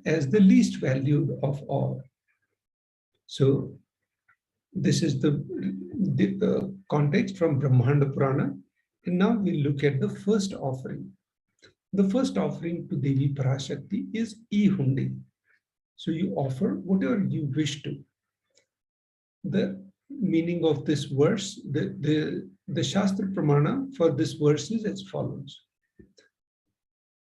as the least valued of all. So this is the context from Brahmanda Purana. And now we look at the first offering. The first offering to Devi Parashakti is e-hundi. So you offer whatever you wish to. The meaning of this verse, the Shastra Pramana for this verse is as follows.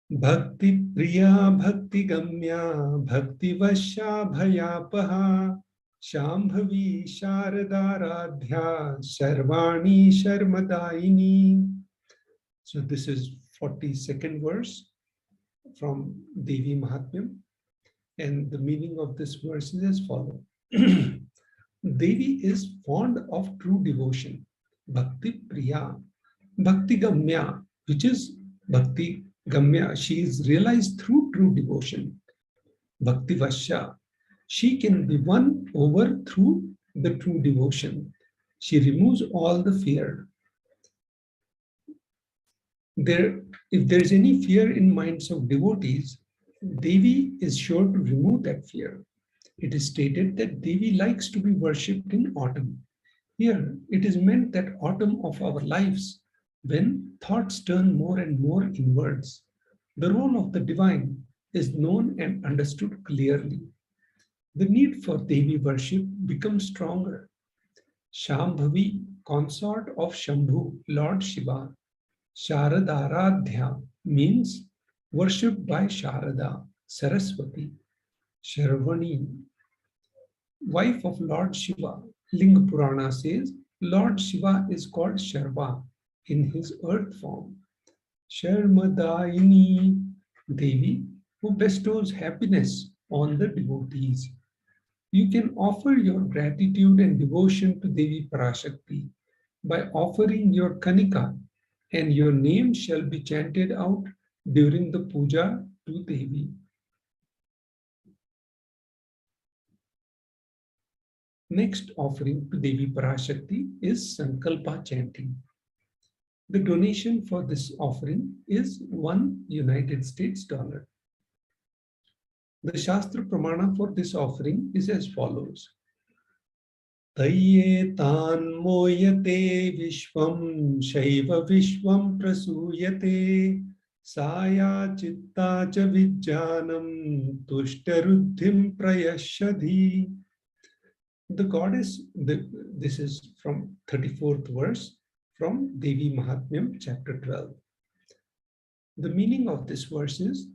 Bhakti Priya Bhakti Gamya Bhakti Vasya Bhayapaha Shambhavi Sharadaradhya Sarvani Sharmadaini. So this is 42nd verse from Devi Mahatmyam. And the meaning of this verse is as follows. Devi is fond of true devotion. Bhakti Priya. Bhakti Gamya, which is Bhakti Gamya. She is realized through true devotion. Bhakti Vasya. She can be won over through the true devotion. She removes all the fear. If there is any fear in minds of devotees, Devi is sure to remove that fear. It is stated that Devi likes to be worshipped in autumn. Here, it is meant that autumn of our lives, when thoughts turn more and more inwards, the role of the divine is known and understood clearly. The need for Devi worship becomes stronger. Shambhavi, consort of Shambhu, Lord Shiva. Sharadaradhya means worshipped by Sharada, Saraswati. Sharvani, wife of Lord Shiva. Linga Purana says Lord Shiva is called Sharva in his earth form. Sharmadaini, Devi, who bestows happiness on the devotees. You can offer your gratitude and devotion to Devi Parashakti by offering your kanika, and your name shall be chanted out during the puja to Devi. Next offering to Devi Parashakti is Sankalpa chanting. The donation for this offering is $1 United States. The Shastra Pramana for this offering is as follows. Tayye tan moyate vishvam shaiva vishvam prasuyate saya chitta cha vijjanam tushtaruddhim prayashadhi. The goddess, this is from 34th verse from Devi Mahatmyam, chapter 12. The meaning of this verse is,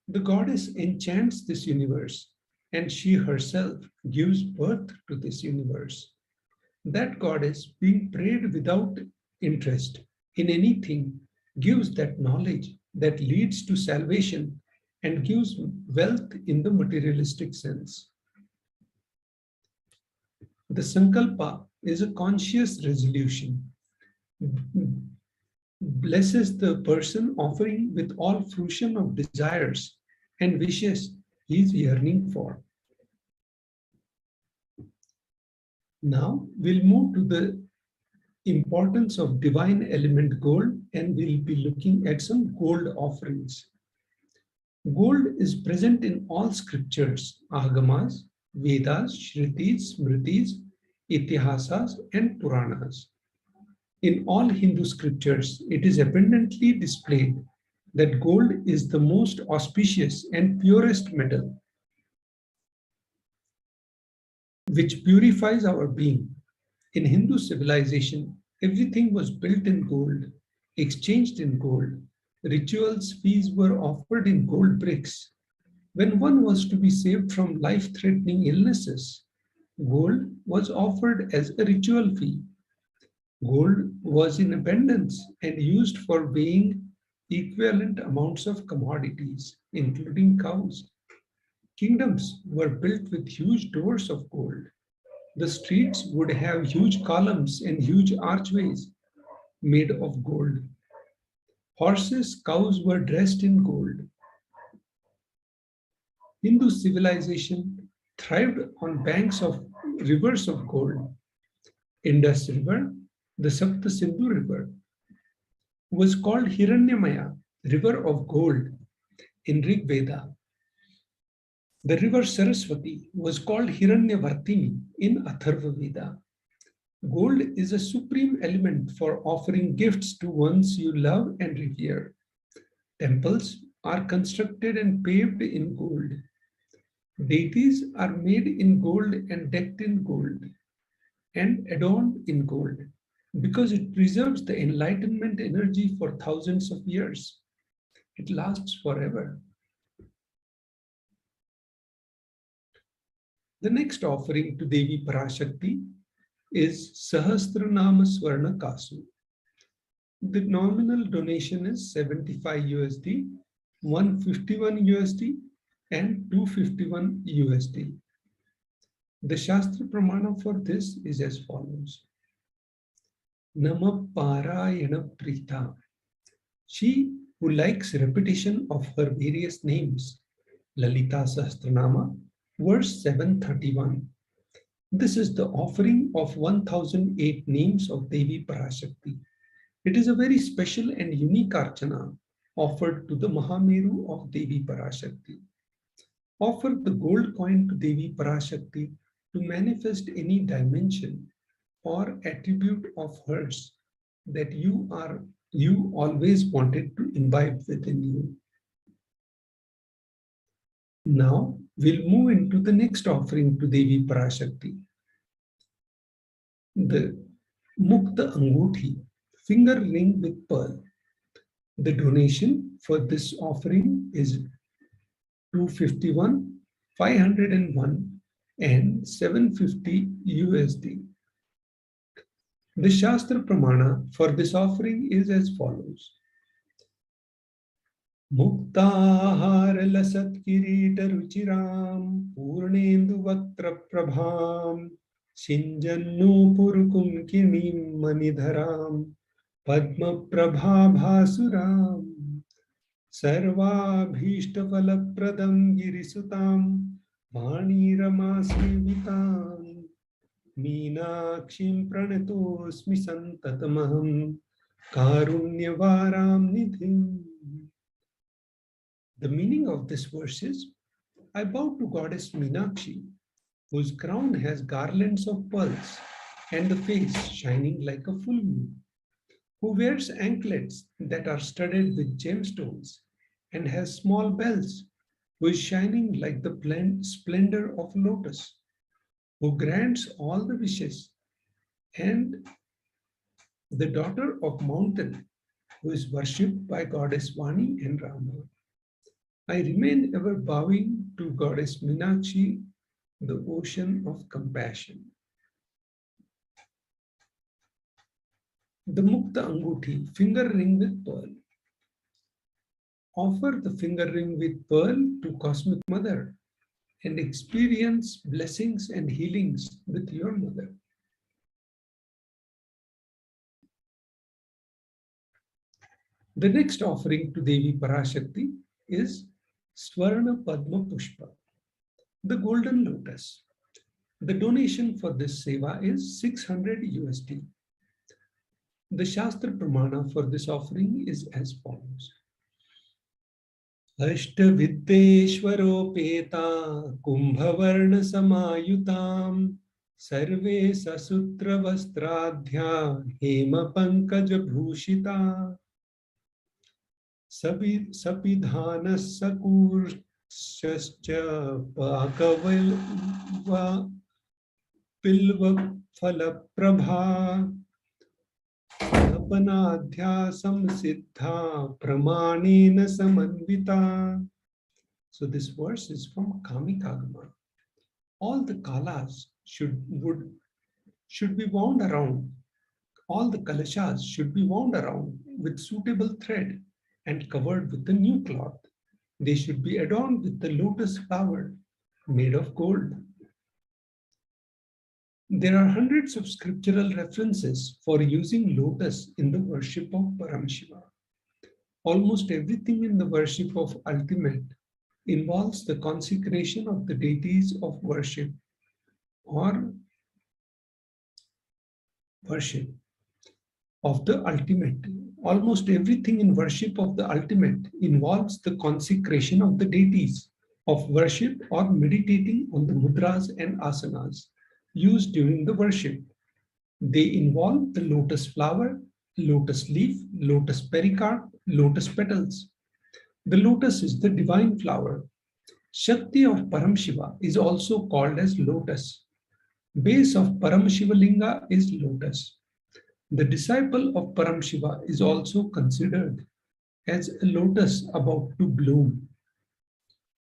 the goddess enchants this universe and she herself gives birth to this universe. That goddess, being prayed without interest in anything, gives that knowledge that leads to salvation and gives wealth in the materialistic sense. The Sankalpa is a conscious resolution, blesses the person offering with all fruition of desires and wishes he is yearning for. Now we'll move to the importance of divine element gold, and we'll be looking at some gold offerings. Gold is present in all scriptures, Agamas, Vedas, Shrutis, Smritis, Itihasas, and Puranas. In all Hindu scriptures, it is abundantly displayed that gold is the most auspicious and purest metal, which purifies our being. In Hindu civilization, everything was built in gold, exchanged in gold. Rituals, fees were offered in gold bricks. When one was to be saved from life-threatening illnesses, gold was offered as a ritual fee. Gold was in abundance and used for weighing equivalent amounts of commodities, including cows. Kingdoms were built with huge doors of gold. The streets would have huge columns and huge archways made of gold. Horses, cows were dressed in gold. Hindu civilization thrived on banks of rivers of gold. Indus River, the Sapta Sindhu River, was called Hiranyamaya, river of gold, in Rig Veda. The river Saraswati was called Hiranyavartini in Atharva Veda. Gold is a supreme element for offering gifts to ones you love and revere. Temples are constructed and paved in gold. Deities are made in gold and decked in gold and adorned in gold because it preserves the enlightenment energy for thousands of years. It lasts forever. The next offering to Devi Parashakti is Sahasranama Swarna Kasu. The nominal donation is 75 USD, 151 USD, and 251 USD. The Shastra Pramana for this is as follows. Nama Parayana Prita. She who likes repetition of her various names. Lalita Sahasranama, verse 731. This is the offering of 1008 names of Devi Parashakti. It is a very special and unique archana offered to the Mahameru of Devi Parashakti. Offer the gold coin to Devi Parashakti to manifest any dimension or attribute of hers that you always wanted to imbibe within you. Now we'll move into the next offering to Devi Parashakti. The Mukta Anguthi, finger ring with pearl. The donation for this offering is 251, 501, and 750 USD. The Shastra Pramana for this offering is as follows. Muktahar lasat kirita ruchiram purnendu vatra prabham Shinjannu purukum kinim manidharam Padma prabha bhasuram Sarva bhishta pradam girisutam Mani rama sevitam Meenakshim pranatosmi santatamaham Karunyavaram nidhim. The meaning of this verse is, I bow to Goddess Meenakshi, whose crown has garlands of pearls and the face shining like a full moon, who wears anklets that are studded with gemstones and has small bells, who is shining like the splendor of lotus, who grants all the wishes, and the daughter of mountain, who is worshipped by Goddess Vani and Rama. I remain ever bowing to Goddess Meenakshi, the ocean of compassion. The Mukta Anguthi, finger ring with pearl. Offer the finger ring with pearl to Cosmic Mother and experience blessings and healings with your mother. The next offering to Devi Parashakti is Swarna Padma Pushpa, the golden lotus. The donation for this seva is 600 USD. The Shastra Pramana for this offering is as follows. Ashtaviddeshwaropeta kumbhavarna samayutam sarve sasutra vastradhya hema pankaja bhushita sapidhana sakurshascha pakavalva pilva phalaprabha Tapanadhyasam siddha pramanena samanvita. So this verse is from Kamikagama. All the kalas should be wound around. All the kalashas should be wound around with suitable thread and covered with a new cloth. They should be adorned with the lotus flower made of gold. There are hundreds of scriptural references for using lotus in the worship of Paramashiva. Almost everything in the worship of ultimate involves the consecration of the deities of worship or worship of the ultimate. Almost everything in worship of the ultimate involves the consecration of the deities of worship or meditating on the mudras and asanas used during the worship. They involve the lotus flower, lotus leaf, lotus pericarp, lotus petals. The lotus is the divine flower. Shakti of Paramashiva is also called as lotus. Base of Paramashivalinga is lotus. The disciple of Paramashiva is also considered as a lotus about to bloom.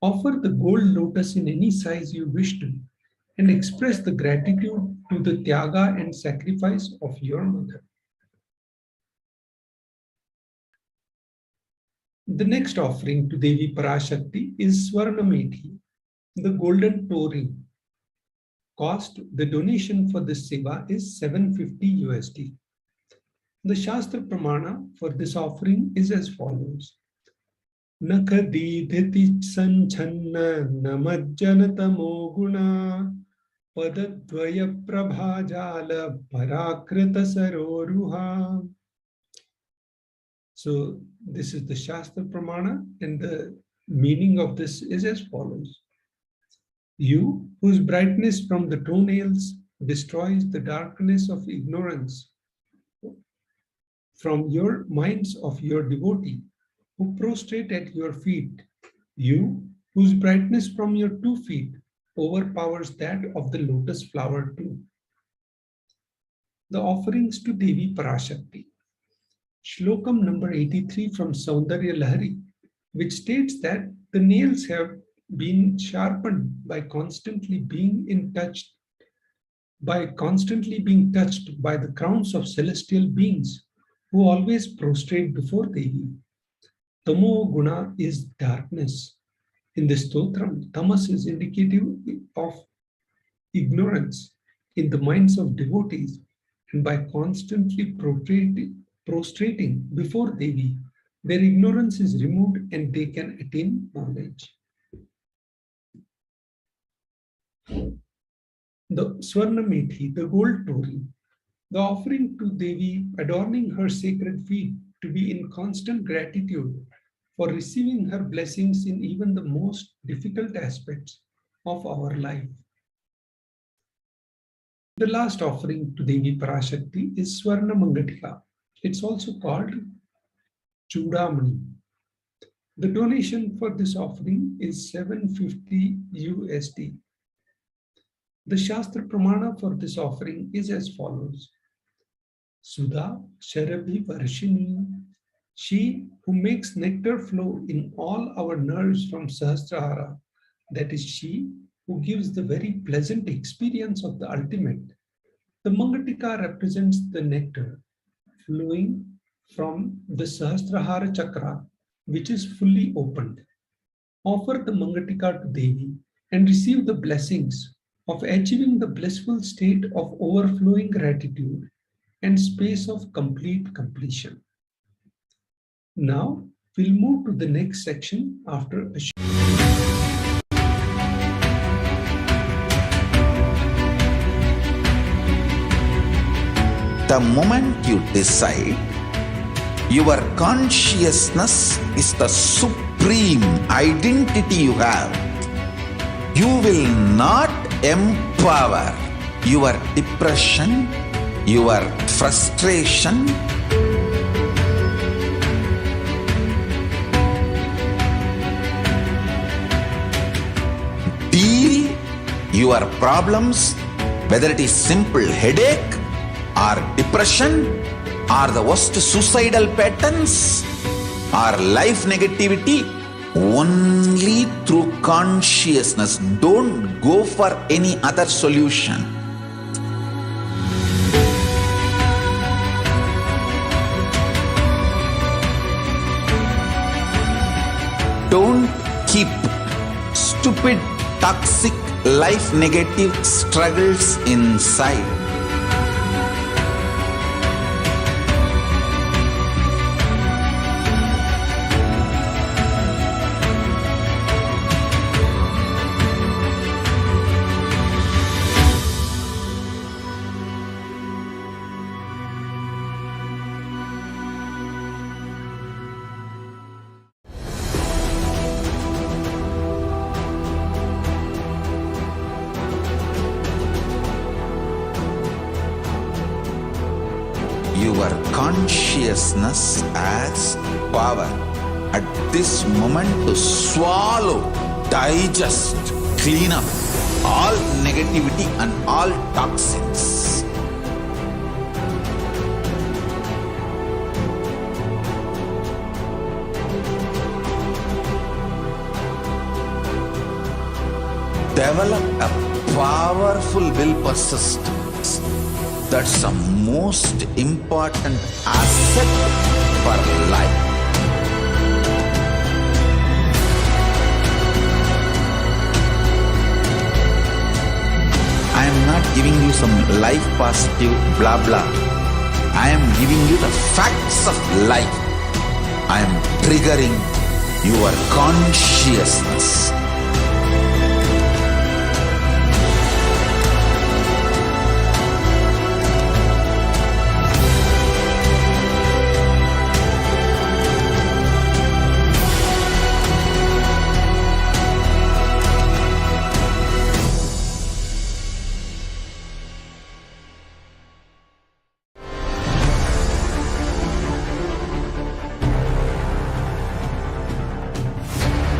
Offer the gold lotus in any size you wish to and express the gratitude to the tyaga and sacrifice of your mother. The next offering to Devi Parashakti is Swarnamethi, the golden touring. Cost, the donation for this seva is 750 USD. The Shastra Pramana for this offering is as follows. Nakadidhiti sanchanna namajjanatamo guna padadvaya prabhajala parakrita saroruha. So this is the Shastra Pramana, and the meaning of this is as follows. You, whose brightness from the toenails destroys the darkness of ignorance from your minds of your devotee, who prostrate at your feet, you, whose brightness from your 2 feet overpowers that of the lotus flower too. The offerings to Devi Parashakti. Shlokam number 83 from Saundarya Lahari, which states that the nails have been sharpened by constantly being touched by the crowns of celestial beings who always prostrate before Devi. Tamo guna is darkness. In the stotram, tamas is indicative of ignorance in the minds of devotees, and by constantly prostrating before Devi, their ignorance is removed and they can attain knowledge. The Swarnamethi, the gold tori, the offering to Devi adorning her sacred feet to be in constant gratitude for receiving her blessings in even the most difficult aspects of our life. The last offering to Devi Parashakti is Swarna Mangatika. It's also called Chudamani. The donation for this offering is 750 USD. The Shastra Pramana for this offering is as follows. Sudha Sharabhi Varshini, she who makes nectar flow in all our nerves from Sahasrahara, that is she who gives the very pleasant experience of the ultimate. The Mangatika represents the nectar flowing from the Sahasrahara chakra, which is fully opened. Offer the Mangatika to Devi and receive the blessings of achieving the blissful state of overflowing gratitude and space of complete completion. Now, we'll move to the next section after a short. The moment you decide, your consciousness is the supreme identity you have. You will not empower your depression, your frustration, deal your problems, whether it is simple headache or depression or the worst suicidal patterns or life negativity, only through consciousness. Don't go for any other solution. Don't keep stupid, toxic, life negative struggles inside. your consciousness as power at this moment to swallow, digest, clean up all negativity and all toxins. Develop a powerful will persistence. That's the most important asset for life. I am not giving you some life positive blah blah. I am giving you the facts of life. I am triggering your consciousness.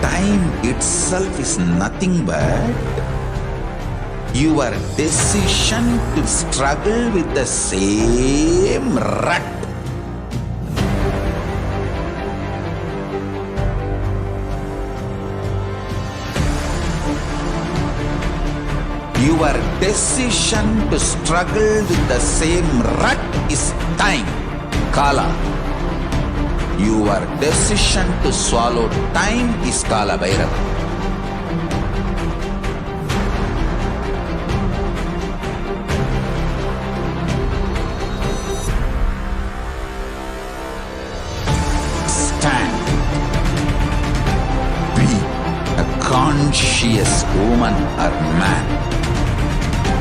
Time itself is nothing but your decision to struggle with the same rut. Your decision to struggle with the same rut is time, Kala. Your decision to swallow time is Kala Bhairava. Stand. Be a conscious woman or man.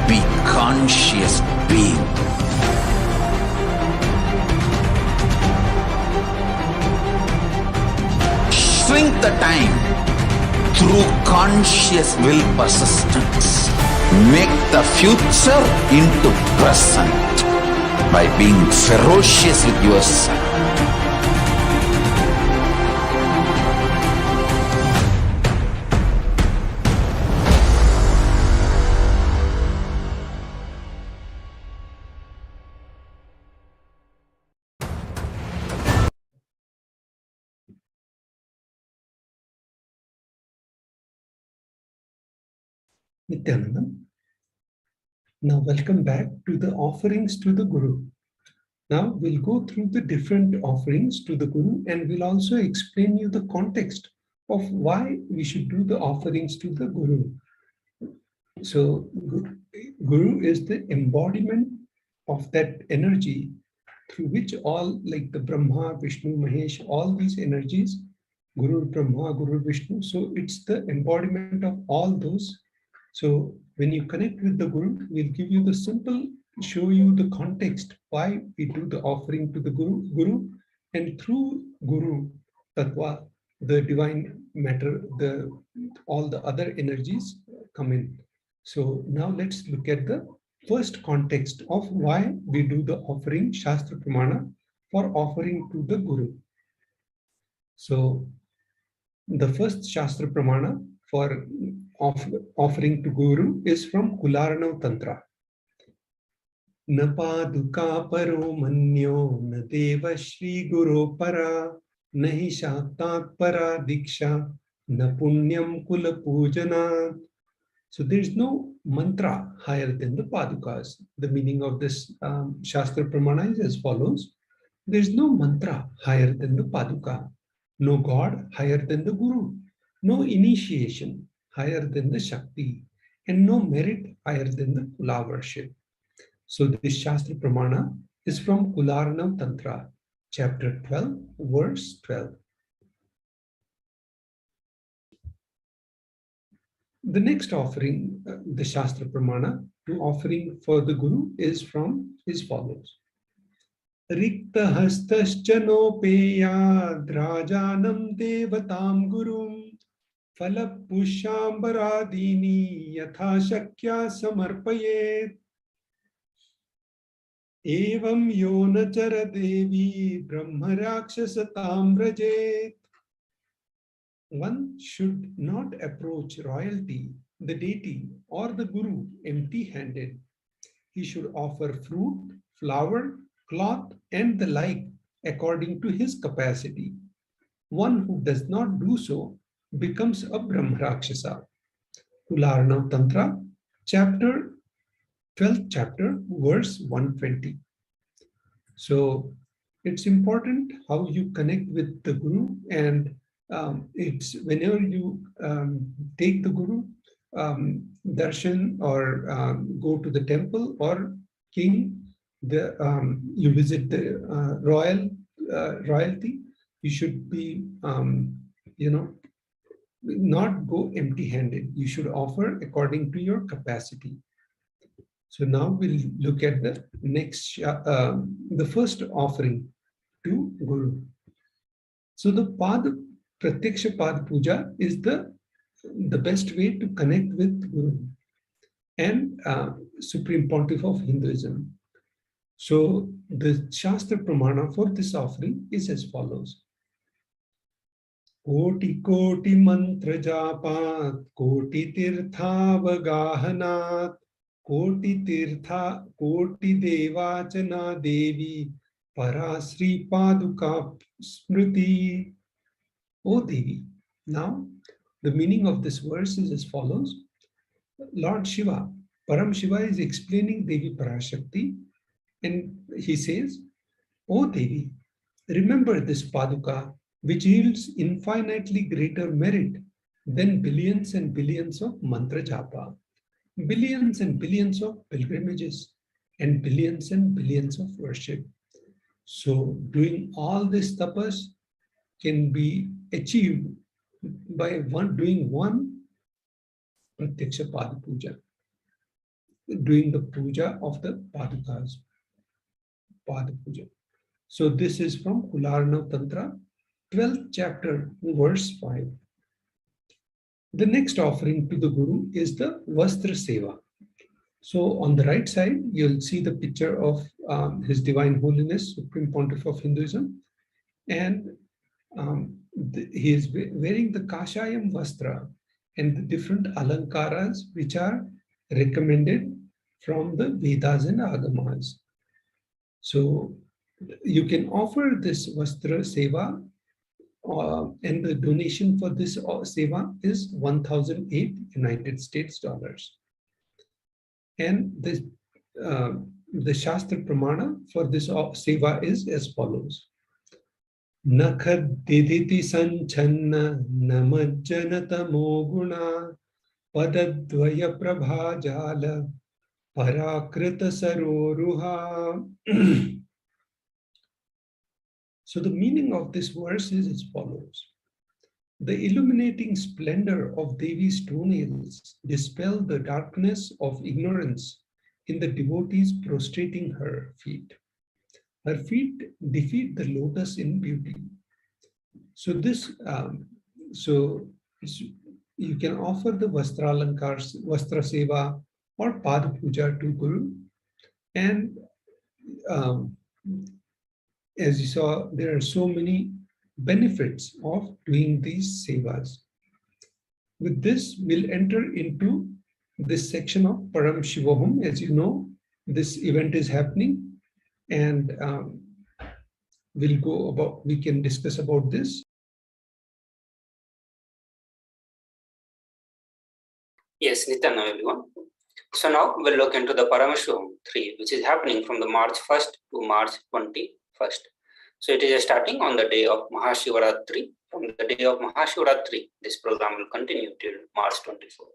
Be conscious being. Shrink the time through conscious will persistence. Make the future into present by being ferocious with yourself. Nithyananda. Now welcome back to the offerings to the Guru. Now we'll go through the different offerings to the Guru and we'll also explain you the context of why we should do the offerings to the Guru. So Guru is the embodiment of that energy through which all, like the Brahma, Vishnu, Mahesh, all these energies, Guru Brahma, Guru Vishnu, so it's the embodiment of all those. So when you connect with the Guru, we'll give you the simple, show you the context, why we do the offering to the Guru, and through Guru Tattva, the divine matter, all the other energies come in. So now let's look at the first context of why we do the offering, Shastra Pramana, for offering to the Guru. So the first Shastra Pramana for offering to Guru is from Kularanav Tantra. Na paduka paro manyo na deva shri guru para nahi shaktat para diksha na punyam kula pujana. So there is no mantra higher than the padukas. The meaning of this Shastra Pramana is as follows. There is no mantra higher than the paduka, no God higher than the Guru, no initiation higher than the Shakti, and no merit higher than the Kula worship. So this Shastra Pramana is from Kularanav Tantra, chapter 12, verse 12. The next offering, the Shastra Pramana, to offering for the Guru is follows. Rikta hastascha drajanam devatam gurum Phalapushambharadini yatha shakya samarpayet. Evam yonachara devi brahma rakshasatam vrajet. One should not approach royalty, the deity, or the guru empty-handed. He should offer fruit, flower, cloth, and the like according to his capacity. One who does not do so becomes a Brahmarakshasa. Kularnav Tantra, chapter 12th chapter, verse 120. So it's important how you connect with the Guru, and it's whenever you take the Guru, darshan, or go to the temple or king, you visit the royalty, you should be, not go empty-handed. You should offer according to your capacity. So now we'll look at the next, the first offering to Guru. So the Pratyaksha Pad Puja is the best way to connect with Guru and Supreme Pontiff of Hinduism. So the Shastra Pramana for this offering is as follows. Koti koti mantra japat, koti tirtha vagahanat, koti tirtha, koti devachana devi, parasri paduka smriti. O Devi. Now, the meaning of this verse is as follows. Lord Shiva, Paramashiva, is explaining Devi Parashakti, and he says, O Devi, remember this Paduka, which yields infinitely greater merit than billions and billions of mantra japa, billions and billions of pilgrimages, and billions of worship. So doing all this tapas can be achieved by doing one Pratyaksha Pada Puja, doing the puja of the Padukas, Pada Puja. So this is from Kularnav Tantra, 12th chapter, verse 5. The next offering to the Guru is the Vastra Seva. So on the right side, you'll see the picture of His Divine Holiness, Supreme Pontiff of Hinduism, and he is wearing the Kashayam Vastra and the different alankaras which are recommended from the Vedas and Agamas. So you can offer this Vastra Seva, and the donation for this Seva is 1,008 United States dollars. And the Shastra Pramana for this Seva is as follows. Nakhad diditi sanchanna namajjanata moguna padadvaya prabhajala parakrita saroruha. So the meaning of this verse is as follows. The illuminating splendor of Devi's toenails dispel the darkness of ignorance in the devotees prostrating her feet. Her feet defeat the lotus in beauty. So this, you can offer the Vastralankars, Vastra Seva, or Pada Puja to Guru. And as you saw, there are so many benefits of doing these sevas. With this, we'll enter into this section of Paramashivoham. As you know, this event is happening, and we can discuss about this. Yes, Nithyananda, everyone. So now we'll look into the Paramashivoham 3, which is happening from the March 1st to March 21st. So it is starting on the day of Mahashivaratri. From the day of Mahashivaratri, this program will continue till March 24.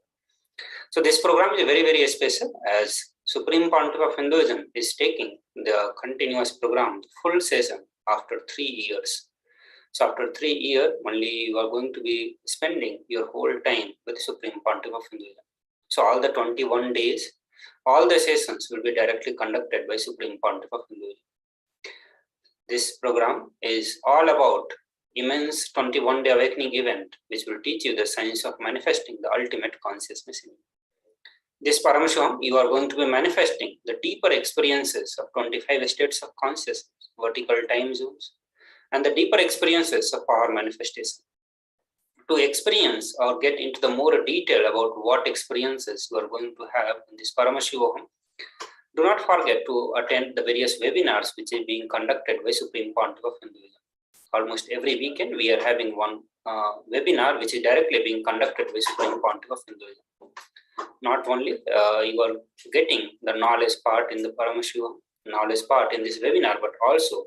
So this program is very, very special, as Supreme Pontiff of Hinduism is taking the continuous program, full session, after 3 years. So after 3 years, only you are going to be spending your whole time with Supreme Pontiff of Hinduism. So all the 21 days, all the sessions will be directly conducted by Supreme Pontiff of Hinduism. This program is all about immense 21-day awakening event, which will teach you the science of manifesting the ultimate consciousness in you. this Paramashivoham, you are going to be manifesting the deeper experiences of 25 states of consciousness, vertical time zones, and the deeper experiences of power manifestation. To experience or get into the more detail about what experiences you are going to have in this Paramashivoham, do not forget to attend the various webinars which is being conducted by Supreme Pontiff of Hinduism. Almost every weekend we are having one webinar which is directly being conducted by Supreme Pontiff of Hinduism. Not only you are getting the knowledge part in the Paramashivoham, knowledge part in this webinar, but also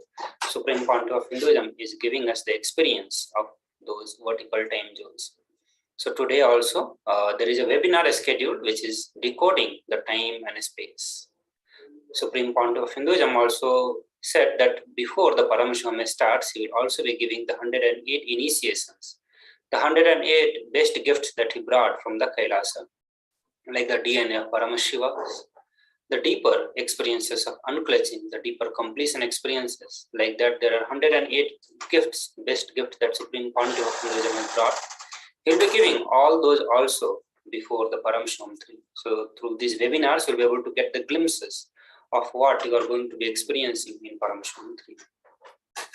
Supreme Pontiff of Hinduism is giving us the experience of those vertical time zones. So today also there is a webinar scheduled which is decoding the time and space. Supreme Pontiff of Hinduism also said that before the Paramashivoham starts, he will also be giving the 108 initiations, the 108 best gifts that he brought from the Kailasa, like the DNA of Paramashiva, the deeper experiences of unclutching, the deeper completion experiences, like that there are 108 gifts, best gifts that Supreme Pontiff of Hinduism has brought. He'll be giving all those also before the Paramashivoham 3. So through these webinars, you'll be able to get the glimpses of what you are going to be experiencing in Paramashivoham 3.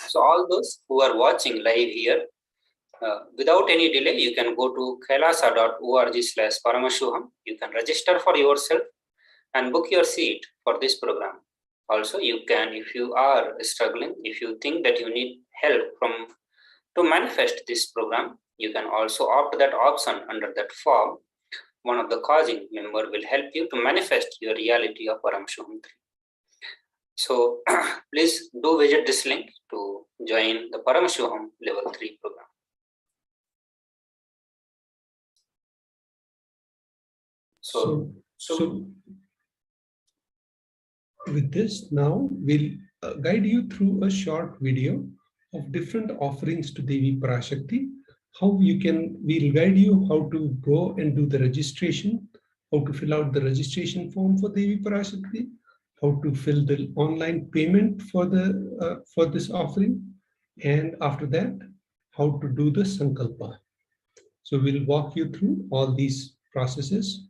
So all those who are watching live here, without any delay, you can go to kailasa.org/Paramashivoham. You can register for yourself and book your seat for this program. Also, you can, if you are struggling, if you think that you need help to manifest this program, you can also opt that option under that form. One of the causing member will help you to manifest your reality of Paramashivoham 3. So please do visit this link to join the Paramashivoham level 3 program. So with this, now we'll guide you through a short video of different offerings to Devi Parashakti. We'll guide you how to go and do the registration, how to fill out the registration form for Devi Parashakti, how to fill the online payment for this offering, and after that, how to do the Sankalpa. So we'll walk you through all these processes.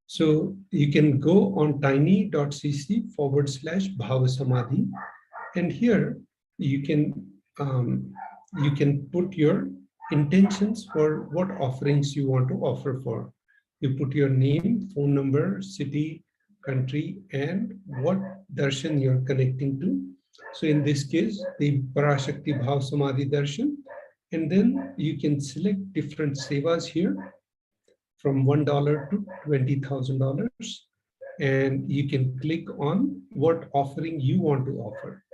So you can go on tiny.cc/bhavasamadhi, and here you can put your intentions for what offerings you want to offer for. You put your name, phone number, city, country, and what darshan you're connecting to. So in this case, the Parashakti Bhav Samadhi darshan, and then you can select different sevas here, from $1 to $20,000, and you can click on what offering you want to offer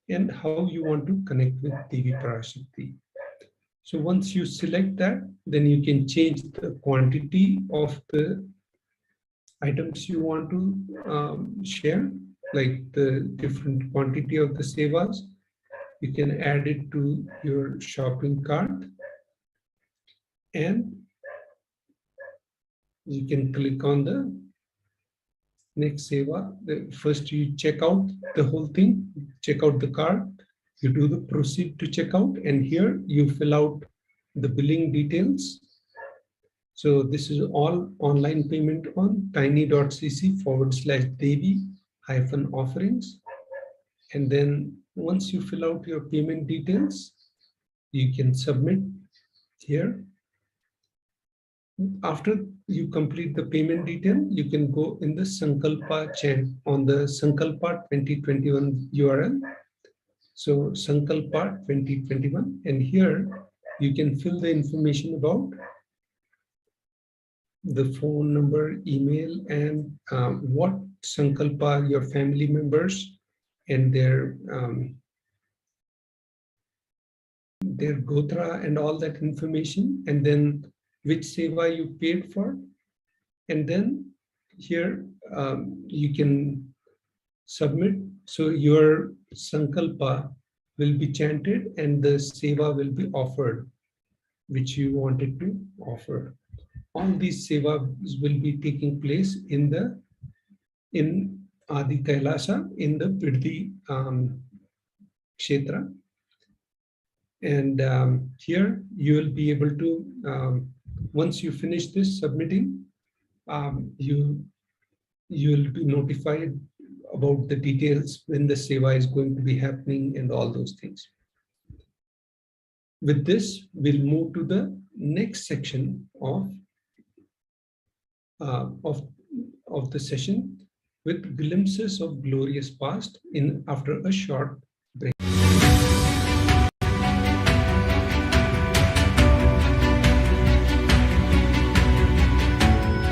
and how you want to connect with Devi Parashakti. So once you select that, then you can change the quantity of the items you want to share, like the different quantity of the sevas. You can add it to your shopping cart, and you can click on the next seva. First you check out the whole thing, check out the cart, you do the proceed to checkout, and here you fill out the billing details. So this is all online payment on tiny.cc/Devi-offerings. And then once you fill out your payment details, you can submit here. After you complete the payment detail, you can go in the Sankalpa chant on the Sankalpa 2021 URL. So Sankalpa 2021, and here you can fill the information about the phone number, email, and what Sankalpa your family members and their gotra and all that information, and then which seva you paid for, and then here you can submit. So your sankalpa will be chanted and the seva will be offered, which you wanted to offer. All these sevas will be taking place in Adi Kailasa, in the Pirdi Kshetra. And here you will be able to, once you finish this submitting, you will be notified about the details when the seva is going to be happening and all those things. With this, we'll move to the next section of the session with glimpses of glorious past after a short break.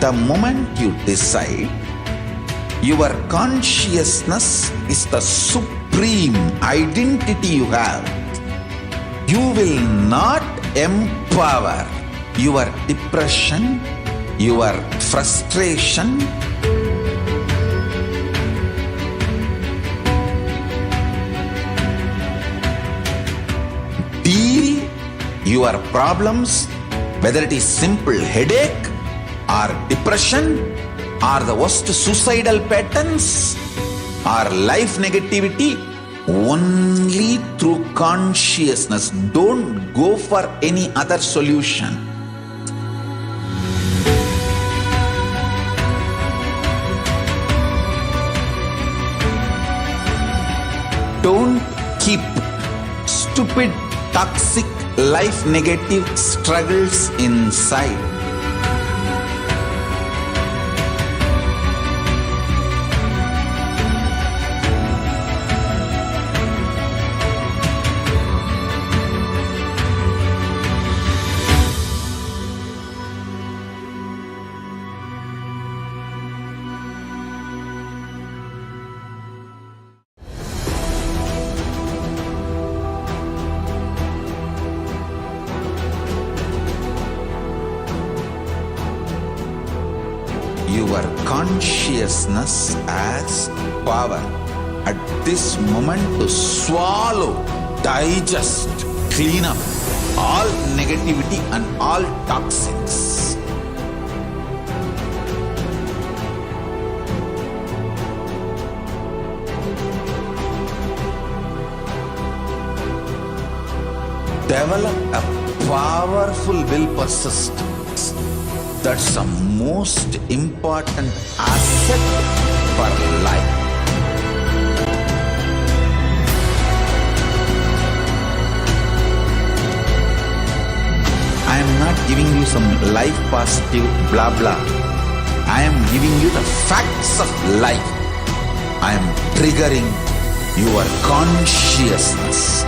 The moment you decide, your consciousness is the supreme identity you have. You will not empower your depression, your frustration, deal your problems, whether it is simple headache or depression or the worst suicidal patterns or life negativity, only through consciousness. Don't go for any other solution. Don't keep stupid, toxic, life negative struggles inside. Your consciousness has power at this moment to swallow, digest, clean up all negativity and all toxins. Develop a powerful will persistence. That's the most important asset for life. I am not giving you some life positive blah blah. I am giving you the facts of life. I am triggering your consciousness.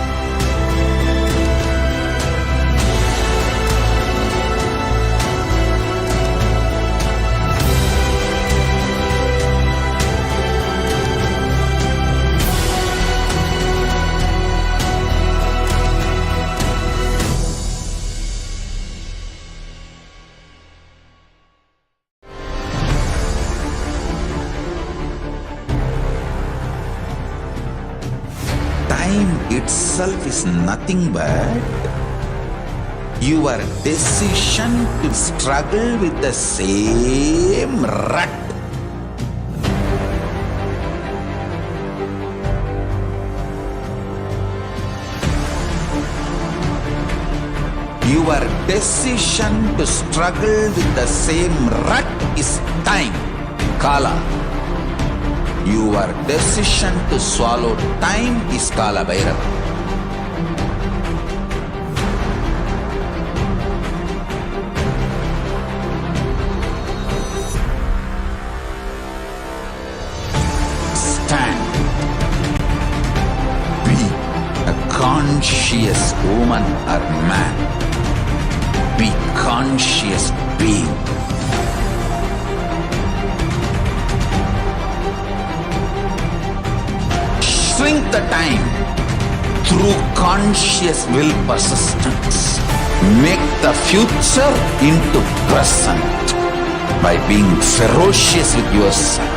Time itself is nothing but your decision to struggle with the same rut. Your decision to struggle with the same rut is time, Kala. Your decision to swallow time is Kala Bhairava. Stand. Be a conscious woman or man. Be conscious being. Shrink the time through conscious will persistence. Make the future into present. by being ferocious with yourself.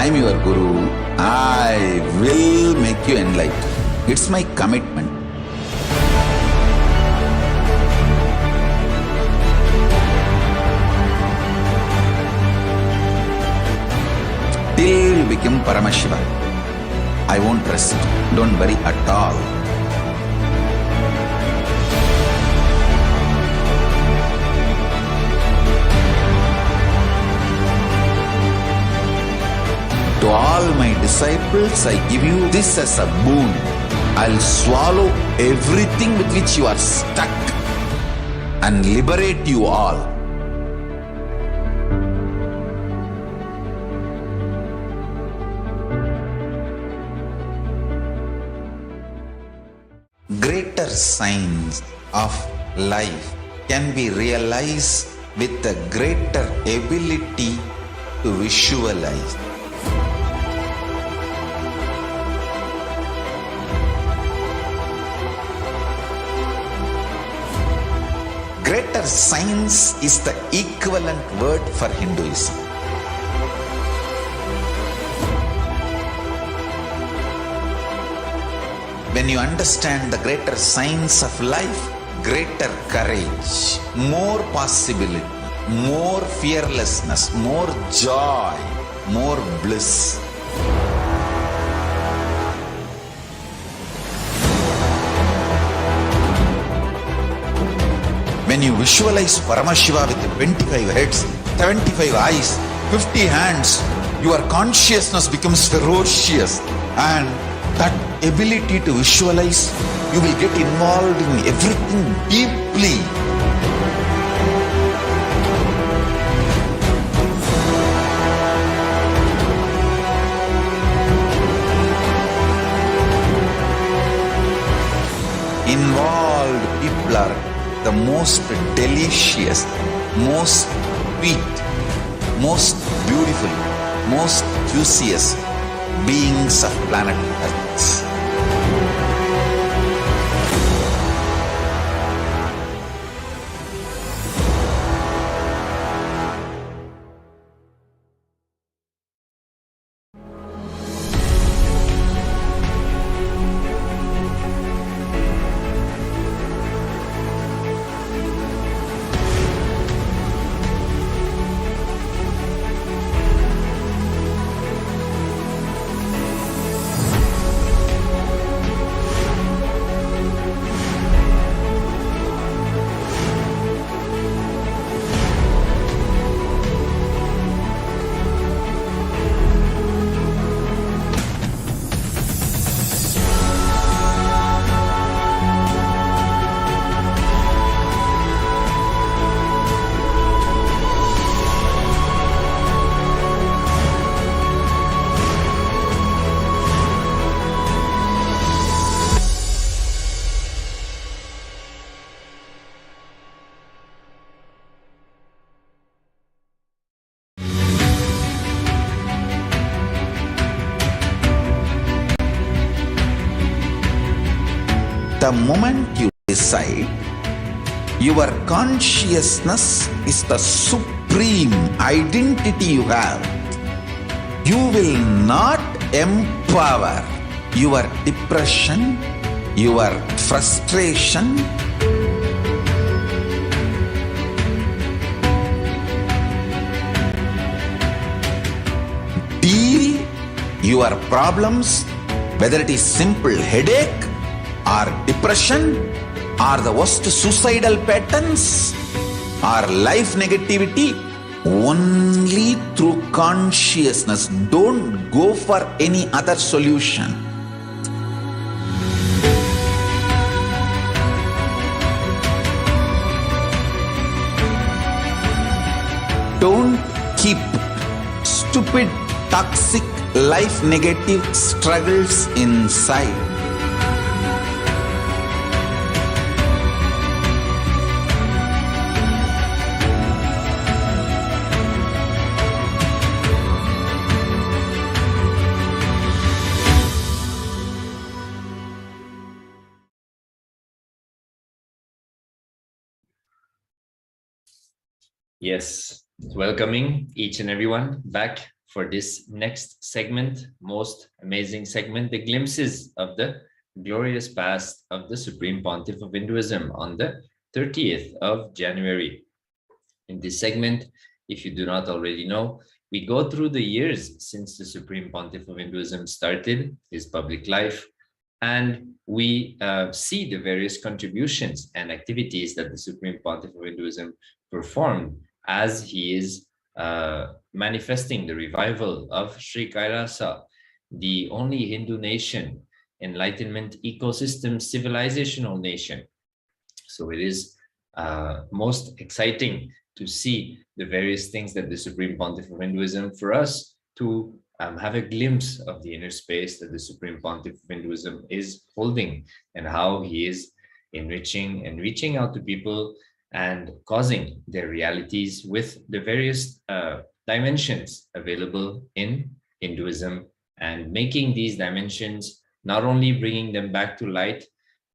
I am your Guru. I will make you enlightened. It's my commitment. Till you become Paramashiva, I won't rest. Don't worry at all. To all my disciples, I give you this as a boon. I'll swallow everything with which you are stuck and liberate you all. Greater signs of life can be realized with a greater ability to visualize. Greater science is the equivalent word for Hinduism. When you understand the greater science of life, greater courage, more possibility, more fearlessness, more joy, more bliss. When you visualize Paramashiva with 25 heads, 75 eyes, 50 hands, your consciousness becomes ferocious, and that ability to visualize, you will get involved in everything deeply. Involved people are the most delicious, most sweet, most beautiful, most juiciest beings of planet Earth. The moment you decide, your consciousness is the supreme identity you have. You will not empower your depression, your frustration, deal your problems, whether it is simple headache or depression or the worst suicidal patterns or life negativity, only through consciousness. Don't go for any other solution. Don't keep stupid, toxic, life negative struggles inside. Yes, welcoming each and everyone back for this next segment, most amazing segment, the glimpses of the glorious past of the Supreme Pontiff of Hinduism on the 30th of January. In this segment, if you do not already know, we go through the years since the Supreme Pontiff of Hinduism started his public life, and we see the various contributions and activities that the Supreme Pontiff of Hinduism performed as he is manifesting the revival of Sri Kailasa, the only Hindu nation, enlightenment ecosystem, civilizational nation. So it is most exciting to see the various things that the Supreme Pontiff of Hinduism, for us to have a glimpse of the inner space that the Supreme Pontiff of Hinduism is holding, and how he is enriching and reaching out to people and causing their realities with the various dimensions available in Hinduism, and making these dimensions, not only bringing them back to light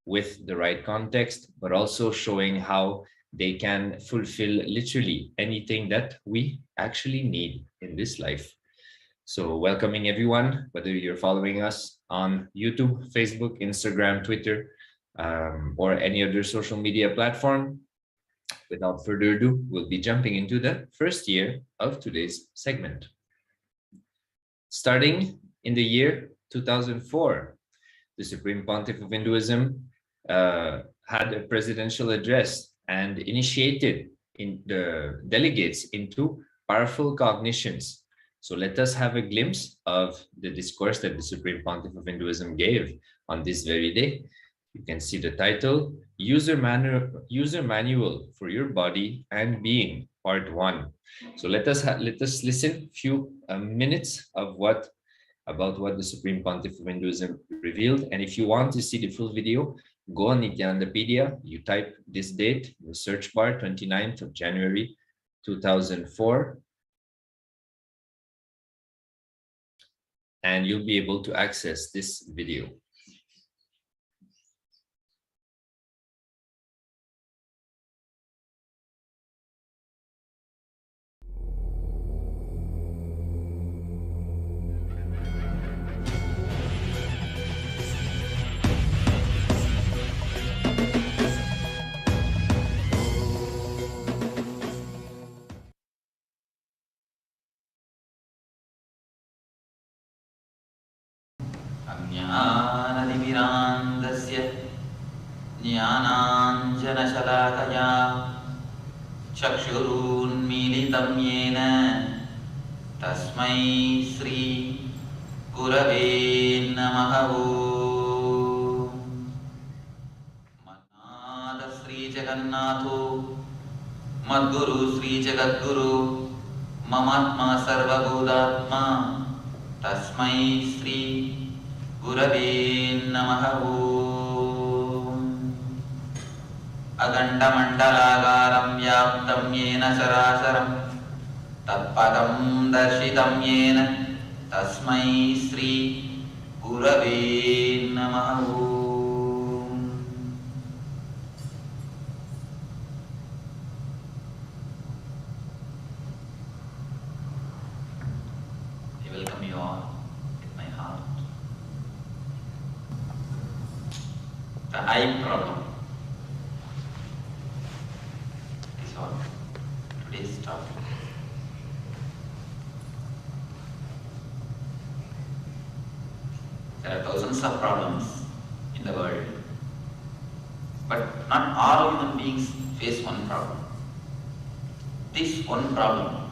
with the right context, but also showing how they can fulfill literally anything that we actually need in this life. So welcoming everyone, whether you're following us on YouTube, Facebook, Instagram, Twitter, or any other social media platform. Without further ado, we'll be jumping into the first year of today's segment. Starting in the year 2004, the Supreme Pontiff of Hinduism had a presidential address and initiated in the delegates into powerful cognitions. So let us have a glimpse of the discourse that the Supreme Pontiff of Hinduism gave on this very day. You can see the title, User Manual for Your Body and Being, Part 1. So let us listen a few minutes of about what the Supreme Pontiff of Hinduism revealed. And if you want to see the full video, go on Nithyanandapedia, you type this date in the search bar, 29th of January 2004, and you'll be able to access this video. ज्ञानादिविरान्दस्य ज्ञानाञ्जनशलाकया चक्षुरुन्मीलितं येन तस्मै श्री गुरवे नमः। मन्नाथ श्री जगन्नाथो मद्गुरु श्री जगद्गुरु ममात्मा सर्वभूतात्मा तस्मै श्री गुरवे नमः। अखण्डमण्डलाकारं व्याप्तं येन चराचरं तत्पदं दर्शितं येन तस्मै श्री गुरवे नमः। the eye problem. This is all today's topic. There are thousands of problems in the world, but not all human beings face one problem. This one problem,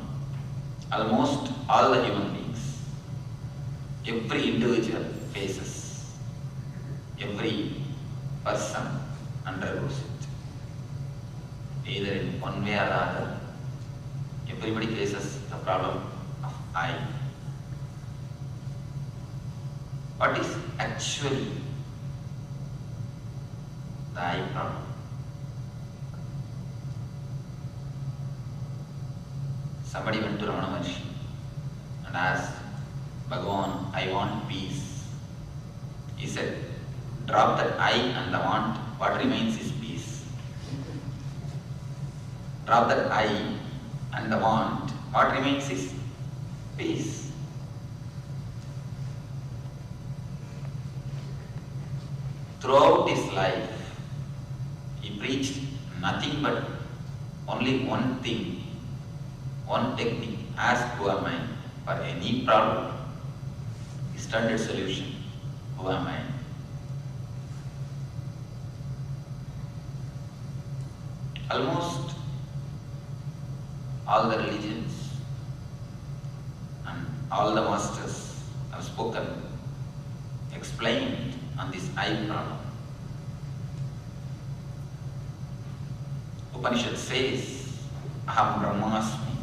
almost all the human beings, every individual faces, every person undergoes it, either in one way or the other. Everybody faces the problem of eye. What is actually the eye problem? Somebody went to Ramana Maharshi and asked, Bhagavan, I want peace. He said, drop that I and the want, what remains is peace. Drop that I and the want, what remains is peace. Throughout his life, he preached nothing but only one thing, one technique. Ask who am I for any problem. Standard solution. Who am I? Almost all the religions and all the masters have spoken, explained on this eye problem. Upanishad says, Aham Brahmasmi.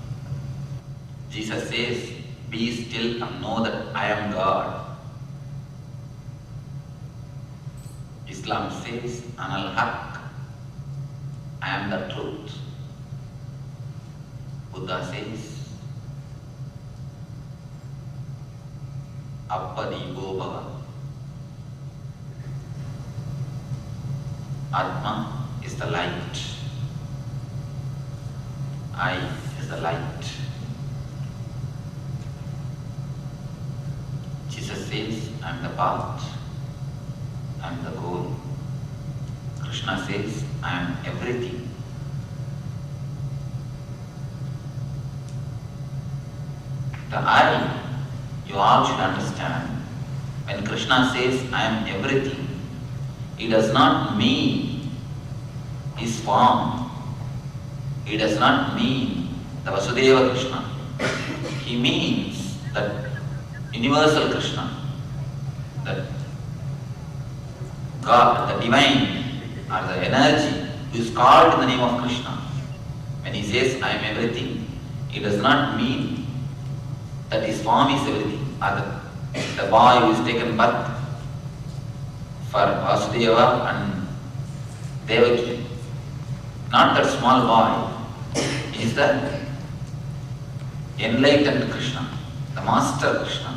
Jesus says, be still and know that I am God. Islam says, Anal Haq, I am the truth. Buddha says, Appadigo Bhava. Atma is the light. I is the light. Jesus says, I am the path, I am the goal. Krishna says, I am everything. The I, you all should understand, when Krishna says, I am everything, it does not mean his form. It does not mean the Vasudeva Krishna. He means that universal Krishna, that God, the divine, or the energy is called in the name of Krishna. When he says, I am everything, it does not mean that his form is everything, or the boy who is taken birth for Vasudeva and Devaki. Not that small boy, he is the enlightened Krishna, the master Krishna.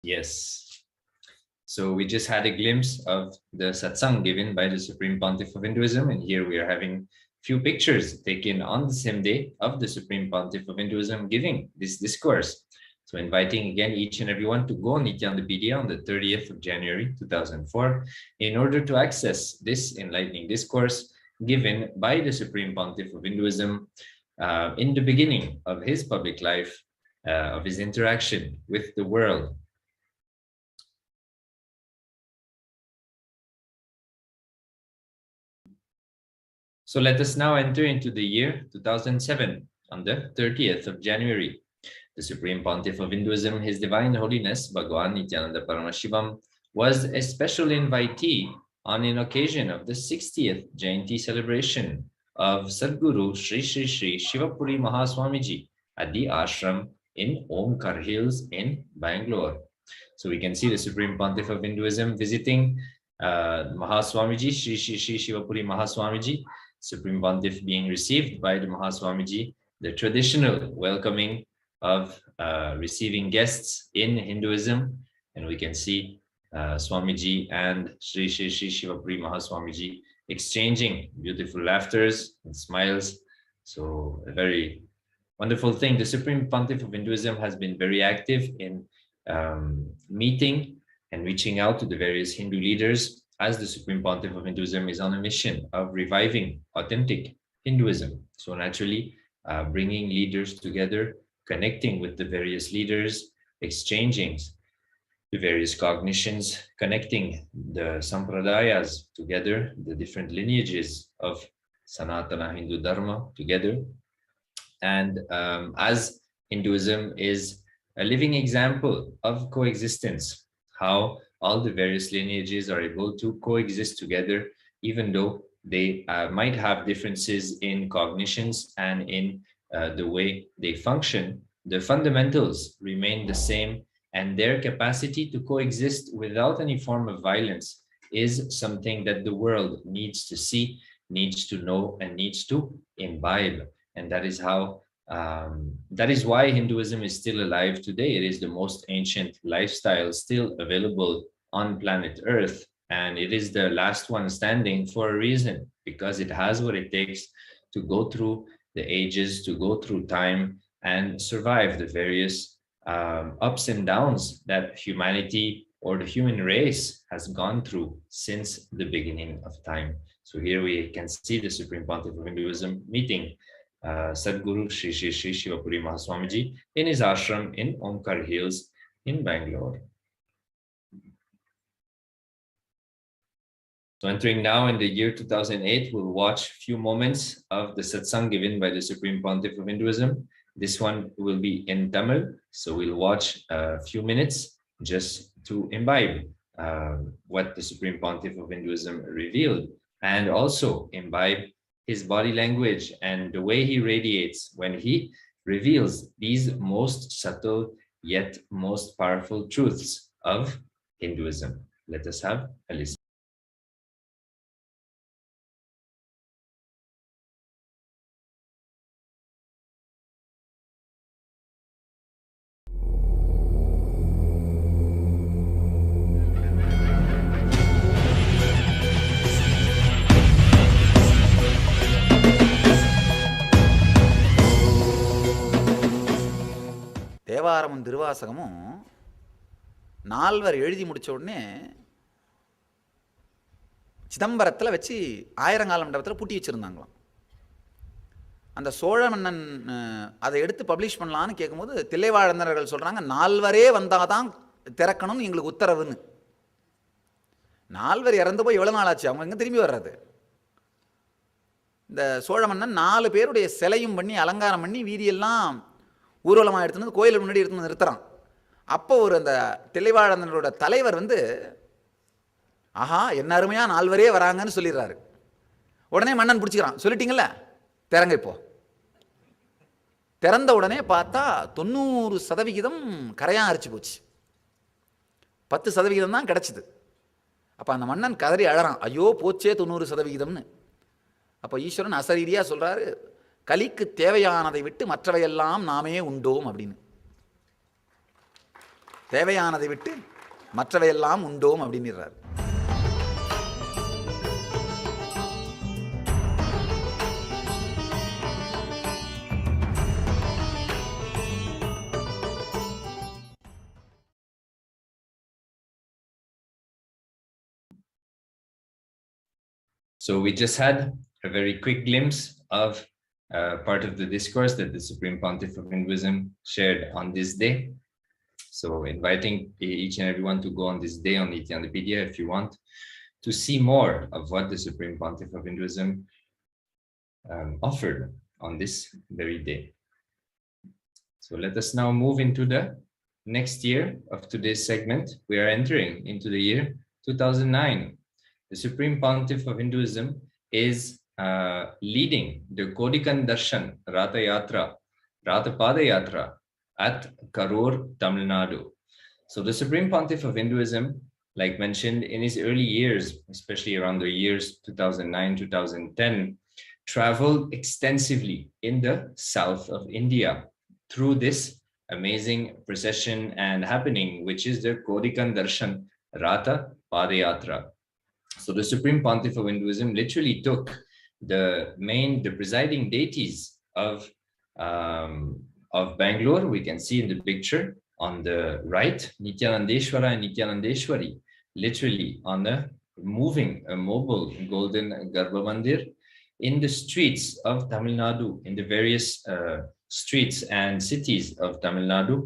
Yes. So we just had a glimpse of the satsang given by the Supreme Pontiff of Hinduism, and here we are having few pictures taken on the same day of the Supreme Pontiff of Hinduism giving this discourse. So inviting again each and everyone to go on Nithyananda on the 30th of January 2004 in order to access this enlightening discourse given by the Supreme Pontiff of Hinduism in the beginning of his public life, of his interaction with the world. So let us now enter into the year 2007 on the 30th of January. The Supreme Pontiff of Hinduism, His Divine Holiness Bhagwan Nithyananda Paramashivam, was a special invitee on an occasion of the 60th Jayanti celebration of Sadguru Sri Sri Sri Shivapuri Mahaswamiji at the ashram in Omkar Hills in Bangalore. So we can see the Supreme Pontiff of Hinduism visiting Mahaswamiji, Sri Sri Sri Shivapuri Mahaswamiji, Supreme Pontiff being received by the Mahaswamiji, the traditional welcoming of receiving guests in Hinduism. And we can see Swamiji and Sri Sri Sri Shivapuri Mahaswamiji exchanging beautiful laughters and smiles. So a very wonderful thing. The Supreme Pontiff of Hinduism has been very active in meeting and reaching out to the various Hindu leaders, as the Supreme Pontiff of Hinduism is on a mission of reviving authentic Hinduism. So naturally, bringing leaders together, connecting with the various leaders, exchanging the various cognitions, connecting the sampradayas together, the different lineages of Sanatana Hindu Dharma together. And as Hinduism is a living example of coexistence, how all the various lineages are able to coexist together, even though they might have differences in cognitions and in the way they function, the fundamentals remain the same, and their capacity to coexist without any form of violence is something that the world needs to see, needs to know, and needs to imbibe. And that is how that is why Hinduism is still alive today. It is the most ancient lifestyle still available on planet Earth, and it is the last one standing for a reason, because it has what it takes to go through the ages, to go through time, and survive the various ups and downs that humanity or the human race has gone through since the beginning of time. So here we can see the Supreme Pontiff of Hinduism meeting Sadguru Sri Sri Sri Shivapuri Mahaswamiji in his ashram in Omkar Hills in Bangalore. So entering now in the year 2008, we'll watch a few moments of the satsang given by the Supreme Pontiff of Hinduism. This one will be in Tamil, so we'll watch a few minutes just to imbibe what the Supreme Pontiff of Hinduism revealed, and also imbibe his body language and the way he radiates when he reveals these most subtle yet most powerful truths of Hinduism. Let us have a listen. தேவாரமும் திருவாசகமும் நால்வர் எழுதி முடித்த உடனே சிதம்பரத்தில் வச்சு ஆயிரங்கால மண்டபத்தில் பூட்டி வச்சுருந்தாங்களாம். அந்த சோழ மன்னன் அதை எடுத்து பப்ளிஷ் பண்ணலான்னு கேட்கும்போது தில்லைவாழந்தர்கள் சொல்கிறாங்க, நால்வரே வந்தால் தான் திறக்கணும்னு எங்களுக்கு உத்தரவுன்னு. நால்வர் இறந்து போய் எவ்வளோ நாள் ஆச்சு, அவங்க எங்கே திரும்பி வர்றது? இந்த சோழ மன்னன் 4 பேருடைய சிலையும் பண்ணி அலங்காரம் பண்ணி வீதியெல்லாம் ஊர்வலமாக எடுத்துன்னு வந்து கோயிலுக்கு முன்னாடி எடுத்துன்னு நிறுத்துறான். அப்போ ஒரு அந்த தில்லைவாழந்தனோட தலைவர் வந்து, ஆஹா என்ன அருமையாக 4 பேரே வராங்கன்னு சொல்லிடுறாரு. உடனே மன்னன் பிடிச்சிக்கிறான், சொல்லிட்டீங்கள திறங்க. இப்போ திறந்த உடனே பார்த்தா 90% கரையான் அரிச்சு போச்சு, 10% தான் கிடச்சிது. அப்போ அந்த மன்னன் கதறி அழறான், ஐயோ போச்சே 90%ன்னு. அப்போ ஈஸ்வரன் அசரீரியாக சொல்கிறாரு, கலிக்கு தேவையானதை விட்டு மற்றவையெல்லாம் நாமே உண்டோம் அப்படின்னு. தேவையானதை விட்டு மற்றவையெல்லாம் உண்டோம் அப்படின்னுறாரு. So we just had a very quick glimpse of part of the discourse that the Supreme Pontiff of Hinduism shared on this day. So inviting each and everyone to go on this day on Nithyanandapedia if you want to see more of what the Supreme Pontiff of Hinduism offered on this very day. So let us now move into the next year of today's segment. We are entering into the year 2009. The Supreme Pontiff of Hinduism is leading the Kodikan Darshan Ratha Pada Yatra at Karur, Tamil Nadu. So the Supreme Pontiff of Hinduism, like mentioned in his early years, especially around the years 2009, 2010, traveled extensively in the south of India through this amazing procession and happening, which is the Kodikan Darshan Ratha Pada Yatra. So the Supreme Pontiff of Hinduism literally took the presiding deities of Bangalore. We can see in the picture on the right, Nithyanandeshwara and Nithyanandeshwari, literally on a mobile golden Garbha Mandir in the streets of Tamil Nadu, in the various streets and cities of Tamil Nadu,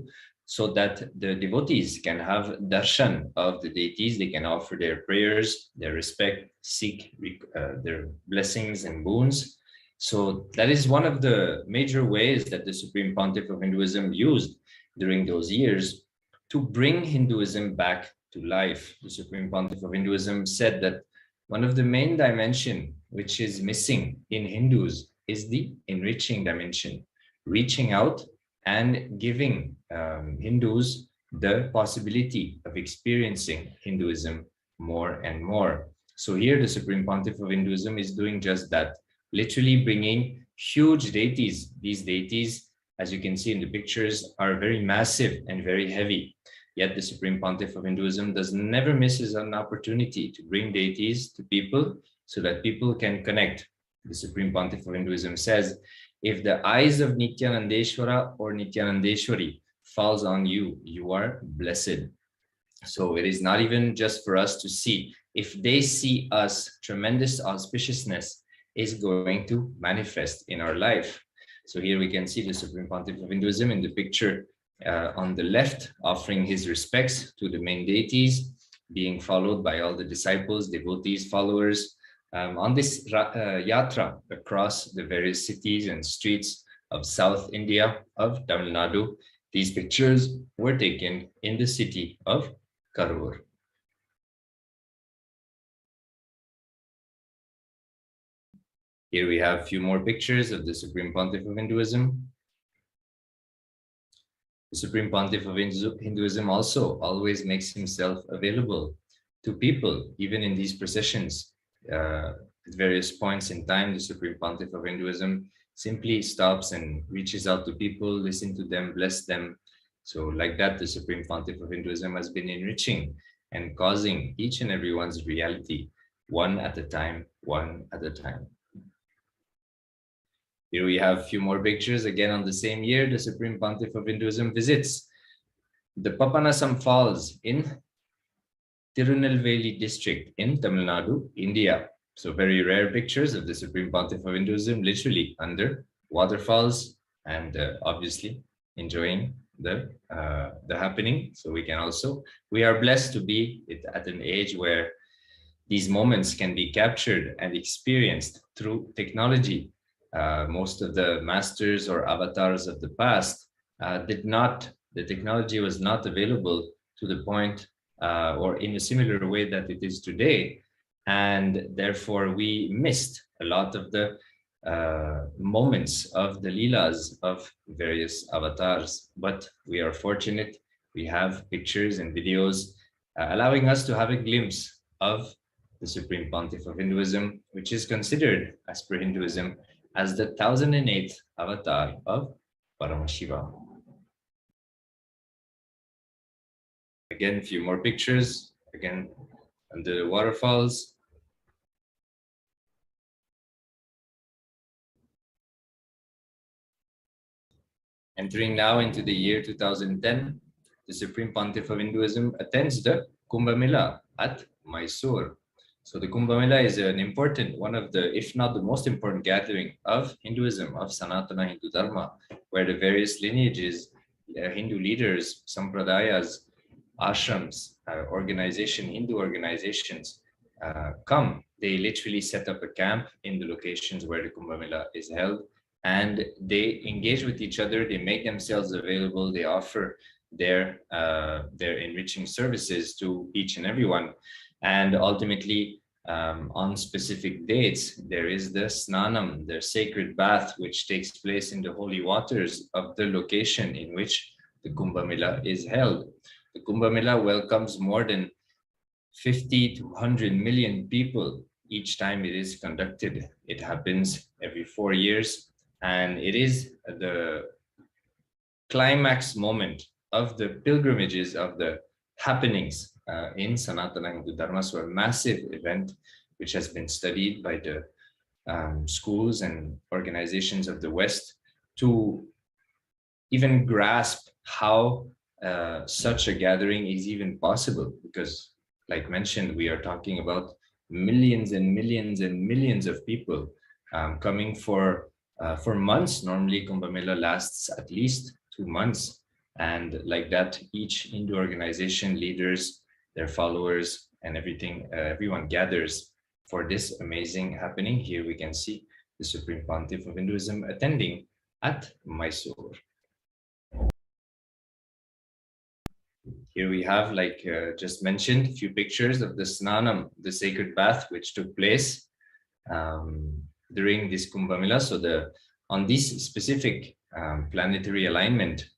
so that the devotees can have darshan of the deities. They can offer their prayers, their respect, seek their blessings and boons. So that is one of the major ways that the Supreme Pontiff of Hinduism used during those years to bring Hinduism back to life. The Supreme Pontiff of Hinduism said that one of the main dimension which is missing in Hindus is the enriching dimension, reaching out and giving Hindus the possibility of experiencing Hinduism more and more. So here the Supreme Pontiff of Hinduism is doing just that, literally bringing huge deities. These deities, as you can see in the pictures, are very massive and very heavy. Yet the Supreme Pontiff of Hinduism never misses an opportunity to bring deities to people so that people can connect. The Supreme Pontiff of Hinduism says, if the eyes of Nithyanandeshwara or Nithyanandeshwari falls on you, you are blessed. So it is not even just for us to see. If they see us, tremendous auspiciousness is going to manifest in our life. So here we can see the Supreme Pontiff of Hinduism in the picture on the left, offering his respects to the main deities, being followed by all the disciples, devotees, followers, on this yatra across the various cities and streets of South India, of Tamil Nadu. These pictures were taken in the city of Karur. Here we have a few more pictures of the Supreme Pontiff of Hinduism. The Supreme Pontiff of Hinduism also always makes himself available to people, even in these processions. At various points in time, the Supreme Pontiff of Hinduism simply stops and reaches out to people, listen to them, bless them. So like that, the Supreme Pontiff of Hinduism has been enriching and causing each and everyone's reality, one at a time, one at a time. Here we have a few more pictures. Again, on the same year, the Supreme Pontiff of Hinduism visits the Papanasam Falls in Tirunelveli district in Tamil Nadu, India. So very rare pictures of the Supreme Pontiff of Hinduism, literally under waterfalls and obviously enjoying the happening. So we are blessed to be at an age where these moments can be captured and experienced through technology. Most of the masters or avatars of the past the technology was not available to the point or in a similar way that it is today. And therefore we missed a lot of the moments of the leelas of various avatars. But we are fortunate, we have pictures and videos allowing us to have a glimpse of the Supreme Pontiff of Hinduism, which is considered, as per Hinduism, as the 1008th avatar of Paramashivoham. Again, a few more pictures, again, on the waterfalls. Entering now into the year 2010, the Supreme Pontiff of Hinduism attends the Kumbh Mela at Mysore. So the Kumbh Mela is an important, one of the, if not the most important gathering of Hinduism, of Sanatana Hindu Dharma, where the various lineages, Hindu leaders, sampradayas, ashrams, Hindu organizations come. They literally set up a camp in the locations where the Kumbh Mela is held, and they engage with each other. They make themselves available. They offer their enriching services to each and everyone. And ultimately, on specific dates, there is the snanam, the sacred bath, which takes place in the holy waters of the location in which the Kumbh Mela is held. The Kumbh Mela welcomes more than 50 to 100 million people each time it is conducted. It happens every 4 years, and it is the climax moment of the pilgrimages, of the happenings in Sanatana Hindu Dharma. So a massive event which has been studied by the schools and organizations of the West to even grasp how such a gathering is even possible, because like mentioned, we are talking about millions and millions and millions of people coming for months. Normally Kumbh Mela lasts at least 2 months, and like that each Hindu organization, leaders, their followers and everyone gathers for this amazing happening. Here we can see the Supreme Pontiff of Hinduism attending at Mysore. Here we have, like just mentioned, a few pictures of the snanam, the sacred bath, which took place during this Kumbh Mela. So on this specific planetary alignment,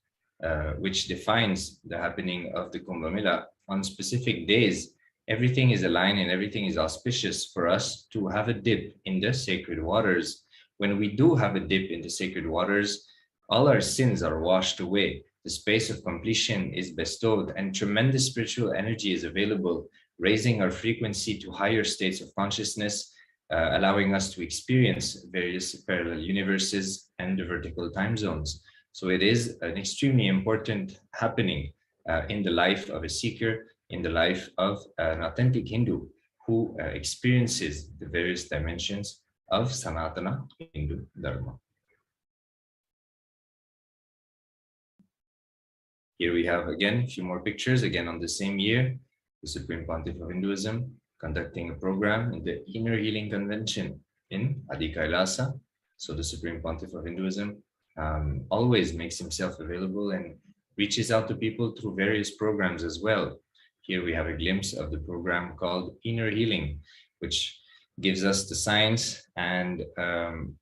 which defines the happening of the Kumbh Mela, on specific days, everything is aligned and everything is auspicious for us to have a dip in the sacred waters. When we do have a dip in the sacred waters, all our sins are washed away. The space of completion is bestowed and tremendous spiritual energy is available, raising our frequency to higher states of consciousness, allowing us to experience various parallel universes and the vertical time zones. So it is an extremely important happening in the life of a seeker, in the life of an authentic Hindu who experiences the various dimensions of Sanatana Hindu Dharma. Here we have again a few more pictures, again on the same year, the Supreme Pontiff of Hinduism conducting a program in the Inner Healing Convention in Adi Kailasa. So the Supreme Pontiff of Hinduism always makes himself available and reaches out to people through various programs as well. Here we have a glimpse of the program called Inner Healing, which gives us the science and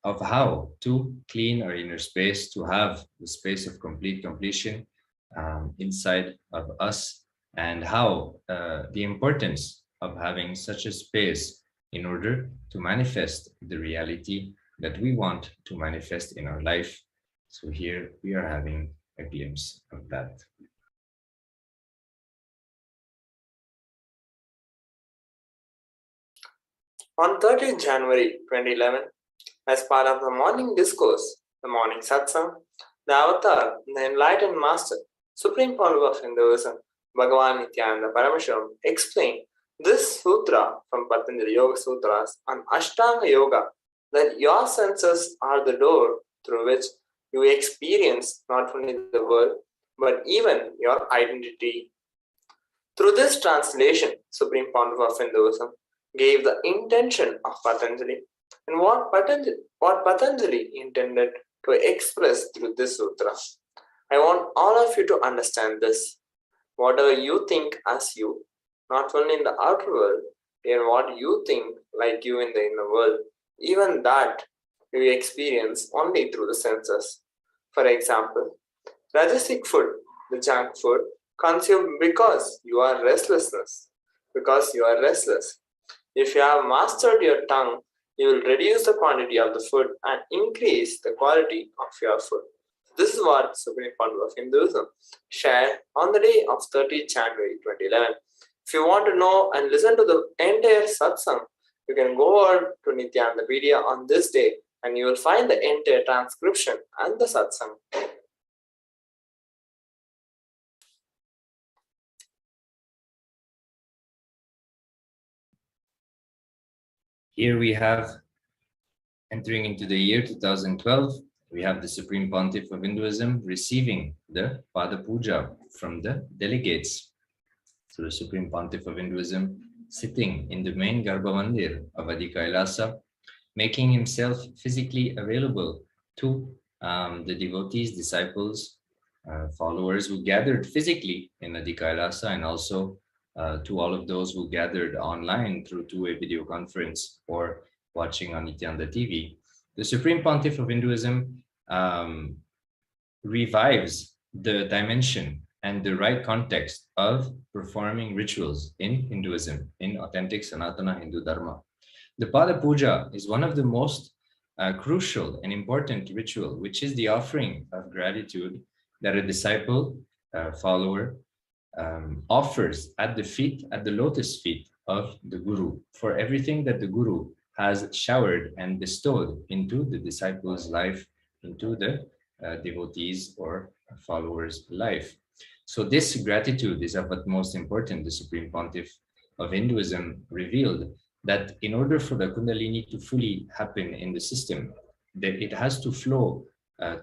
of how to clean our inner space, to have the space of complete completion inside of us, and how the importance of having such a space in order to manifest the reality that we want to manifest in our life. So here we are having a glimpse of that. On 30th January 2011, as part of the morning discourse, the morning satsang, the avatar, the enlightened master, Supreme Pontiff of Hinduism, Bhagavan Nithyananda Paramashivam, explained this sutra from Patanjali Yoga Sutras on Ashtanga Yoga, that your senses are the door through which you experience not only the world, but even your identity. Through this translation, Supreme Pontiff of Hinduism gave the intention of Patanjali and what Patanjali intended to express through this sutra. I want all of you to understand this. Whatever you think as you, not only in the outer world, and what you think like you in the inner world, even that you experience only through the senses. For example, rajasic food, the junk food, consumed because you are restless. If you have mastered your tongue, you will reduce the quantity of the food and increase the quality of your food. This is what Supreme Founder of Hinduism shared on the day of 30th January 2011. If you want to know and listen to the entire satsang, you can go over to Nithyananda on this day and you will find the entire transcription and the satsang. Here we have, entering into the year 2012, we have the Supreme Pontiff of Hinduism receiving the Pada Puja from the delegates. So the Supreme Pontiff of Hinduism sitting in the main Garbhamandir of Adi Kailasa, making himself physically available to the devotees, disciples, followers who gathered physically in Adi Kailasa, and also to all of those who gathered online through two-way video conference or watching on Nithyananda TV. The Supreme Pontiff of Hinduism revives the dimension and the right context of performing rituals in Hinduism, in authentic Sanatana Hindu Dharma. The Pada Puja is one of the most crucial and important ritual, which is the offering of gratitude that a disciple, follower, offers at the lotus feet of the Guru for everything that the Guru has showered and bestowed into the disciple's life, into the devotees or followers' life. So this gratitude is of utmost importance. The Supreme Pontiff of Hinduism revealed that in order for the Kundalini to fully happen in the system, that it has to flow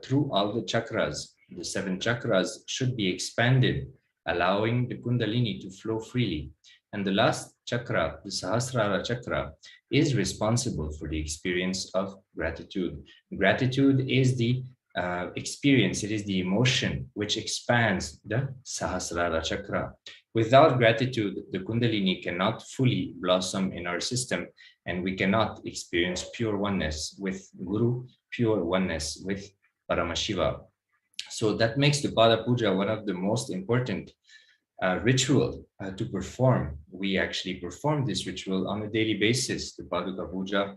through all the chakras. The 7 chakras should be expanded, allowing the Kundalini to flow freely. And the last chakra, the Sahasrara chakra, is responsible for the experience of gratitude. Gratitude is the experience, it is the emotion which expands the Sahasrara chakra. Without gratitude, the Kundalini cannot fully blossom in our system, and we cannot experience pure oneness with Guru, pure oneness with Paramashiva. So that makes the Pada Puja one of the most important ritual to perform. We actually perform this ritual on a daily basis. The Paduka Puja,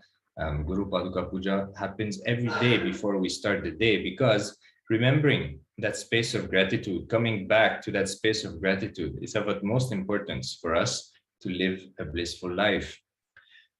Guru Paduka Puja happens every day before we start the day, because remembering that space of gratitude, coming back to that space of gratitude is of utmost importance for us to live a blissful life.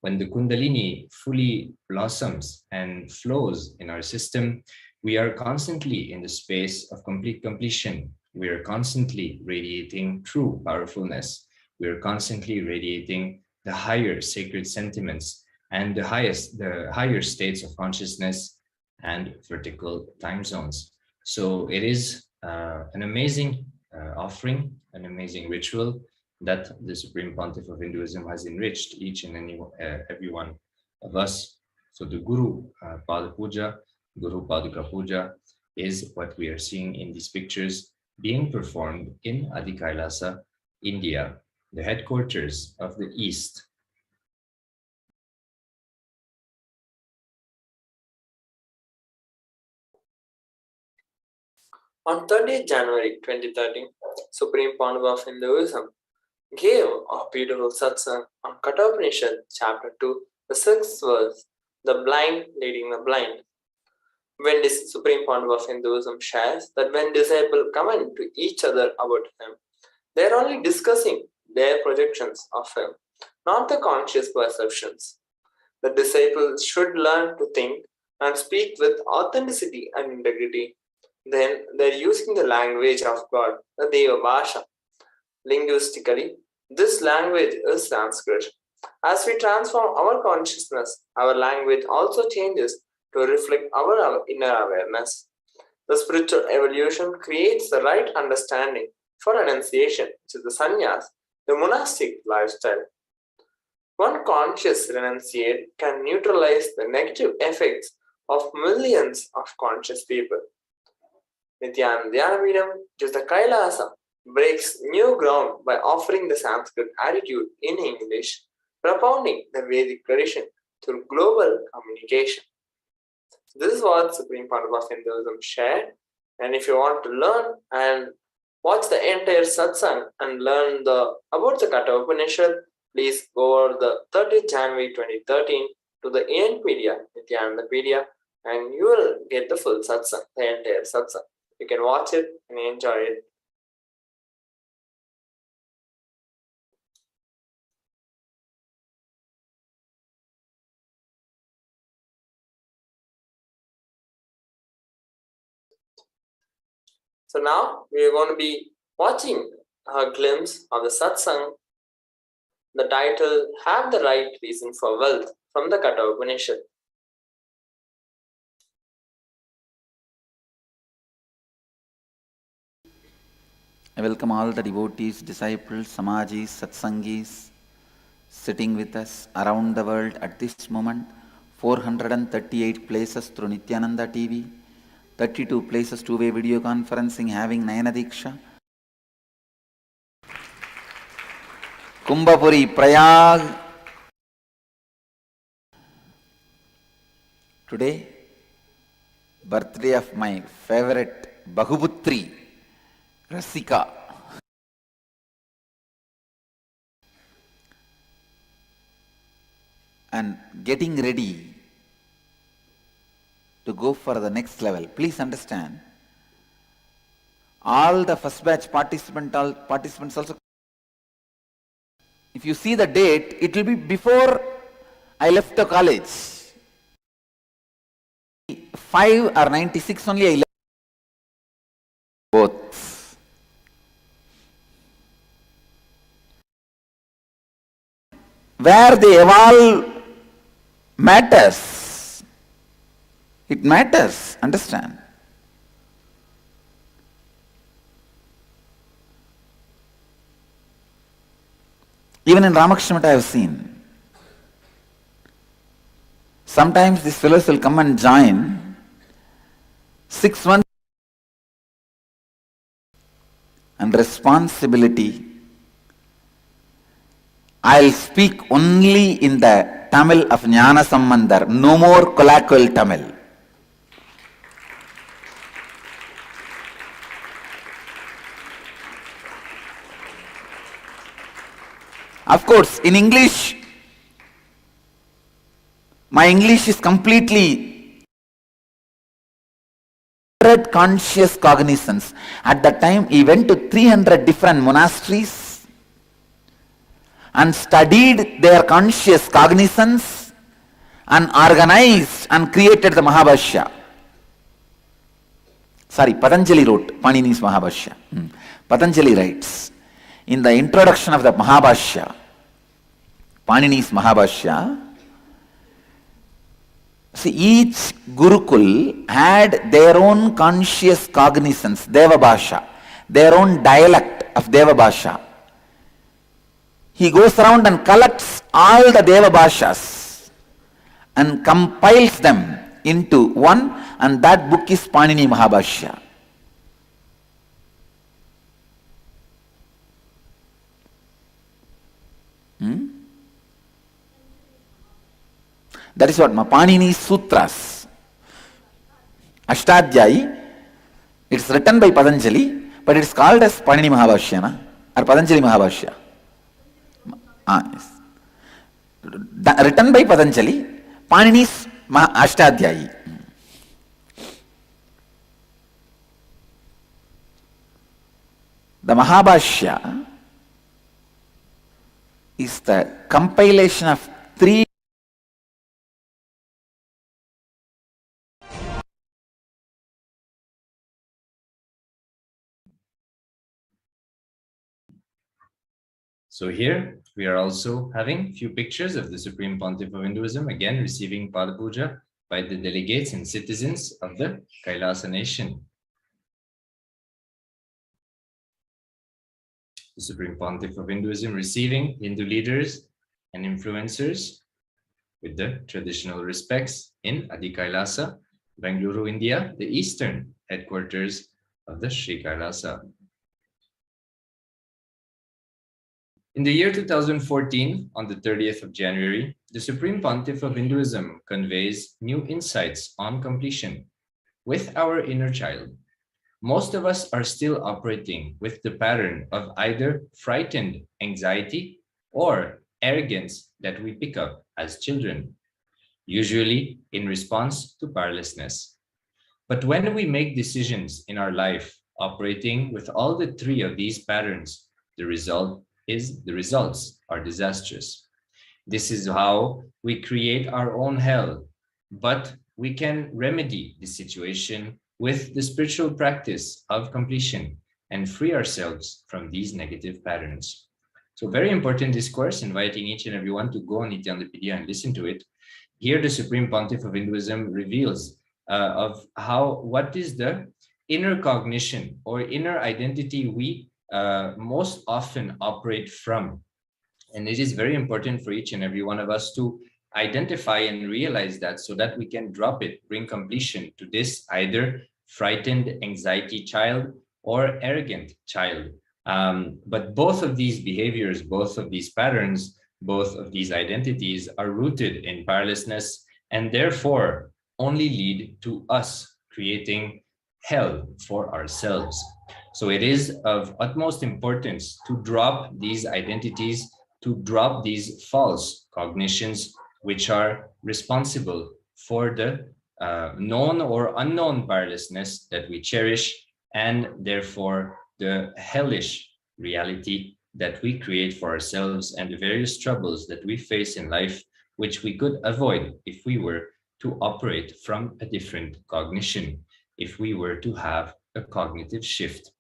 When the Kundalini fully blossoms and flows in our system, we are constantly in the space of complete completion. We are constantly radiating true powerfulness. We are constantly radiating the higher sacred sentiments and the higher states of consciousness and vertical time zones. So it is an amazing offering, an amazing ritual that the Supreme Pontiff of Hinduism has enriched each and every one of us. So the Guru Pada Puja, Guru Paduka Puja is what we are seeing in these pictures being performed in Adi Kailasa, India, the headquarters of the East. On 30th January 2013, Supreme Pontiff of Hinduism gave a beautiful satsang on Kathopanishad, chapter 2, the 6th verse, the blind leading the blind. When this Supreme Pontiff of Hinduism shares that when disciples comment to each other about him, they are only discussing their projections of him, not the conscious perceptions. The disciples should learn to think and speak with authenticity and integrity. Then they are using the language of God, the Deva Bhasha. Linguistically, this language is Sanskrit. As we transform our consciousness, our language also changes to reflect our inner awareness. The spiritual evolution creates the right understanding for renunciation, which is the sannyas, the monastic lifestyle. One conscious renunciate can neutralize the negative effects of millions of conscious people. Nithyananda Paramashivam, which is the Kailasa, breaks new ground by offering the Sanskrit attitude in English, propounding the Vedic tradition through global communication. This is what Supreme Pontiff of Hinduism shared. And if you want to learn and watch the entire satsang and learn about the Kathopanishad, please go over the 30th January 2013 to the Nithyananda Paramashivam, and you will get the full satsang, the entire satsang. You can watch it and enjoy it. So now we are going to be watching a glimpse of the satsang. The title, Have the Right Reason for Wealth, from the Katha Upanishad. I welcome all the devotees, disciples, samajis, satsangis sitting with us around the world at this moment. 438 places through Nithyananda TV, 32 places two-way video conferencing having Nayana Diksha. Kumbhapuri, Prayag. Today, birthday of my favorite Bahuputri, Rasika. And getting ready to go for the next level. Please understand, all the first batch participants also, if you see the date, it will be before I left the college. 5 or 96 only I left. Both. Where they evolve matters. It matters, understand. Even in Ramakrishna I have seen. Sometimes these fellows will come and join 6 months, and responsibility. I'll speak only in the Tamil of Jnana Sambandhar, no more colloquial Tamil. Of course, in English, my English is completely conscious cognizance. At that time, he went to 300 different monasteries and studied their conscious cognizance and organized and created the Mahabhashya. Sorry, Patanjali wrote Panini's Mahabhashya. Patanjali writes, in the introduction of the Mahabhashya, Panini's Mahabhashya, see, each Gurukul had their own conscious cognizance, Devabhasha, their own dialect of Devabhasha. He goes around and collects all the Devabhashas and compiles them into one, and that book is Panini Mahabhashya. That is what Panini Sutras. Ashtadhyayi, it's written by Patanjali, but it's called as Panini Mahabhashya, or Patanjali Mahabhashya. Yes. Written by Patanjali, Panini's Ashtadhyayi. The Mahabhashya is the compilation of 3 So here we are also having few pictures of the Supreme Pontiff of Hinduism, again receiving Pada Puja by the delegates and citizens of the Kailasa nation. The Supreme Pontiff of Hinduism receiving Hindu leaders and influencers with the traditional respects in Adi Kailasa, Bengaluru, India, the eastern headquarters of the Sri Kailasa. In the year 2014, on the 30th of January, the Supreme Pontiff of Hinduism conveys new insights on completion with our inner child. Most of us are still operating with the pattern of either frightened anxiety or arrogance that we pick up as children, usually in response to powerlessness. But when we make decisions in our life operating with all the three of these patterns, the results are disastrous. This is how we create our own hell, but we can remedy the situation with the spiritual practice of completion and free ourselves from these negative patterns. So very important discourse, inviting each and everyone to go on Nithyananda and listen to it. Here the Supreme Pontiff of Hinduism reveals of what is the inner cognition or inner identity we most often operate from. And it is very important for each and every one of us to identify and realize that, so that we can drop it, bring completion to this either frightened anxiety child or arrogant child. But both of these behaviors, both of these patterns, both of these identities are rooted in powerlessness and therefore only lead to us creating hell for ourselves. So it is of utmost importance to drop these identities, to drop these false cognitions, which are responsible for the known or unknown powerlessness that we cherish, and therefore the hellish reality that we create for ourselves and the various troubles that we face in life, which we could avoid if we were to operate from a different cognition, if we were to have a cognitive shift.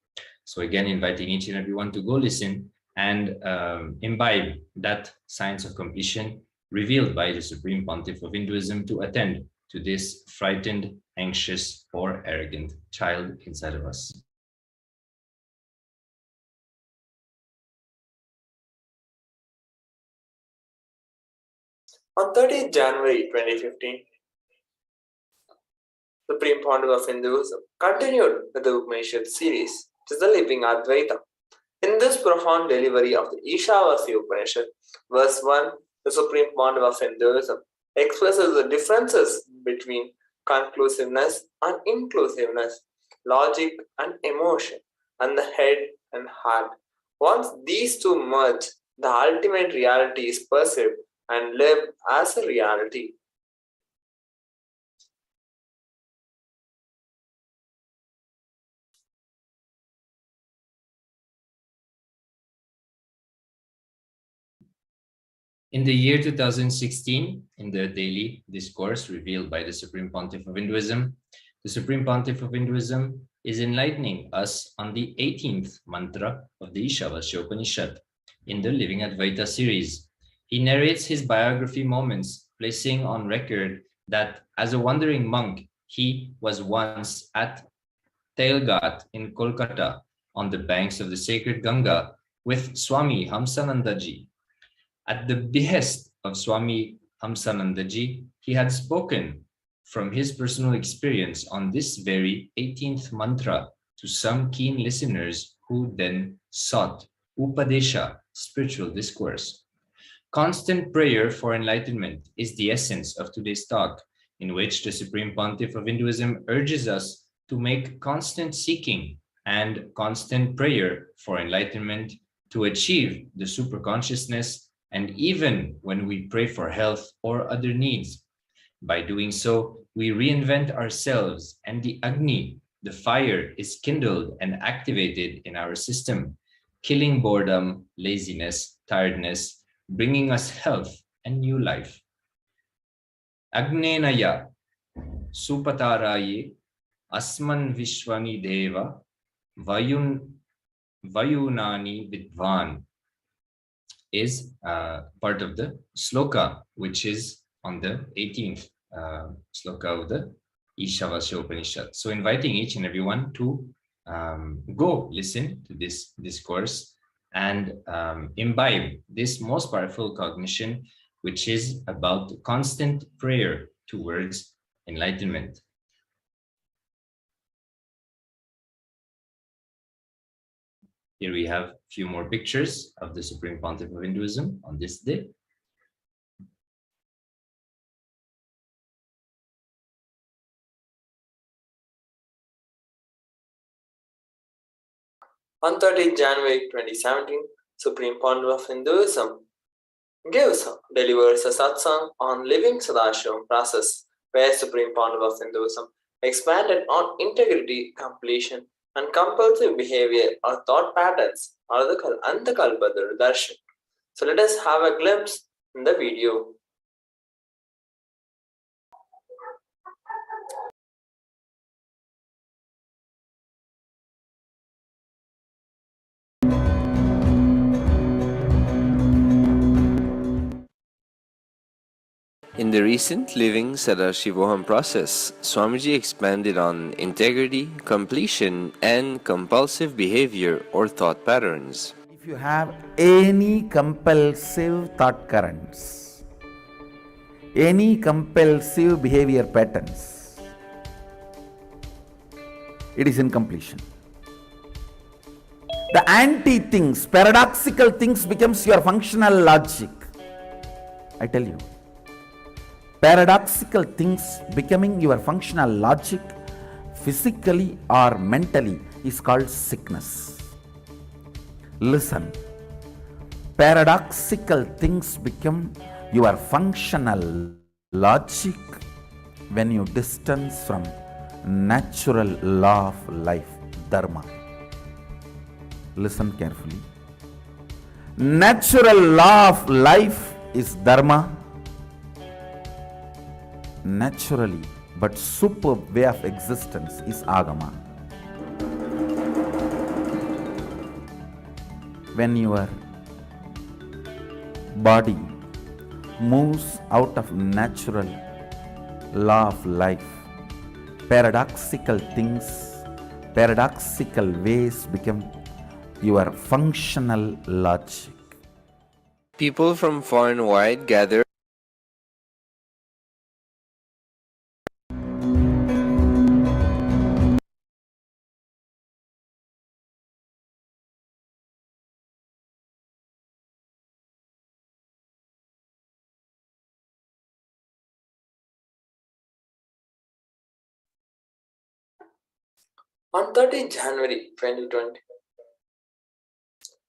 So again, inviting each and everyone to go listen and imbibe that science of completion revealed by the Supreme Pontiff of Hinduism to attend to this frightened, anxious, or arrogant child inside of us. On 30th January 2015, the Supreme Pontiff of Hinduism continued with the Upanishad series, which is the Living Advaita. In this profound delivery of the Ishavasya Upanishad, verse 1, the Supreme Pontiff of Hinduism expresses the differences between conclusiveness and inclusiveness, logic and emotion, and the head and heart. Once these two merge, the ultimate reality is perceived and lived as a reality. In the year 2016, in the daily discourse revealed by the Supreme Pontiff of Hinduism, the Supreme Pontiff of Hinduism is enlightening us on the 18th mantra of the Ishavasya Upanishad in the Living Advaita series. He narrates his biography moments, placing on record that as a wandering monk, he was once at Tailghat in Kolkata on the banks of the sacred Ganga with Swami Hamsanandaji. At the behest of Swami Hamsanandaji, he had spoken from his personal experience on this very 18th mantra to some keen listeners who then sought Upadesha, spiritual discourse. Constant prayer for enlightenment is the essence of today's talk, in which the Supreme Pontiff of Hinduism urges us to make constant seeking and constant prayer for enlightenment to achieve the superconsciousness, and even when we pray for health or other needs. By doing so, we reinvent ourselves, and the Agni, the fire, is kindled and activated in our system, killing boredom, laziness, tiredness, bringing us health and new life. Agnenaya supataraye asman vishwani deva vayunani vidvan is part of the sloka, which is on the 18th sloka of the Ishavasya Upanishad. So inviting each and everyone to go listen to this discourse and imbibe this most powerful cognition, which is about constant prayer towards enlightenment. Here we have a few more pictures of the Supreme Pontiff of Hinduism on this day. On 30th January 2017, Supreme Pontiff of Hinduism delivers a satsang on living Sadashivam process, where Supreme Pontiff of Hinduism expanded on integrity, completion, and compulsive behavior or thought patterns or the Antakalpada Darshan. So let us have a glimpse in the video. In the recent Living Paramashivoham process, Swamiji expanded on integrity, completion, and compulsive behavior or thought patterns. If you have any compulsive thought currents, any compulsive behavior patterns, it is incompletion. The anti-things, paradoxical things becomes your functional logic. I tell you. Paradoxical things becoming your functional logic physically or mentally is called sickness. Listen, paradoxical things become your functional logic when you distance from natural law of life, dharma. Listen carefully. Natural law of life is dharma. Naturally but superb way of existence is agama. When your body moves out of natural law of life, paradoxical things, paradoxical ways become your functional logic. People from far and wide gather. On 30th January 2020,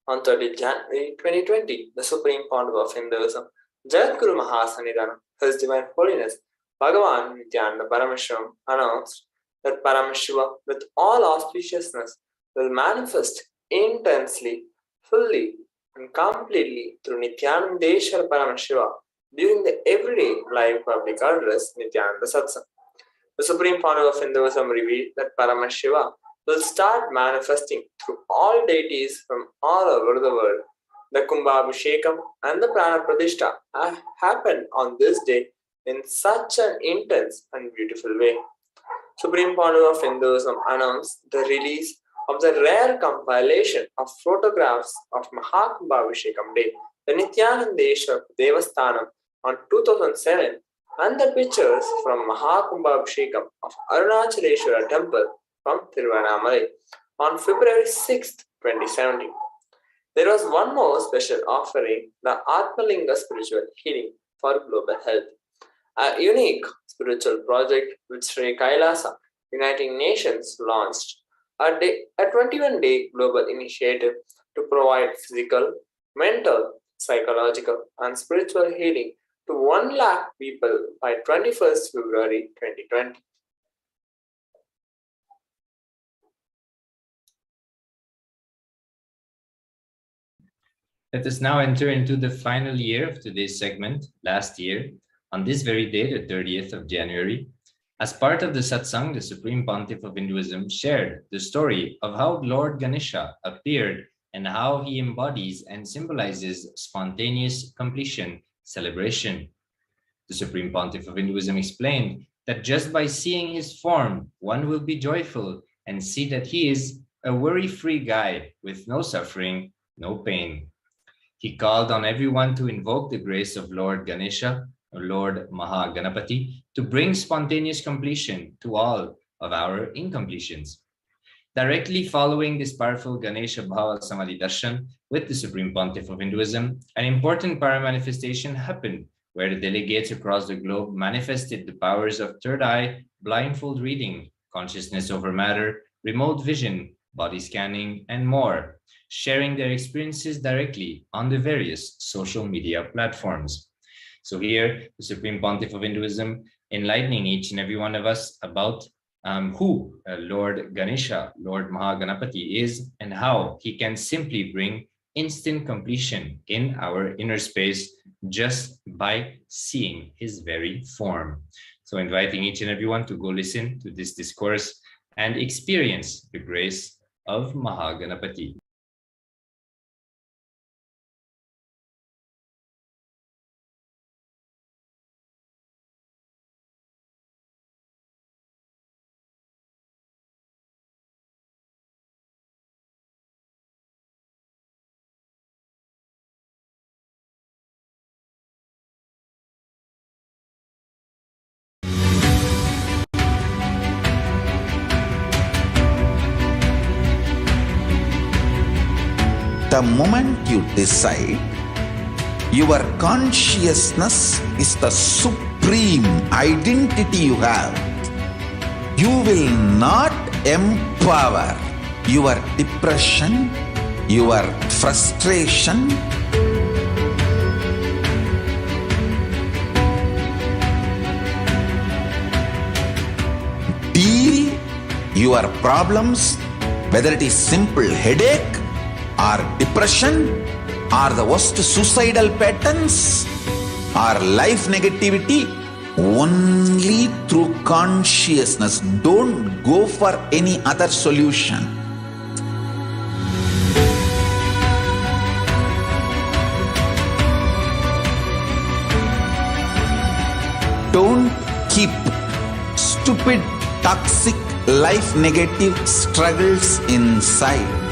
on 30th January 2020, the Supreme Pontiff of Hinduism, Jagadguru Mahasanidhanam, His Divine Holiness, Bhagavan Nithyananda Paramashivam, announced that Paramashiva, with all auspiciousness, will manifest intensely, fully, and completely through Nithyanandeshwara Paramashiva during the everyday live public address Nithyananda Satsang. The Supreme Pontiff of Hinduism revealed that Paramashiva will start manifesting through all deities from all over the world. The Kumbhabhishekam and the Prana Pradishta have happened on this day in such an intense and beautiful way. Supreme Pontiff of Hinduism announced the release of the rare compilation of photographs of Mahakumbhabhishekam Day, the Nithyanandeshwar Devasthanam on 2007, and the pictures from Mahakumbhabhishekam of Arunachaleshwara Temple from Tiruvannamalai on February 6, 2017. There was one more special offering, the Atmalinga Spiritual Healing for Global Health, a unique spiritual project which Sri Kailasa Uniting Nations launched, a 21-day global initiative to provide physical, mental, psychological, and spiritual healing to 1 lakh people by 21st February 2020. Let us now enter into the final year of today's segment. Last year, on this very day, the 30th of January, as part of the satsang, the Supreme Pontiff of Hinduism shared the story of how Lord Ganesha appeared and how he embodies and symbolizes spontaneous completion celebration. The Supreme Pontiff of Hinduism explained that just by seeing his form, one will be joyful and see that he is a worry-free guide with no suffering, no pain. He called on everyone to invoke the grace of Lord Ganesha, or Lord Mahaganapati, to bring spontaneous completion to all of our incompletions. Directly following this powerful Ganesha Bhava Samadhi Darshan with the Supreme Pontiff of Hinduism, an important para-manifestation happened where the delegates across the globe manifested the powers of third eye, blindfold reading, consciousness over matter, remote vision, body scanning, and more, sharing their experiences directly on the various social media platforms. So here, the Supreme Pontiff of Hinduism enlightening each and every one of us about who Lord Ganesha, Lord Mahaganapati is, and how he can simply bring instant completion in our inner space just by seeing his very form. So inviting each and everyone to go listen to this discourse and experience the grace of Mahaganapati. The moment you decide, your consciousness is the supreme identity you have. You will not empower your depression, your frustration, deal your problems, whether it is simple headache or depression or the worst suicidal patterns or life negativity, only through consciousness. Don't go for any other solution. Don't keep stupid, toxic, life negative struggles inside.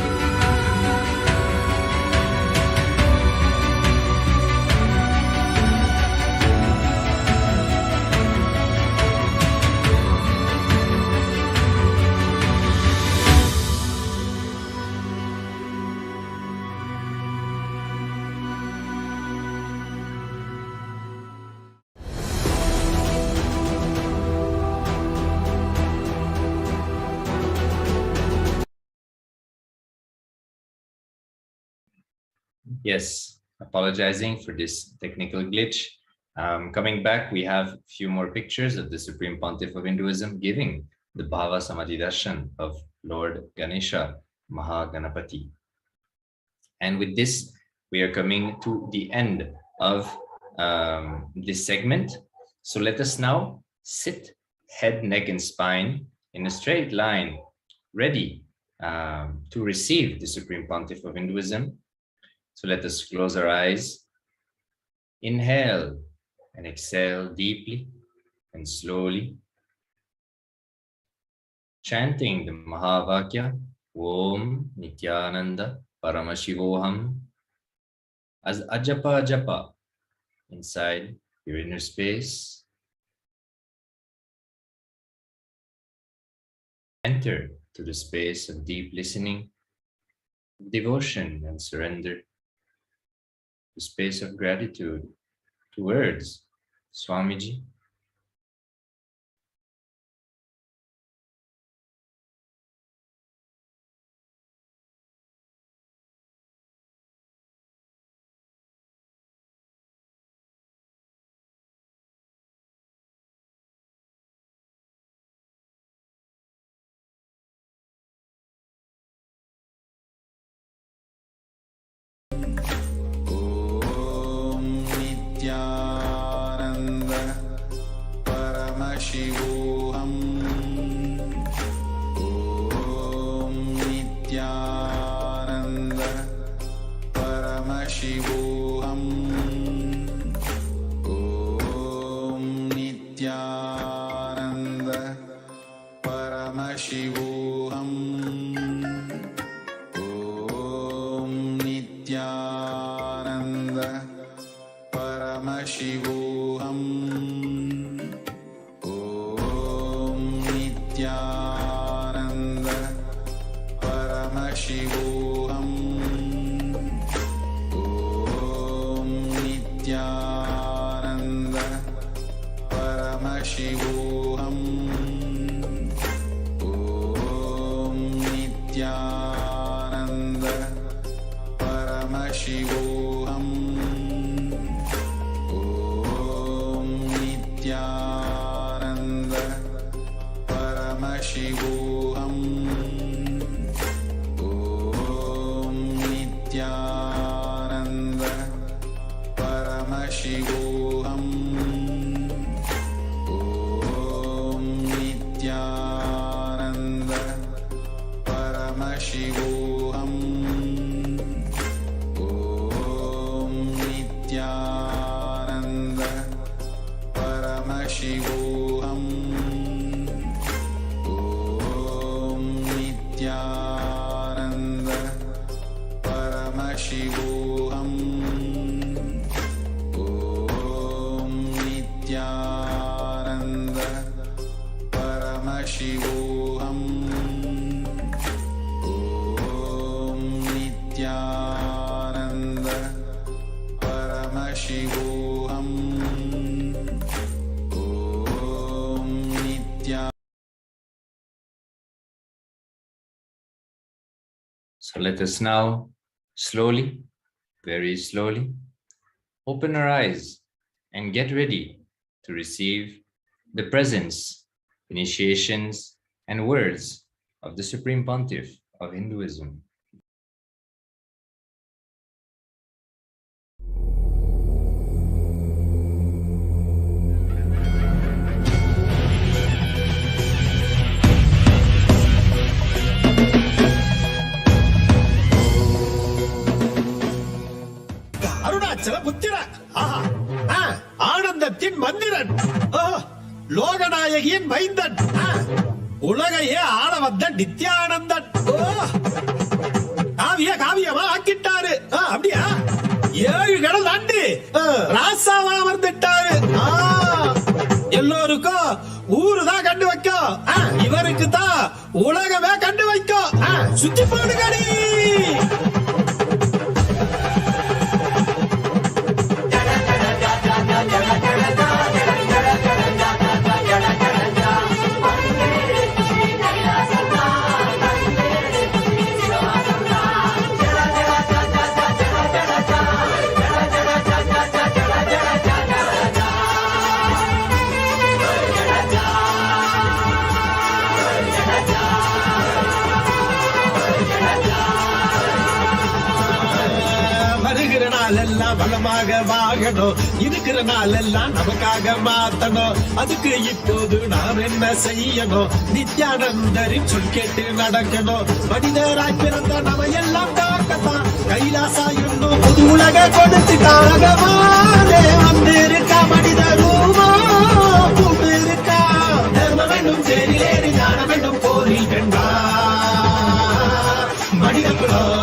Yes, apologizing for this technical glitch. Coming back, we have a few more pictures of the Supreme Pontiff of Hinduism giving the Bhava Samadhi Darshan of Lord Ganesha, Mahaganapati. And with this, we are coming to the end of this segment. So let us now sit head, neck, and spine in a straight line, ready to receive the Supreme Pontiff of Hinduism. So let us close our eyes, inhale and exhale deeply and slowly, chanting the Mahavakya, Om Nithyananda Paramashivoham, as ajapa japa inside your inner space. Enter to the space of deep listening, devotion and surrender, the space of gratitude towards Swamiji, Nithyananda Paramashivoham. Om Nithyananda Paramashivoham. Om Nithyananda Paramashivoham. Om Nithyananda Paramashivoham. Om Nithyananda Paramashivoham. Om Nithyananda Paramashivoham. Om Nithyananda Paramashivoham. Om Nithyananda Paramashivoham. Paramashivoham. Om Nithyananda Paramashivoham. Om Nithyananda Paramashivoham. Om Nithyananda Paramashivoham. Om Nithyananda Paramashivoham. Om Nithyananda Paramashivoham. Om Nithyananda Paramashivoham. Om Nithyananda. So let us now slowly, very slowly, open our eyes and get ready to receive the presence, initiations, and words of the Supreme Pontiff of Hinduism. Arunachal புத்திர ஆனந்தத்தின் மந்திரன் லோகநாயகியின் மைந்தன் உலகையே ஆள வந்த நித்யானந்தன் காவியமா ஆக்கிட்டாரு. அப்படியா? 7 கடல் தாண்டி ராசாவா அமர்ந்துட்டாரு. எல்லோருக்கும் ஊருதான் கண்டு வைக்கும், இவருக்கு தான் உலகமே கண்டு வைக்கும். சுத்தி போடுங்கடி. பலமாக வாழணும், இருக்கிற நாளெல்லாம் நமக்காக மாத்தணும். அதுக்கு இப்போது நாம் என்ன செய்யணும்? நித்யானந்தரின் சொல் கேட்டு நடக்கணும். மனிதராய் பிறந்த நம்ம எல்லாம் காக்கத்தான் கைலாசா என்னும் புது உலக கொடுத்துட்டாகவானே வந்திருக்கா. மனித ரூபா கூட்டு இருக்கா. தர்ம வேண்டும் தேரிலேறி ஞான வேண்டும் போரில் வென்றா. மனித குலம்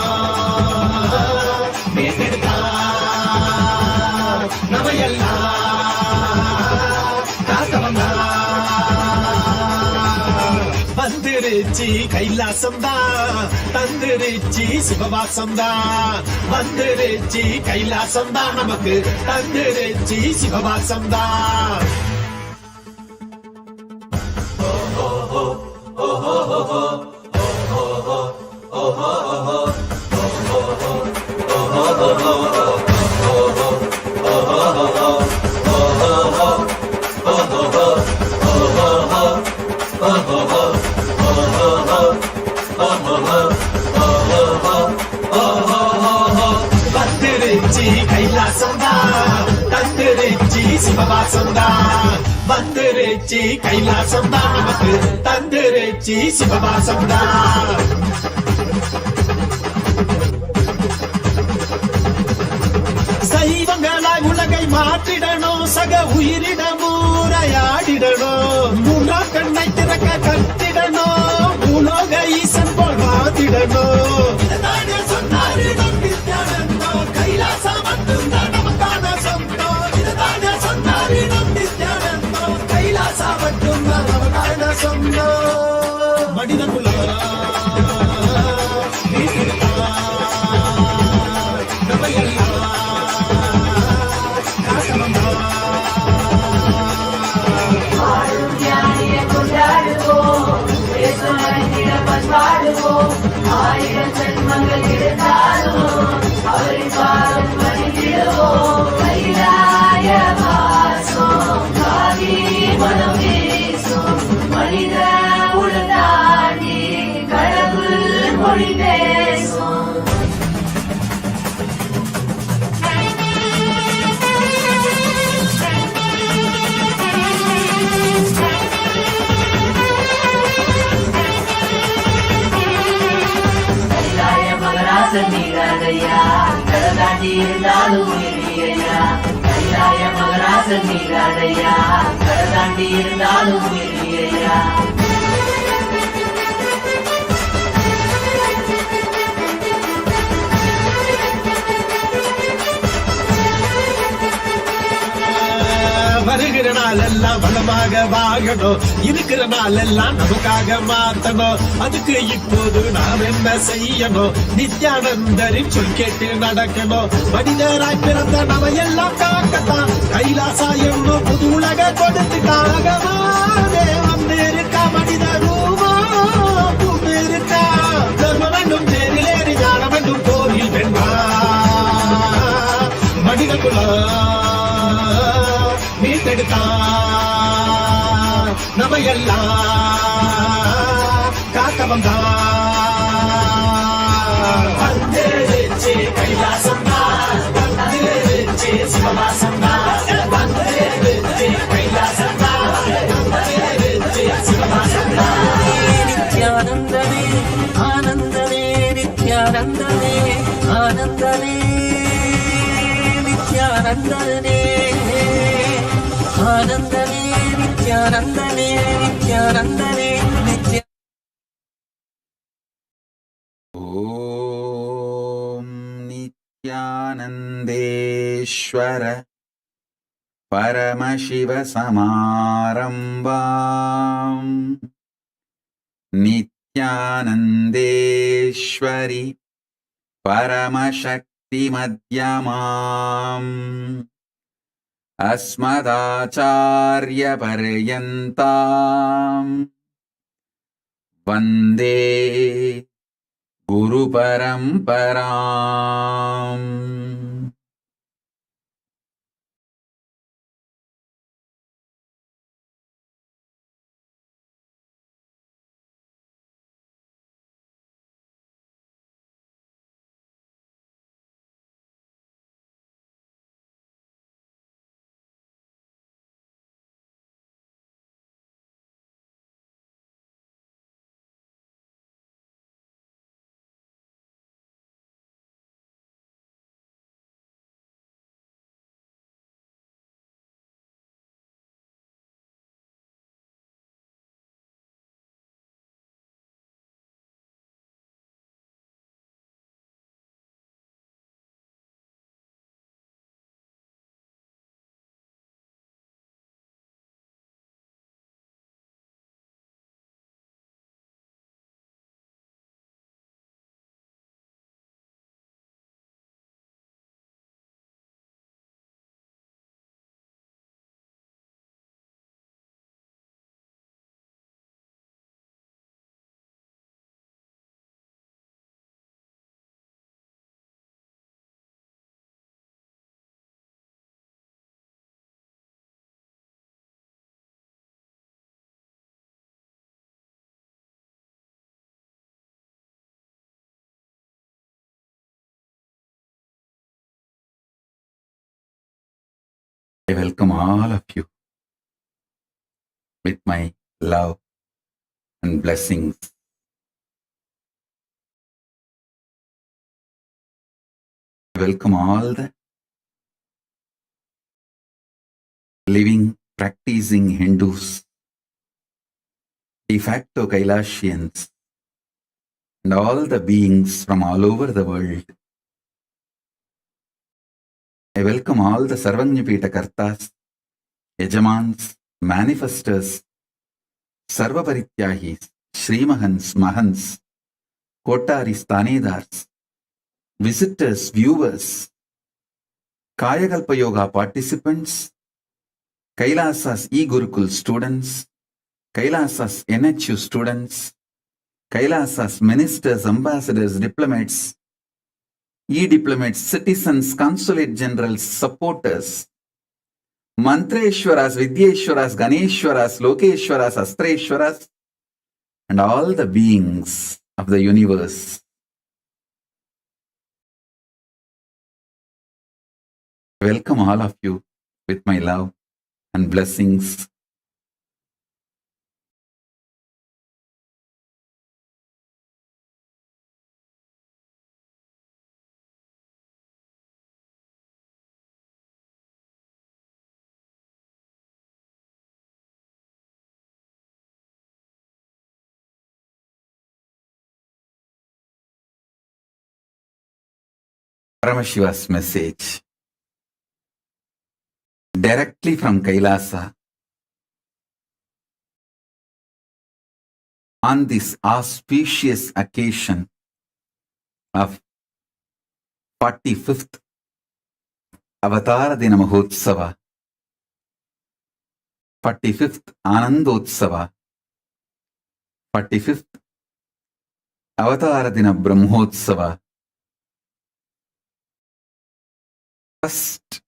வந்துருச்சி கைலாசம்தான், தந்துருச்சி சிவவாசம்தான். வந்துருச்சி கைலாசம்தான், நமக்கு தந்துருச்சி சிவவாசம்தான். வந்துருச்சி கைலாசம்தான், தந்துருச்சி சிவவாசம்தான். வந்துருச்சி கைலாசம்தான், நமக்கு தந்துருச்சி சிவவாசம்தான். சைவங்களாய் உலகை மாற்றிடணும், சக உயிரிடமூரையாடிடணும். 3ஆம் கண்ணை திறக்க கட்டிடணும், பூலோக ஈசன் போல் வாதிடணும். சொன்னாரு நித்யானந்தம், கைலாசம் மட்டும்தான் நமக்கான சொந்தம். இதுதானே சொன்னாரு நித்யானந்தம், கைலாசம் மட்டும்தான் நமக்கான சொந்தம். மனித குலம் நம்ம எல்லாம் ஆயிரம் ஜென்மங்கள் இருந்தாலும் அவரை பாதம் பணிந்திடுவோம். கைலாய வாசம் காவி மனம் வீசும் மனித உலக மொழி பேசும். கைலாய மகராசன் நீராதையா, கடலாண்டி இருந்தாலும் உயிரியா. கைலாய மகராசன் நீராதையா, கடலாண்டி இருந்தாலும் உயிரியா. வருகிற நாள் எல்லாம் வளமாக வாழணும், இருக்கிற நாள் எல்லாம் நமக்காக மாத்தணும். அதுக்கு இப்போது நாம் என்ன செய்யணும்? நித்யானந்தரின் சொல் கேட்டு நடக்கணும். மனிதராய் பிறந்த நம்ம எல்லாம் காக்கத்தான் கைலாசா என்னும் புது உலக கொடுத்துட்டாகவே வந்திருக்கா. மனித ரூபம் இருக்கா. தர்ம வேண்டும் நேரிலேறி ஞான வேண்டும் கோவில் வென்றா. மனித குலம் மீட்டெடுத்தா நம்ம எல்லாம் காக்க வந்தா. வந்துருச்சு கைலாசம் தான், வந்துருச்சு சிவவாசம் தான், வந்துருச்சு கைலாசம் தான், வந்துருச்சு சிவவாசம் தான். நித்யானந்தமே ஆனந்தமே, நித்யானந்தமே ஆனந்தமே, நித்யானந்தமே ஆனந்தமே, நித்யானந்தமே நித்யானந்தமே நித்ய. ஓம் நித்யானந்தேஸ்வர பரமசிவ சமாரம்பாம் நித்யானந்தேஸ்வரி பரமசக்தி மத்யமாம் அஸ்மதாச்சார்ய பர்யந்தாம் வந்தே குரு பரம்பராம். I welcome all of you with my love and blessings. I welcome all the living, practicing Hindus, de facto Kailasians, and all the beings from all over the world. I welcome all the Sarvajñapita Kartas, Yajamans, Manifestors, Sarvaparityahis, Srimahans, Mahans, Kotaris, Tanedars, visitors, viewers, Kayakalpa Yoga participants, Kailasa's e-Gurukul students, Kailasa's NHU students, Kailasa's ministers, ambassadors, diplomats, e-diplomats, citizens, consulate generals, supporters, Mantreshwaras, Vidyeshwaras, Ganeshwaras, Lokeshwaras, Astreshwaras, and all the beings of the universe welcome all of you with my love and blessings. Paramashiva's message directly from Kailasa on this auspicious occasion of 45th Avatara Dina Mahotsava, 45th Anandotsava, 45th Avatara Dina Brahmotsava. First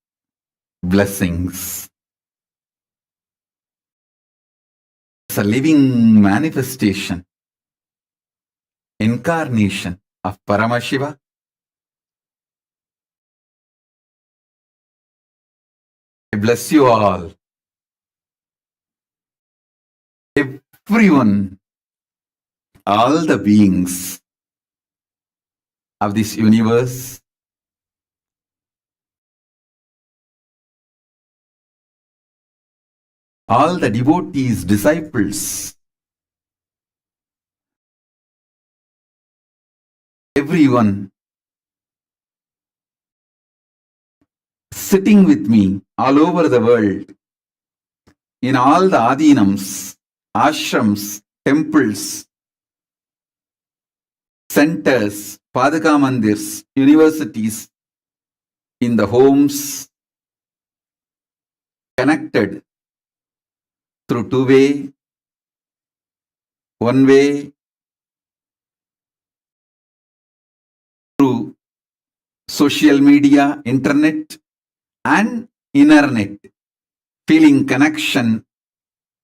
blessings. It's a living manifestation, incarnation of Paramashiva. I bless you all. Everyone, all the beings of this universe, all the devotees, disciples, everyone sitting with me all over the world, in all the adinams, ashrams, temples, centers, padaka mandirs, universities, in the homes, connected through two-way, one-way, through social media, internet, and internet, feeling connection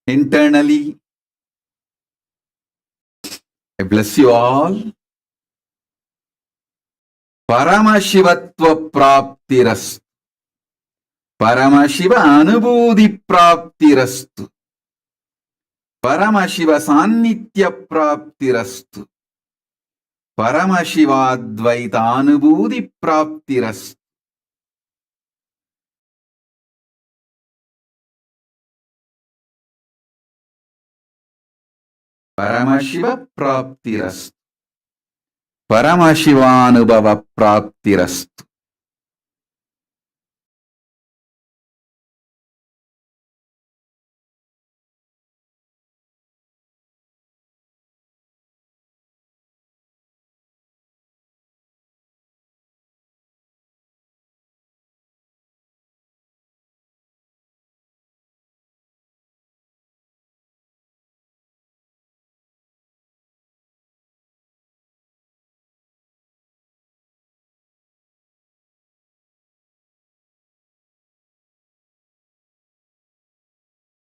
internally. I bless you all. Paramashivatva praptirastu. Paramashiva anubodhi praptirastu. Paramashiva sannitya praptirastu. Paramashiva advaita anubodhi praptirastu. Paramashiva praptirastu. Paramashivanubhava praptirastu.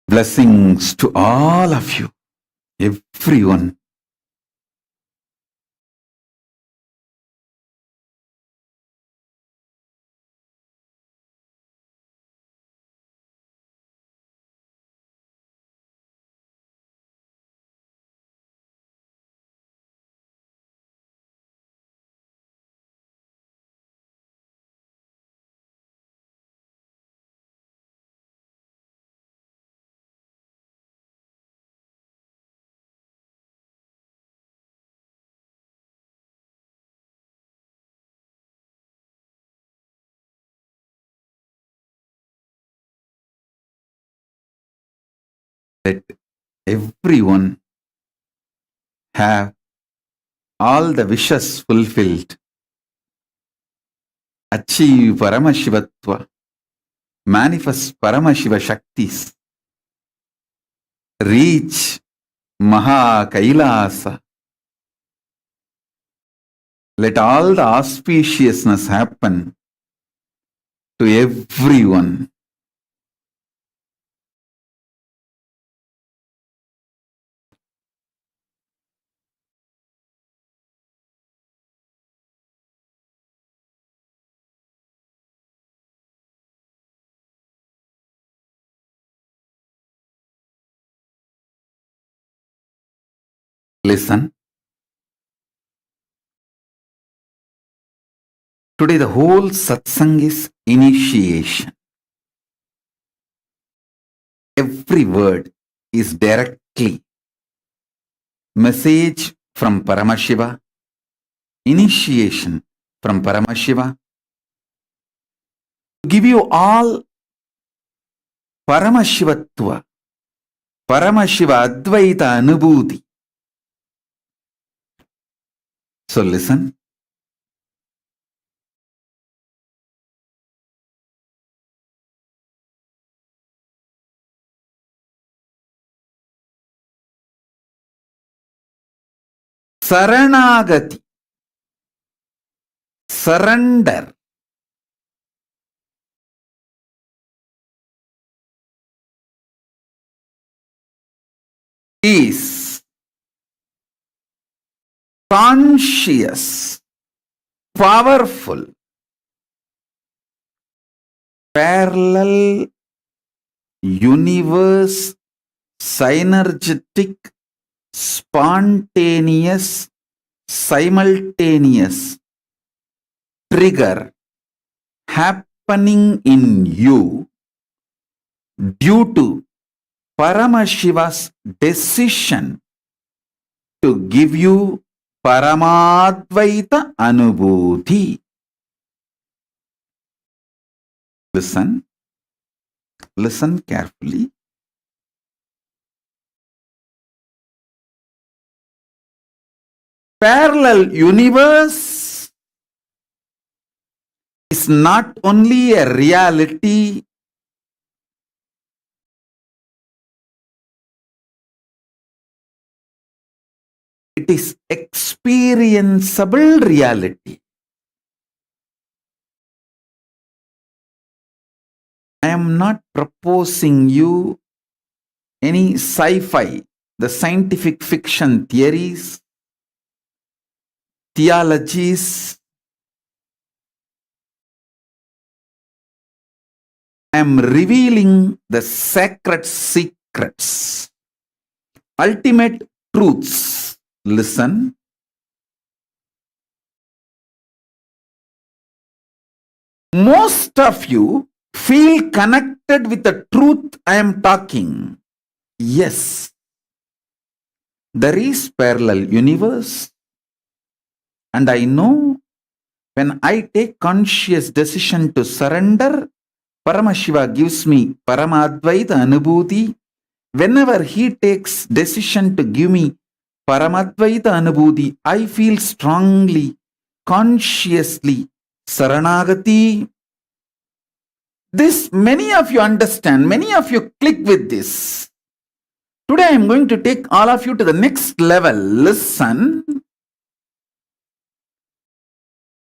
Blessings to all of you, everyone. Let everyone have all the wishes fulfilled, achieve Paramashivatva, manifest Paramashiva Shaktis, reach Maha Kailasa. Let all the auspiciousness happen to everyone. Listen. Today the whole satsang is initiation. Every word is directly message from Paramashiva, initiation from Paramashiva, to give you all Paramashivatva, Paramashiva Advaita Anubhuti. So listen. Saranagati, surrender, is conscious, powerful, parallel, universe, synergetic, spontaneous, simultaneous trigger happening in you due to Paramashiva's decision to give you Paramadvaita Anubhuti. Listen carefully. Parallel universe is not only a reality, it is experienceable reality. I am not proposing you any sci-fi, the scientific fiction theories, theologies. I am revealing the sacred secrets, ultimate truths. Listen. Most of you feel connected with the truth I am talking. Yes, there is parallel universe, and I know when I take conscious decision to surrender, Paramashiva gives me Paramadvaita Anubhuti. Whenever he takes decision to give me Paramadvaita Anubhuti, I feel strongly, consciously Saranagati. This many of you understand, many of you click with this. Today I am going to take all of you to the next level. Listen.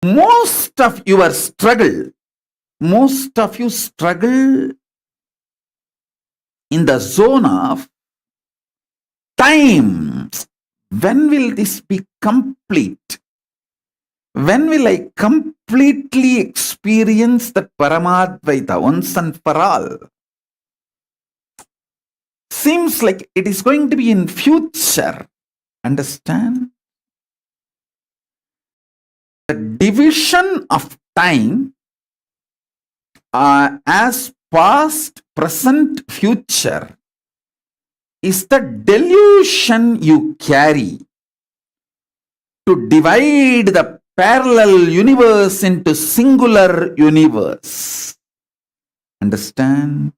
Most of you struggle in the zone of time. When will this be complete? When will I completely experience that Paramadvaita once and for all? Seems like it is going to be in future. Understand? The division of time as past, present, future is the delusion you carry to divide the parallel universe into singular universe. Understand?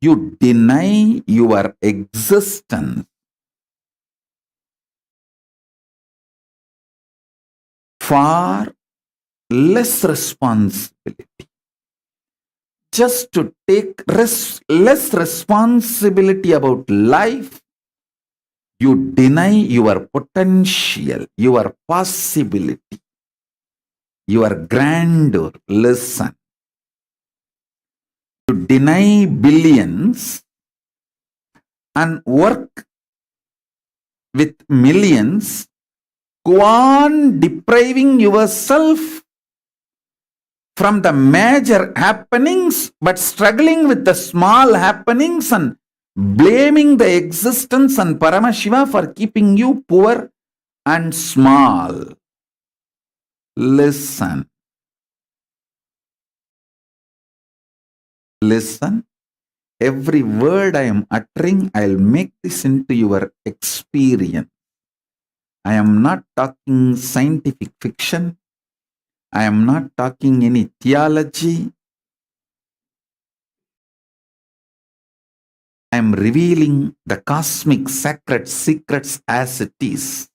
You deny your existence for less responsibility. Just to take less responsibility about life, you deny your potential, your possibility, your grandeur. Listen. You deny billions and work with millions, go on depriving yourself from the major happenings, but struggling with the small happenings and blaming the existence and Paramashiva for keeping you poor and small. Listen. Listen. Every word I am uttering, I'll make this into your experience. I am not talking scientific fiction. I am not talking any theology. I am revealing the cosmic sacred secrets as it is.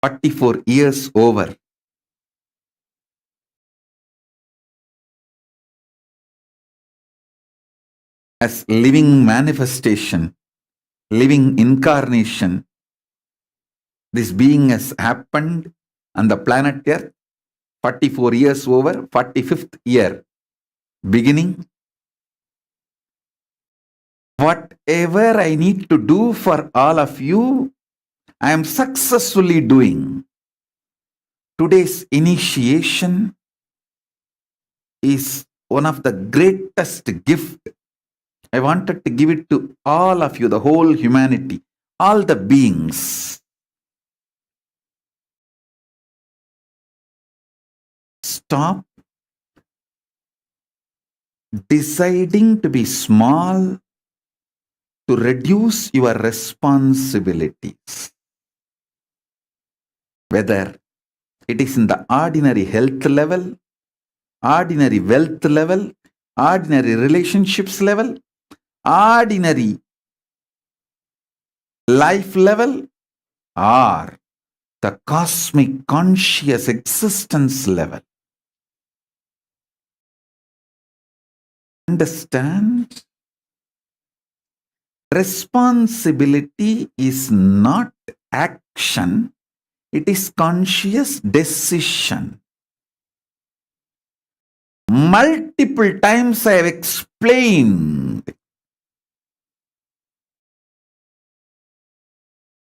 44 years over. As living manifestation, living incarnation, this being has happened on the planet Earth, 44 years over, 45th year beginning. Whatever I need to do for all of you, I am successfully doing. Today's initiation is one of the greatest gifts. I wanted to give it to all of you, the whole humanity, all the beings. Stop deciding to be small to reduce your responsibilities. Whether it is in the ordinary health level, ordinary wealth level, ordinary relationships level, ordinary life level, or the cosmic conscious existence level. Understand? Responsibility is not action, it is conscious decision. Multiple times I have explained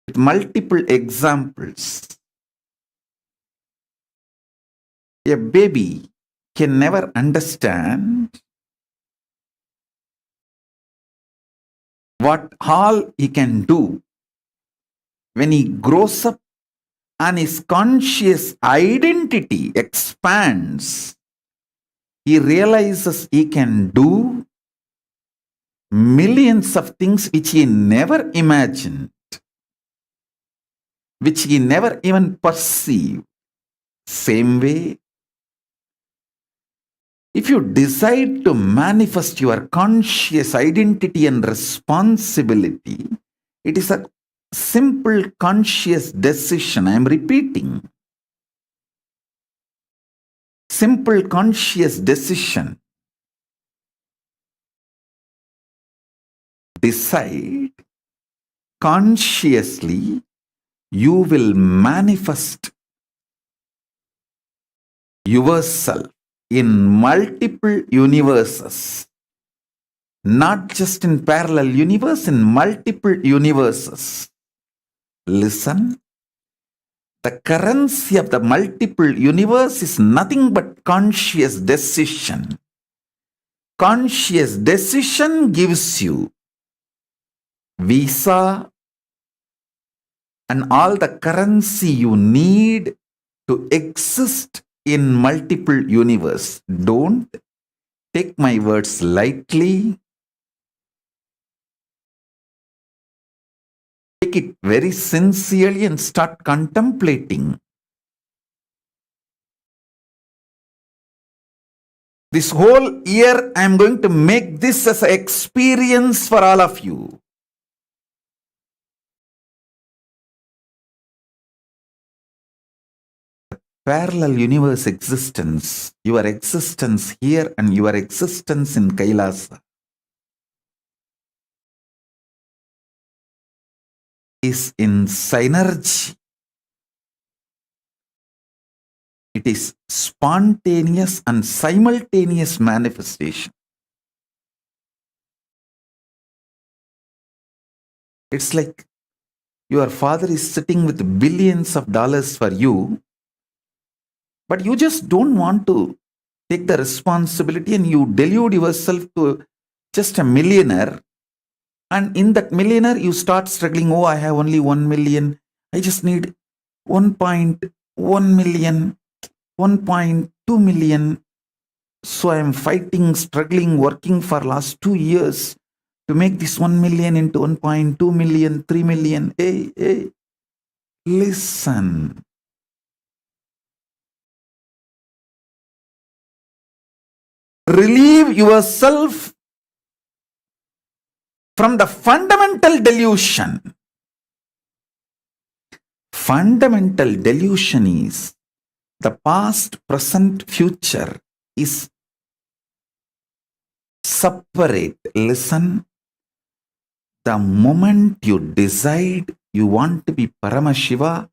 with multiple examples. A baby can never understand what all he can do. When he grows up and his conscious identity expands, he realizes he can do millions of things which he never imagined, which he never even perceived. Same way, if you decide to manifest your conscious identity and responsibility, it is a simple conscious decision. I am repeating. Simple conscious decision. Decide consciously, you will manifest yourself in multiple universes, not just in parallel universe, in multiple universes. Listen, the currency of the multiple universe is nothing but conscious decision. Conscious decision gives you visa and all the currency you need to exist in multiple universe. Don't take my words lightly. Take it very sincerely and start contemplating. This whole year, I am going to make this as an experience for all of you. Parallel universe existence, your existence here and your existence in Kailasa, is in synergy. It is spontaneous and simultaneous manifestation. It's like your father is sitting with billions of dollars for you, but you just don't want to take the responsibility and you delude yourself to just a millionaire. And in that millionaire, you start struggling. Oh, I have only 1 million. I just need 1.1 million, 1.2 million. So I am fighting, struggling, working for last 2 years to make this 1 million into 1.2 million, 3 million. Hey, listen. Relieve yourself from the fundamental delusion. Fundamental delusion is the past, present, future is separate. Listen, the moment you decide you want to be Paramashiva,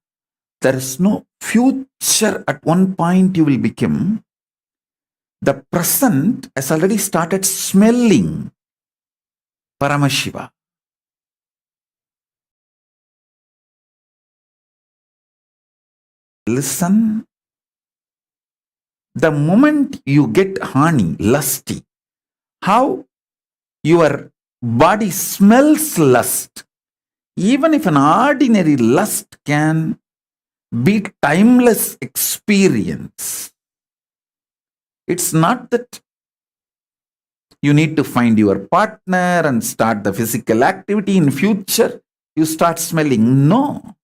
there is no future at one point you will become. The present has already started smelling Paramashiva. Listen, the moment you get horny, lusty, how your body smells lust. Even if an ordinary lust can be timeless experience, it's not that you need to find your partner and start the physical activity in future, you start smelling. No.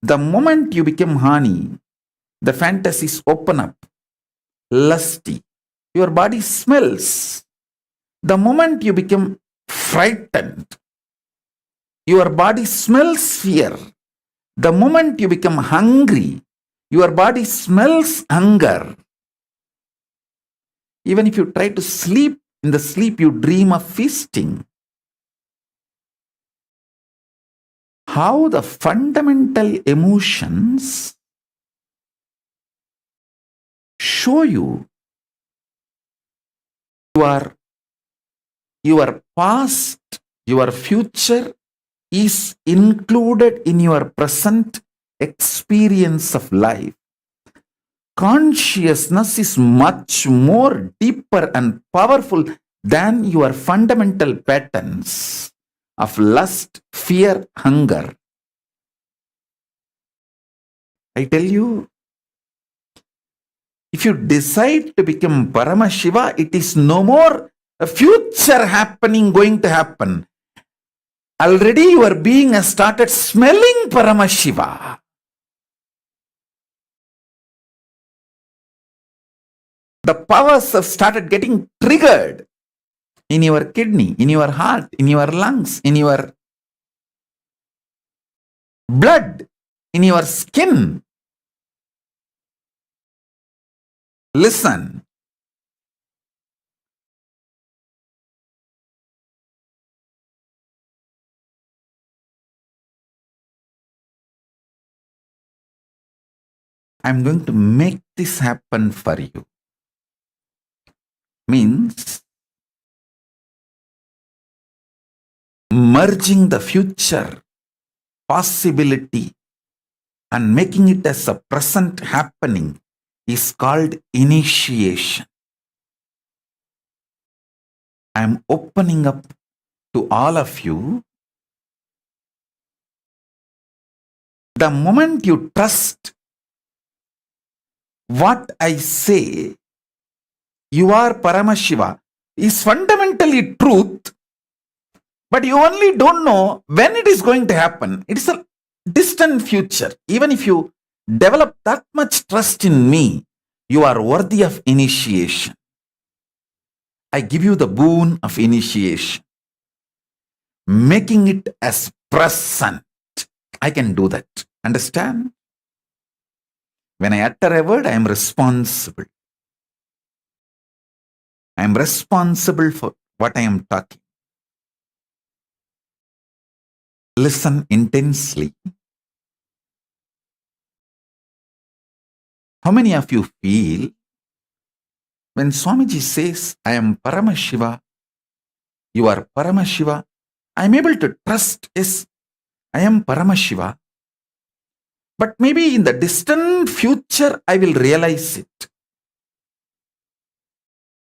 The moment you become horny, the fantasies open up, lusty, your body smells. The moment you become frightened, your body smells fear. The moment you become hungry, your body smells hunger. Even if you try to sleep, in the sleep you dream of feasting. How the fundamental emotions show you your past, your future is included in your present experience of life. Consciousness is much more deeper and powerful than your fundamental patterns of lust, fear, hunger. I tell you, if you decide to become Paramashiva, it is no more a future happening, going to happen. Already your being has started smelling Paramashiva. The powers have started getting triggered in your kidney, in your heart, in your lungs, in your blood, in your skin. Listen. I'm going to make this happen for you. Means merging the future possibility and making it as a present happening is called initiation. I'm opening up to all of you. The moment you trust what I say, you are Paramashiva, is fundamentally truth, but you only don't know when it is going to happen. It is a distant future. Even if you develop that much trust in me, you are worthy of initiation. I give you the boon of initiation, making it as present. I can do that. Understand? When I utter a word, I am responsible. I am responsible for what I am talking. Listen intensely. How many of you feel when Swamiji says, I am Paramashiva, you are Paramashiva, I am able to trust, yes, I am Paramashiva, but maybe in the distant future I will realize it.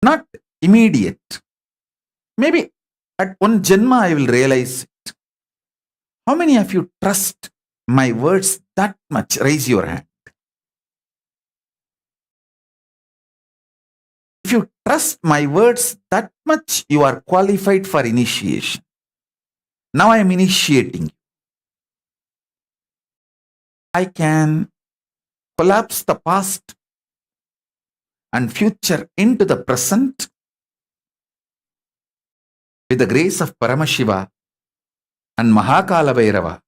Not immediate. Maybe at one Janma I will realize it. How many of you trust my words that much? Raise your hand. If you trust my words that much, you are qualified for initiation. Now I am initiating you. I can collapse the past and future into the present with the grace of Paramashiva and Mahakala Bhairava.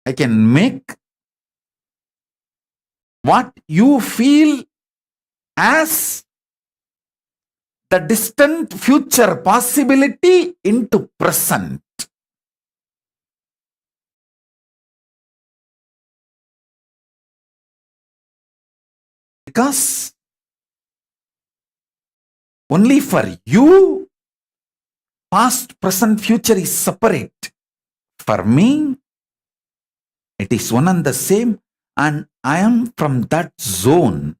I can make what you feel as the distant future possibility into present. Because only for you, past, present, future is separate. For me, it is one and the same, and I am from that zone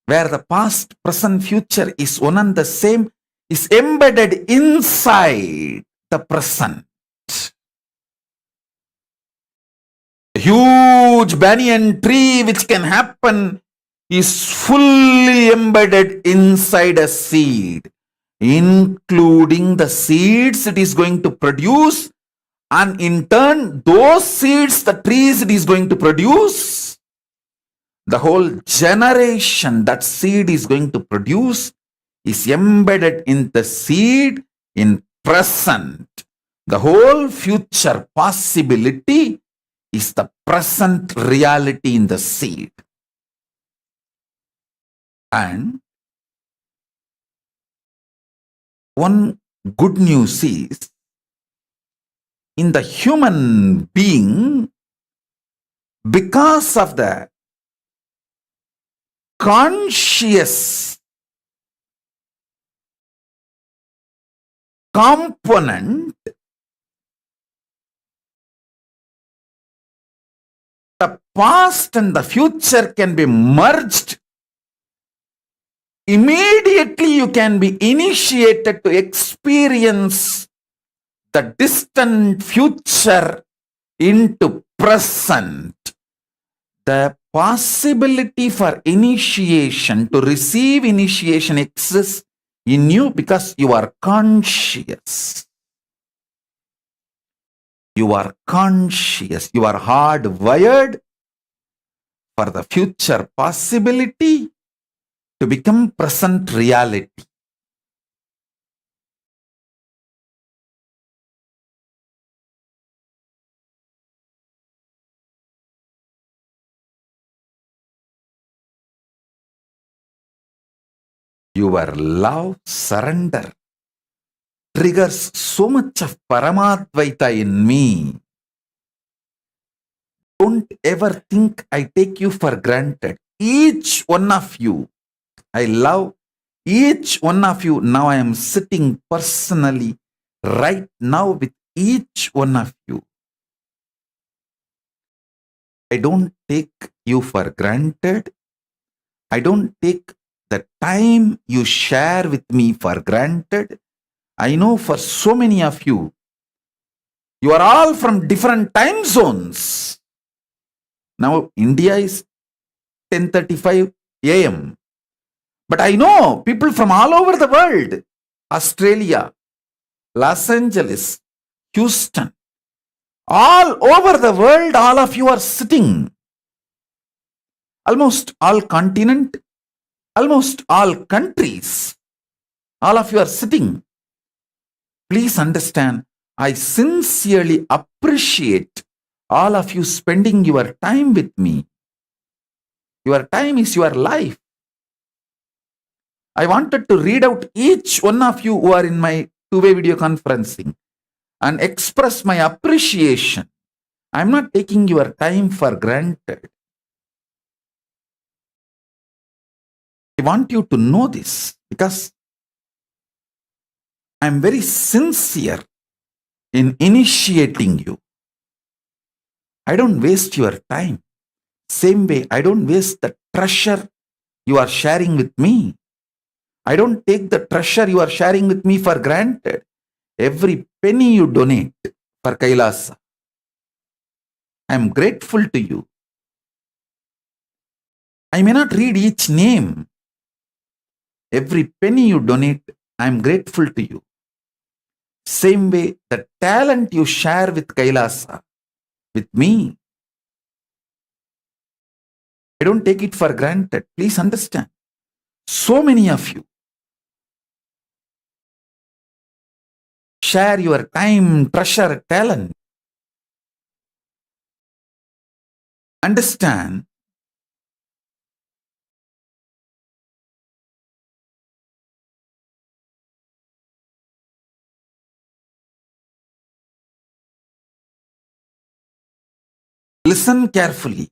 where the past, present, future is one and the same, is embedded inside the present. A huge banyan tree which can happen is fully embedded inside a seed, including the seeds it is going to produce, and in turn, those seeds, the trees it is going to produce, the whole generation that seed is going to produce is embedded in the seed in present. The whole future possibility is the present reality in the seed. And one good news is, in the human being, because of the conscious component, the past and the future can be merged. Immediately you can be initiated to experience the distant future into present. The possibility for initiation, to receive initiation, exists in you because you are conscious. You are conscious. You are hardwired for the future possibility to become present reality. Your love, surrender, triggers so much of Paramadvaita in me. Don't ever think I take you for granted. Each one of you, I love each one of you. Now I am sitting personally right now with each one of you. I don't take you for granted. I don't take the time you share with me for granted. I know for so many of you, you are all from different time zones. Now India is 10:35 a.m. But I know people from all over the world, Australia, Los Angeles, Houston, all over the world, all of you are sitting. Almost all continent, almost all countries, all of you are sitting. Please understand, I sincerely appreciate all of you spending your time with me. Your time is your life. I wanted to read out each one of you who are in my two-way video conferencing and express my appreciation. I'm not taking your time for granted. I want you to know this because I'm very sincere in initiating you. I don't waste your time. Same way, I don't waste the treasure you are sharing with me. I don't take the treasure you are sharing with me for granted. Every penny you donate for Kailasa, I am grateful to you. I may not read each name. Every penny you donate, I am grateful to you. Same way, the talent you share with Kailasa, with me, I don't take it for granted. Please understand. So many of you share your time, treasure, talent. Understand. Listen carefully.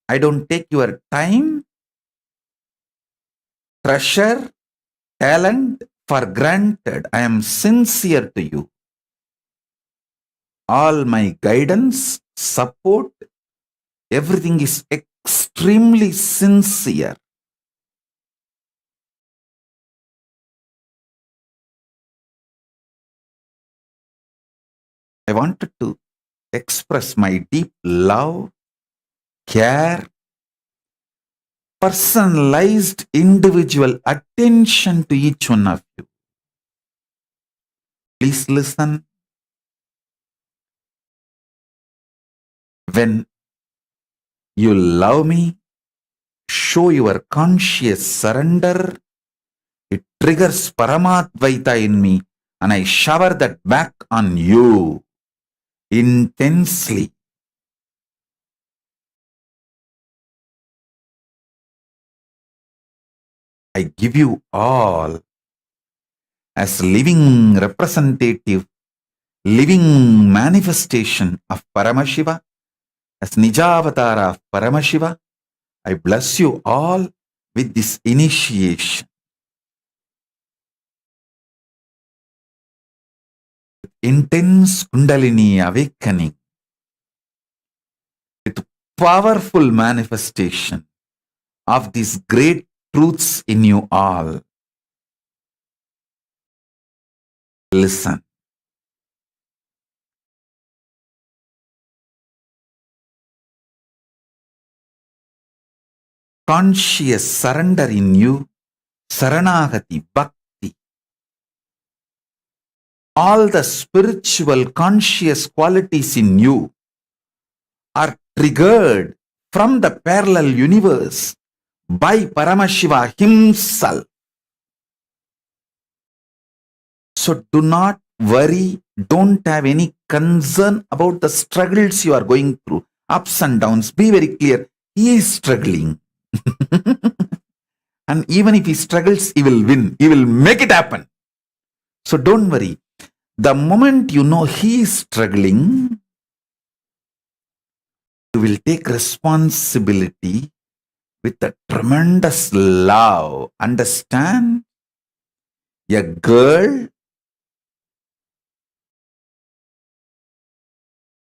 I don't take your time, treasure, talent for granted. I am sincere to you. All my guidance, support, everything is extremely sincere. I wanted to express my deep love, care, personalized individual attention to each one of you. Please listen. When you love me, show your conscious surrender. It triggers Paramadvaita in me, and I shower that back on you intensely. I give you all as living representative, living manifestation of Paramashiva, as Nijavatara of Paramashiva. I bless you all with this initiation. Intense Kundalini awakening, with powerful manifestation of these great truths in you all. Listen. Conscious surrender in you, Saranagati, Bhakti. All the spiritual conscious qualities in you are triggered from the parallel universe by Paramashiva himself. So do not worry, don't have any concern about the struggles you are going through, ups and downs. Be very clear, he is struggling. And even if he struggles, he will win. He will make it happen. So don't worry. The moment you know he is struggling, you will take responsibility with a tremendous love. Understand? A girl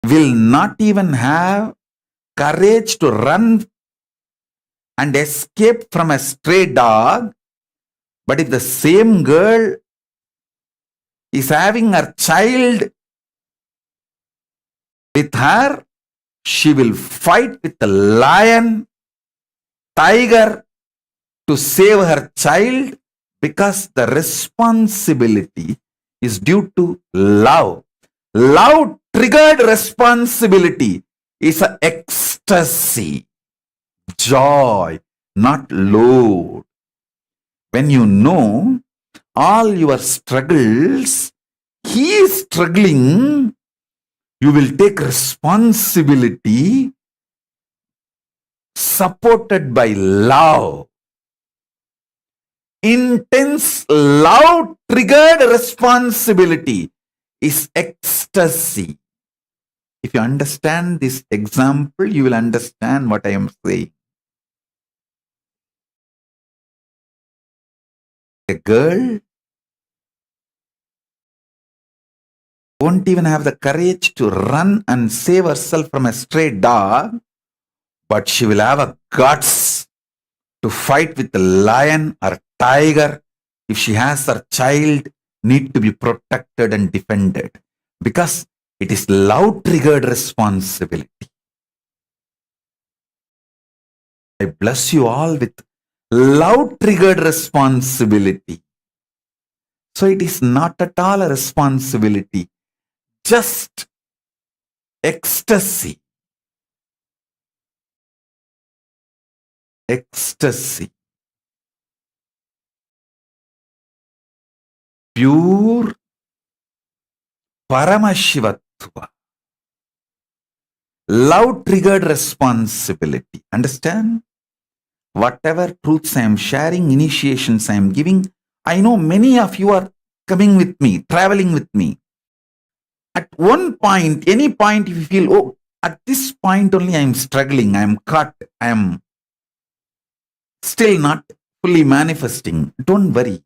will not even have courage to run and escape from a stray dog. But if the same girl is having her child with her, she will fight with the lion, tiger to save her child, because the responsibility is due to love. Love triggered responsibility is an ecstasy, joy, not load. When you know all your struggles, he is struggling, you will take responsibility supported by love. Intense love triggered responsibility is ecstasy. If you understand this example, you will understand what I am saying. A girl won't even have the courage to run and save herself from a stray dog, but she will have a guts to fight with a lion or tiger. If she has her child, need to be protected and defended, because it is love triggered responsibility. I bless you all with love triggered responsibility. So it is not at all a responsibility, just ecstasy. Ecstasy. Pure Paramashivatva. Love triggered responsibility. Understand? Whatever truths I am sharing, initiations I am giving, I know many of you are coming with me, traveling with me. At one point, any point, if you feel, oh, at this point only I am struggling, I am caught, I am still not fully manifesting. Don't worry.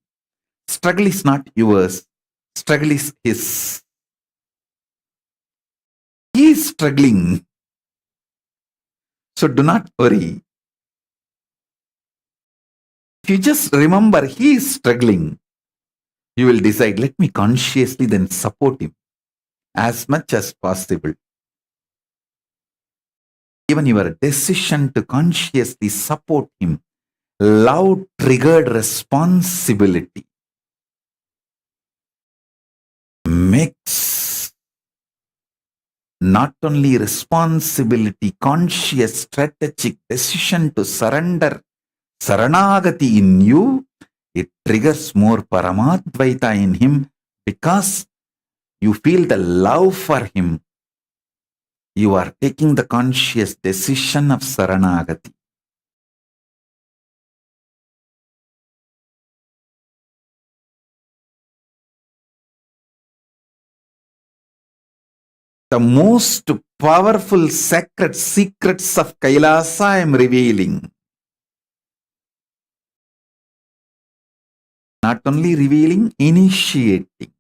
Struggle is not yours. Struggle is his. He is struggling. So do not worry. If you just remember he is struggling, you will decide, let me consciously then support him as much as possible. Even your decision to consciously support him, love triggered responsibility, makes not only responsibility, conscious, strategic decision to surrender Saranagati in you, it triggers more Paramadvaita in him, because you feel the love for him. You are taking the conscious decision of Saranagati. The most powerful sacred secrets of Kailasa I am revealing. Not only revealing, initiating.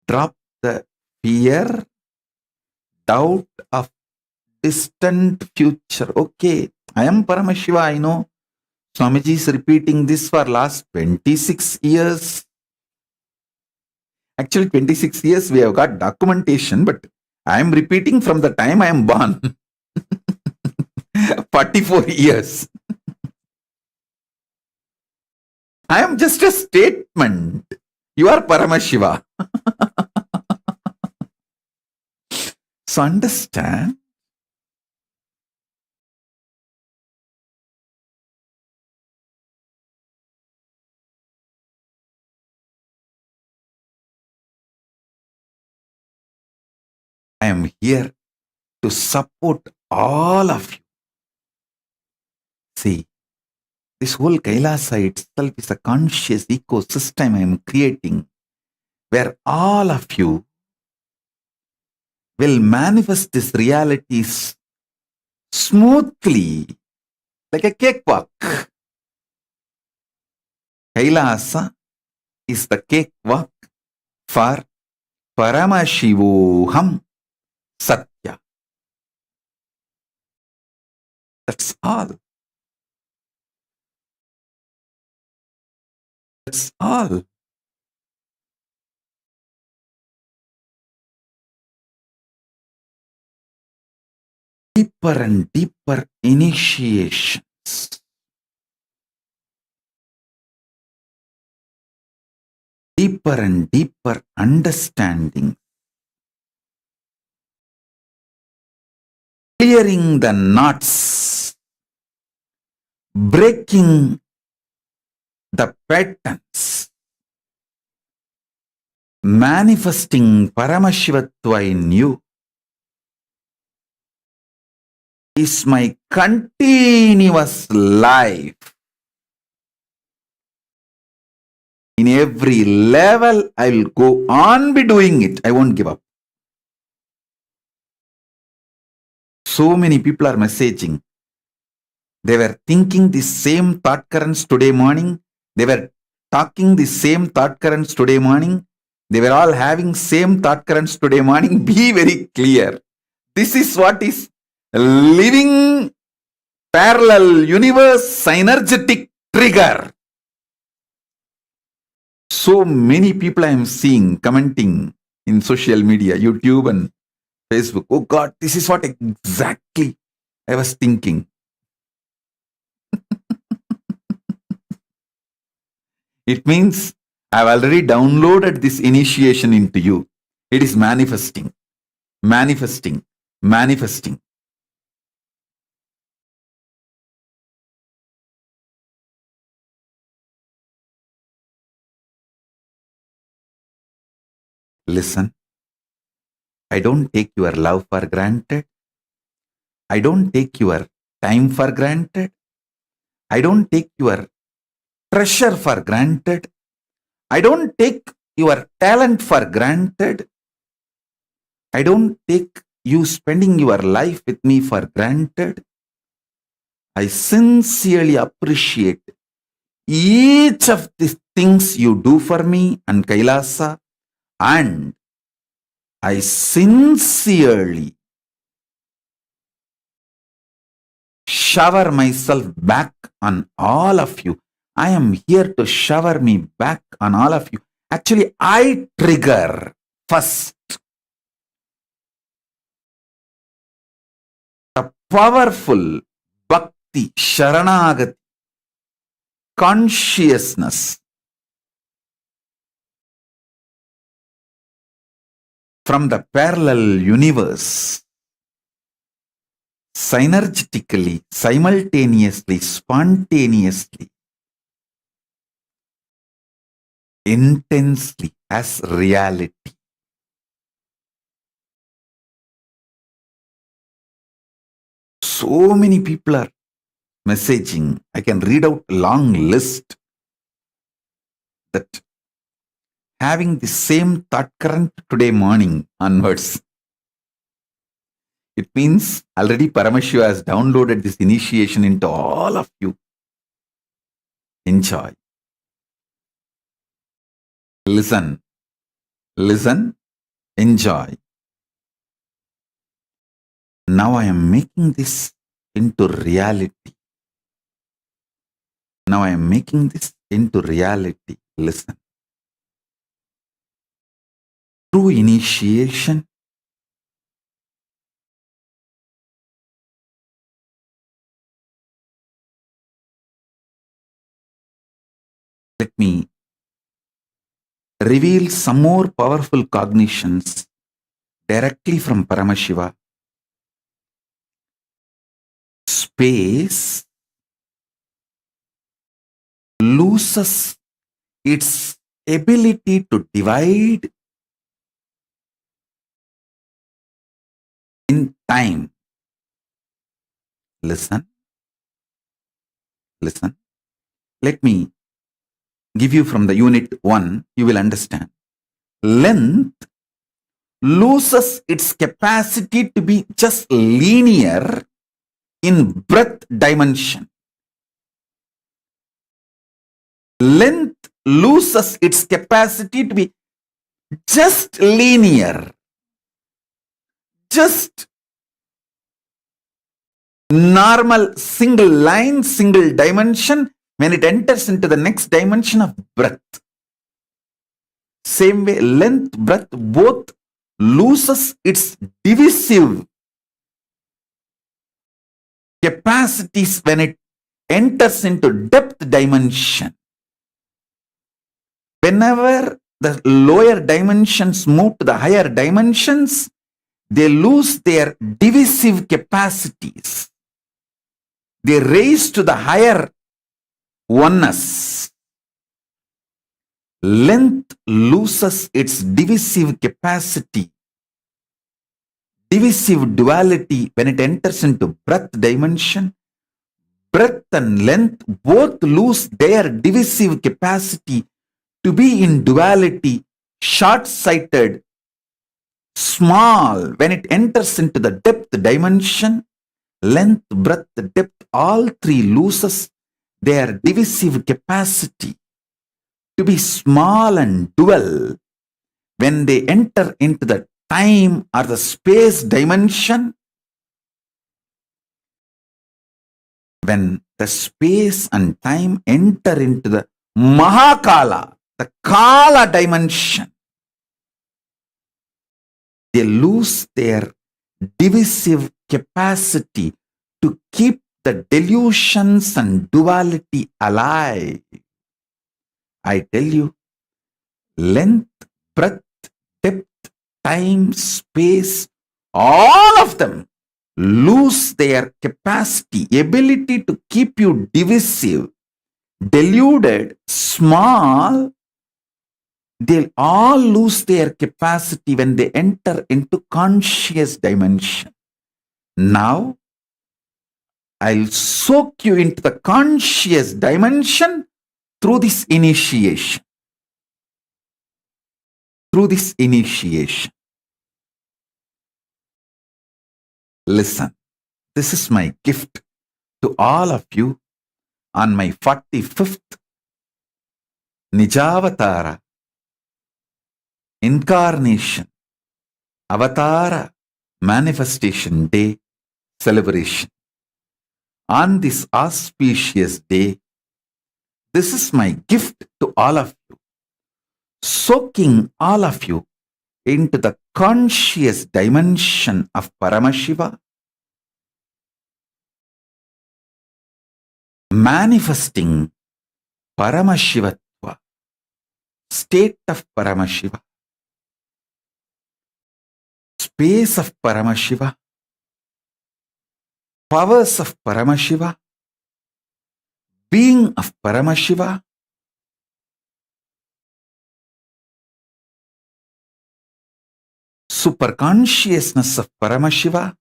Drop the fear, doubt of distant future. Okay, I am Paramashiva, I know. Swamiji is repeating this for last 26 years. Actually, 26 years we have got documentation, but I am repeating from the time I am born. 44 years. I am just a statement. You are Paramashiva. So understand. I am here to support all of you. See, this whole Kailasa itself is a conscious ecosystem I am creating, where all of you will manifest these realities smoothly, like a cakewalk. Kailasa is the cakewalk for Paramashivoham Satya. That's all. That's all. Deeper and deeper initiations. Deeper and deeper understanding. Clearing the knots. Breaking the patterns. Manifesting Paramashivatva in you is my continuous life. In every level, I will go on be doing it. I won't give up. So many people are messaging. They were thinking the same thought currents today morning. They were talking the same thought currents today morning. They were all having same thought currents today morning. Be very clear. This is what is living parallel universe synergetic trigger. So many people I am seeing commenting in social media, YouTube and Facebook. Oh God, this is what exactly I was thinking. It means I've already downloaded this initiation into you. It is manifesting, manifesting, manifesting. Listen, I don't take your love for granted. I don't take your time for granted. I don't take your treasure for granted. I don't take your talent for granted. I don't take you spending your life with me for granted. I sincerely appreciate each of the things you do for me and Kailasa, and I sincerely shower myself back on all of you. I am here to shower me back on all of you. Actually, I trigger first the powerful bhakti, sharanagati, consciousness from the parallel universe, synergetically, simultaneously, spontaneously, intensely as reality. So many people are messaging. I can read out a long list that having the same thought current today morning onwards. It means already Paramashiva has downloaded this initiation into all of you. Enjoy. Listen. Listen. Enjoy. Now I am making this into reality. Now I am making this into reality. Listen. True initiation let me reveal some more powerful cognitions directly from Paramashiva. Space loses its ability to divide in time. Listen. Listen. Let me give you from the unit 1, you will understand. Length loses its capacity to be just linear in breadth dimension. Length loses its capacity to be just linear, just normal single line, single dimension when it enters into the next dimension of breadth. Same way, length, breadth both loses its divisive capacities when it enters into depth dimension. Whenever the lower dimensions move to the higher dimensions, they lose their divisive capacities. They raise to the higher oneness. Length loses its divisive capacity, divisive duality when it enters into breadth dimension. Breadth and length both lose their divisive capacity to be in duality, short-sighted, small when it enters into the depth dimension. Length, breadth, depth, all three loses their divisive capacity to be small and dual when they enter into the time or the space dimension. when the space and time enter into the Mahakala, the Kala dimension, they lose their divisive capacity to keep the delusions and duality alive. I tell you, length, breadth, depth, time, space, all of them lose their capacity, ability to keep you divisive, deluded, small. They'll all lose their capacity when they enter into conscious dimension. Now, I'll soak you into the conscious dimension through this initiation. Through this initiation. Listen, this is my gift to all of you on my 45th Nijavatara Incarnation Avatara Manifestation Day celebration. On this auspicious day, this is my gift to all of you, soaking all of you into the conscious dimension of Paramashiva, manifesting Paramashivatva, state of Paramashiva, space of Paramashiva, powers of Paramashiva, being of Paramashiva, superconsciousness of Paramashiva,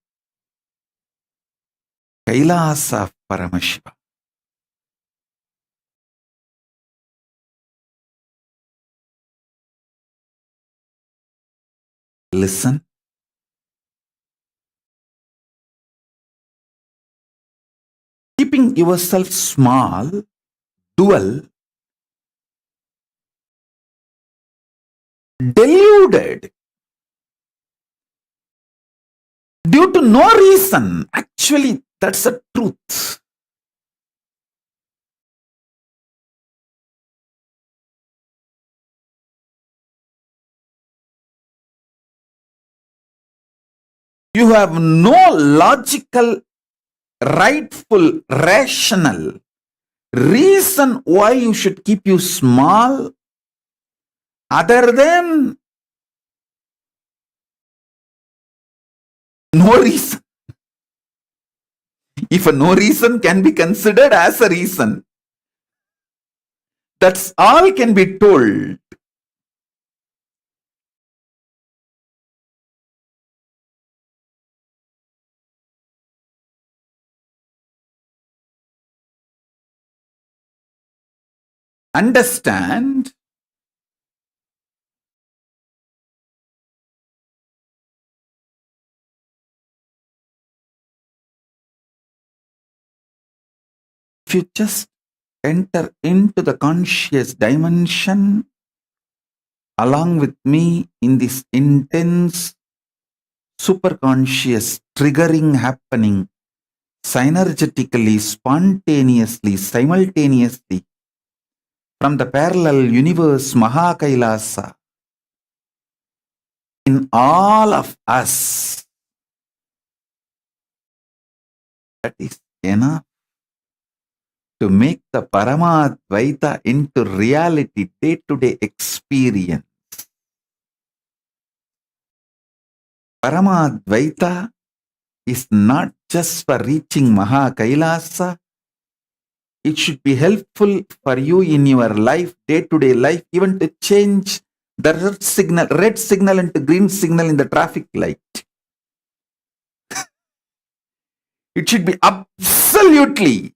Kailasa of Paramashiva. Listen. Keeping yourself small, dual, deluded, due to no reason. Actually, that's the truth. You have no logical, rightful, rational reason why you should keep you small other than no reason. If a no reason can be considered as a reason, that's all can be told. Understand, if you just enter into the conscious dimension along with me in this intense superconscious triggering happening synergetically, spontaneously, simultaneously from the parallel universe Mahakailasa in all of us, that is enough to make the Paramadvaita into reality, day-to-day experience. Paramadvaita is not just for reaching Mahakailasa. It should be helpful for you in your life, day-to-day life, even to change the red signal into green signal in the traffic light. It should be absolutely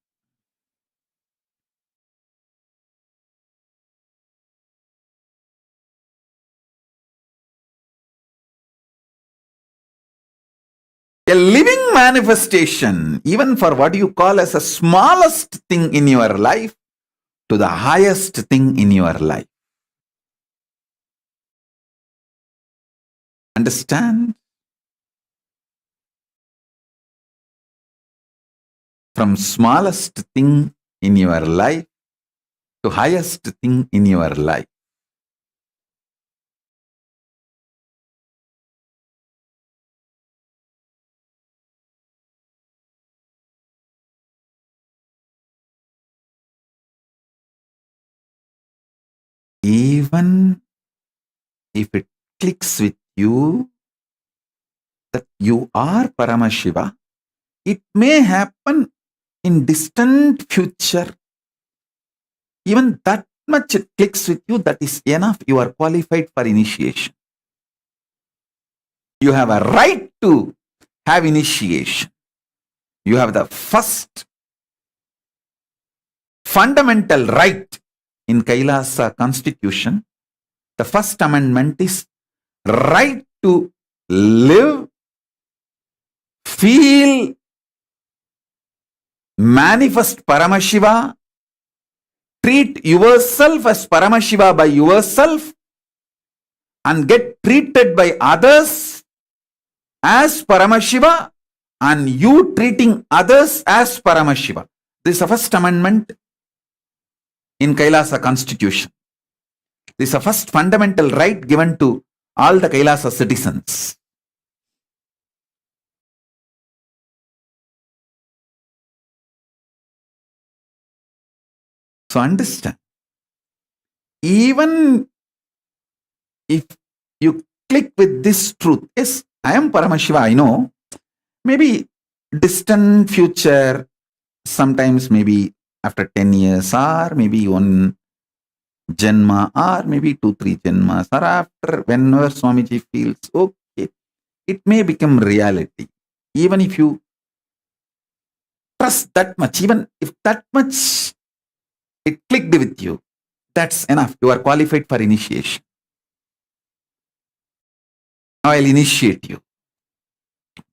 a living manifestation, even for what you call as the smallest thing in your life to the highest thing in your life. Understand? from smallest thing in your life to highest thing in your life. Even if it clicks with you that you are Paramashiva, it may happen in distant future. Even that much it clicks with you, that is enough. You are qualified for initiation. You have a right to have initiation. You have the first fundamental right in Kailasa constitution. The first amendment is right to live, feel, manifest Paramashiva, treat yourself as Paramashiva by yourself, and get treated by others as Paramashiva, and you treating others as Paramashiva. This is the first amendment in Kailasa constitution. This is the first fundamental right given to all the Kailasa citizens. So understand, even if you click with this truth, yes, I am Paramashiva, I know, maybe distant future, sometimes maybe after 10 years, or maybe one Janma, or maybe 2-3 Janmas, or after whenever Swamiji feels, okay, it may become reality. Even if you trust that much, even if that much it clicked with you, that's enough. You are qualified for initiation. Now I'll initiate you,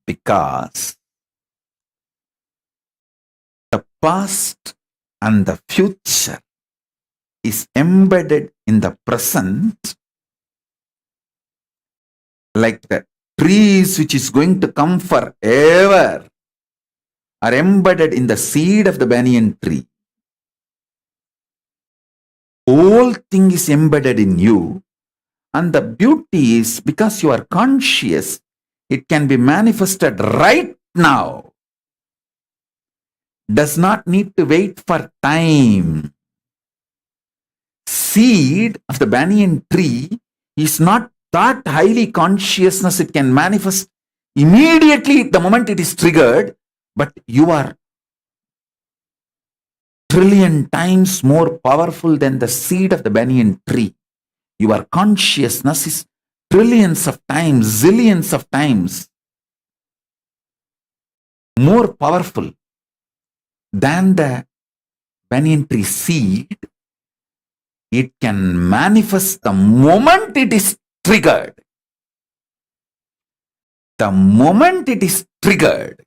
because the past and the future is embedded in the present, like the trees which is going to come forever are embedded in the seed of the banyan tree. Whole thing is embedded in you, and the beauty is because you are conscious, it can be manifested right now. Does not need to wait for time. Seed of the banyan tree is not that highly consciousness, it can manifest immediately the moment it is triggered, but you are trillion times more powerful than the seed of the banyan tree. Your consciousness is trillions of times, zillions of times more powerful than the banyan tree seed. It can manifest the moment it is triggered. The moment it is triggered,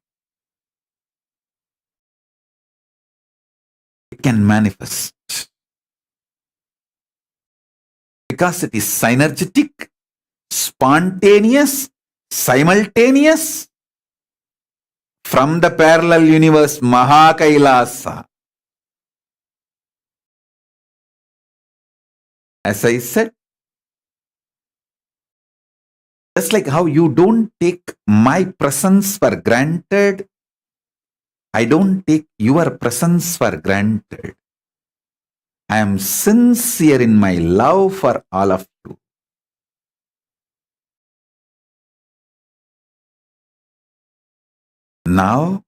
it can manifest. Because it is synergetic, spontaneous, simultaneous, from the parallel universe Mahakailasa. As I said, just like how you don't take my presence for granted, I don't take your presence for granted. I am sincere in my love for all of you. Now,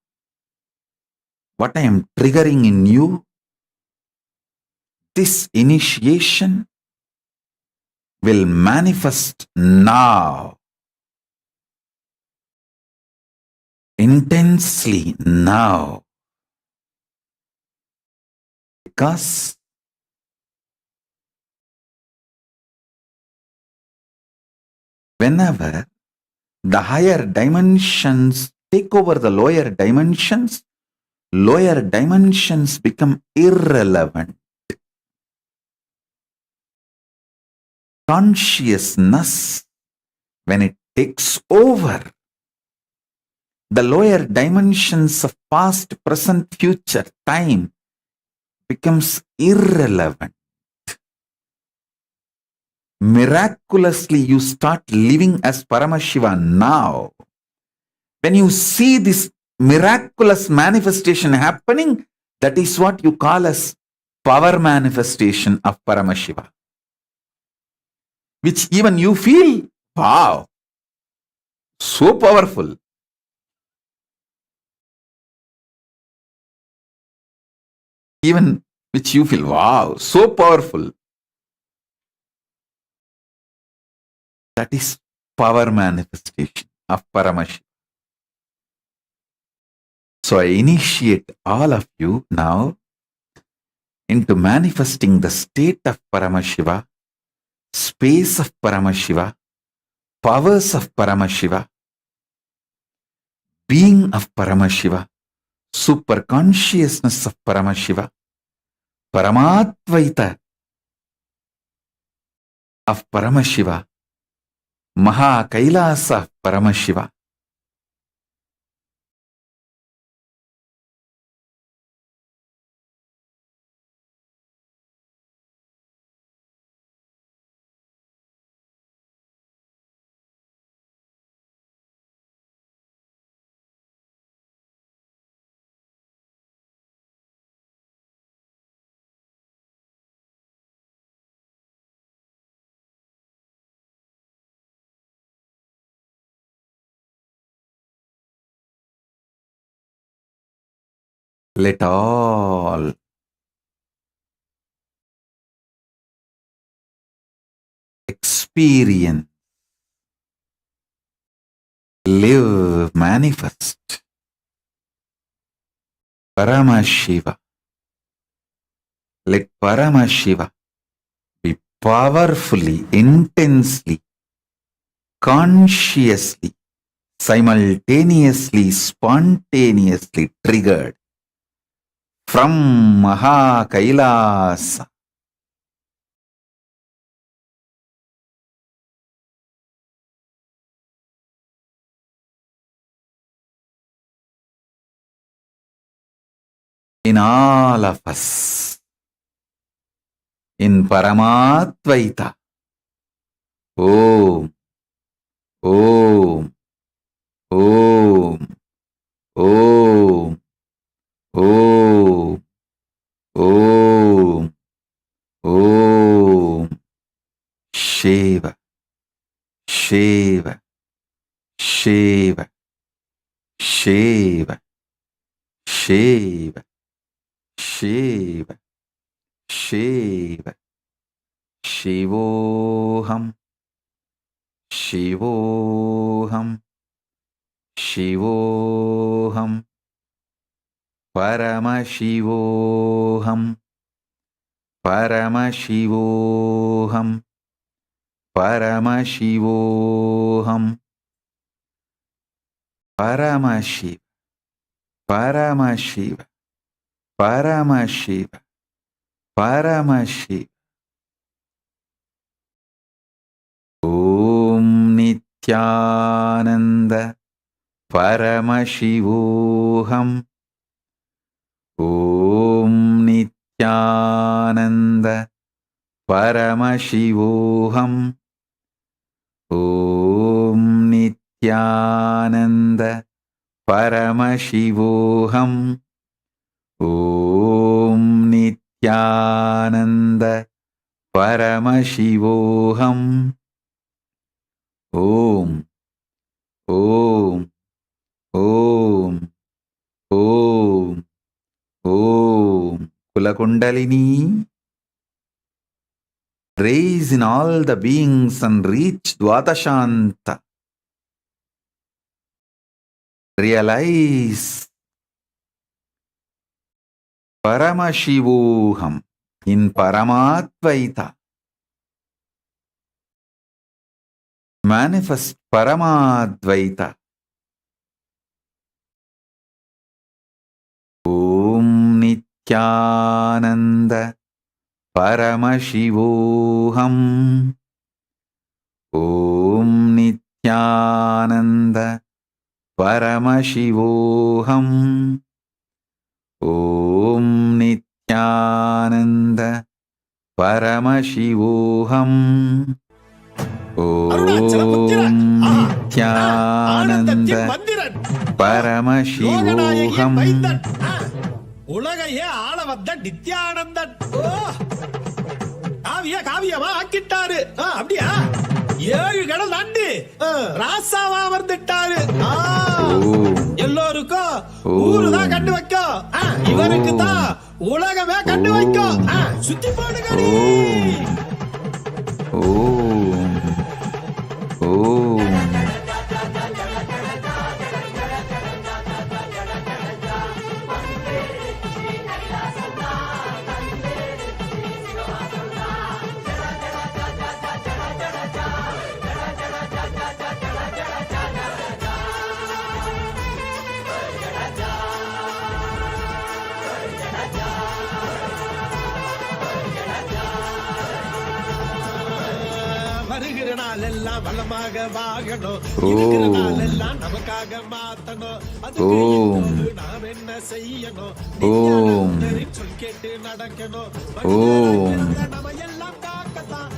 what I am triggering in you, this initiation will manifest now, intensely now, because whenever the higher dimensions take over the lower dimensions become irrelevant. Consciousness, when it takes over, the lower dimensions of past, present, future, time becomes irrelevant. Miraculously, you start living as Paramashiva now. When you see this miraculous manifestation happening, that is what you call as power manifestation of Paramashiva, which even you feel, wow, so powerful. Even which you feel, wow, so powerful. That is power manifestation of Paramashiva. So I initiate all of you now into manifesting the state of Paramashiva, space of Paramashiva, powers of Paramashiva, being of Paramashiva, super consciousness of Paramashiva, Paramatvaita of Paramashiva, Maha Kailasa of Paramashiva. Let all experience, live, manifest Paramashiva. Let Paramashiva be powerfully, intensely, consciously, simultaneously, spontaneously triggered from Maha Kailasa. In all of us, in Paramatvaita. Om, Om, Om, Om, Om, Om, Om. Shiva, Shiva, Shiva, Shiva, Shiva, Shiva, Shiva, Shivoham, Shivoham, Shivoham, Paramashivoham, Paramashivoham, Paramashivoham, Paramashiva, Paramashiva, Paramashiva, Paramashiva. Om Nithyananda Paramashivoham. Om Nithyananda Paramashivoham. Om Nithyananda Paramashivoham. Om Nithyananda Paramashivoham. Om, Om, Om, Om, Om. Kulakundalini, raise in all the beings and reach Dvatashanta. Realize Paramashivoham in Paramatvaita. Manifest Paramadvaita. Om Nithyananda Paramashivoham. Om Nithyananda Paramashivoham. Om Nithyananda Paramashivoham. Om Nithyananda Paramashivoham. உலகையே ஆள வந்த நித்யானந்தன் காவியமா ஆக்கிட்டாரு. அப்படியா? 7 கடல் தாண்டி ராசாவா வந்துட்டாரு. எல்லோருக்கும் ஊருதான் கண்டு வைக்கும், இவருக்கு தான் உலகமே கண்டு வைக்கும். சுத்தி போடுங்க. வருகிற நாள் எல்லாம் வளமாக வாழணும், இருக்கிற நாள் எல்லாம் நமக்காக மாத்தணும். அதுக்கு நாம் என்ன செய்யணும்? சொல் கேட்டு நடக்கணும். நம்ம எல்லாம் காக்கத்தான்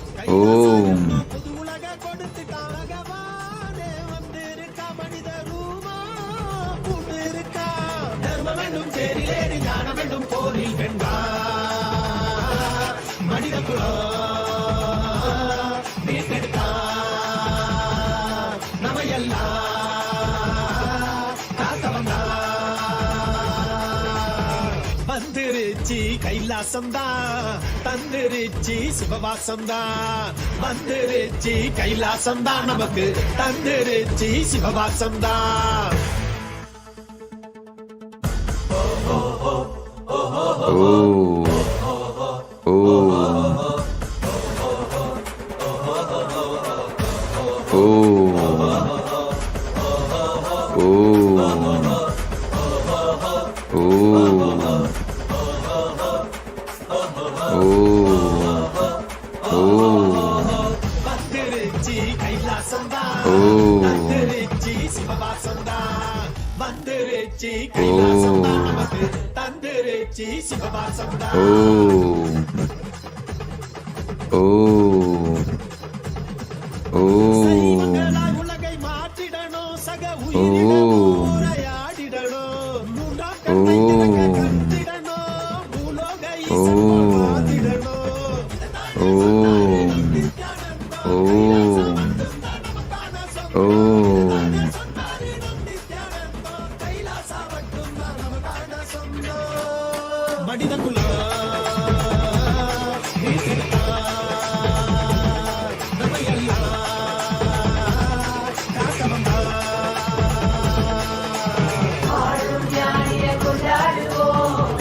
புது உலக கொடுத்துட்டான். அழகவானே வந்திருக்கா மனித ரூபா பூண்டு இருக்கா. தர்மம் வேண்டும் தேரிலேறி ஞானம் வேண்டும் போரில் வென்றா மனித குலம் வந்துருச்சி கைலாசம்தான், தந்துருச்சி சிவவாசம்தான். வந்துருச்சி கைலாசம்தான், நமக்கு தந்துருச்சி சிவவாசம்தான். வந்துருச்சி கைலாசம்தான், தந்துருச்சி சிவவாசம்தான். வந்துருச்சி கைலாசம்தான், நமக்கு தந்துருச்சி சிவவாசம்தான். உலகை மாற்றிடணும், சக உயிரிடணும், உரையாடிடணும். மூன்றாம் கண்ணை கண்டிடணும், பூலோக ஈசன் மாதிடணும். மனித குலம் நம்ம எல்லாம் காக்க வந்தா. ஆளும் ஞானிய கொண்டாடுவோம்,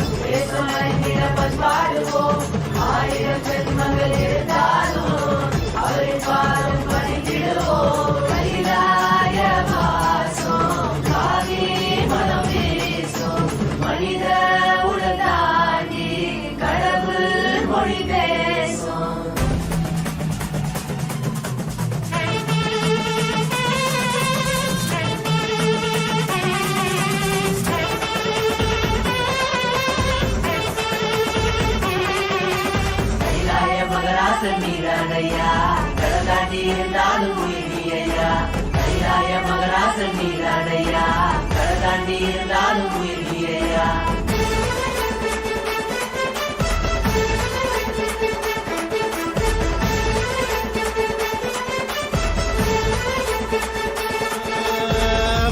பாடுவோம். 1000 ஜென்மங்கள் இருந்தாலும் அவரை பாடும் பணித்திடுவோம். கைலாய வாசம் காவி மனம் வீசும் மனித உடதாண்டி கடவுள் மொழி பேசும். கைலாய மகராசன் நீரானையா, கடலாண்டி இருந்தாலும் உயிரியா. கைலாய மகராசன் நீரானையா, கடலாண்டி இருந்தாலும் உயிரியா.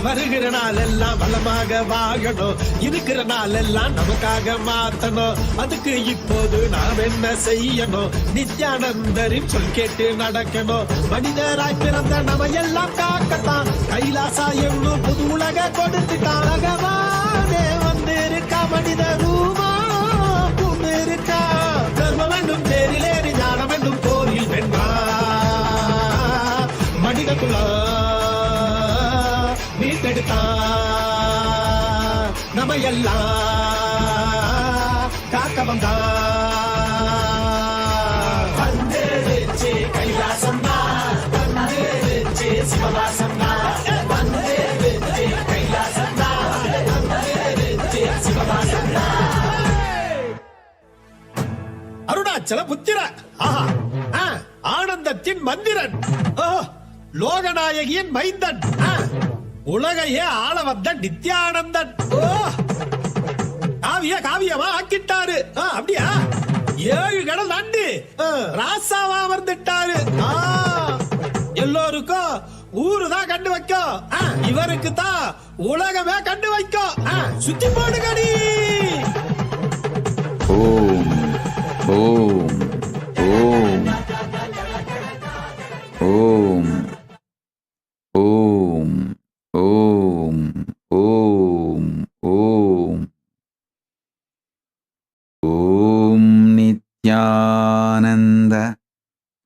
வருகிற நாள் எல்லாம் வளமாக வாழணும், இருக்கிற நாள் எல்லாம் நமக்காக மாத்தணும். அதுக்கு இப்போது நாம் என்ன செய்யணும்? நித்யானந்தரின் சொல் கேட்டு நடக்கணும். மனிதராய் பிறந்த நம்ம எல்லாம் காக்கத்தான் கைலாசா என்னும் புது உலக கொடுத்துட்டான். அழகவானே வந்திருக்கா மனித ரூபா பூண்டு இருக்கா. தர்மம் வேண்டும் தேரிலேறி ஞானம் வேண்டும் போரில் வென்றா மனித குலம் மீட்டெடுத்தா. நம்ம எல்லாம் காக்க வந்தா. வந்துருச்சு கைலாசம் தான், வந்துருச்சு சிவவாசம் தான், வந்துருச்சு அருணாச்சல புத்திர, ஆனந்தத்தின் மந்திரன், லோகநாயகியின் மைந்தன், உலகையே ஆள வந்த நித்யானந்தன். காவியமா ஆக்கிட்டாரு. அப்படியா? 7 கடல் தாண்டி ராசாவா அமர்ந்துட்டாரு. எல்லோருக்கும் ஊருதான் கண்டு வைக்கும், இவருக்கு தான் உலகமே கண்டு வைக்கும். சுத்தி போடுங்கடி. ஓம் ஓம் ஓம் ஓம் ஓம் ஓம் ஓம் ஓம் ஓம் நித்யானந்த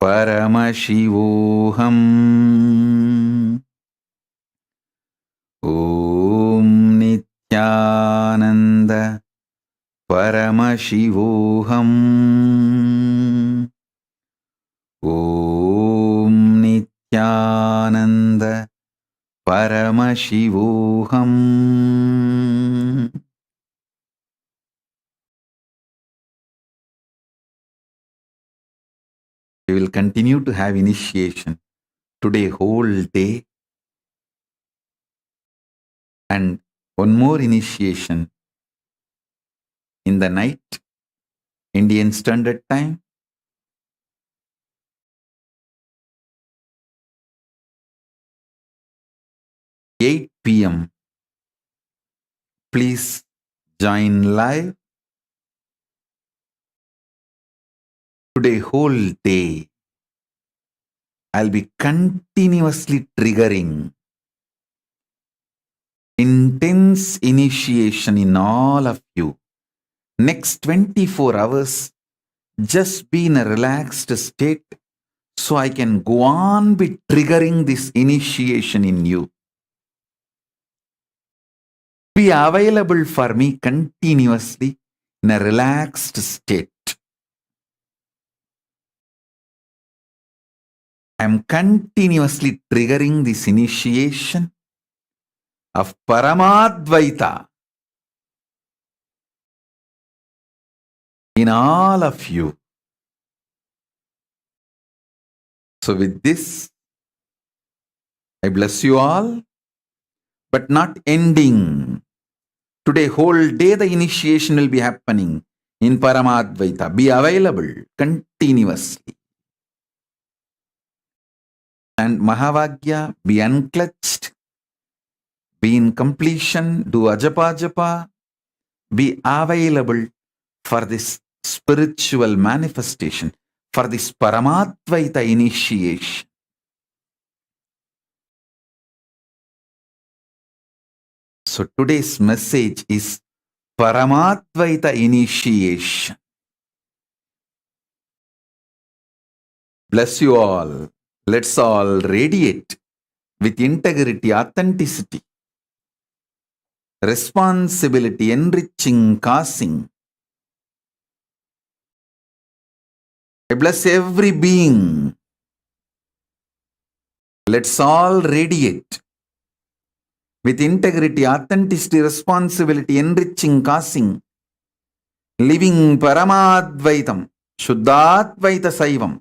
பரமசிவோஹம். ஓம் நித்யானந்த பரமசிவோஹம். ஓம் Nityananda பரமசிவோஹம். We will continue to have initiation today whole day, and one more initiation in the night, Indian Standard Time, 8 p.m. Please join live. Today whole day I'll be continuously triggering intense initiation in all of you. Next 24 hours, just be in a relaxed state so I can go on be triggering this initiation in you. Be available for me continuously in a relaxed state. I am continuously triggering this initiation of Paramadvaita in all of you. So with this, I bless you all, but not ending. Today whole day the initiation will be happening in Paramadvaita. Be available continuously. And Mahavagya, be unclutched, be in completion, do ajapa japa, be available for this spiritual manifestation, for this Paramadvaita initiation. So today's message is Paramadvaita initiation. Bless you all. Let's all radiate with integrity, authenticity, responsibility, enriching, causing. I bless every being. Let's all radiate with integrity, authenticity, responsibility, enriching, causing, living Paramadvaitam, Shuddhadvaita Saivam.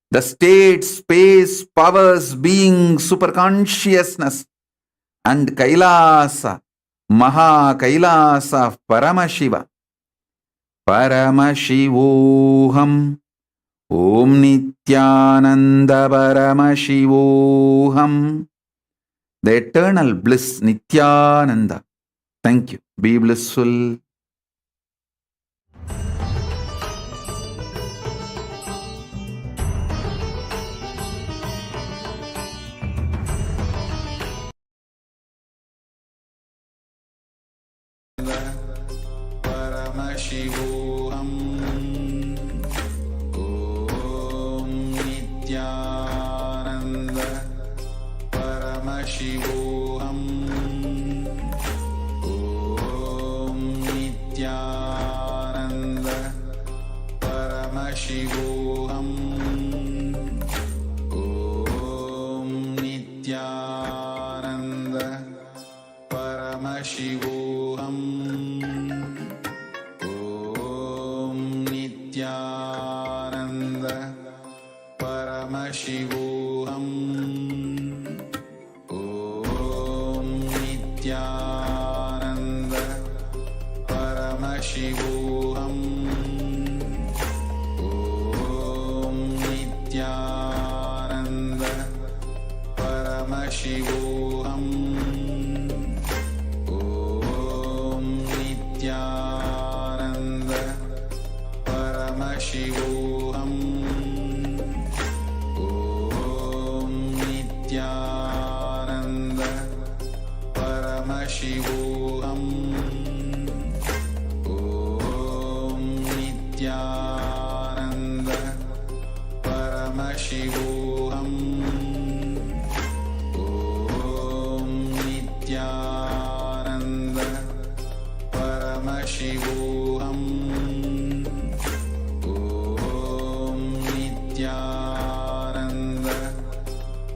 The state, space, powers, being, superconsciousness, and Kailasa, Maha Kailasa of Paramashiva. Paramashivoham. Om Nithyananda Paramashivoham. The eternal bliss Nithyananda. Thank you. Be blissful. Paramashivoham. Om Nithyananda Paramashivoham. Om Nithyananda Paramashivoham. Om Nithyananda Paramashivoham. Om Nithyananda Paramashivoham. Om Nithyananda Paramashivoham. Om Nithyananda Paramashivoham. Om Nithyananda Paramashivoham. Om Nithyananda Paramashivoham. Om Nithyananda Paramashivoham. Om Nithyananda Paramashivoham. Om Nithyananda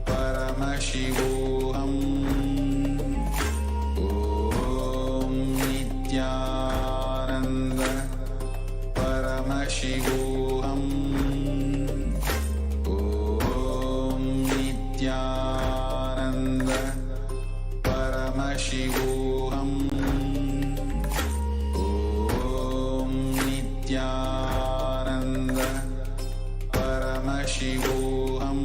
Paramashivoham. Om Nithyananda Paramashivoham. Om Nithyananda Paramashivoham. Om Nithyananda Paramashivoham.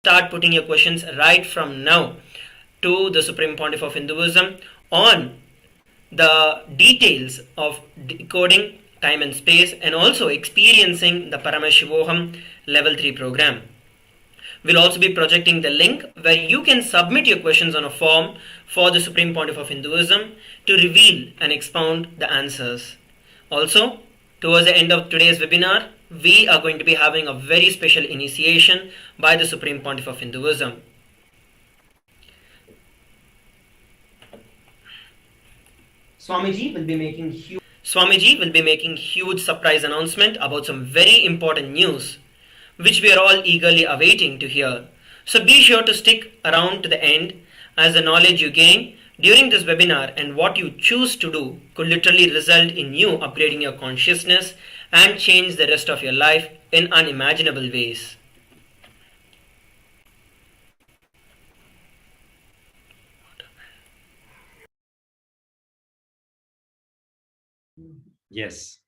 start putting your questions right from now to the Supreme Pontiff of Hinduism on the details of decoding time and space and also experiencing the Paramashivoham level 3 program. We'll also be projecting the link where you can submit your questions on a form for the Supreme Pontiff of Hinduism to reveal and expound the answers. Also, towards the end of today's webinar, we are going to be having a very special initiation by the Supreme Pontiff of Hinduism. Swamiji will be making huge surprise announcement about some very important news which we are all eagerly awaiting to hear. So be sure to stick around to the end, as the knowledge you gain during this webinar and what you choose to do could literally result in you upgrading your consciousness and change the rest of your life in unimaginable ways. Yes.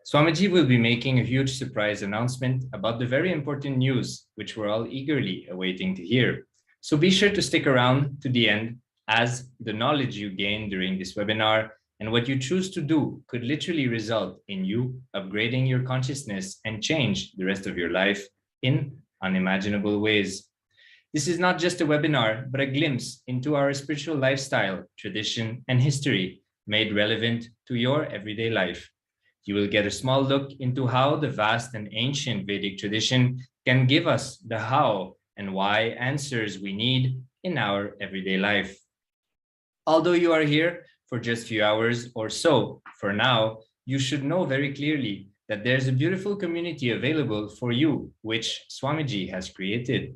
Swamiji will be making a huge surprise announcement about the very important news which we're all eagerly awaiting to hear. So be sure to stick around to the end, as the knowledge you gain during this webinar and what you choose to do could literally result in you upgrading your consciousness and change the rest of your life in unimaginable ways. This is not just a webinar, but a glimpse into our spiritual lifestyle, tradition, and history made relevant to your everyday life. You will get a small look into how the vast and ancient Vedic tradition can give us the how and why answers we need in our everyday life. Although you are here for just a few hours or so, for now, you should know very clearly that there's a beautiful community available for you, which Swamiji has created.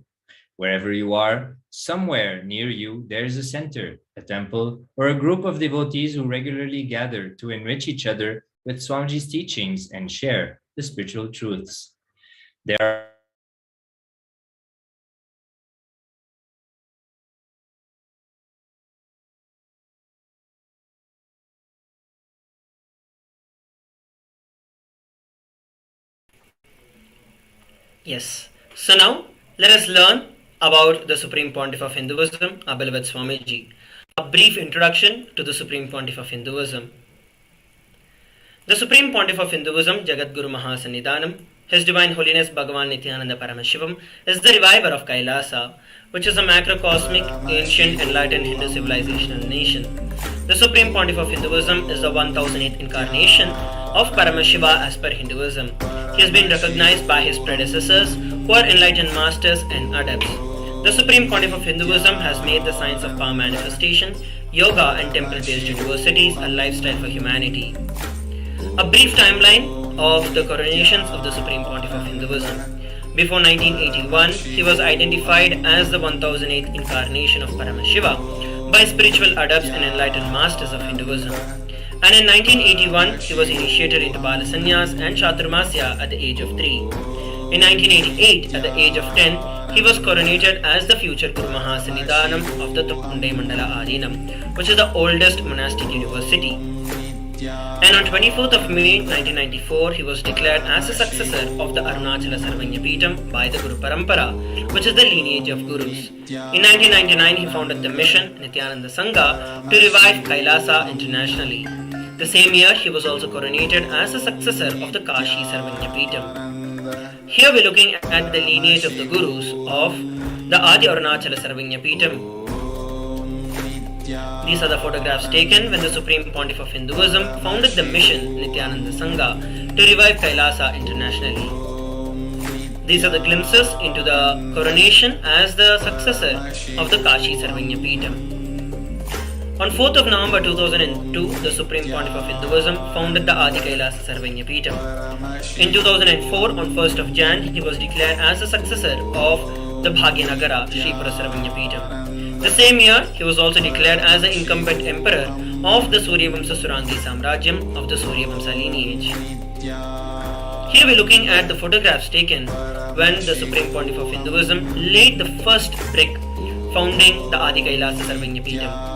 Wherever you are, somewhere near you, there's a center, a temple, or a group of devotees who regularly gather to enrich each other with Swamiji's teachings and share the spiritual truths. There are Yes. So now, let us learn about the Supreme Pontiff of Hinduism, our beloved Swamiji. A brief introduction to the Supreme Pontiff of Hinduism. The Supreme Pontiff of Hinduism, Jagadguru Mahasannidhanam, His Divine Holiness Bhagavan Nithyananda Paramashivam, is the reviver of Kailasa, which is a macrocosmic, ancient, enlightened Hindu civilizational nation. The Supreme Pontiff of Hinduism is the 1008th incarnation of Paramashiva as per Hinduism. He has been recognized by his predecessors, who are enlightened masters and adepts. The Supreme Pontiff of Hinduism has made the science of power manifestation, yoga and temple-based universities a lifestyle for humanity. A brief timeline of the coronations of the Supreme Pontiff of Hinduism. Before 1981, he was identified as the 1008th incarnation of Paramashiva by spiritual adepts and enlightened masters of Hinduism. And in 1981, he was initiated into Bala Sannyas and Chaturmasya at the age of 3. In 1988, at the age of 10, he was coronated as the future Guru Mahasannidhanam of the Tunde Mandala Adinam, which is the oldest monastic university. And on 24th of May 1994, he was declared as a successor of the Arunachala Sarvanya Peetham by the Guru Parampara, which is the lineage of Gurus. In 1999, he founded the mission Nithyananda Sangha to revive Kailasa internationally. The same year, he was also coronated as a successor of the Kashi Sarvanya Peetham. Here we're looking at the lineage of the Gurus of the Adi Arunachala Sarvanya Peetham. These are the photographs taken when the Supreme Pontiff of Hinduism founded the mission Nithyananda Sangha to revive Kailasa internationally. These are the glimpses into the coronation as the successor of the Kashi Sarvanya Peetham. On 4th of November 2002, the Supreme Pontiff of Hinduism founded the Adi Kailasa Sarvanya Peetham. In 2004, on 1st of Jan, he was declared as the successor of the Bhagyanagara Shripura Sarvanya Peetham. The same year, he was also declared as the incumbent emperor of the Suryavamsa Surandhi Samrajyam of the Suryavamsa lineage. Here we're looking at the photographs taken when the Supreme Pontiff of Hinduism laid the first brick founding the Adi Kailasa Sarvanya Peetham.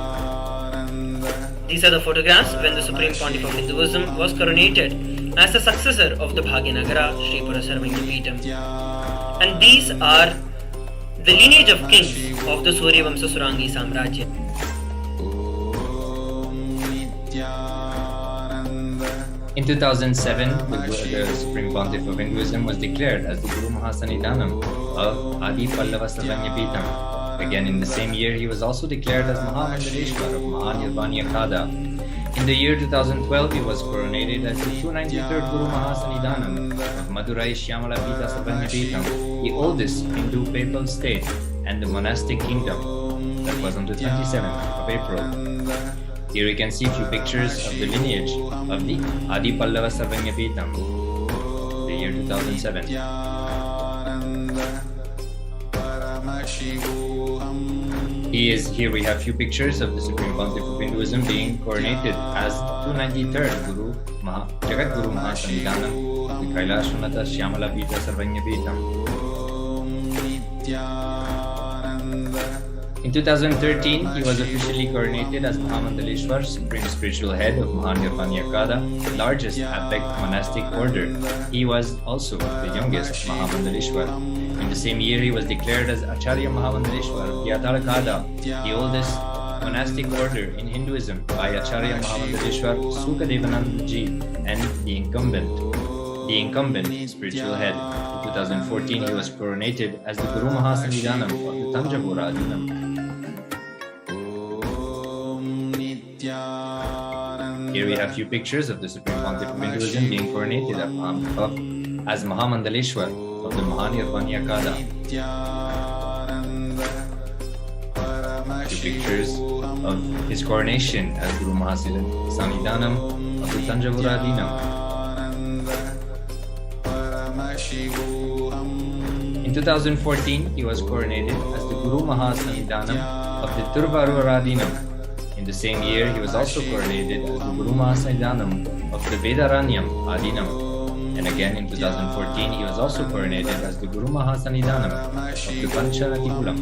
These are the photographs when the Supreme Pontiff of Hinduism was coronated as the successor of the Bhagyanagara Shripura Sarvanya Peetham. And these are the lineage of kings of the Suryavamsa Surangi Samrajya. In 2007, the Supreme Pontiff of Hinduism was declared as the Guru Mahasannidhanam of Adi Pallava Sarvanyapeetham. Again, in the same year, he was also declared as Mahamandaleshwar of Mahanirvanya Kada. In the year 2012, he was coronated as the 293rd Guru Mahasannidhanam of Madurai Shyamala Pita Sarvanyapeetham, the oldest Hindu papal state and the monastic kingdom. That was on the 27th of April. Here you can see a few pictures of the lineage of the Adi Pallava Sarvanyapeetham, the year 2007. Here we have a few pictures of the Supreme Pontiff of Hinduism being coronated as 293rd Guru Jagat Guru Mahasannidhanam, the Kailasa Shyamala Pita Sarvanyapeetham. In 2013, he was officially coronated as Mahamandaleshwar, Supreme Spiritual Head of Mahanirvanya Kada, the largest advent monastic order. He was also the youngest Mahamandaleshwar. In the same year, he was declared as Acharya Mahamandaleshwar of Gyatara Kada, the oldest monastic order in Hinduism by Acharya Mahamandaleshwar Sukadevananda Ji and the incumbent spiritual head. In 2014, he was coronated as the Guru Mahasannidhanam of the Tanjavur Adinam. Here we have a few pictures of the Supreme Pontiff of Hinduism being coronated as Mahamandaleshwar of the Mahanirvanya Kada. Few pictures of his coronation as Guru Mahasannidhanam of the Tanjavur Adinam. In 2014, he was coronated as the Guru Mahasannidhanam of the Tiruvarur Adinam. In the same year, he was also coronated as the Guru Mahasannidhanam of the Vedaranyam Adinam. And again in 2014, he was also coronated as the Guru Mahasannidhanam of the Panchanatikulam.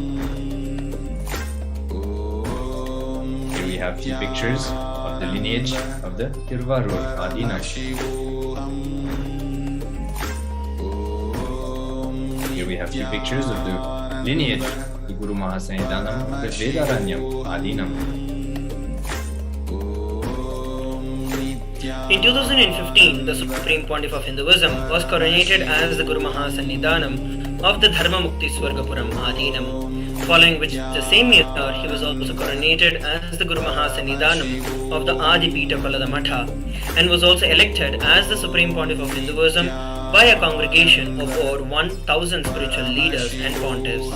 Here we have a few pictures of the lineage of the Tiruvarur Adinam. Here we have a few pictures of the lineage of the Guru Mahasannidhanam of the Vedaranyam Adinam. In 2015, the Supreme Pontiff of Hinduism was coronated as the Guru Mahasannidhanam of the Dharma Mukti Swargapuram Adinam, following which the same year he was also coronated as the Guru Mahasannidhanam of the Adi Pita Palada Matha and was also elected as the Supreme Pontiff of Hinduism by a congregation of over 1,000 spiritual leaders and pontiffs.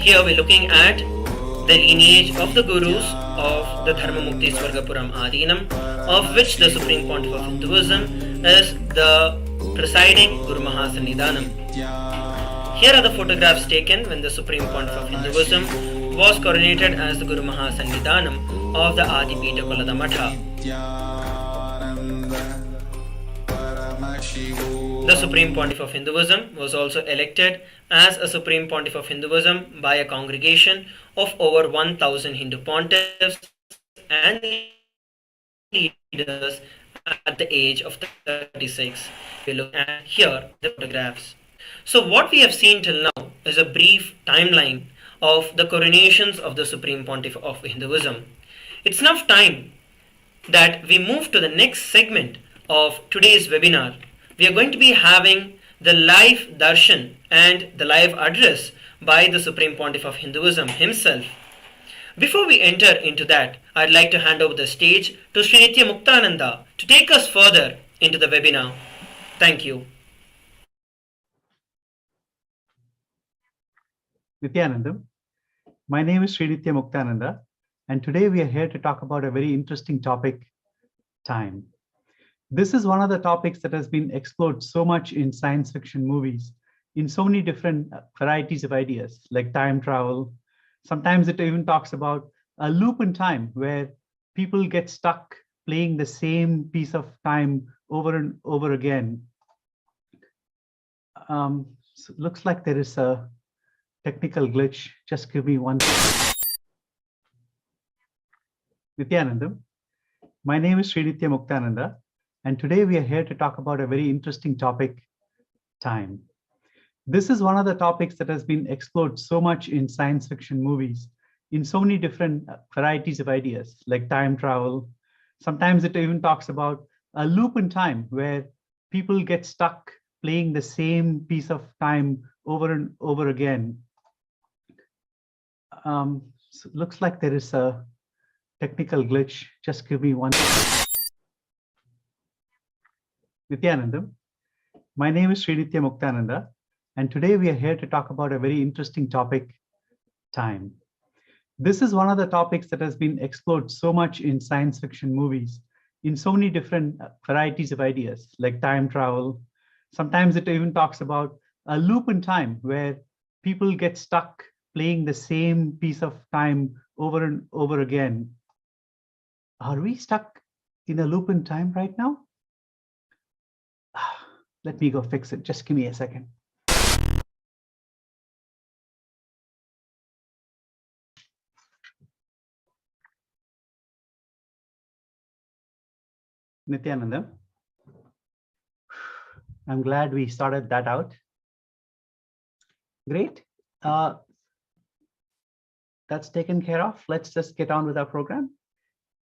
Here we're looking at the lineage of the Gurus of the Dharma Mukti Swargapuram Adinam, of which the Supreme Pontiff of Hinduism is the presiding Guru Mahasannidhanam. Here are the photographs taken when the Supreme Pontiff of Hinduism was coronated as the Guru Mahasannidhanam of the Adi Pita Palada Matha. The Supreme Pontiff of Hinduism was also elected as a Supreme Pontiff of Hinduism by a congregation of over 1,000 Hindu pontiffs and leaders at the age of 36. We look at here the photographs. So what we have seen till now is a brief timeline of the coronations of the Supreme Pontiff of Hinduism. It's now time that we move to the next segment of today's webinar. We are going to be having the live Darshan and the live address by the Supreme Pontiff of Hinduism himself. Before we enter into that, I'd like to hand over the stage to Sri Nithyananda to take us further into the webinar. Thank you. Nithyanandam. My name is Sri Nithyananda, and today we are here to talk about a very interesting topic, time. This is one of the topics that has been explored so much in science fiction movies, in so many different varieties of ideas, like time travel. Sometimes it even talks about a loop in time where people get stuck playing the same piece of time over and over again. So it looks like there is a technical glitch. Just give me one second. Nithyanandam. My name is Sri Nithyananda, and today we are here to talk about a very interesting topic, time. This is one of the topics that has been explored so much in science fiction movies, in so many different varieties of ideas, like time travel. Sometimes it even talks about a loop in time where people get stuck playing the same piece of time over and over again. So it looks like there is a technical glitch. Just give me one. Nithyananda. My name is Srinithya Muktananda, and today we are here to talk about a very interesting topic, time. This is one of the topics that has been explored so much in science fiction movies, in so many different varieties of ideas, like time travel. Sometimes it even talks about a loop in time where people get stuck playing the same piece of time over and over again. Are we stuck in a loop in time right now? Let me go fix it. Just give me a second. Nithyananda, I'm glad we sorted that out. Great. That's taken care of. Let's just get on with our program.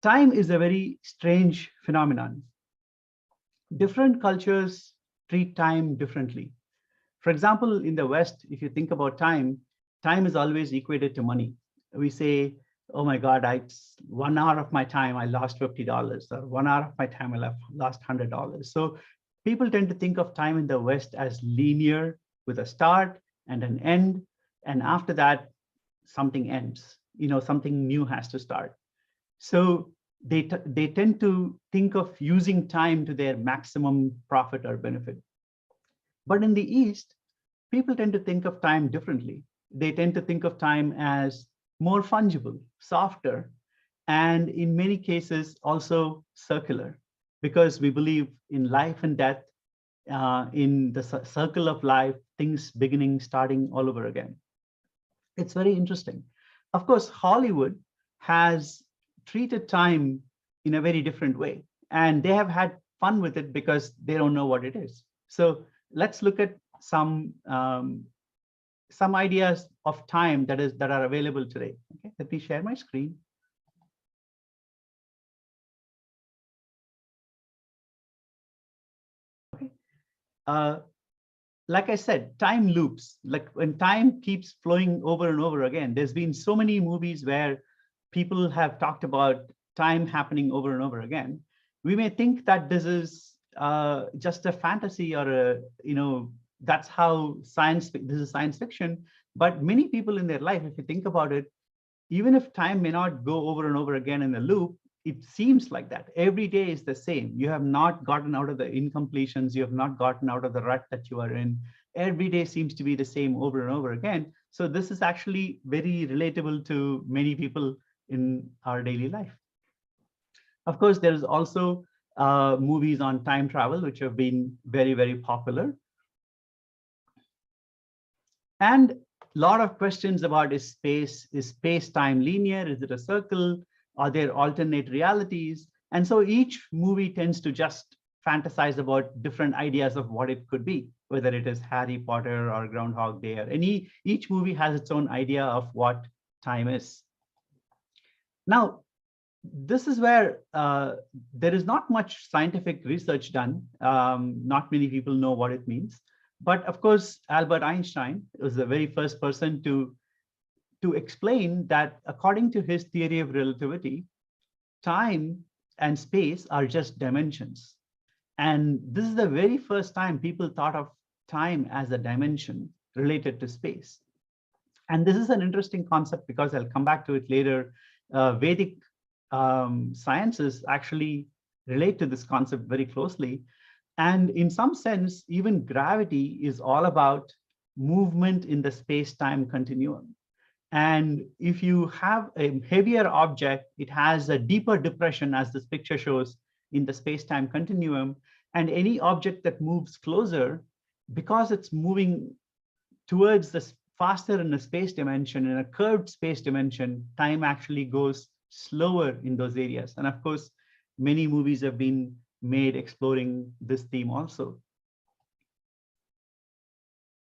Time is a very strange phenomenon. Different cultures treat time differently. For example, in the West, if you think about time, time is always equated to money. We say, oh my God, 1 hour of my time, I lost $50, or 1 hour of my time, I lost $100. So people tend to think of time in the West as linear, with a start and an end. And after that, something ends, something new has to start. So they tend to think of using time to their maximum profit or benefit. But in the East, people tend to think of time differently. They tend to think of time as more fungible, softer, and in many cases also circular, because we believe in life and death, in the circle of life, things beginning, starting all over again. It's very interesting. Of course, Hollywood has treated time in a very different way, and they have had fun with it because they don't know what it is. So let's look at some ideas of time that are available today. Okay, let me share my screen. Okay. Like I said, time loops. Like when time keeps flowing over and over again, there's been so many movies where people have talked about time happening over and over again. We may think that this is just a fantasy, or that's how this is science fiction. But many people in their life, if you think about it, even if time may not go over and over again in a loop, it seems like that. Every day is the same. You have not gotten out of the incompletions. You have not gotten out of the rut that you are in. Every day seems to be the same over and over again. So this is actually very relatable to many people in our daily life. Of course, there is also movies on time travel, which have been very, very popular. And a lot of questions about is space-time linear? Is it a circle? Are there alternate realities? And so each movie tends to just fantasize about different ideas of what it could be, whether it is Harry Potter or Groundhog Day, or each movie has its own idea of what time is. Now, this is where there is not much scientific research done. Not many people know what it means. But of course, Albert Einstein was the very first person to explain that according to his theory of relativity, time and space are just dimensions. And this is the very first time people thought of time as a dimension related to space. And this is an interesting concept because I'll come back to it later. Vedic sciences actually relate to this concept very closely. And in some sense, even gravity is all about movement in the space-time continuum. And if you have a heavier object, it has a deeper depression, as this picture shows, in the space-time continuum. And any object that moves closer, because it's moving towards the faster in a space dimension, in a curved space dimension, time actually goes slower in those areas. And of course, many movies have been made exploring this theme also.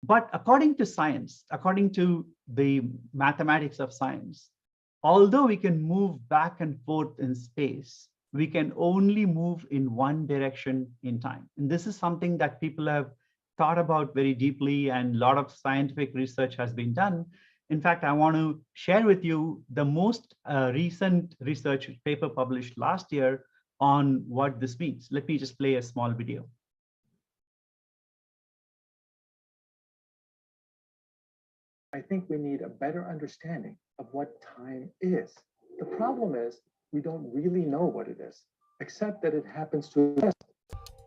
But according to science, according to the mathematics of science, although we can move back and forth in space, we can only move in one direction in time. And this is something that people have thought about very deeply, and a lot of scientific research has been done. In fact, I want to share with you the most recent research paper published last year on what this means. Let me just play a small video. I think we need a better understanding of what time is. The problem is we don't really know what it is, except that it happens to us.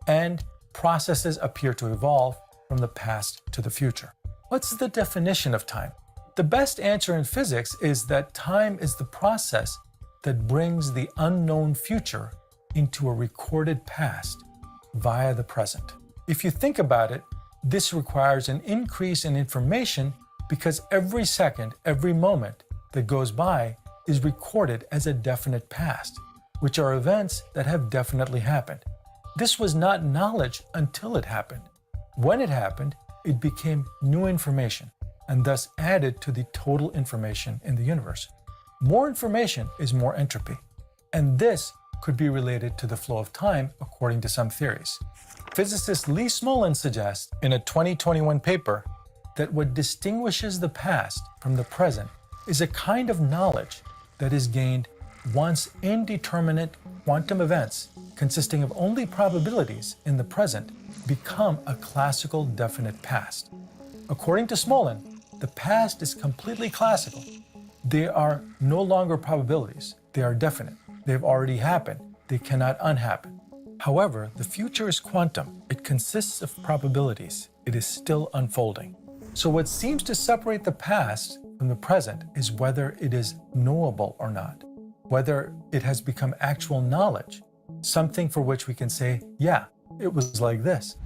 And processes appear to evolve from the past to the future. What's the definition of time? The best answer in physics is that time is the process that brings the unknown future into a recorded past via the present. If you think about it, this requires an increase in information because every second, every moment that goes by is recorded as a definite past, which are events that have definitely happened. This was not knowledge until it happened. When it happened, it became new information and thus added to the total information in the universe. More information is more entropy, and this could be related to the flow of time according to some theories. Physicist Lee Smolin suggests in a 2021 paper that what distinguishes the past from the present is a kind of knowledge that is gained once indeterminate quantum events consisting of only probabilities in the present become a classical definite past. According to Smolin, the past is completely classical. They are no longer probabilities, they are definite. They've already happened, they cannot unhappen. However, the future is quantum. It consists of probabilities. It is still unfolding. So what seems to separate the past from the present is whether it is knowable or not, whether it has become actual knowledge, something for which we can say, yeah, it was like this.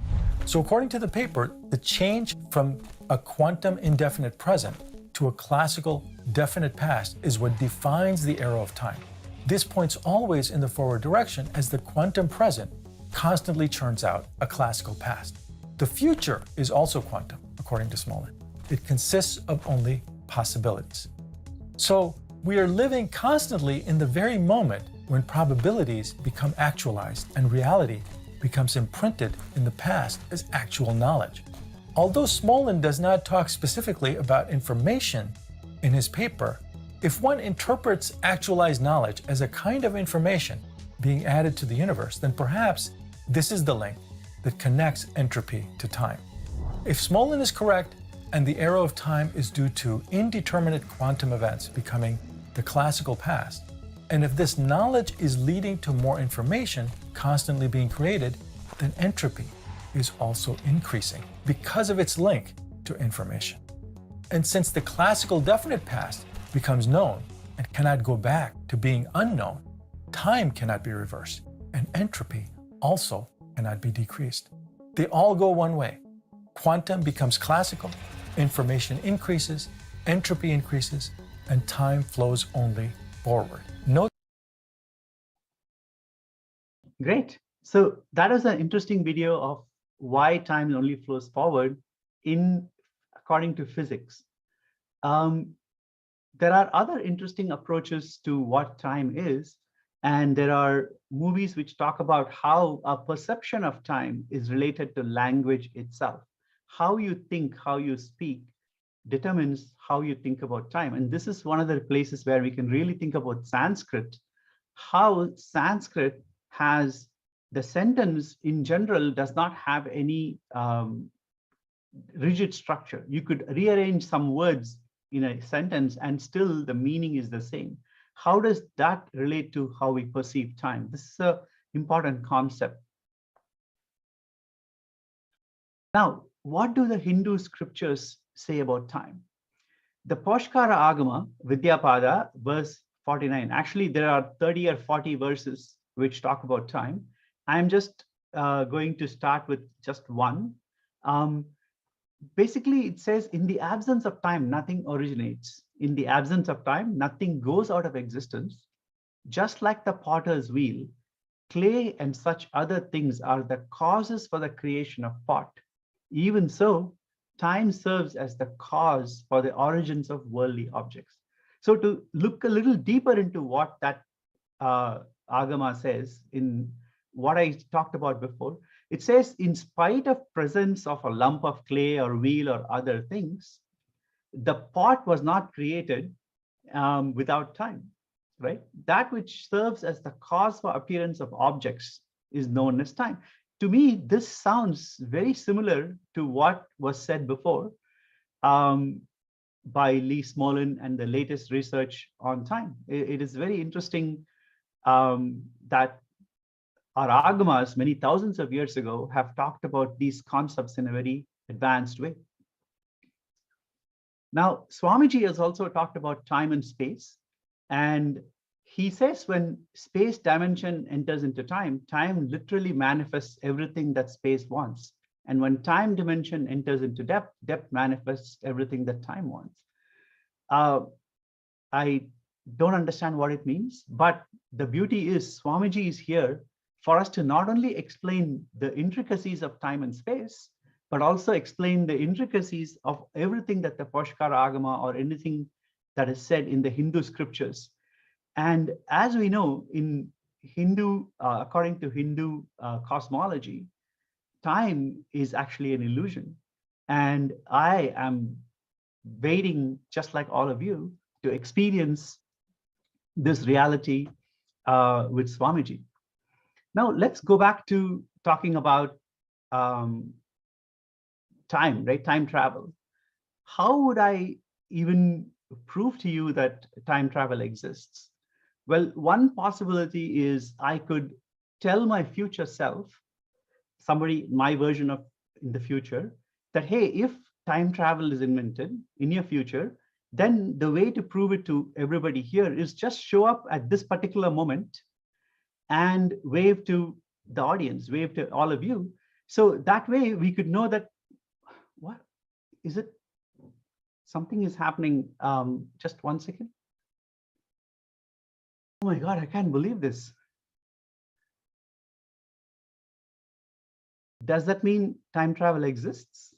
So according to the paper, the change from a quantum indefinite present to a classical definite past is what defines the arrow of time. This points always in the forward direction as the quantum present constantly churns out a classical past. The future is also quantum, according to Smolin. It consists of only possibilities. So we are living constantly in the very moment when probabilities become actualized and reality becomes imprinted in the past as actual knowledge. Although Smolin does not talk specifically about information in his paper, if one interprets actualized knowledge as a kind of information being added to the universe, then perhaps this is the link that connects entropy to time. If Smolin is correct, and the arrow of time is due to indeterminate quantum events becoming the classical past, and if this knowledge is leading to more information constantly being created, then entropy is also increasing because of its link to information. And since the classical definite past becomes known and cannot go back to being unknown, time cannot be reversed, and entropy also cannot be decreased. They all go one way. Quantum becomes classical, information increases, entropy increases, and time flows only forward. Note. Great. So that is an interesting video of why time only flows forward according to physics. There are other interesting approaches to what time is, and there are movies which talk about how a perception of time is related to language itself. How you think, how you speak determines how you think about time. And this is one of the places where we can really think about Sanskrit, how Sanskrit has the sentence in general does not have any rigid structure. You could rearrange some words in a sentence and still the meaning is the same. How does that relate to how we perceive time? This is an important concept. Now, what do the Hindu scriptures say about time? The Poshkara Agama, Vidyapada, verse 49. Actually, there are 30 or 40 verses which talk about time. I'm just going to start with just one. Basically, it says, in the absence of time, nothing originates. In the absence of time, nothing goes out of existence. Just like the potter's wheel, clay and such other things are the causes for the creation of pot. Even so, time serves as the cause for the origins of worldly objects. So to look a little deeper into what that Agama says in what I talked about before, it says, in spite of presence of a lump of clay or wheel or other things, the pot was not created without time, right? That which serves as the cause for appearance of objects is known as time. To me, this sounds very similar to what was said before by Lee Smolin and the latest research on time. It is very interesting that our Agamas many thousands of years ago have talked about these concepts in a very advanced way. Now, Swamiji has also talked about time and space, and he says when space dimension enters into time, time literally manifests everything that space wants. And when time dimension enters into depth, depth manifests everything that time wants. I don't understand what it means, but the beauty is Swamiji is here for us to not only explain the intricacies of time and space, but also explain the intricacies of everything that the Poshkara Agama or anything that is said in the Hindu scriptures. And as we know, in Hindu, according to Hindu cosmology, time is actually an illusion. And I am waiting, just like all of you, to experience this reality with Swamiji. Now, let's go back to talking about time, right? Time travel. How would I even prove to you that time travel exists? Well, one possibility is I could tell my future self, somebody, my version of in the future, that, hey, if time travel is invented in your future, then the way to prove it to everybody here is just show up at this particular moment and wave to the audience, wave to all of you. So that way we could know that, what is it? Something is happening. Just one second. Oh my God, I can't believe this. Does that mean time travel exists?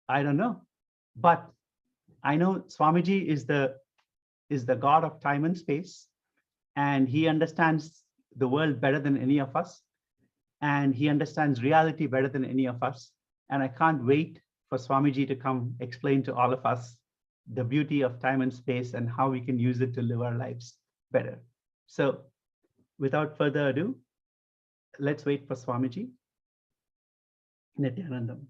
I don't know, but I know Swamiji is the God of time and space, and he understands the world better than any of us, and he understands reality better than any of us. And I can't wait for Swamiji to come explain to all of us the beauty of time and space and how we can use it to live our lives better. So without further ado, let's wait for Swamiji. Nithyanandam.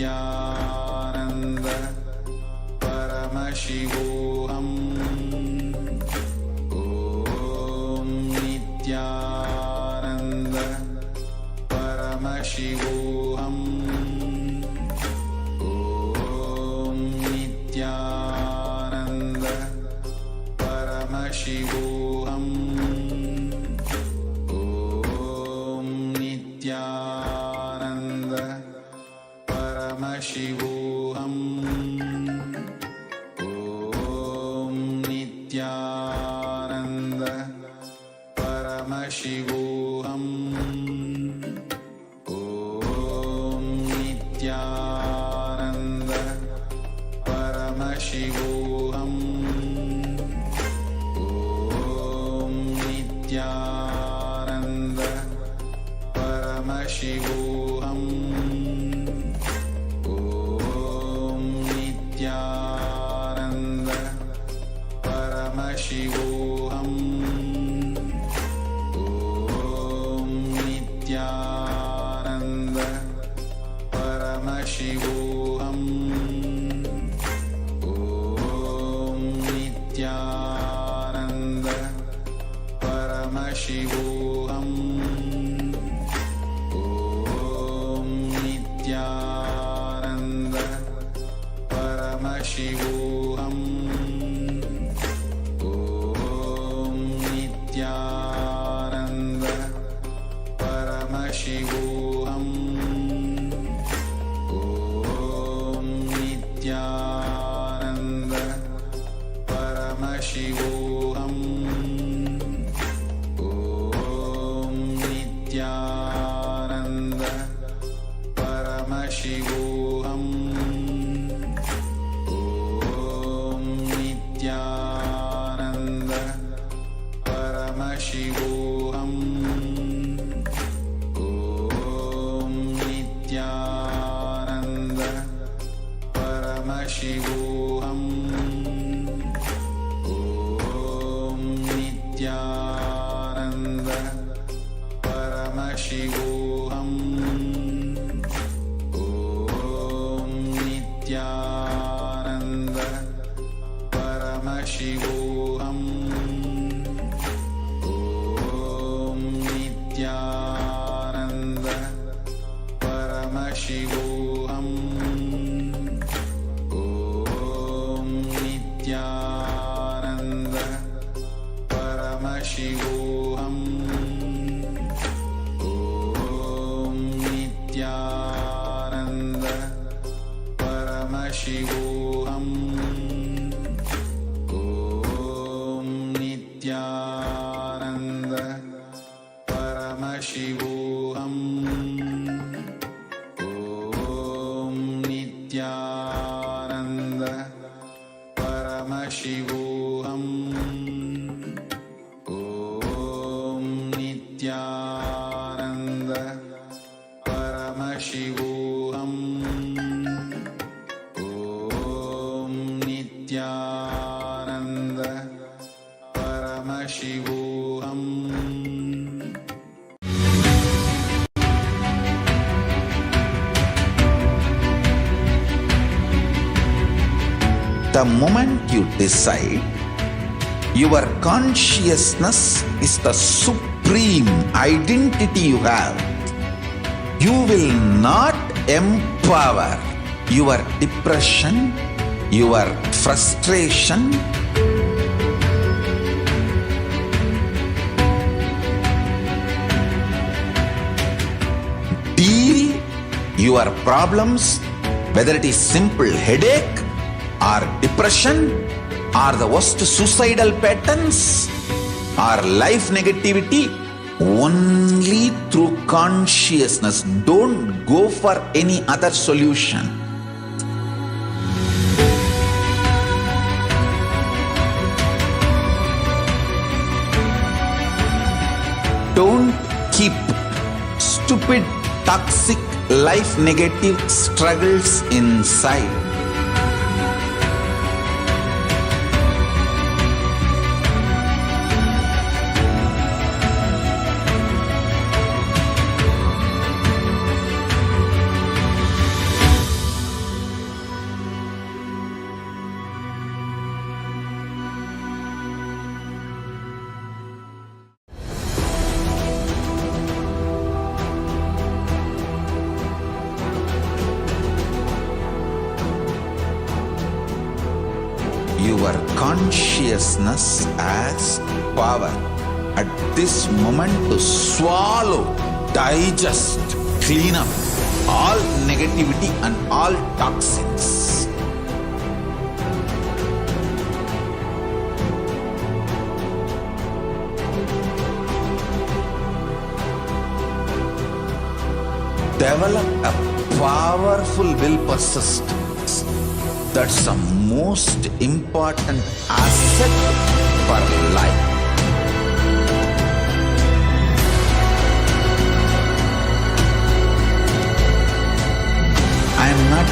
Nithyananda Paramashivoham. Om Nithyananda Paramashivoham. Om Nithyananda Paramashivoham. Om Nithyananda Paramashivoham. Om Nithyananda Paramashivoham. Om Nithyananda Paramashivoham. Om Nithyananda Paramashivoham. Om Nithyananda Paramashivoham. Om Nithyananda Paramashivoham. Om Nithyananda Paramashivoham. Om Nithyananda Paramashivoham. Om Nithyananda Paramashivoham. Om Nithyananda Paramashivoham. Om Nithyananda Paramashivoham. Om Nithyananda Paramashivoham. Om Nithyananda Paramashivoham. Om Nithyananda Paramashivoham. Om Nithyananda Paramashivoham. Om Nithyananda Paramashivoham. Om Nithyananda Paramashivoham. Om Nithyananda Paramashivoham. Om Nithyananda Paramashivoham. Om Nithyananda Paramashivoham. Om Nithyananda Paramashivoham. Om Nithyananda Paramashivoham. The moment you decide, your consciousness is the supreme identity you have. You will not empower your depression, your frustration, deal your problems, whether it is simple headache or depression or the worst suicidal patterns or life negativity, only through consciousness. Don't go for any other solution. Don't keep stupid, toxic, life negative struggles inside. Your consciousness has power at this moment to swallow, digest, clean up all negativity and all toxins. Develop a powerful will persistence. That's the most important asset for life.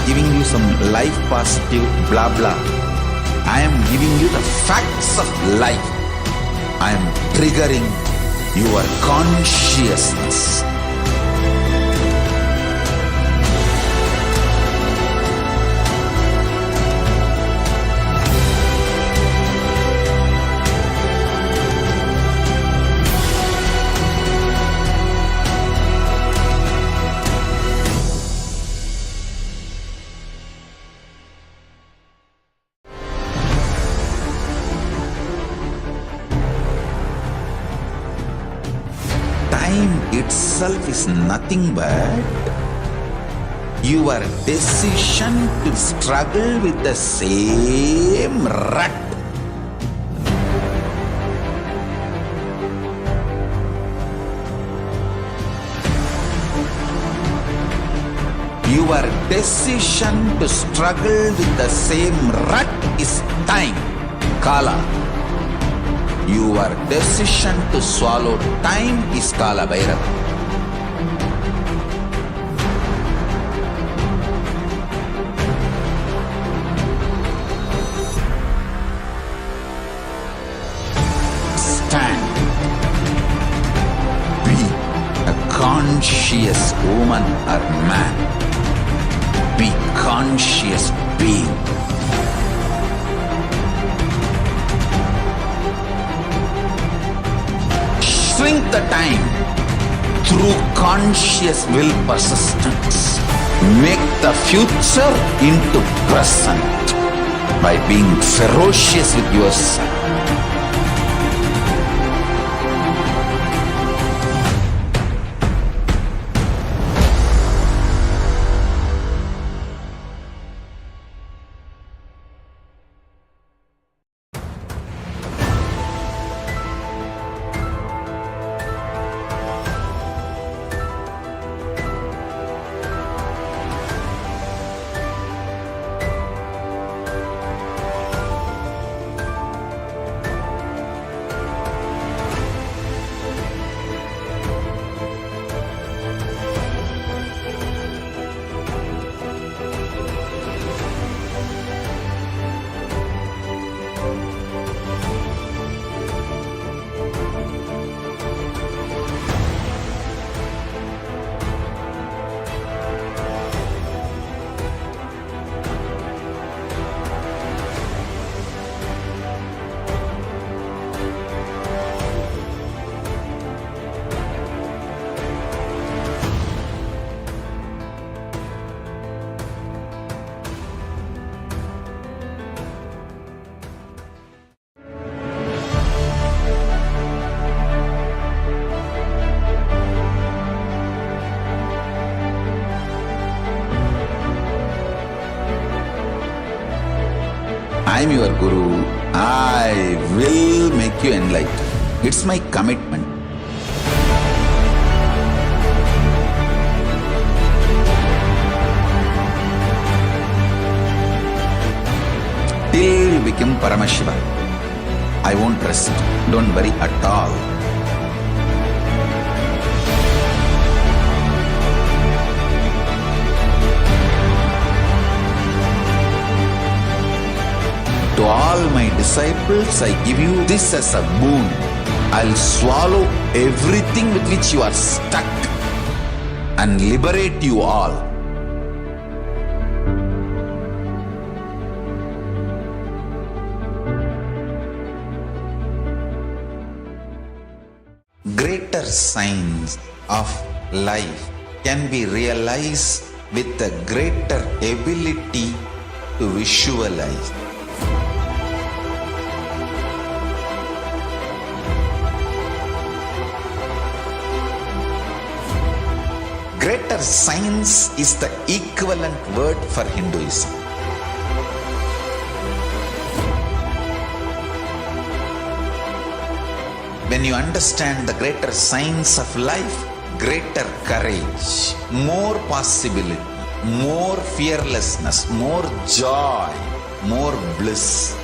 giving you some life positive blah blah. I am giving you the facts of life. I am triggering your consciousness. Time itself is nothing but your decision to struggle with the same rut. Your decision to struggle with the same rut is time, Kala. Your decision to swallow time is Kala Bhairava. Stand. Be a conscious woman or man. Be conscious being. Shrink the time through conscious will persistence. Make the future into present by being ferocious with yourself. I am your Guru. I will make you enlightened. It's my commitment. Till you become Paramashiva, I won't rest. Don't worry at all. To all my disciples, I give you this as a boon. I'll swallow everything with which you are stuck and liberate you all. Greater signs of life can be realized with a greater ability to visualize. Greater science is the equivalent word for Hinduism. When you understand the greater science of life, greater courage, more possibility, more fearlessness, more joy, more bliss.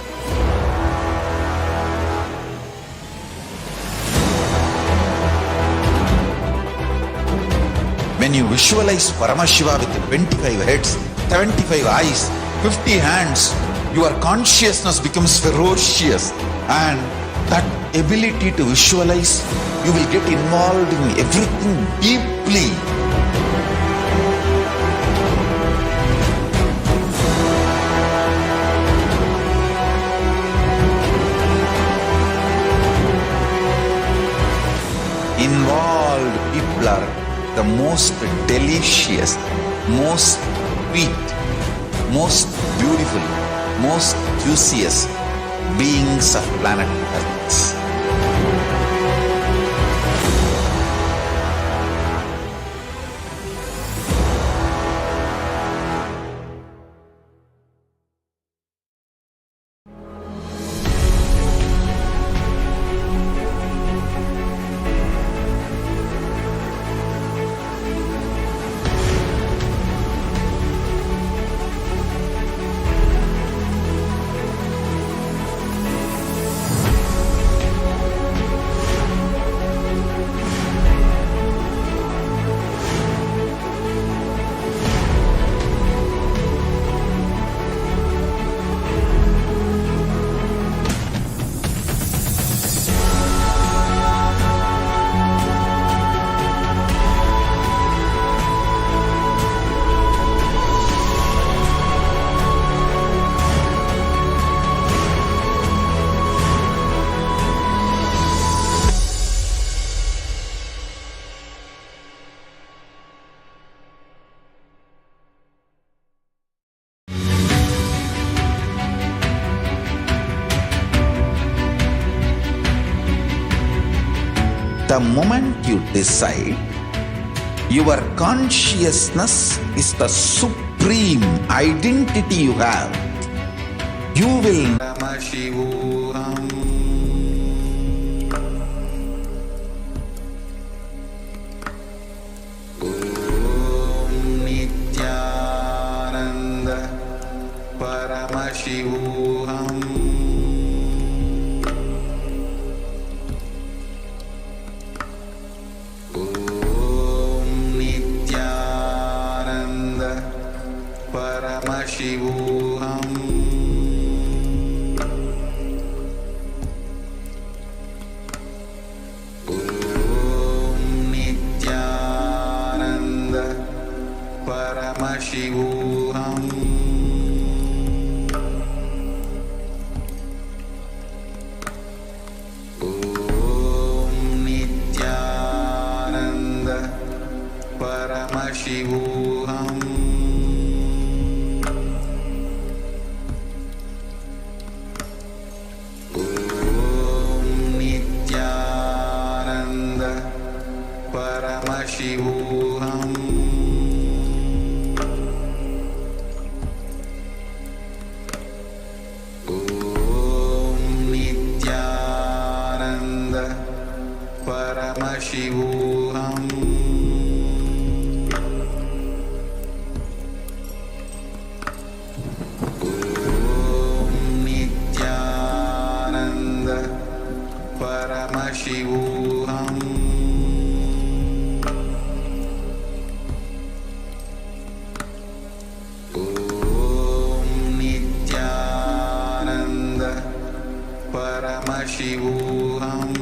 When you visualize Paramashiva with 25 heads, 75 eyes, 50 hands, your consciousness becomes ferocious, and that ability to visualize, you will get involved in everything deeply. Involved people are the most delicious, most sweet, most beautiful, most juiciest beings of planet Earth. The moment you decide, your consciousness is the supreme identity you have. You will Paramashivoham. Om Nithyananda Paramashivoham. Paramashivoham. Om Nithyananda Paramashivoham. Om Nithyananda Paramashivoham. Paramashivoham. Om Nithyananda Paramashivoham. Om Nithyananda Paramashivoham. Paramashivoham. Om Nithyananda Paramashivoham. Om Nithyananda Paramashivoham.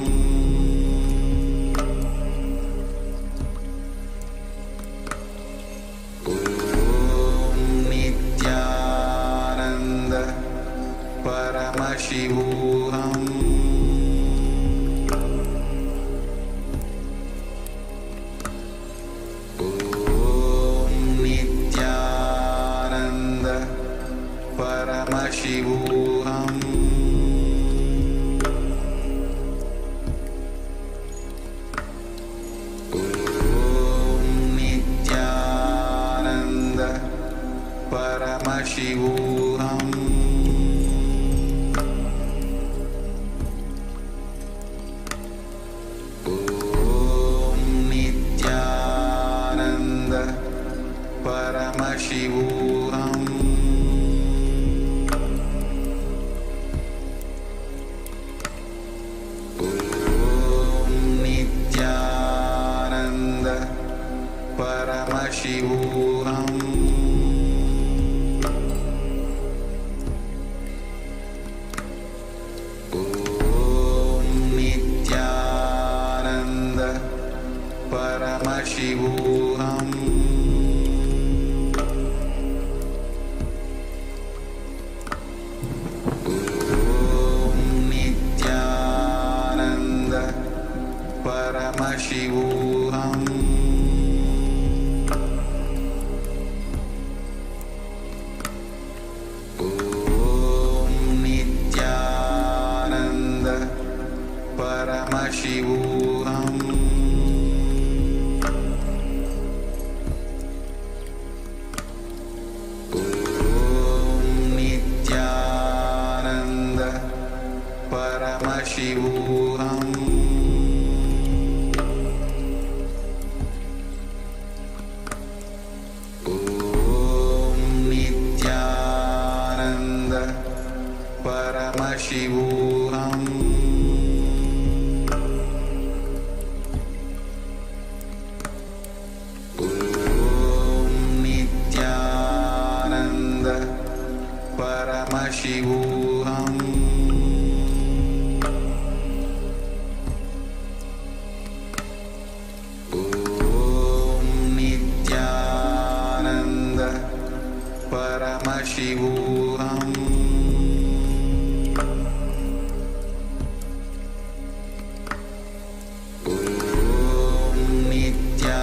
Paramashivoham. Om Nithyananda Paramashivoham. Om Nithyananda Paramashivoham. Paramashivoham. Om Nithyananda Paramashivoham. Om Nithyananda Paramashivoham. Om Nithyananda.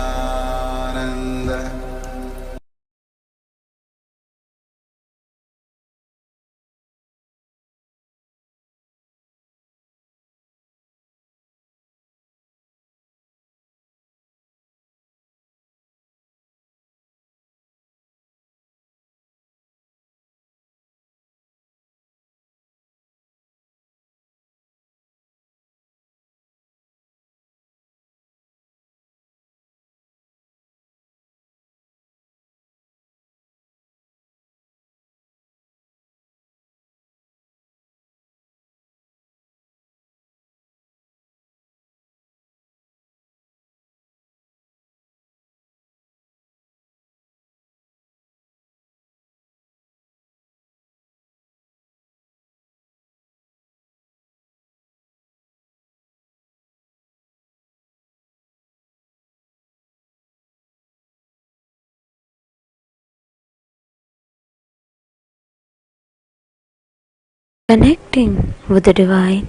Connecting with the divine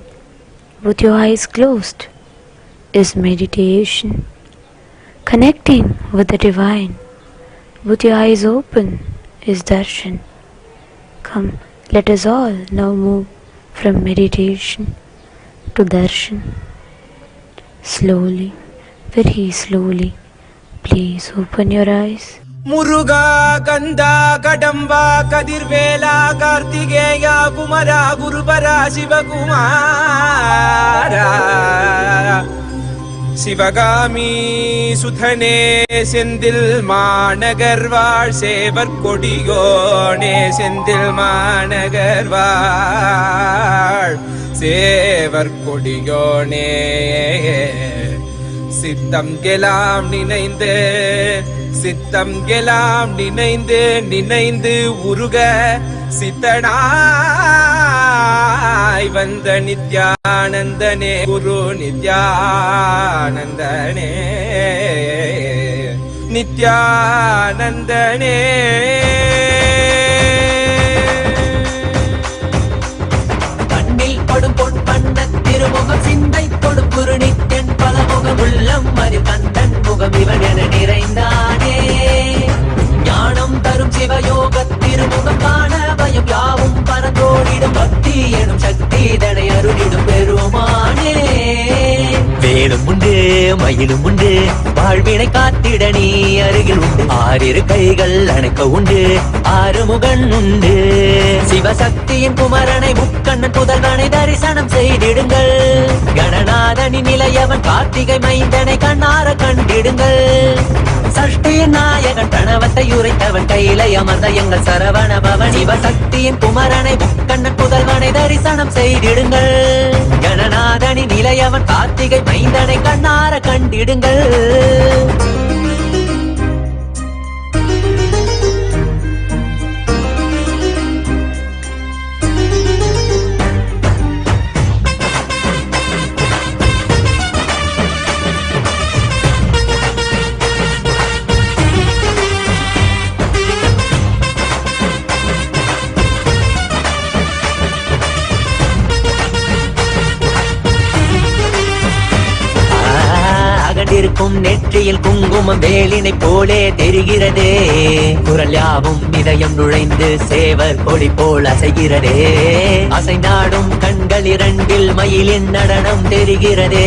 with your eyes closed is meditation. Connecting with the divine with your eyes open is darshan. Come, let us all now move from meditation to darshan. Slowly, very slowly, please open your eyes. Muruga, Kanda, Kadamba, Kadirvela, Kartigeya, Kumara, Gurupara, Shivakumara, Sivagami, Suthane, Sendil Managarvar, Sevar Kodigone, Sendil Managarvar, Sevar Kodigone, Sittam Gelam Ninainde. சித்தம் கெலாம் நினைந்து நினைந்து உருக சித்தனாய் வந்த நித்யானந்தனே குரு நித்யானந்தனே நித்யானந்தனே கண்ணில் படும் பொன் பண்ண திருமுகம் சிந்தை கொடும் குரு நித்யன் பலமுகம் உள்ளம் மறி கந்தன் முகம் இவன் என நிறைந்தானே ஞானம் தரும் சிவயோக திருமுகம் காண பயம் யாவும் பரந்தோடிடும் பக்தி எனும் சக்தி தனை அருளிடும் பெருமானே வேலும் உண்டு மயிலும் உண்டு வாழ்வினை காத்திட நீ அருகில் உண்டு ஆறிரு கைகள் அணைக்க உண்டு ஆறுமுகன் உண்டு சிவசக்தியின் குமரனை முக்கண்ணன் புதல்வனை தரிசனம் செய்திடுங்கள் கணநாதனின் நிலையவன் கார்த்திகை மைந்தனை கண்ணார கண்டிடுங்கள் சஷ்டியின் நாயகன் பிரணவத்தை உரைத்தவன் கையிலை அமர்ந்த எங்கள் சரவண பவன் சிவசக்தியின் குமரனை முக்கண்ணன் புதல்வனை தரிசனம் செய்திடுங்கள் கணநாதனின் நிலையவன் கார்த்திகை மைந்தனை கண்ணார கண்டிடுங்கள் இருக்கும் நெற்றியில் குங்குமம் வேலினை போலே தெரிகிறதே குரல் யாவும் இதயம் நுழைந்து சேவர் கொடி போல் அசைகிறதே அசைந்தாடும் கண்கள் இரண்டில் மயிலின் நடனம் தெரிகிறதே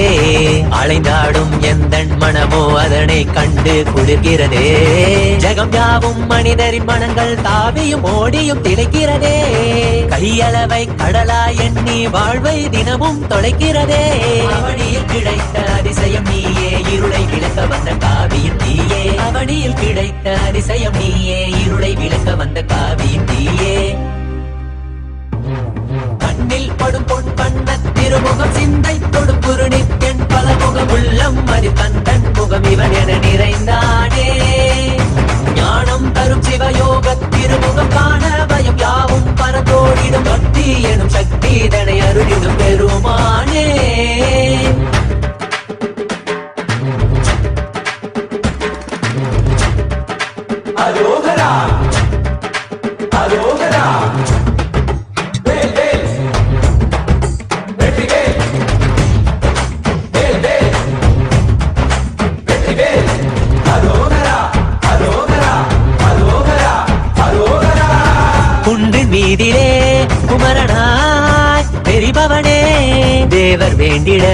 அலைந்தாடும் எந்தன் மனமோ அதனை கண்டு குளிர்கிறதே ஜகம் யாவும் மனிதரின் மனங்கள் தாவியும் ஓடியும் திளைக்கிறதே கையளவை கடலா எண்ணி வாழ்வை தினமும் தொலைக்கிறதே அவனியில் கிடைத்த அதிசயம் நீயே இருளை விளக்க வந்த காவியம் நீயே அவனியில் கிடைத்த அதிசயம் நீயே இருளை விளக்க வந்த காவியம் நீயே கண்ணில் படும் பொன் வண்ண திருமுகம் சிந்தை தொடும் குரு நித்யன் பலமுகம் உள்ளம் அது கந்தன் முகம் இவன் என நிறைந்தானே ஞானம் தரும் சிவயோக திருமுகம் காண பயம் யாவும் பரத்தோடிடும் பக்தி எனும் சக்தி இதனை அருளிடும் பெருமானே அரோகரா அரோகரா வேல் வேல் வெற்றி வேல் வேல் வேல் வெற்றி வேல் அரோகரா அரோகரா அரோகரா அரோகரா குன்றின் மீதிலே குமரனாய் தெரிபவனே தேவர் வேண்டிட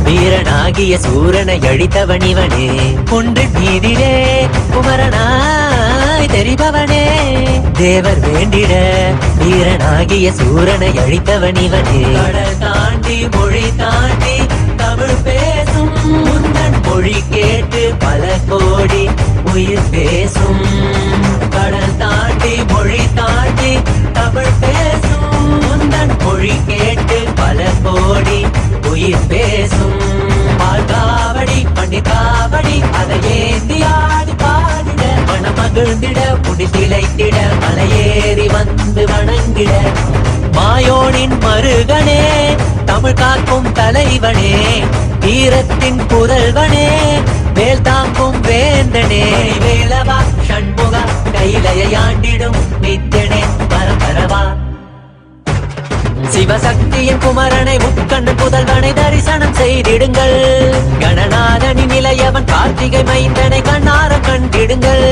வீரனாகிய சூரனை அழித்தவன் இவனே குன்றின் மீதிலே குமரனாய் தெரிபவனே தேவர் வேண்டிட வீரனாகிய சூரனை அழித்தவன் இவனே கடல் தாண்டி மொழி தாண்டி தமிழ் பேசும் முந்தன் மொழி கேட்டு பல கோடி உயிர் பேசும் கடல் தாண்டி மொழி தாண்டி தமிழ் பேசும் முந்தன் மொழி கேட்டு பல கோடி உயிர் பேசும் பால்காவடி பண்டிகாவடி அதை ஏந்தி ஆடி பாடிட மனமகிழ்ந்திட முடி திளைத்திட மலையேறி வந்து வணங்கிட மாயோனின் மருகனே தமிழ் காக்கும் தலைவனே வீரத்தின் புதல்வனே வேல் தாங்கும் வேந்தனே வேலவா ஷண்முகா கைலையாண்டிடும் நித்யனே பரபரவா சிவசக்தியின் குமரனை முக்கண்ணு புதல்வனை தரிசனம் செய்திடுங்கள் கணநாதனின் நிலையவன் கார்த்திகை மைந்தனை கண்ணார கண்டிடுங்கள்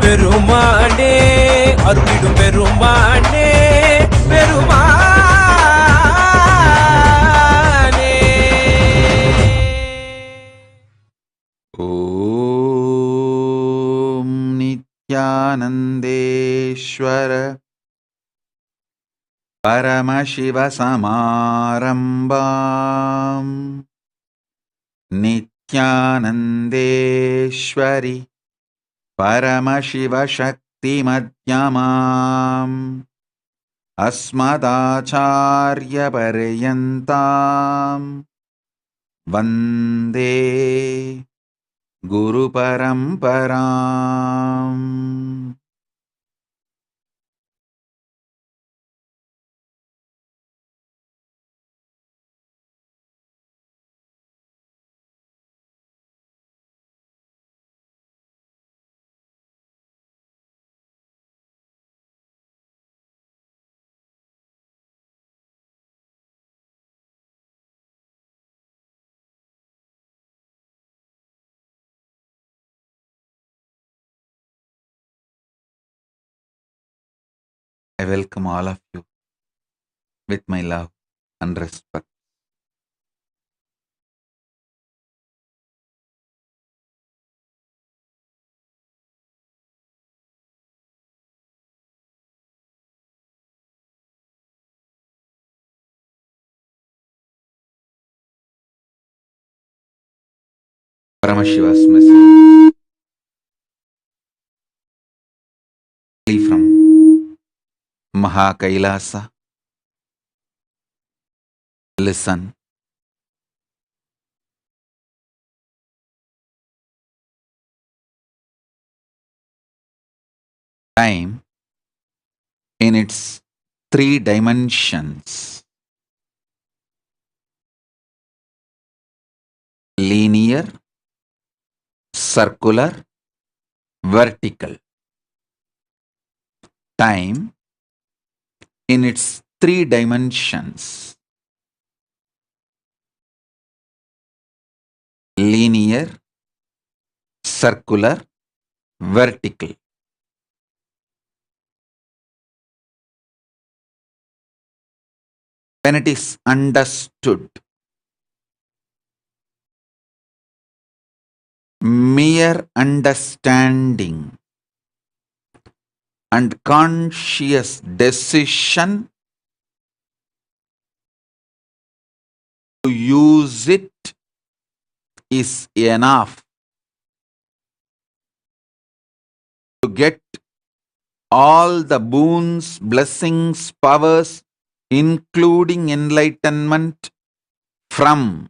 பெருமானே அருளிடும் பெருமானே பெருமானே ஓம் நித்யானந்தேஸ்வர परमशिवसमारम्भाम् नित्यानन्देश्वरि परमशिवशक्तिमध्यमाम् अस्मदाचार्यपर्यन्ताम् वन्दे गुरुपरम्पराम् I welcome all of you with my love and respect. Paramashiva's message from Kailasa. Listen. Time in its 3 dimensions: linear, circular, vertical. Time in its 3 dimensions: linear, circular, vertical. When it is understood, mere understanding and conscious decision to use it is enough to get all the boons, blessings, powers including enlightenment from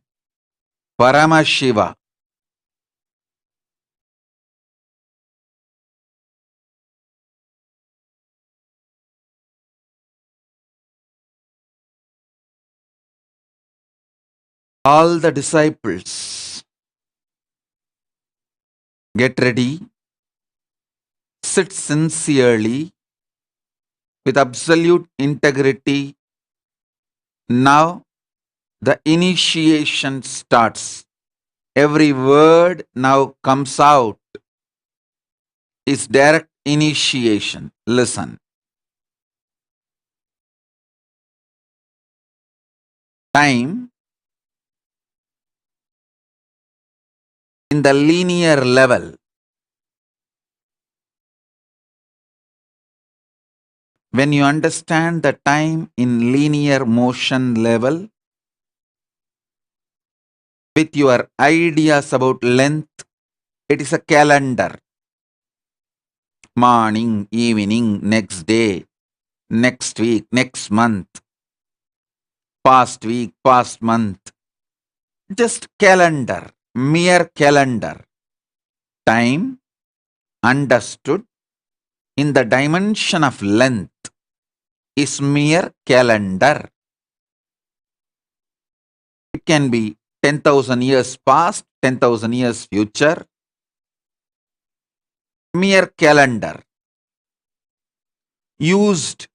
Paramashiva. All the disciples, get ready, sit sincerely with absolute integrity. Now the initiation starts. Every word now comes out is direct initiation. Listen. Time in the linear level. When you understand the time in linear motion level, with your ideas about length, it is a calendar. Morning, evening, next day, next week, next month, past week, past month. Just calendar, mere calendar. Time understood in the dimension of length is mere calendar. It can be 10,000 years past, 10,000 years future. Mere calendar used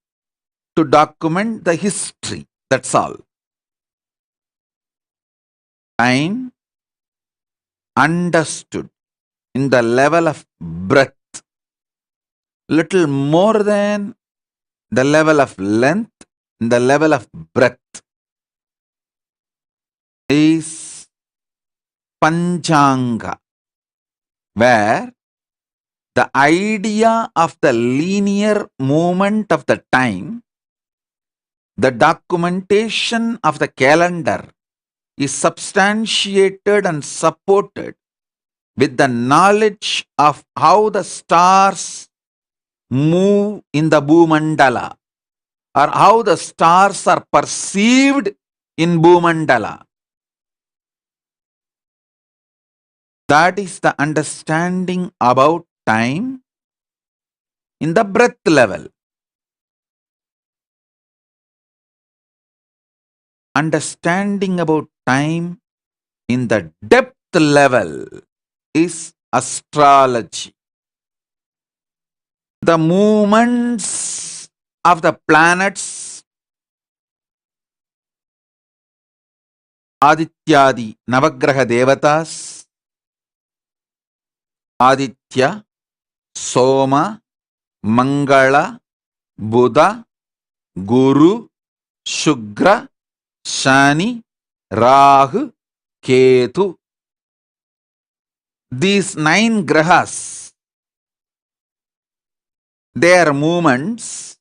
to document the history. That's all. Time understood in the level of breadth, little more than the level of length, in the level of breadth, is Panchanga, where the idea of the linear movement of the time, the documentation of the calendar is substantiated and supported with the knowledge of how the stars move in the Bhumandala, or how the stars are perceived in Bhumandala. That is the understanding about time in the breadth level. Understanding about time in the depth level is astrology. The movements of the planets, Adityadi Navagraha Devatas, Aditya, Soma, Mangala, Buddha, Guru, Shugra, Shani, Rahu, Ketu. These 9 grahas, their movements,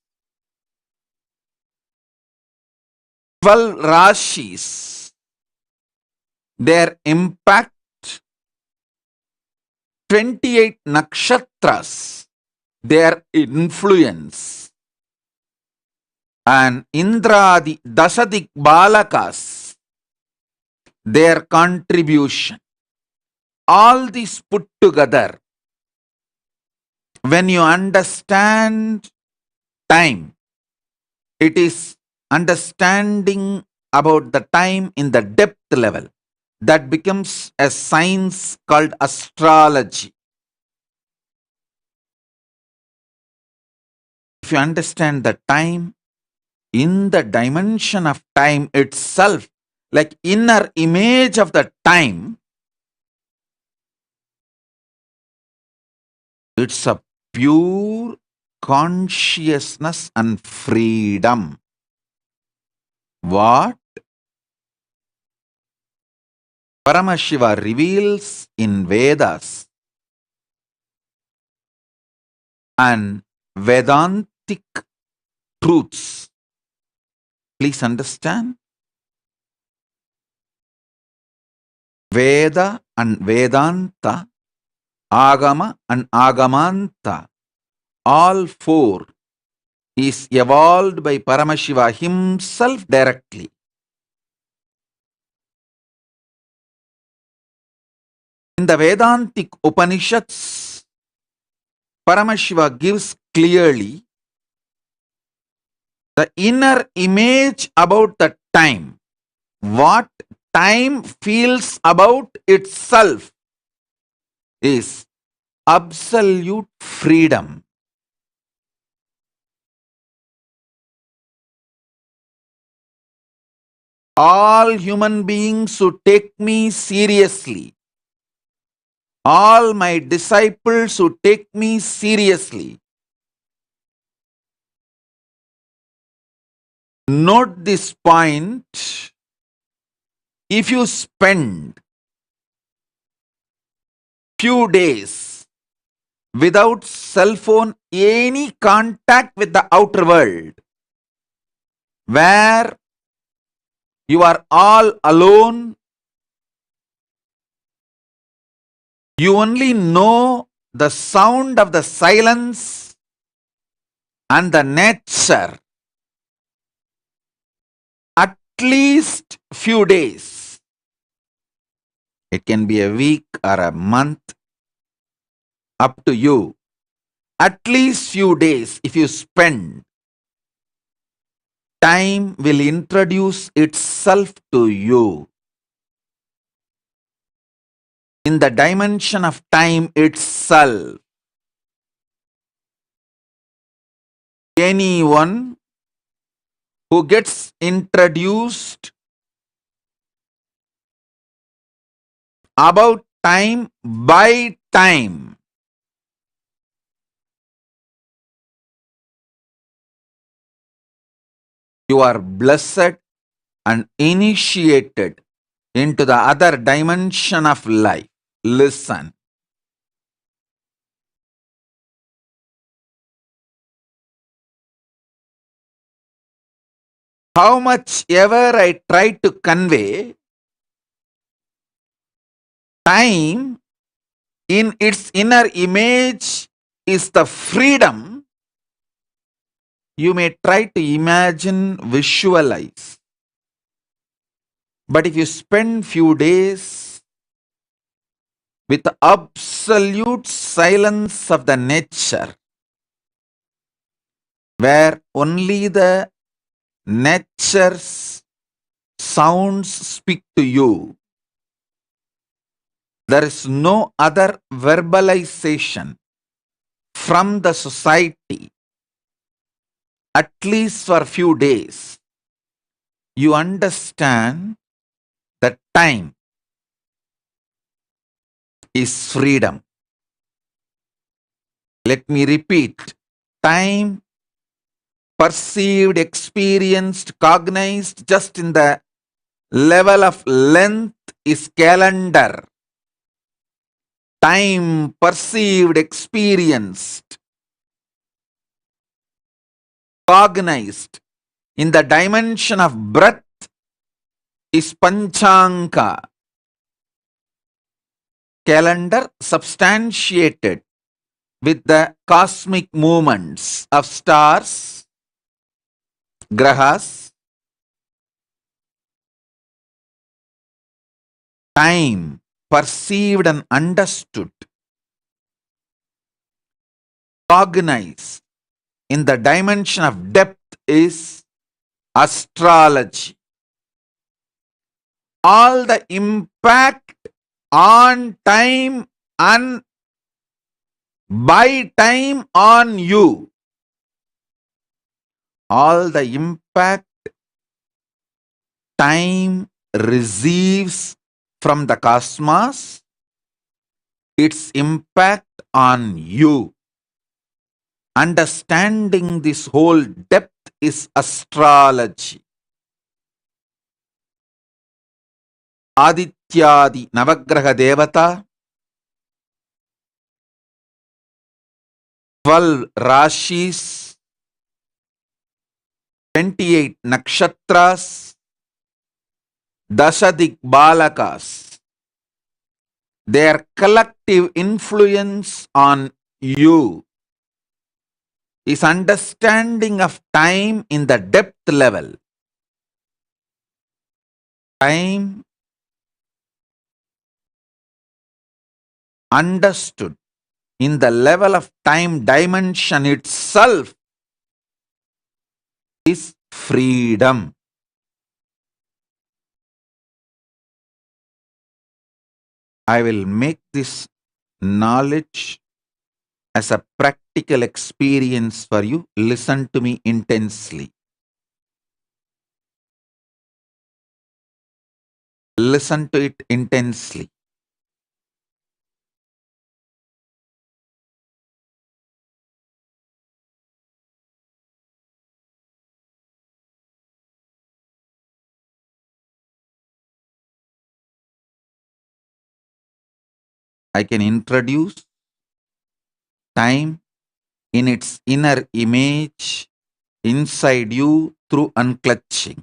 12 rashis, their impact, 28 nakshatras, their influence, and Indradi Dasadik Balakas, their contribution. All these put together, when you understand time, it is understanding about the time in the depth level. That becomes a science called astrology. If you understand the time in the dimension of time itself, like inner image of the time, it's a pure consciousness and freedom. What Paramashiva reveals in Vedas and Vedantic truths. Please understand. Veda and Vedanta, Agama and Agamanta, all 4 is evolved by Paramashiva himself directly. In the Vedantic Upanishads, Paramashiva gives clearly the inner image about the time, what time feels about itself is absolute freedom. All human beings who take me seriously, all my disciples who take me seriously, note this point. If you spend few days without cell phone, any contact with the outer world, where you are all alone, you only know the sound of the silence and the nature. At least few days. It can be a week or a month, up to you. At least few days if you spend, time will introduce itself to you. In the dimension of time itself, anyone who gets introduced about time by time, you are blessed and initiated into the other dimension of life. Listen. How much ever I try to convey, time in its inner image is the freedom you may try to imagine, visualize. But if you spend few days with the absolute silence of the nature, where only the nature's sounds speak to you, there is no other verbalization from the society, at least for a few days, you understand that time is freedom. Let me repeat. Time perceived, experienced, cognized just in the level of length is calendar. Time perceived, experienced, cognized in the dimension of breath is Panchanka. Calendar substantiated with the cosmic movements of stars, grahas. Time perceived and understood, cognized in the dimension of depth is astrology. All the impact on time and by time on you, all the impact time receives from the cosmos, its impact on you. Understanding this whole depth is astrology. Adityadi Navagraha Devata, 12 Rashis, 28 Nakshatras, Dashadik Balakas, their collective influence on you is understanding of time in the depth level. Time understood in the level of time dimension itself is freedom. I will make this knowledge as a practical experience for you. Listen to me intensely. Listen to it intensely. I can introduce time in its inner image inside you through unclutching.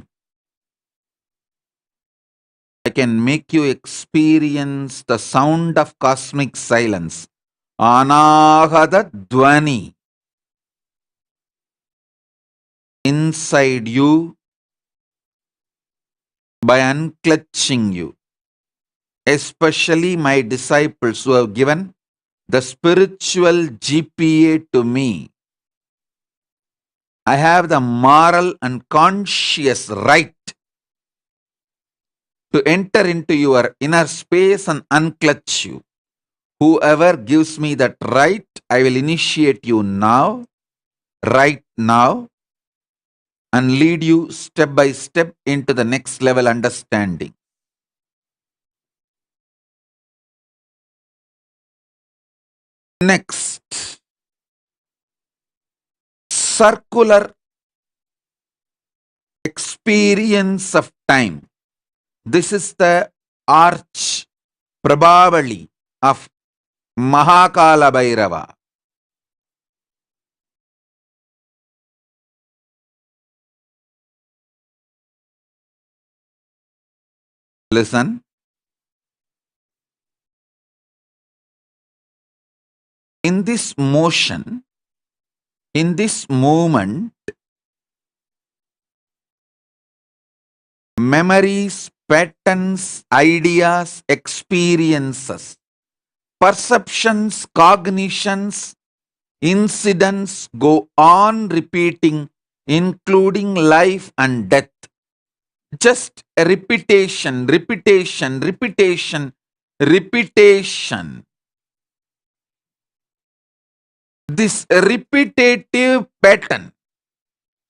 I can make you experience the sound of cosmic silence. Anahata Dwani. Inside you by unclutching you. Especially my disciples who have given the spiritual GPA to me. I have the moral and conscious right to enter into your inner space and unclutch you. Whoever gives me that right, I will initiate you now, right now, and lead you step by step into the next level understanding. Next, circular experience of time. This is the arch Prabhavali of Mahakala Bhairava. Listen. In this motion, in this movement, memories, patterns, ideas, experiences, perceptions, cognitions, incidents go on repeating, including life and death. Just a repetition, repetition, repetition, repetition. This repetitive pattern,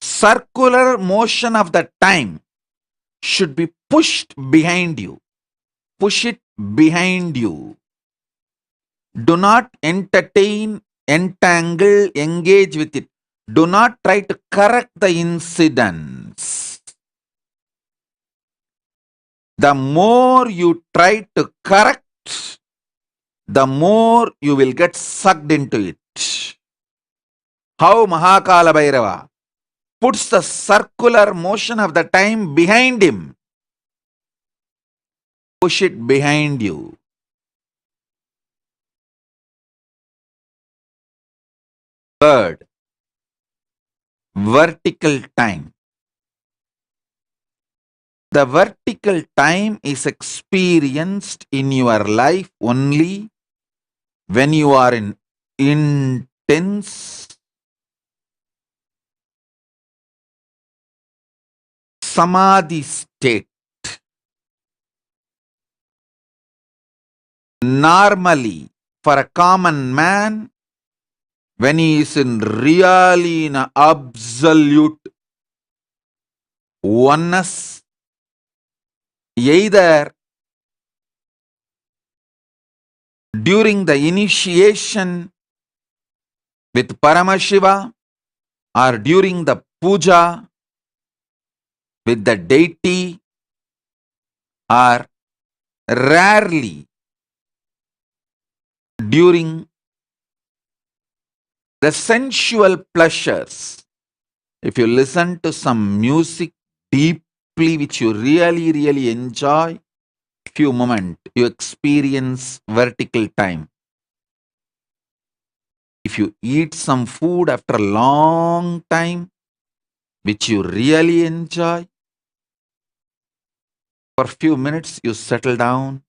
circular motion of the time should be pushed behind you. Push it behind you. Do not entertain, entangle, engage with it. Do not try to correct the incidents. The more you try to correct, the more you will get sucked into it. How Mahakala Bhairava puts the circular motion of the time behind him. Push it behind you. Third, vertical time. The vertical time is experienced in your life only when you are in intense samadhi state. Normally, for a common man, when he is really in an absolute oneness, either during the initiation with Paramashiva or during the puja with the deity, or rarely during the sensual pleasures. If you listen to some music deeply, which you really enjoy, few moments, you experience vertical time. If you eat some food after a long time, which you really enjoy, for a few minutes you settle down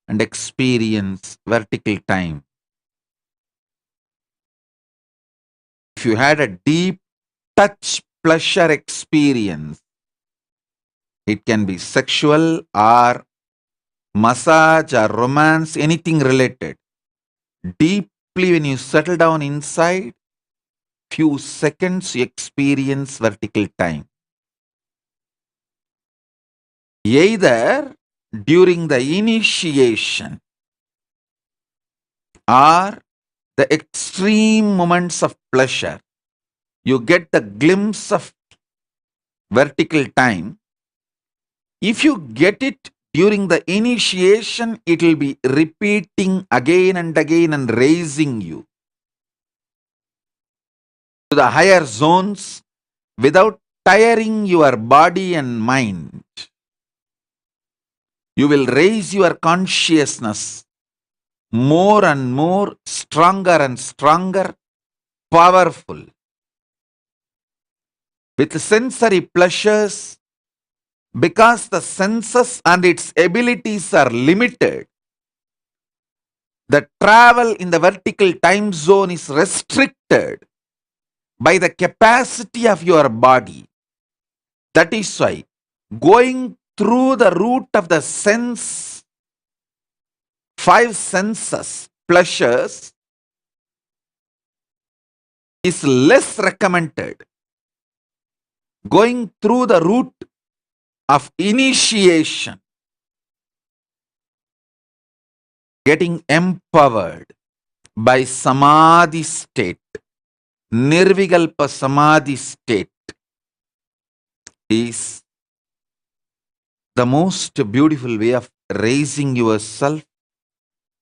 and experience vertical time. If you had a deep touch pleasure experience, it can be sexual or massage or romance, anything related. Deeply, when you settle down inside, few seconds you experience vertical time. Either during the initiation or the extreme moments of pleasure, you get the glimpse of vertical time. If you get it during the initiation, it will be repeating again and again and raising you to the higher zones without tiring your body and mind. You will raise your consciousness more and more, stronger and stronger, powerful. With sensory pleasures, because the senses and its abilities are limited, the travel in the vertical time zone is restricted by the capacity of your body. That is why going through the route of the sense, 5 senses, pleasures, is less recommended. Going through the route of initiation, getting empowered by samadhi state, nirvikalpa samadhi state, is the most beautiful way of raising yourself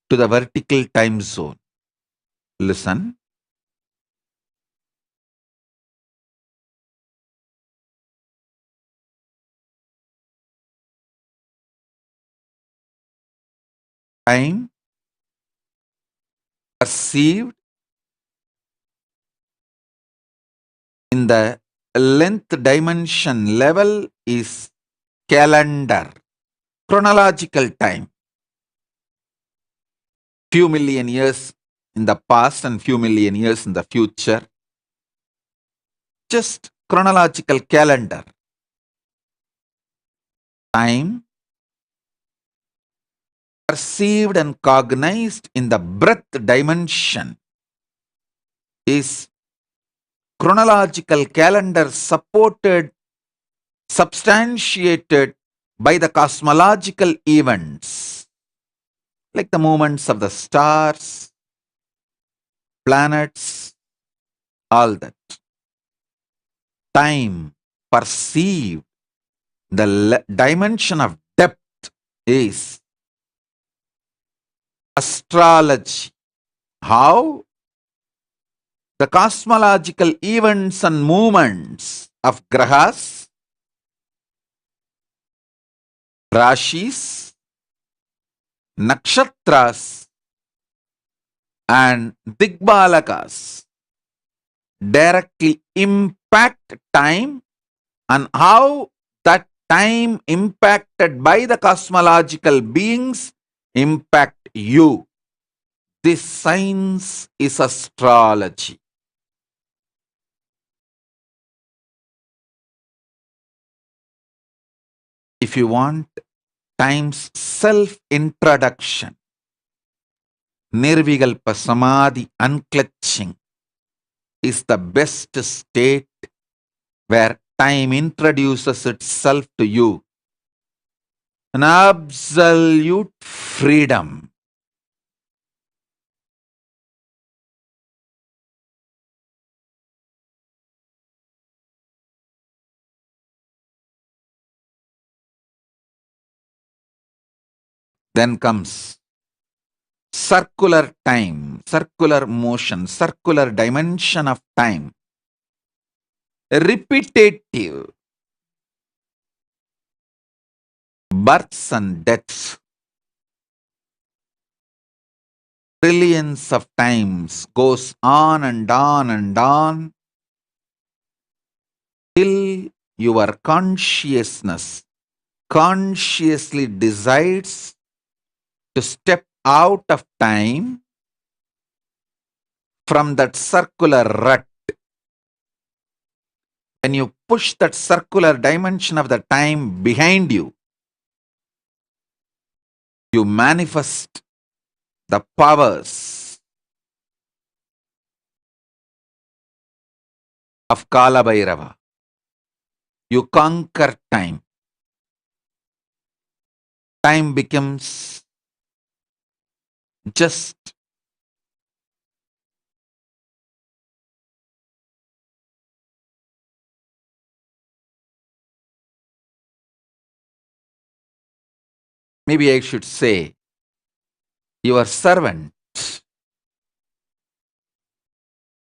to the vertical time zone. Listen. Time perceived in the length dimension level is calendar, chronological time. Few million years in the past and few million years in the future. Just chronological calendar. Time perceived and cognized in the breath dimension is chronological calendar supported, substantiated by the cosmological events, like the movements of the stars, planets, all that. Time perceived, the dimension of depth is astrology. How? The cosmological events and movements of grahas, rashis, nakshatras, and digbalakas directly impact time, and how that time impacted by the cosmological beings impact you. This science is astrology. If you want time's self-introduction, nirvikalpa samadhi unclutching is the best state where time introduces itself to you. An absolute freedom. Then comes circular time, circular motion, circular dimension of time. Repetitive. Births and deaths. trillions of times, goes on and on and on, till your consciousness consciously decides to step out of time from that circular rut. When you push that circular dimension of the time behind you, you manifest the powers of Kala Bhairava. You conquer time. Time becomes just maybe I should say your servant.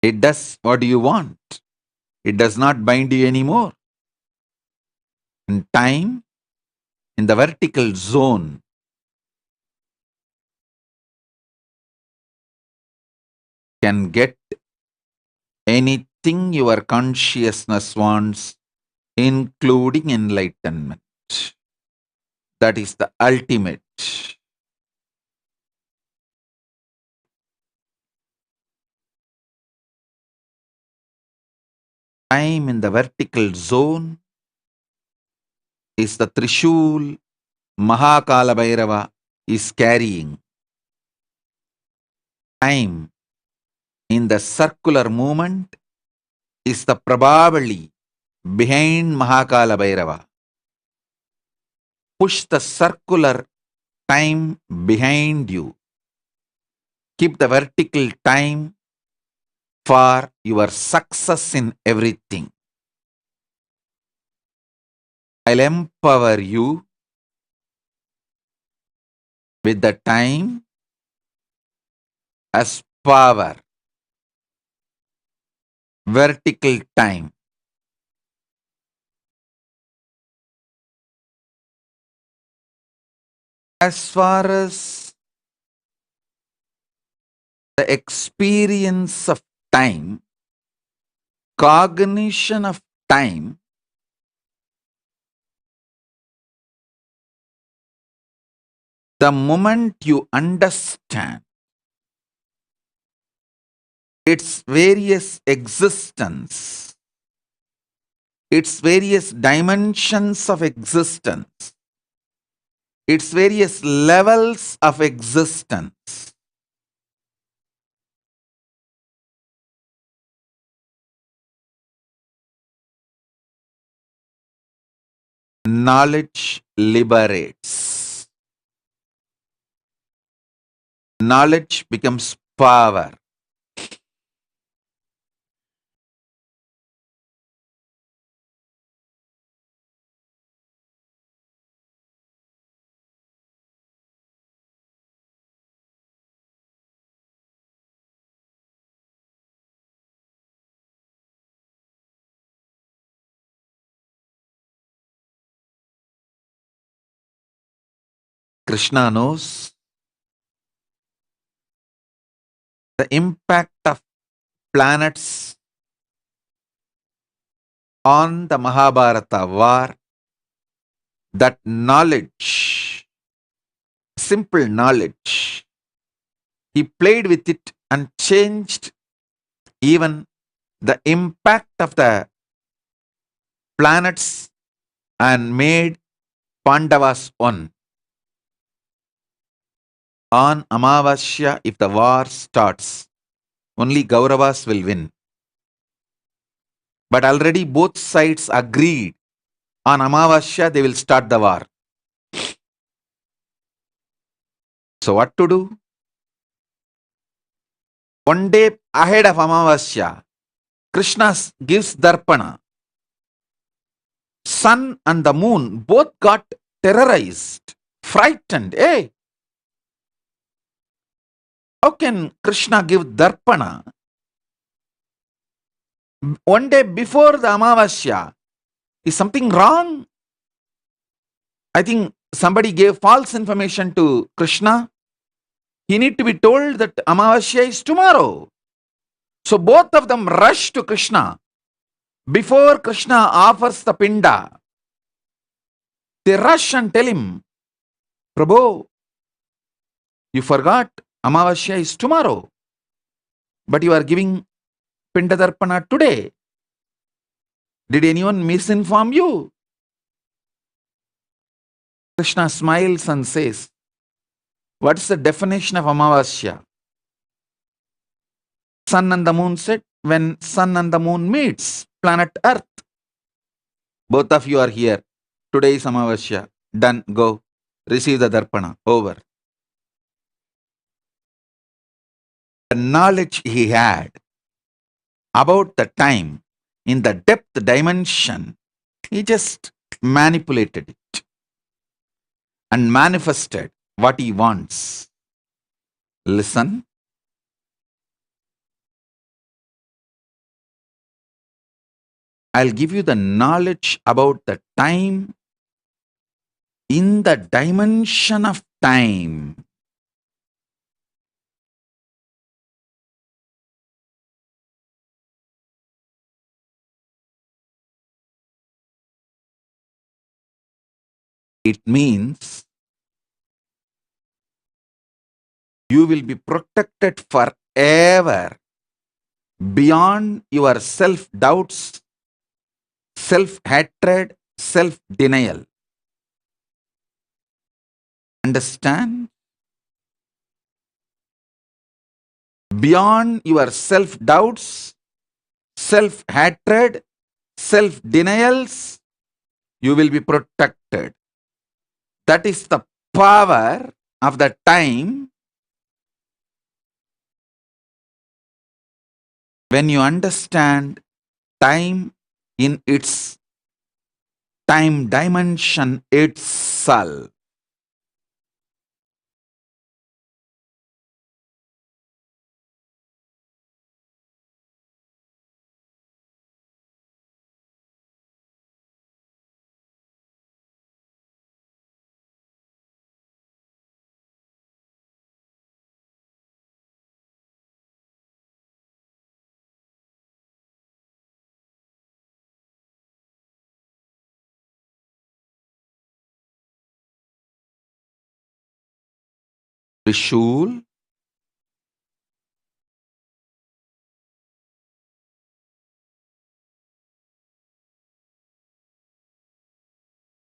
It does what you want. It does not bind you anymore. And time in the vertical zone can get anything your consciousness wants, including enlightenment. That is the ultimate. Time in the vertical zone is the Trishul Mahakala Bhairava is carrying. Time in the circular movement is the probably behind Mahakala Bhairava. Push the circular time behind you. Keep the vertical time for your success in everything. I'll empower you with the time as power. Vertical time. As far as the experience of time, cognition of time, the moment you understand its various existence, its various dimensions of existence, its various levels of existence, knowledge liberates. Knowledge becomes power. Krishna knows the impact of planets on the Mahabharata war. That knowledge, simple knowledge, he played with it and changed even the impact of the planets and made Pandavas one. On Amavasya, if the war starts, only Kauravas will win. But already both sides agreed on Amavasya they will start the war. So what to do? One day ahead of Amavasya, Krishna gives Darpana. Sun and the moon both got terrorized, frightened. Hey, how can Krishna give Darpana one day before the Amavasya? Is something wrong? I think somebody gave false information to Krishna. He need to be told that Amavasya is tomorrow. So both of them rush to Krishna. Before Krishna offers the pinda, they rush and tell him, Prabhu, you forgot Amavasya is tomorrow, but you are giving pinda darpana today. Did anyone misinform you? Krishna smiles and says, what is the definition of Amavasya? Sun and the moon said, when sun and the moon meets, planet Earth. Both of you are here. Today is Amavasya. Done. Go. Receive the darpana. Over. The knowledge he had about the time in the depth dimension, he just manipulated it and manifested what he wants. Listen. I'll give you the knowledge about the time in the dimension of time. It means you will be protected forever beyond your self-doubts, self-hatred, self-denial. Understand? Beyond your self-doubts, self-hatred, self-denials, you will be protected. That is the power of the time. When you understand time in its time dimension itself. Trishul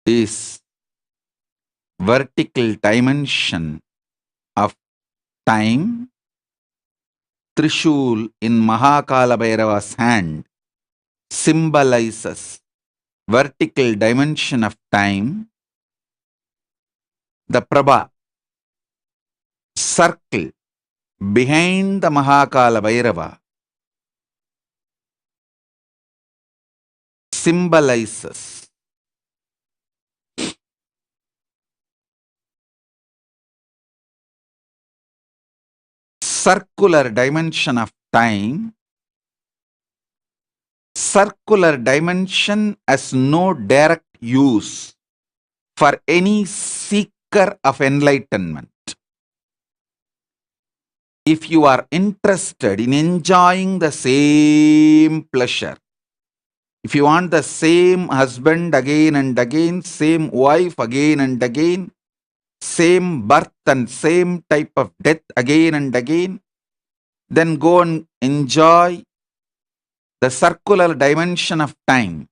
is vertical dimension of time. Trishul in Mahakala Bhairava's hand symbolizes vertical dimension of time. The Prabha circle behind the Mahakala Bhairava symbolizes circular dimension of time. Circular dimension has no direct use for any seeker of enlightenment. If you are interested in enjoying the same pleasure, if you want the same husband again and again, same wife again and again, same birth and same type of death again and again, then go and enjoy the circular dimension of time.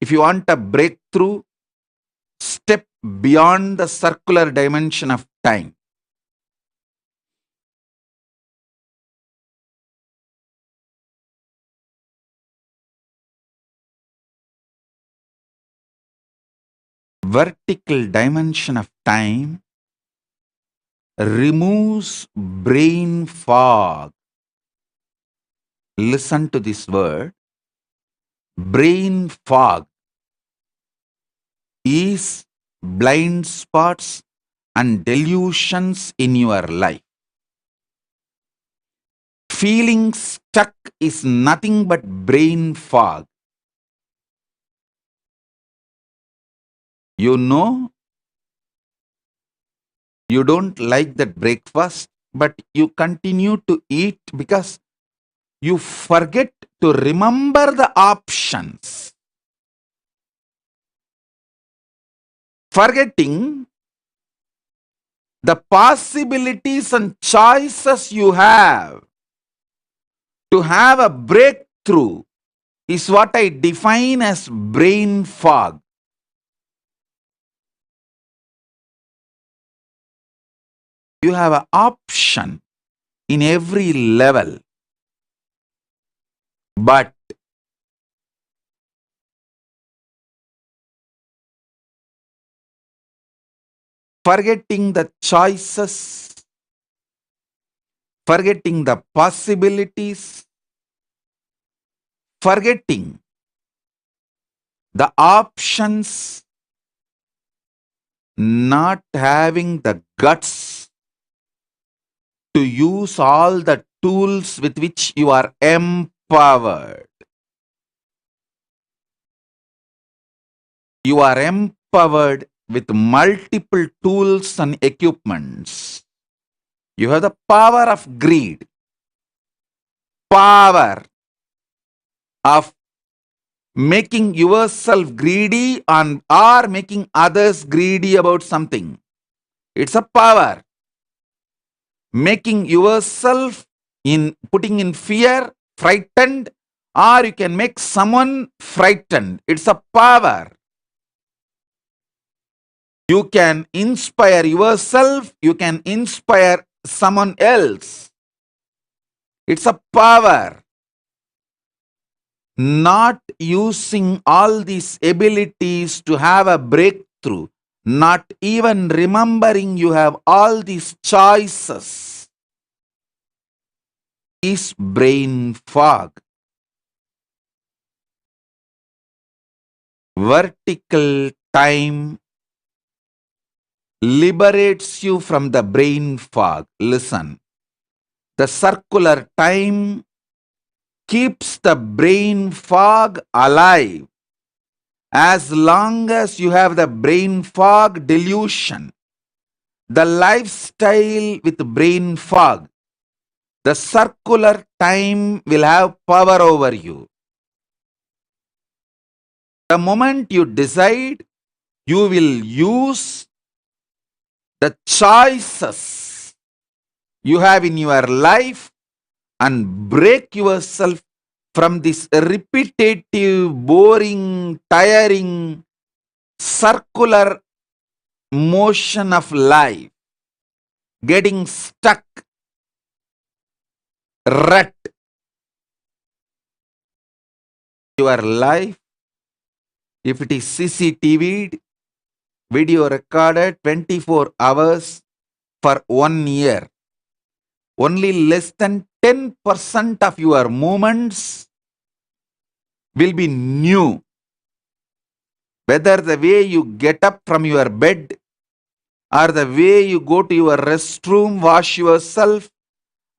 If you want a breakthrough, step beyond the circular dimension of time. Vertical dimension of time removes brain fog. Listen to this word. Brain fog is blind spots and delusions in your life. Feeling stuck is nothing but brain fog. You know You don't like that breakfast, but you continue to eat because you forget to remember the options. Forgetting the possibilities and choices you have to have a breakthrough is what I define as brain fog. You have an option in every level, but forgetting the choices, forgetting the possibilities, forgetting the options, not having the guts to use all the tools with which you are empowered. You are empowered with multiple tools and equipments. You have the power of greed, power of making yourself greedy or making others greedy about something. It's a power. Making yourself putting in fear, frightened, or you can make someone frightened. It's a power. You can inspire yourself, you can inspire someone else. It's a power. Not using all these abilities to have a breakthrough, not even remembering you have all these choices, is brain fog. Vertical time liberates you from the brain fog. Listen, the circular time keeps the brain fog alive. As long as you have the brain fog delusion, the lifestyle with brain fog, the circular time will have power over you. The moment you decide, you will use the choices you have in your life and break yourself from this repetitive, boring, tiring, circular motion of life, getting stuck, rut. Your life, if it is CCTV'd, video recorded 24 hours for 1 year, only less than 10% of your movements will be new. Whether the way you get up from your bed, or the way you go to your restroom, wash yourself,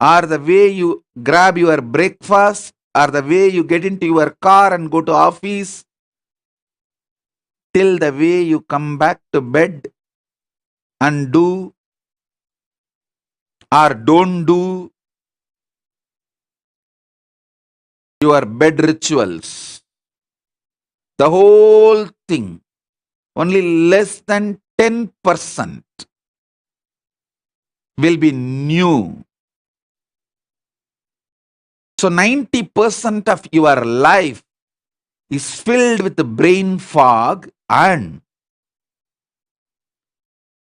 or the way you grab your breakfast, or the way you get into your car and go to office, till the way you come back to bed and do or don't do your bed rituals. The whole thing, only less than 10% will be new. So 90% of your life is filled with the brain fog, and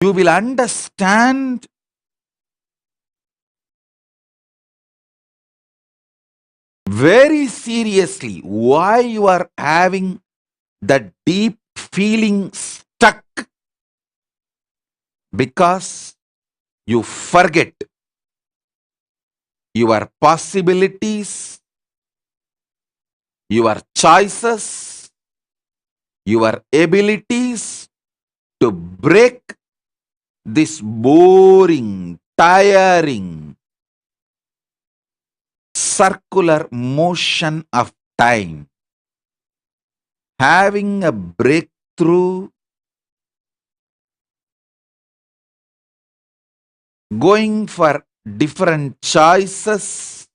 you will understand very seriously why you are having that deep feeling stuck, because you forget your possibilities, your choices, your abilities to break this boring, tiring, circular motion of time. Having a breakthrough going for different choices,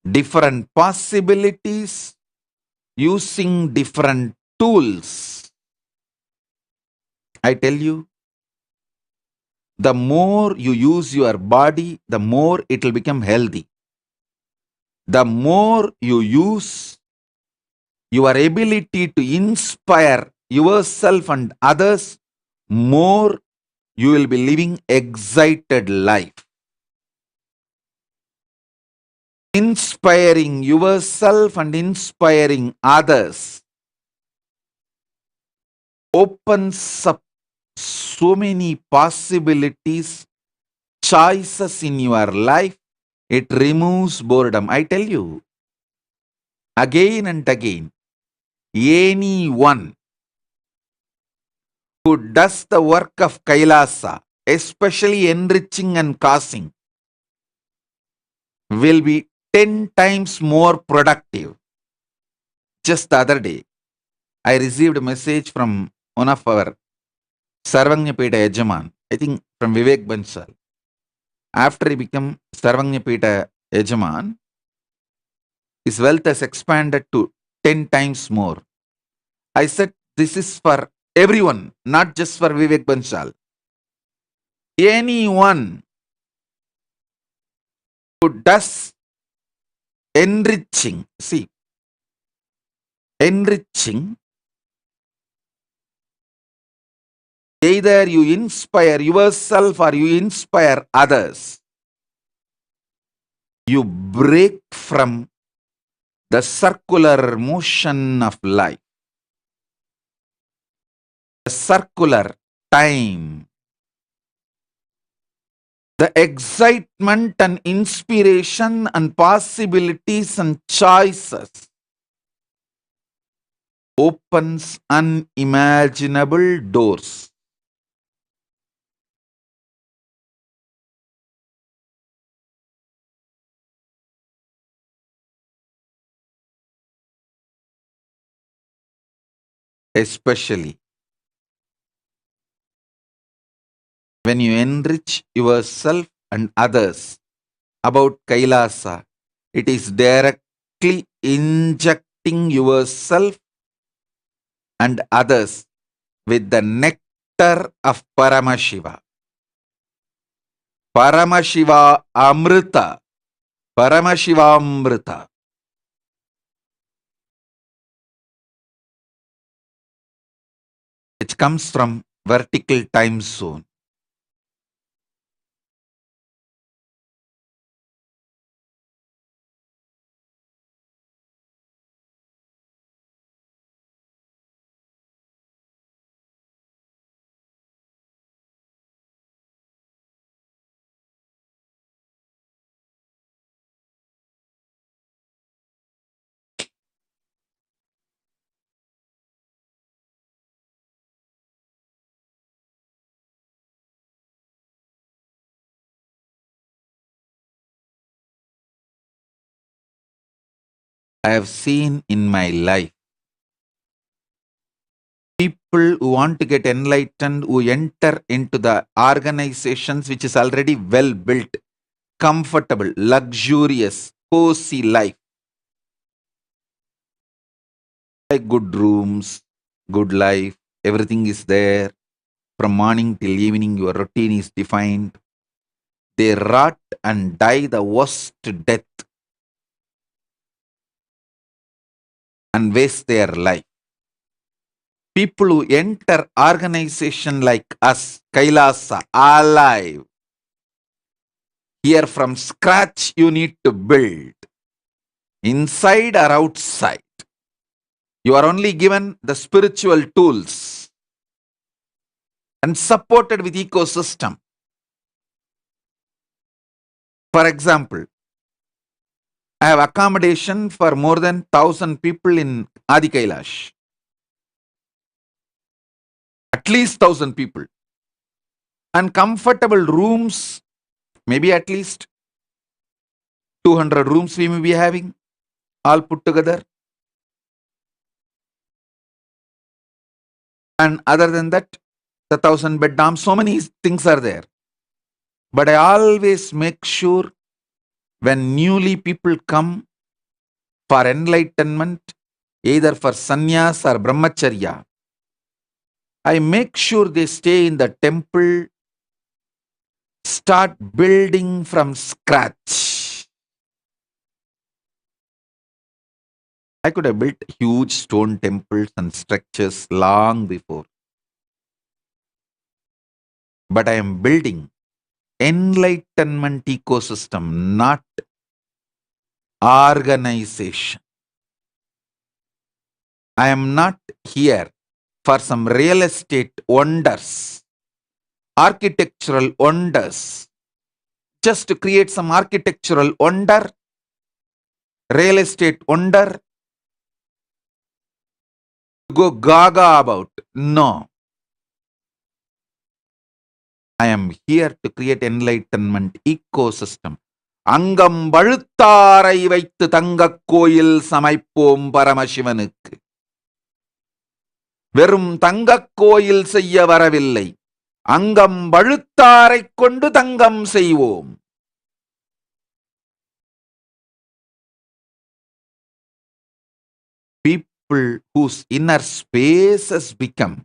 different possibilities, using different tools. I tell you, the more you use your body, the more it will become healthy. The more you use your ability to inspire yourself and others, more you will be living excited life. Inspiring yourself and inspiring others opens up so many possibilities, choices in your life. It removes boredom. I tell you, again and again, anyone who does the work of Kailasa, especially enriching and causing, will be 10 times more productive. Just the other day, I received a message from one of our Sarvanyapeta Yajaman, I think from Vivek Bansal. After he became Sarvanyapeta Yajaman, his wealth has expanded to 10 times more. I said, this is for everyone, not just for Vivek Bansal. Anyone who does enriching, see, enriching, either you inspire yourself or you inspire others, you break from the circular motion of life, the circular time. The excitement and inspiration and possibilities and choices opens unimaginable doors. Especially when you enrich yourself and others about Kailasa, it is directly injecting yourself and others with the nectar of Paramashiva. Paramashiva Amrita. Paramashiva Amrita. Which comes from vertical time zone. I have seen in my life people who want to get enlightened, who enter into the organizations which is already well built, comfortable, luxurious, cozy life. Like good rooms, good life, everything is there. From morning till evening, your routine is defined. They rot and die the worst death and waste their life. People who enter organization like us, Kailasa, alive. Here from scratch you need to build. Inside or outside. You are only given the spiritual tools and supported with ecosystem. For example, I have accommodation for more than 1,000 people in Adi Kailash. At least 1,000 people. And comfortable rooms, maybe at least 200 rooms we may be having, all put together. And other than that, the 1000-bed dam, so many things are there. But I always make sure when newly people come for enlightenment, either for sannyas or brahmacharya, I make sure they stay in the temple, start building from scratch. I could have built huge stone temples and structures long before. But I am building enlightenment ecosystem, not organization. I am not here for some real estate wonders, architectural wonders, just to create some architectural wonder, real estate wonder, go gaga about. No. I am here to create enlightenment ecosystem. அங்கம் வழுத்தாரை வைத்து தங்கக் கோயில் சமைப்போம் பரமசிவனுக்கு. வெறும் தங்கக் கோயில் செய்ய வரவில்லை, அங்கம் வழுத்தாரை கொண்டு தங்கம் செய்வோம். People whose inner spaces become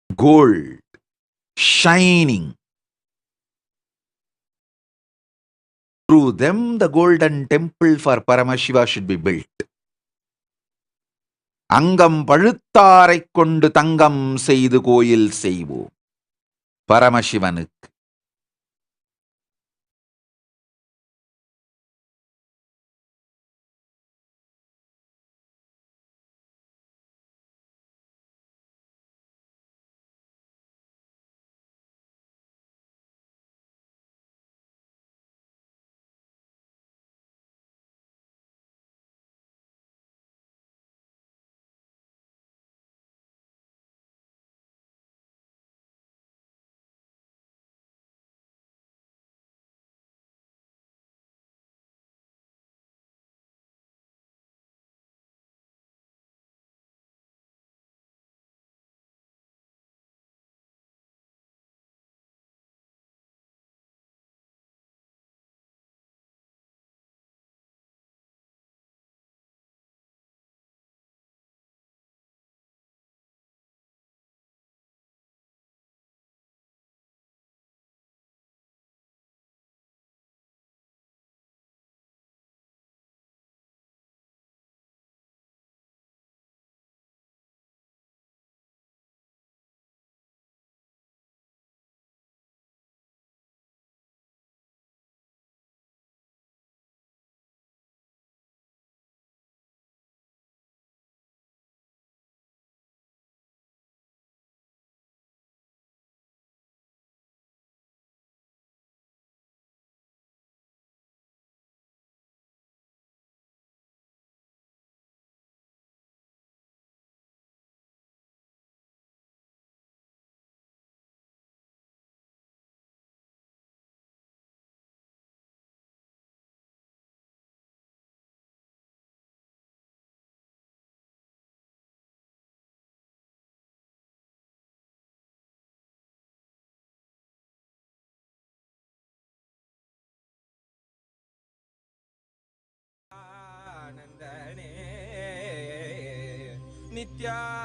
gold, shining. Through them, the golden temple for Paramashiva should be built. அங்கம் பழுத்தாரை கொண்டு தங்கம் செய்து கோயில் செய்வோம் பரமசிவனுக்கு.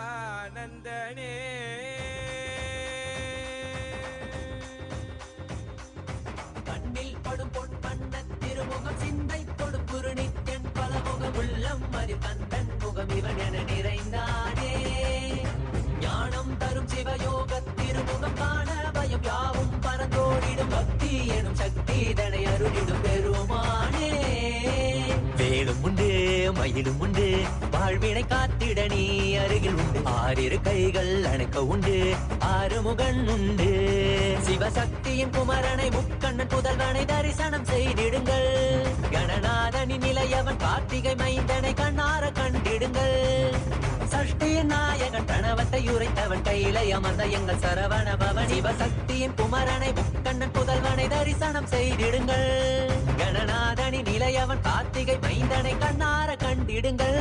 நித்யானந்தனே கண்ணில் படும் பொன் வண்ண திருமுகம் சிந்தை தொடுப்புரு நித்யன் பலமுகம் உள்ளம் மறி கந்தன் முகம் இவன் என நிறைந்தானே ஞானம் தரும் சிவயோக திருமுகம் காண பயம் யாவும் பரந்தோடிடும் பக்தி எனும் சக்தி தனை அருளிடும் பெருமானே வேலும் உண்டு மயிலும் உண்டு வாழ்வினை காத்திட நீ அருகில் உண்டு ஆறிரு கைகள் அணைக்க உண்டு ஆறுமுகன் உண்டு சிவசக்தியின் குமரனை முக்கண்ணன் புதல்வனை தரிசனம் செய்திடுங்கள் கணநாதனின் நிலையவன் கார்த்திகை மைந்தனை கண்ணார கண்டிடுங்கள் சஷ்டியின் நாயகன் பிரணவத்தை உரைத்தவன் கையிலை அமர்ந்த எங்கள் சரவண பவன் சிவசக்தியின் குமரனை முக்கண்ணன் புதல்வனை தரிசனம் செய்திடுங்கள் கணநாதனின் நிலையவன் கார்த்திகை மைந்தனை கண்ணார கண்டிடுங்கள்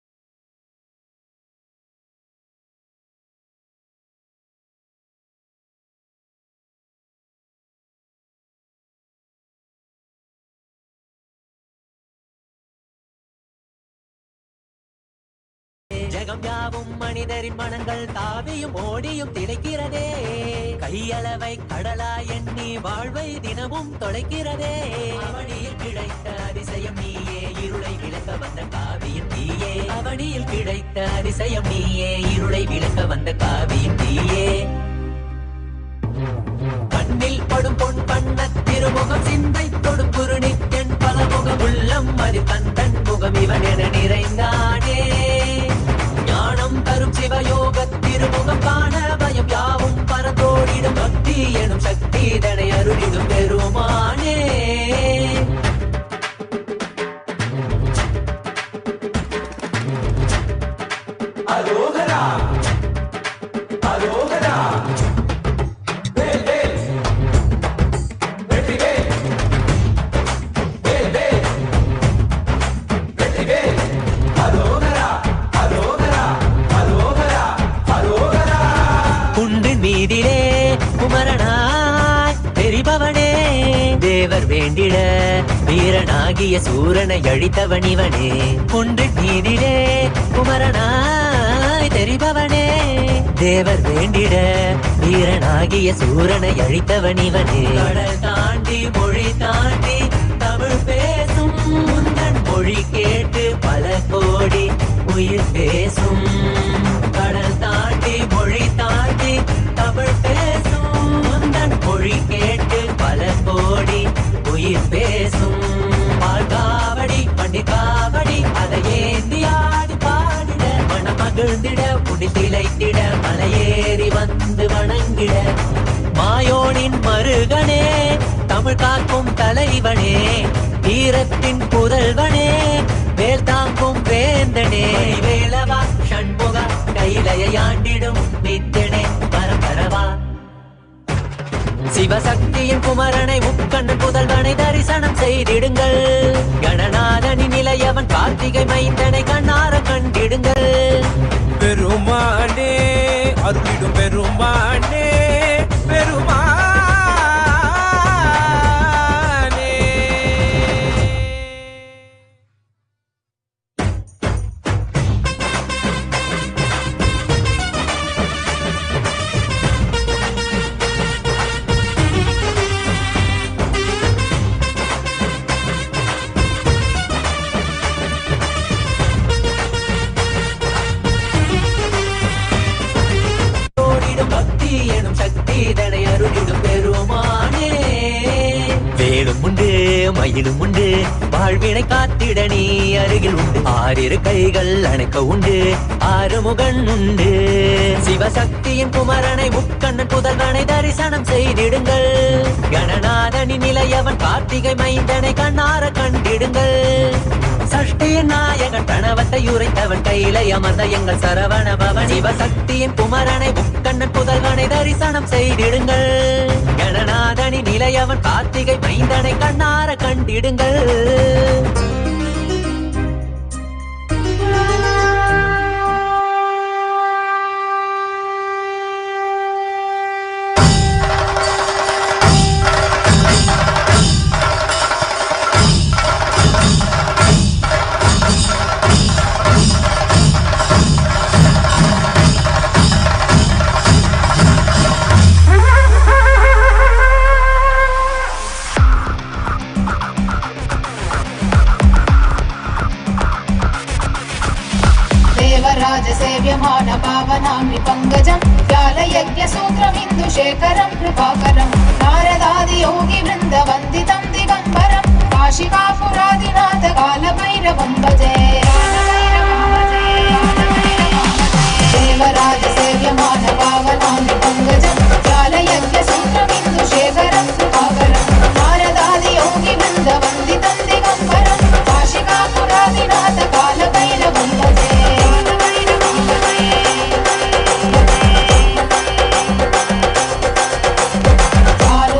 உலகம் யாவும் மனிதரின் மனங்கள் தாவியும் ஓடியும் திளைக்கிறதே. கையளவை கடலா எண்ணி வாழ்வை தினமும் தொலைக்கிறதே. அவனியில் கிடைத்த அதிசயம் நீயே, இருளை விளக்க வந்த காவியம் நீயே. அவனியில் கிடைத்த அதிசயம் நீயே, இருளை விளக்க வந்த காவியம் நீயே. கண்ணில் படும் பொன் பண்ண திருமுகம், சிந்தை தொடும் குரு நித்யன் பலமுகம். உள்ளம் அது கந்தன் முகம், இவன் என நிறைந்தானே. ஞானம் தரும் சிவயோக திருமுகம் காண பயம் யாவும் பரந்தோடிடும். பக்தி எனும் சக்தி தனை அருளிடும் பெருமானே. அரோகரா அரோகரா. மீதிலே குமரனாய் தெரிபவனே, தேவர் வேண்டிட வீரனாகிய சூரனை அழித்தவன் இவனே. குன்று மீதிலே குமரனாய் தெரிபவனே, தேவர் வேண்டிட வீரனாகிய சூரனை அழித்தவன் இவனே. கடல் தாண்டி மொழி தாண்டி தமிழ் பேசும் முந்தன் மொழி கேட்டு பல கோடி உயிர் பேசும். கடல் தாண்டி மொழி தாண்டி தமிழ் பேசும் முந்தன் மொழி கேட்டு பல கோடி உயிர் பேசும். பால்காவடி பண்டிகாவடி அதை ஏந்தி ஆடி பாடிட, மனம் மகிழ்ந்திட புடி திளைத்திட, மலையேறி வந்து வணங்கிட. மாயோனின் மருகனே, தமிழ் காக்கும் தலைவனே, வீரத்தின் புதல்வனே, வேல் தாங்கும் வேந்தனே. வேலவா ஷண்முக கையிலையை ஆண்டிடும் நித்தனே பரம்பரவா. சிவசக்தியின் குமரனை முக்கண்ணன் புதல்வனை தரிசனம் செய்திடுங்கள். கணநாதனின் நிலையவன் கார்த்திகை மைந்தனை கண்ணார கண்டிடுங்கள். பெருமானே அருளிடும் பெருமானே பெருமானே. வேலும் உண்டு மயிலும் உண்டு, வாழ்வினை காத்திட நீ அருகில் உண்டு. ஆறிரு கைகள் அணைக்க உண்டு, ஆறுமுகன் உண்டு. சிவசக்தியின் குமரனை முக்கண்ணன் புதல்வனை தரிசனம் செய்திடுங்கள். கணநாதனின் நிலையவன் கார்த்திகை மைந்தனை கண்ணார கண்டிடுங்கள். சஷ்டியின் நாயகன் கணவத்தை உரைத்தவன் கையிலை அமர்ந்த எங்கள் சரவண பவன். சிவசக்தியின் குமரனை முக்கண்ணன் புதல்வனை தரிசனம் செய்திடுங்கள். கணநாதனின் நிலையவன் கார்த்திகை மைந்தனை கண்ணார கண்டிடுங்கள். सेव्यमान पावनाम्नि पङ्कजं व्यालयज्ञसूत्रमिन्दुशेखरं कृपाकरं नारदादियोगि वृन्दवन्दितं दिगम्बरं काशिकापुरादिनाथ कालभैरवं भजे. देवराज सेव्यमान पावनाम्नि पङ्कजं व्यालयज्ञसूत्रमिन्दुशेखरं कृपाकरं नारदादियोगि वृन्दवन्दितं दिगम्बरं काशिकापुरादिनाथ कालभैरवं भजे. All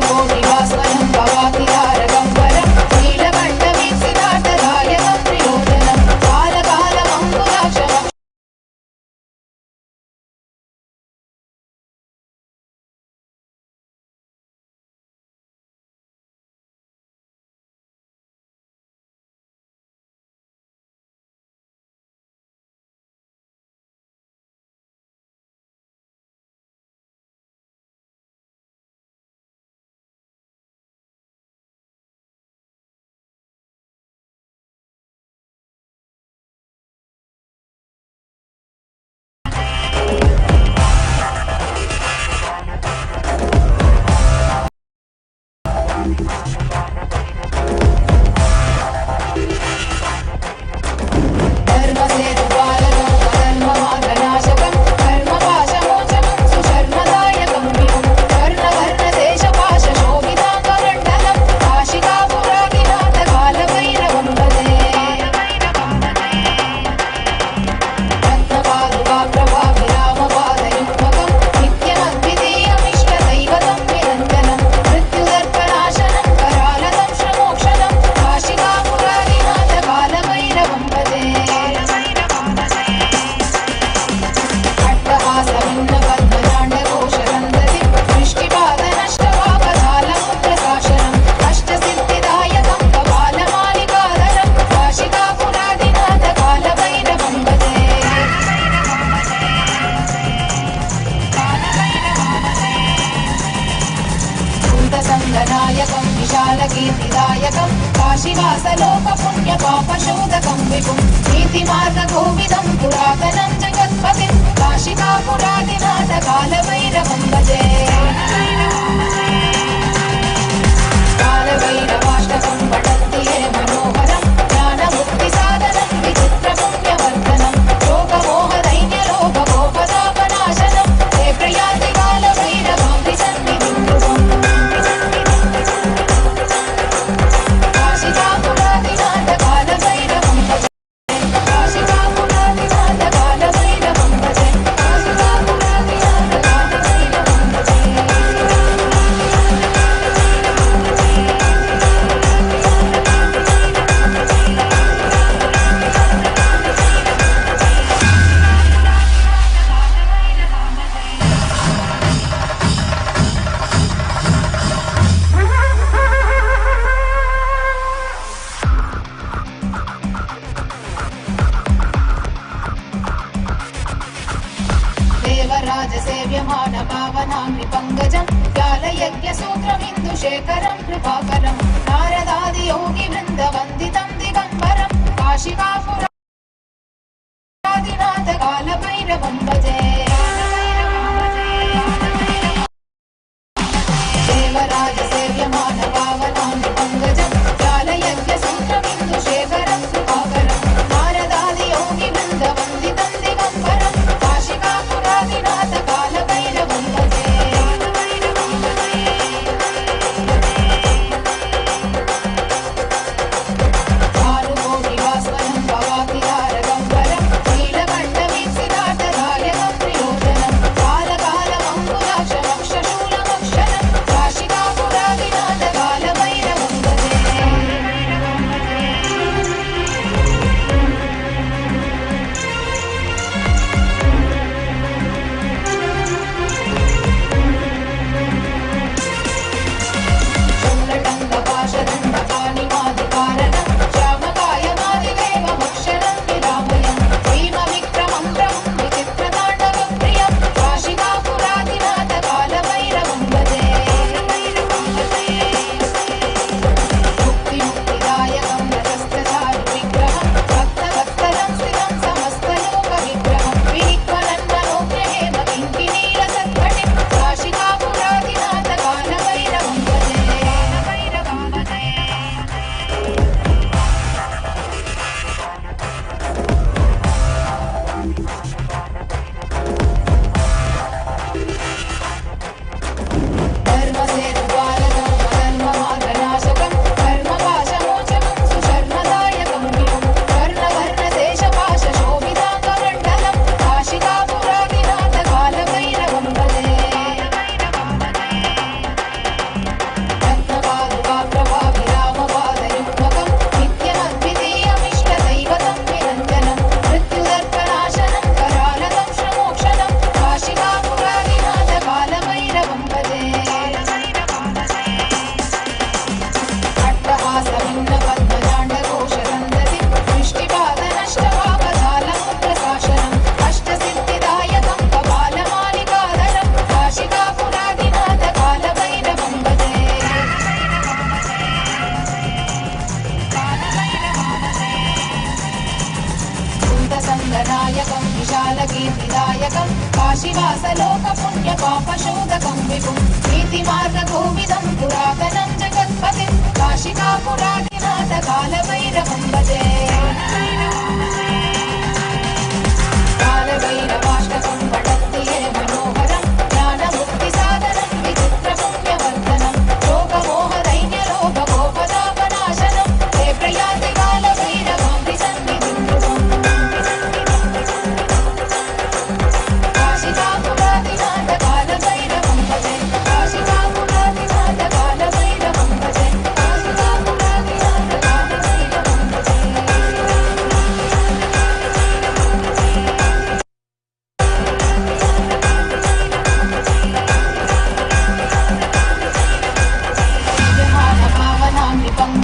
कीर्तिदायकं काशीवासलोकपुण्यपापशोधकं विभुं नीतिमार्गकोविदं पुरातनं जगत्पदं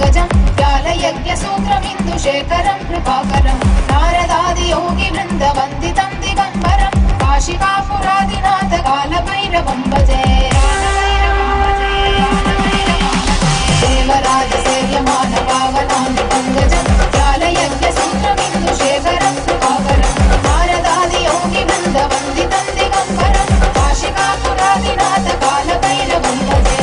పంకజం వ్యాలయజ్ఞసూత్రమిందుశేఖరం కృపాకరం నారదాదియోగి బృందవందితం దిగంబరం కాశికాపురాదినాథ కాలభైరవం భజే దేవరాజ సేవ్యమాన పావనాంగి పంకజం వ్యాలయజ్ఞసూత్రమిందుశేఖరం కృపాకరం నారదాదియోగి బృందవందితం దిగంబరం కాశికాపురాదినాథ కాలభైరవం భజే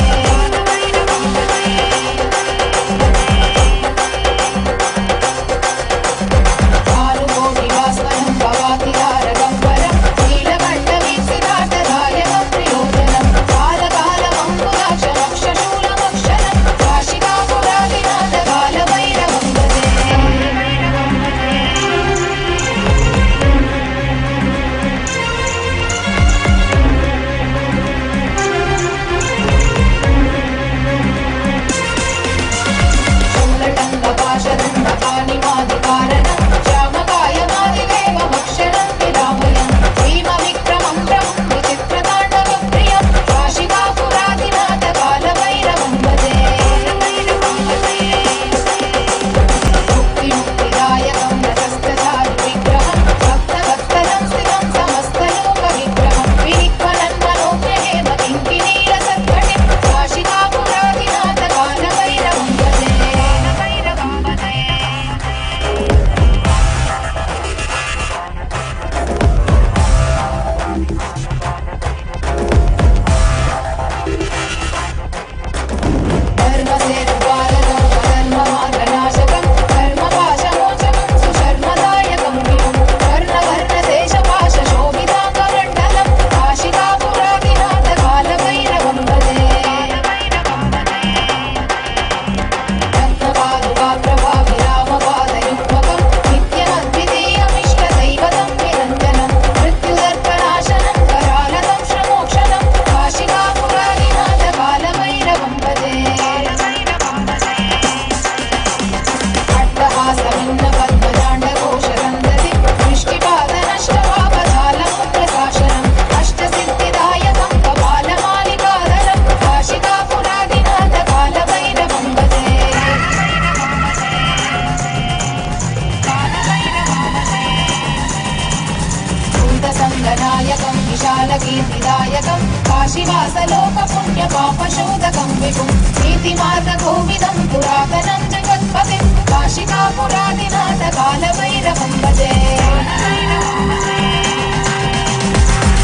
कीर्तिदायकं काशीवासलोकपुण्यपापशोधकं विपुं नीतिमार्गकोविदं पुरातनं जगत्पतिं काशिकापुरादिनाथ कालभैरवं भजे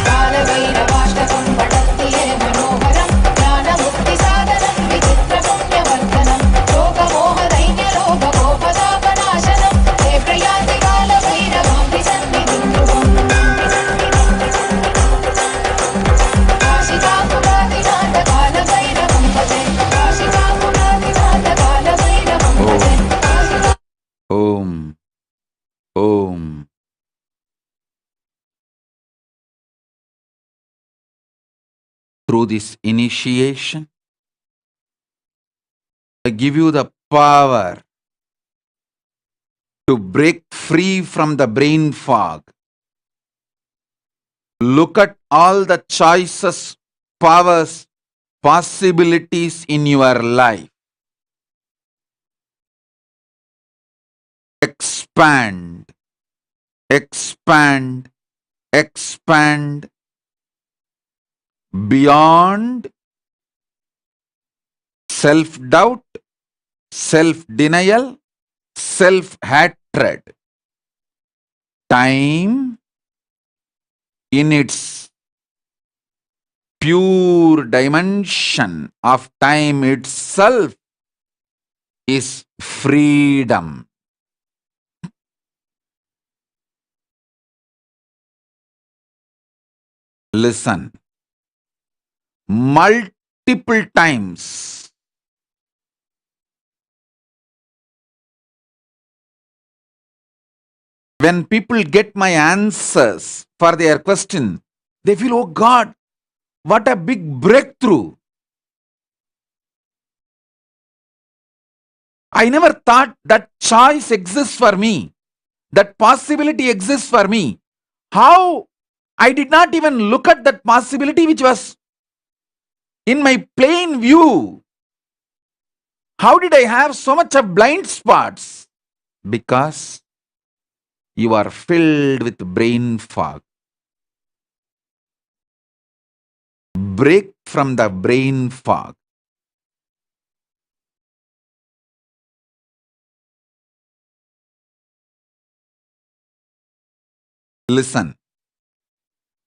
कालभैरवाष्टकं पठन्ति ये मनोहरं ज्ञानमुक्तिसाधनं विचित्रपुण्यवर्धनं शोकमोहदैन्यलोभकोपदापनाशनं हे प्रयान्ति कालभैरवाम्बि सन्निधिं ध्रुवम् Om. Om. Through this initiation, I give you the power to break free from the brain fog. Look at all the choices, powers, possibilities in your life. Expand, expand, expand beyond self-doubt, self-denial, self-hatred. Time in its pure dimension of time itself is freedom. Listen. Multiple times when people get my answers for their question, they feel, oh God, what a big breakthrough. I never thought that choice exists for me, that possibility exists for me. How I did not even look at that possibility which was in my plain view. How did I have so much of blind spots? Because you are filled with brain fog. Break from the brain fog. Listen,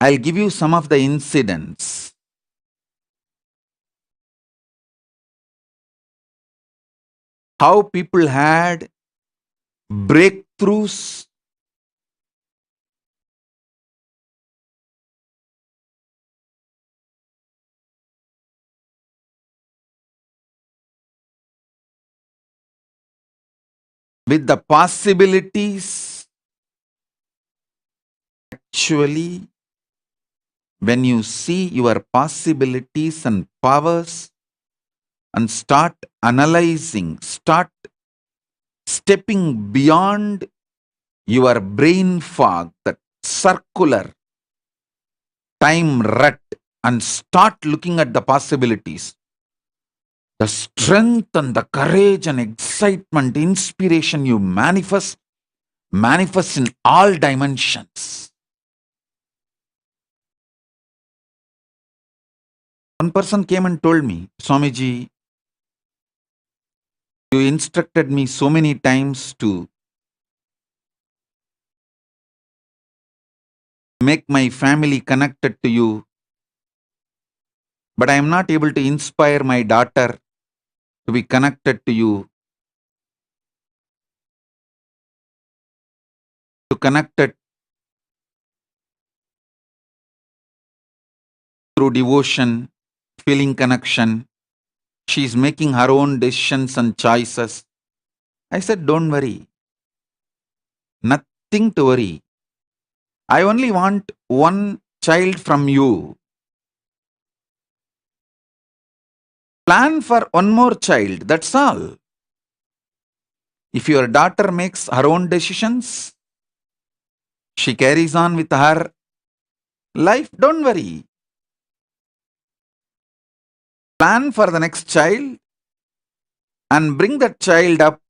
I'll give you some of the incidents. How people had breakthroughs with the possibilities. Actually, when you see your possibilities and powers and start analyzing, start stepping beyond your brain fog, that circular time rut, and start looking at the possibilities, the strength and the courage and excitement, inspiration you manifest in all dimensions. One person came and told me, Swamiji, you instructed me so many times to make my family connected to you, but I am not able to inspire my daughter to be connected to you, to connect it through devotion, feeling connection. She is making her own decisions and choices. I said, don't worry. Nothing to worry. I only want one child from you. Plan for one more child, that's all. If your daughter makes her own decisions, she carries on with her life, don't worry. Plan for the next child and bring that child up,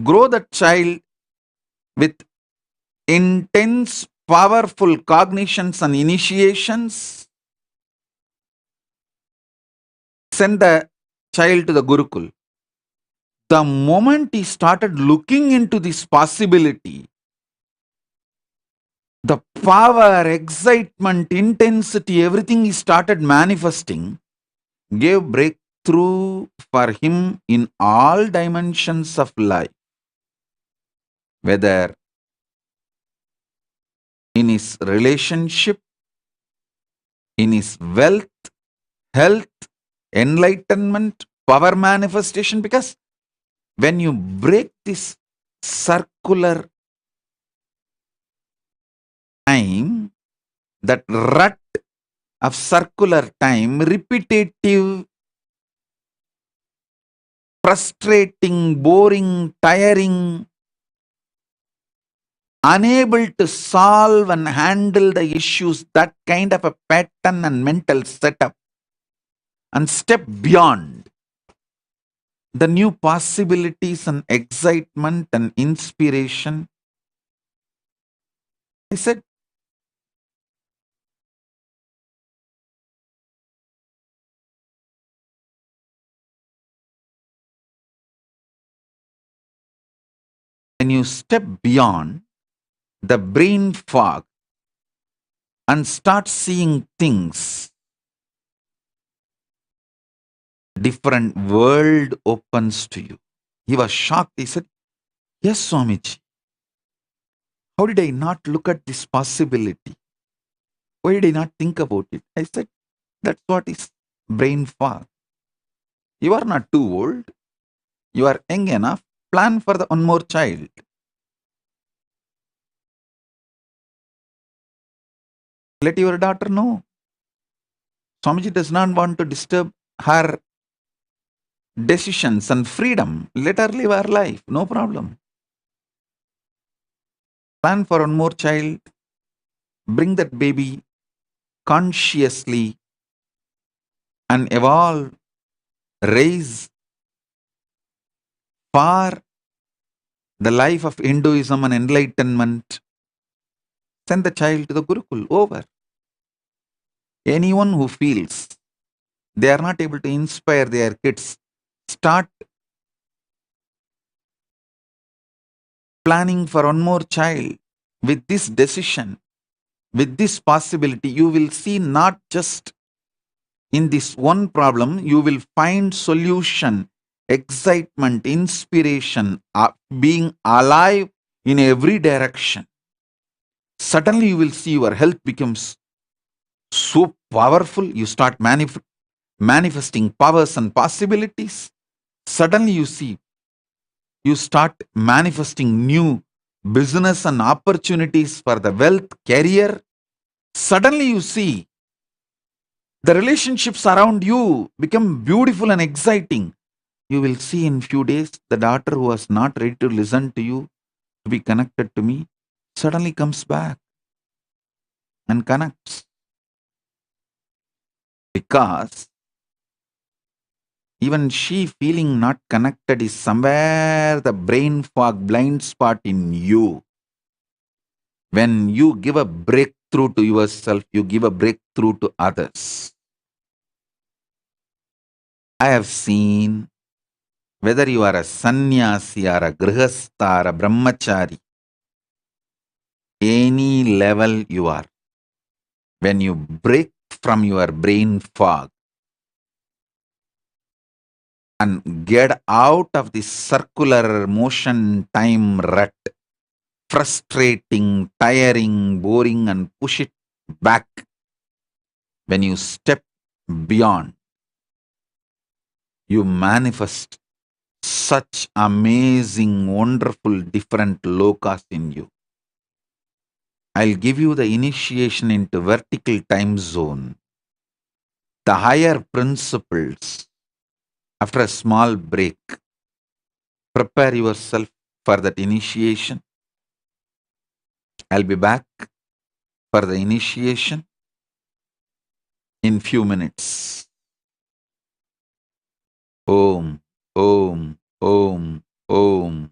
grow that child with intense, powerful cognitions and initiations. Send the child to the Gurukul. The moment he started looking into this possibility, the power, excitement, intensity, everything he started manifesting, gave breakthrough for him in all dimensions of life. Whether in his relationship, in his wealth, health, enlightenment, power manifestation, because when you break this circular time, that rut of circular time, repetitive, frustrating, boring, tiring, unable to solve and handle the issues, that kind of a pattern and mental setup, and step beyond the new possibilities and excitement and inspiration. I said, when you step beyond the brain fog and start seeing things, different world opens to you. He was shocked. He said, yes, Swamiji. How did I not look at this possibility? Why did I not think about it? I said, that's what is brain fog. You are not too old. You are young enough. Plan for the one more child. Let your daughter know. Swamiji does not want to disturb her decisions and freedom. Let her live her life. No problem. Plan for one more child. Bring that baby consciously and evolve, raise for the life of Hinduism and enlightenment, send the child to the Gurukul. Over. Anyone who feels they are not able to inspire their kids, start planning for one more child. With this decision, with this possibility, you will see not just in this one problem, you will find solution, excitement, inspiration, being alive in every direction. Suddenly you will see your health becomes so powerful. You start manifesting powers and possibilities. Suddenly you start manifesting new business and opportunities for the wealth, career. Suddenly you see the relationships around you become beautiful and exciting. You will see in few days the daughter who was not ready to listen to you, to be connected to me, suddenly comes back and connects. Because even she feeling not connected is somewhere the brain fog, blind spot in you. When you give a breakthrough to yourself, you give a breakthrough to others. I have seen, whether you are a sannyasi or a grihastha or a brahmachari, any level you are, when you break from your brain fog and get out of this circular motion time rut, frustrating, tiring, boring, and push it back, when you step beyond, you manifest such amazing, wonderful, different lokas in you. I'll give you the initiation into vertical time zone, the higher principles. After a small break, prepare yourself for that initiation. I'll be back for the initiation in few minutes. Om, Om, Om, Om.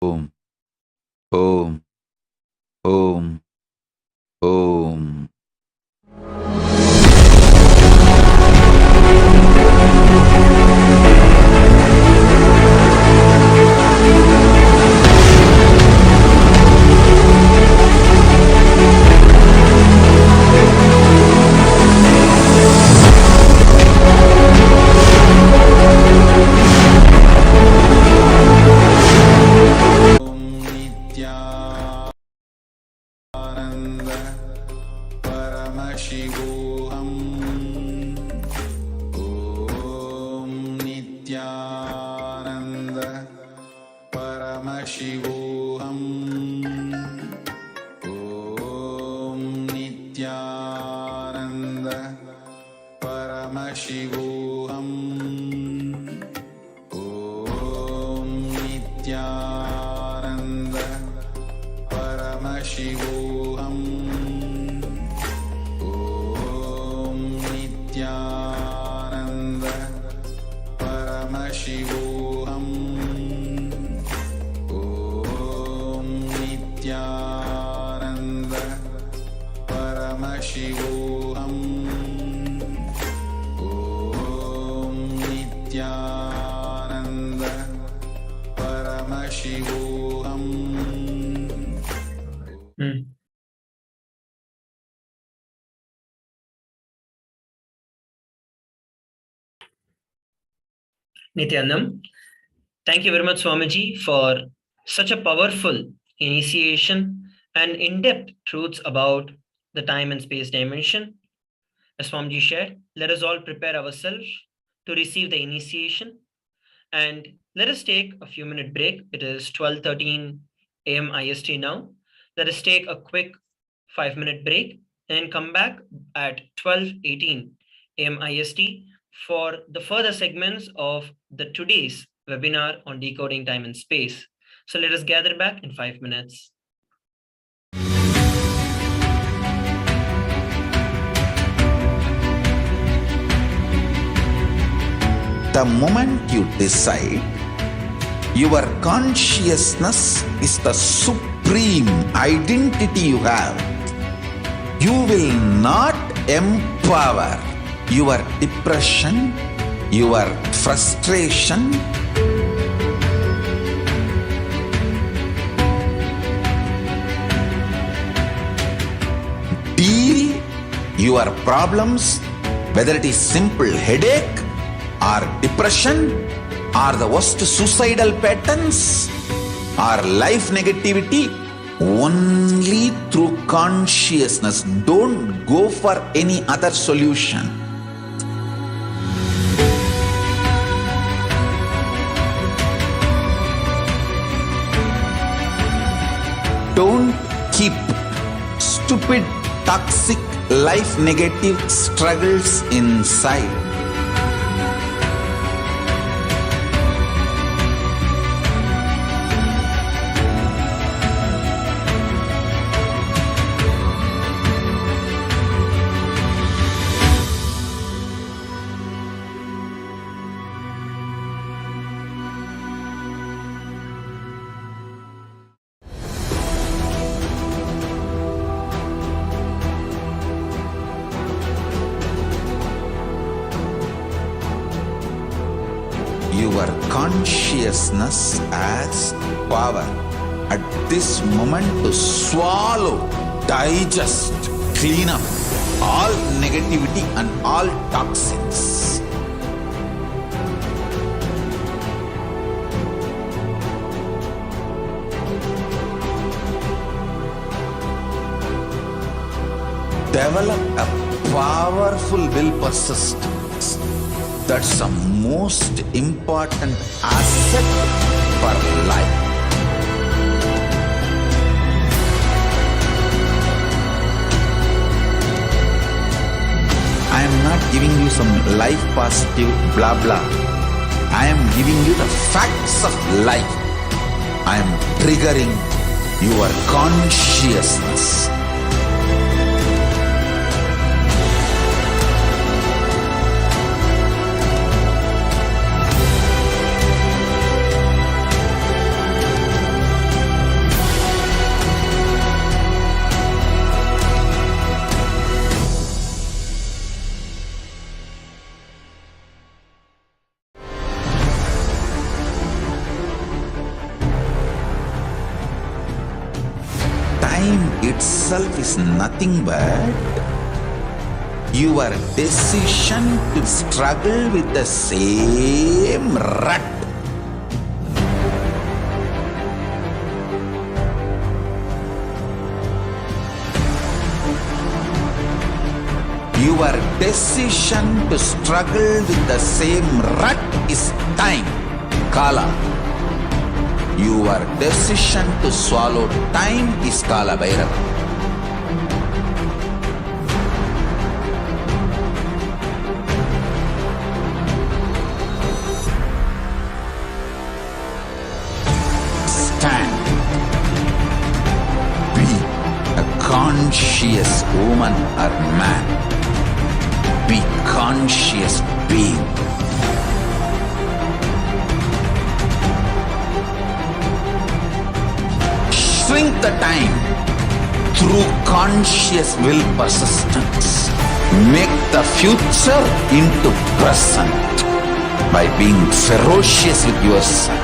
Om, Om, Om, Om. Paramashivoham. Om Nithyananda Paramashivoham. Om Nithyananda Paramashivoham. Om Nithyananda Paramashivoham. Nithyananda Paramashivoham. Om Nithyananda Paramashivoham. Om Nithyananda Paramashivoham. Nithyanam, thank you very much, Swamiji, for such a powerful initiation and in-depth truths about the time and space dimension. As Swamiji shared, let us all prepare ourselves to receive the initiation, and let us take a few minute break. It is 12:13 a.m. IST now. Let us take a quick 5-minute break and come back at 12:18 a.m. IST for the further segments of the today's webinar on decoding time and space. So let us gather back in 5 minutes. The moment you decide, your consciousness is the supreme identity you have. You will not empower your depression, your frustration, deal your problems, whether it is simple headache or depression or the worst suicidal patterns or life negativity, only through consciousness. Don't go for any other solution. Don't keep stupid, toxic, life negative struggles inside. Your consciousness has power at this moment to swallow, digest, clean up all negativity and all toxins. Develop a powerful will persistence. That's the most important asset for life. I am not giving you some life positive blah blah. I am giving you the facts of life. I am triggering your consciousness. Time itself is nothing but your decision to struggle with the same rut. Your decision to struggle with the same rut is time, Kala. Your decision to swallow time is Kala Bhairava. Stand. Be a conscious woman or man. Be conscious being. Shrink the time through conscious will persistence, make the future into present by being ferocious with yourself.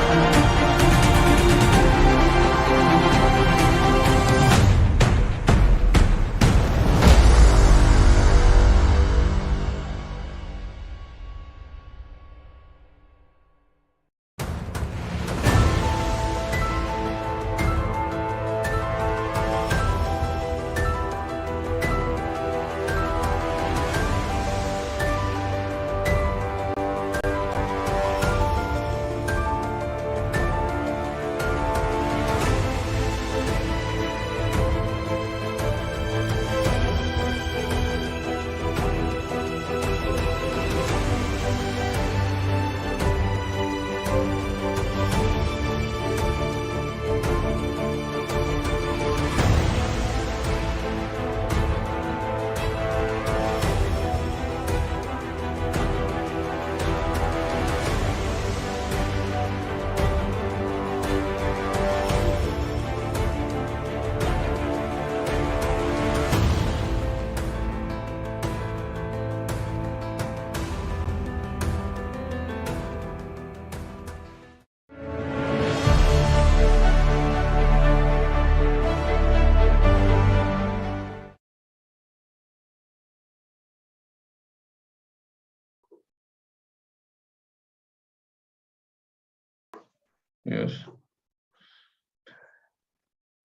Yes.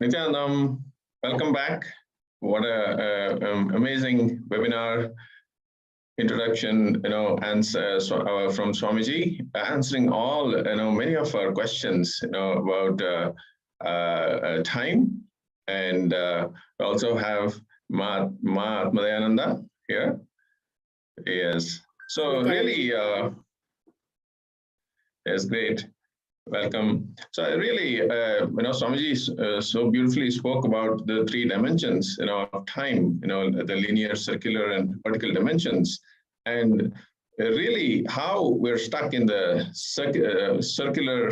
Nithyanandam, welcome back. What a amazing webinar introduction, from Swamiji, answering all, many of our questions, about time, and we also have Ma Atmadayananda here. Yes. So really, yes, great. Welcome. So I really, Swamiji so beautifully spoke about the three dimensions, of time, the linear, circular, and vertical dimensions, and really how we're stuck in the circular,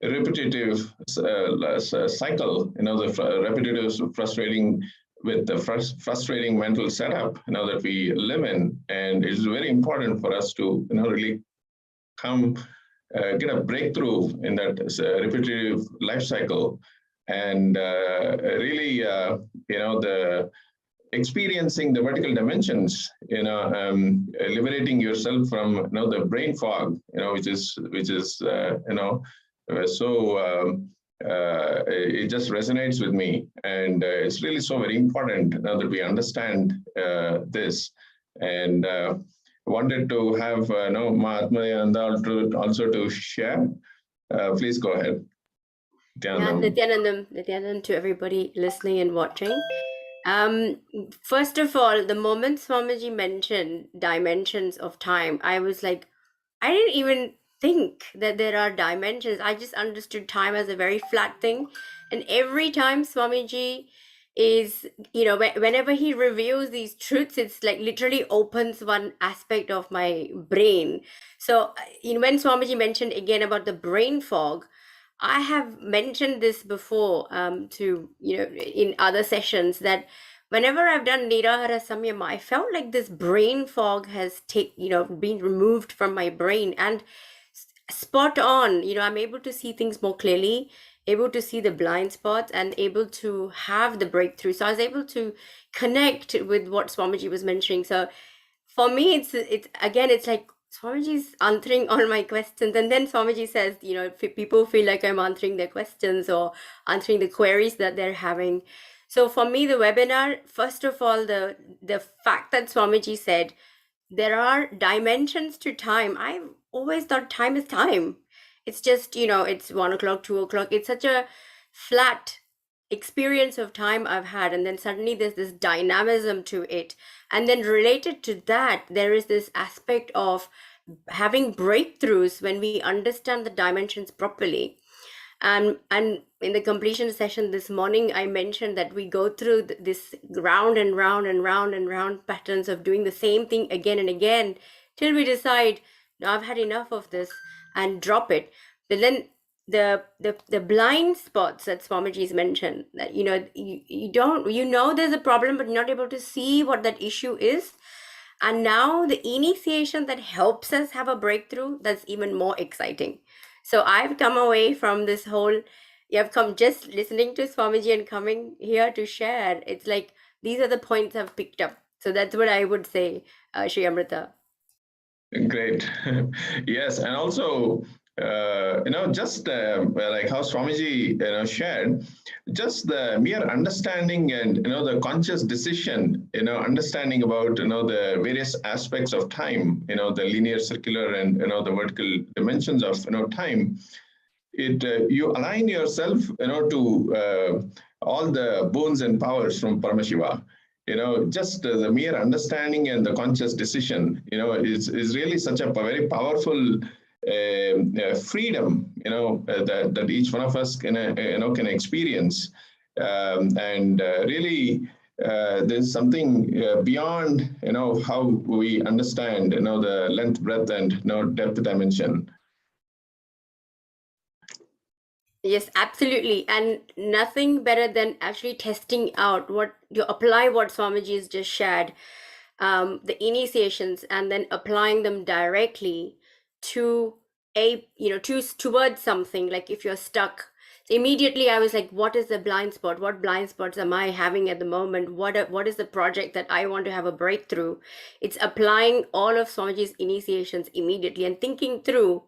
repetitive cycle, the repetitive, frustrating, with the frustrating mental setup, that we live in, and it's very important for us to, really come. Get a breakthrough in that repetitive life cycle, and really, the experiencing the vertical dimensions, liberating yourself from, the brain fog, which is so. It just resonates with me, and it's really so very important now that we understand this, and. Wanted to have Ma Atmadayananda also to share. Please go ahead. Nithyanandam to everybody listening and watching. First of all, the moment Swamiji mentioned dimensions of time, I was like, I didn't even think that there are dimensions. I just understood time as a very flat thing. And every time Swamiji is, whenever he reveals these truths, it's like literally opens one aspect of my brain. So when Swamiji mentioned again about the brain fog, I have mentioned this before to in other sessions, that whenever I've done Nirahara Samyama, I felt like this brain fog has been removed from my brain, and spot on, I'm able to see things more clearly, able to see the blind spots, and able to have the breakthrough. So I was able to connect with what Swamiji was mentioning. So for me, it's like Swamiji's answering all my questions, and then Swamiji says, if people feel like I'm answering their questions or answering the queries that they're having. So for me, the webinar, first of all, the fact that Swamiji said there are dimensions to time. I've always thought time is time. It's just, it's 1 o'clock, 2 o'clock. It's such a flat experience of time I've had. And then suddenly there's this dynamism to it. And then related to that, there is this aspect of having breakthroughs when we understand the dimensions properly. And in the completion session this morning, I mentioned that we go through this round and round and round and round patterns of doing the same thing again and again till we decide, no, I've had enough of this, and drop it. But then the blind spots that Swamiji's mentioned, that you know there's a problem, but you're not able to see what that issue is. And now the initiation that helps us have a breakthrough, that's even more exciting. So I've come away from this whole, I've come just listening to Swamiji and coming here to share. It's like these are the points I've picked up. So that's what I would say, Shri Amrita. Great. Yes, and also, just like how Swamiji, shared, just the mere understanding and, the conscious decision, understanding about, the various aspects of time, the linear, circular, and, the vertical dimensions of, time, you align yourself, to all the boons and powers from Paramashiva. Just the mere understanding and the conscious decision, is really such a very powerful freedom, that each one of us can, can experience. And really, there's something beyond, how we understand, the length, breadth, and, depth dimension. Yes, absolutely. And nothing better than actually testing out what you apply, what Swamiji has just shared, the initiations, and then applying them directly to towards something. Like if you're stuck, immediately I was like, what is the blind spot? What blind spots am I having at the moment? What is the project that I want to have a breakthrough? It's applying all of Swamiji's initiations immediately and thinking through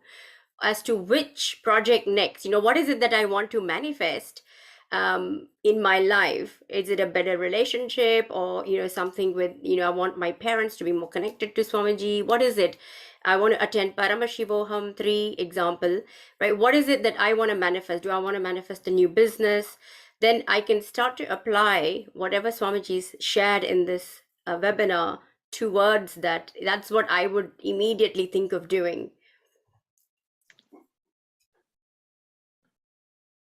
as to which project next. What is it that I want to manifest in my life? Is it a better relationship, or something with I want my parents to be more connected to Swamiji? What is it? I want to attend Paramashivoham 3 example, right? What is it that I want to manifest? Do I want to manifest a new business? Then I can start to apply whatever Swamiji's shared in this webinar towards that. That's what I would immediately think of doing.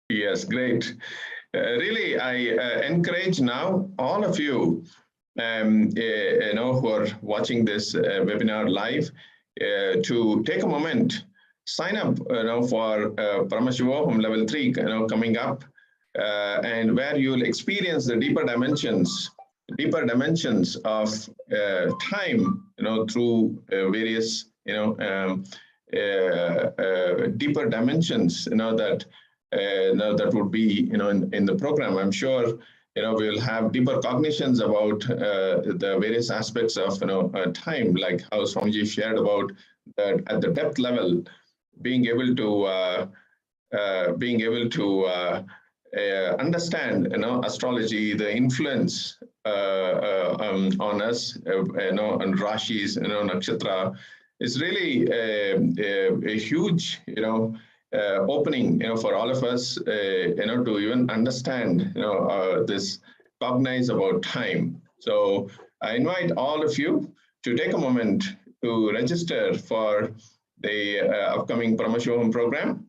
Yes, great. Really, I encourage now all of you, who are watching this webinar live, to take a moment, sign up, for Paramashivoham level 3, coming up, and where you will experience the deeper dimensions of time, through various, deeper dimensions, that would be, in the program. I'm sure, we will have deeper cognitions about the various aspects of, time, like how Swamiji shared about that at the depth level, being able to understand, astrology, the influence on us, and Rashis, Nakshatra, is really a huge, opening, for all of us, to even understand, this, cognize about time. So I invite all of you to take a moment to register for the upcoming Paramashivoham program.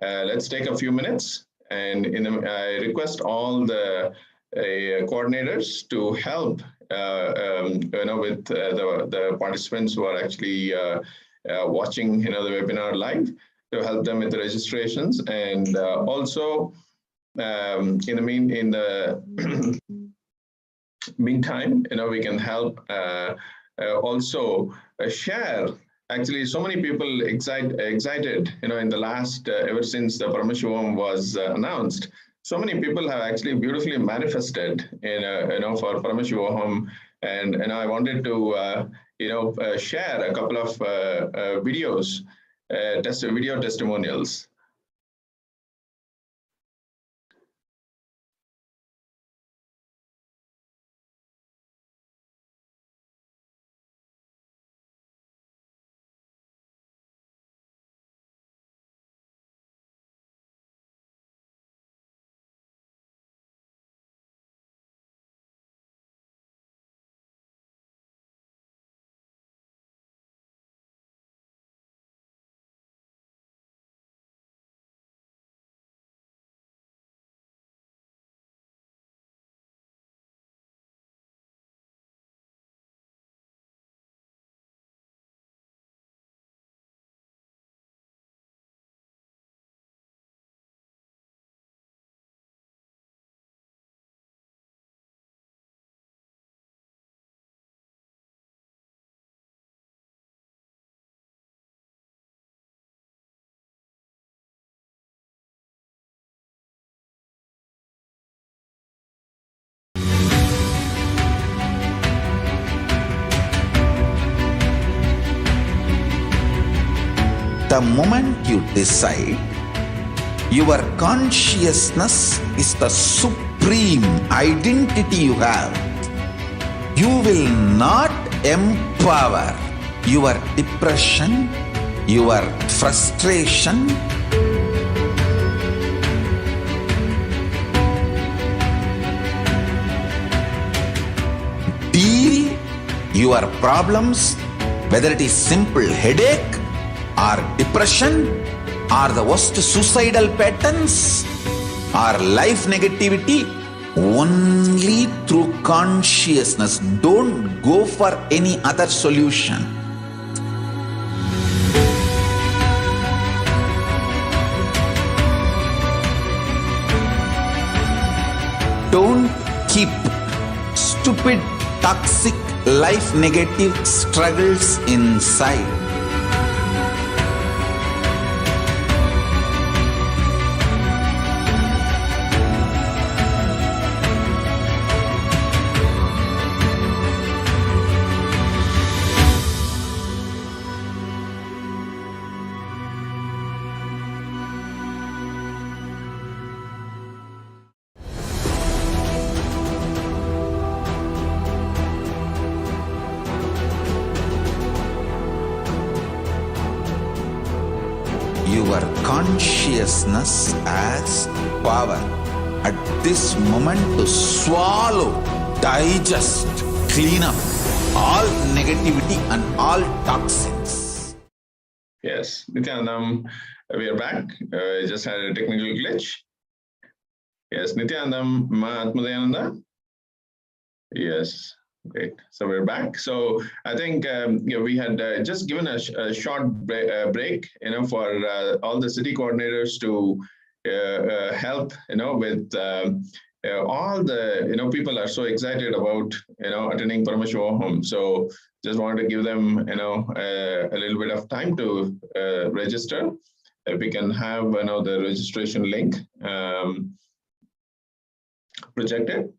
Let's take a few minutes, and I request all the coordinators to help, with the participants who are actually watching, the webinar live, to help them with the registrations. And also, in the meantime, we can help also share. Actually, so many people excited, in the last, ever since the Paramashivoham was announced, so many people have actually beautifully manifested, for Paramashivoham. And I wanted to, share a couple of videos, video testimonials. The moment you decide, your consciousness is the supreme identity you have. You will not empower your depression, your frustration, deal your problems, whether it is simple headache or depression or the worst suicidal patterns or life negativity, only through consciousness. Don't go for any other solution. Don't keep stupid, toxic, life negative struggles inside. Your consciousness has power at this moment to swallow, digest, clean up all negativity and all toxins. Yes, Nithyanandam, we are back. Just had a technical glitch. Yes, Nithyanandam, Mahatmadayananda. Yes, great. So we're back. So I think we had just given a short break, for all the city coordinators to help, with all the people are so excited about attending Paramashivoham. So just wanted to give them a little bit of time to register. If we can have the registration link projected.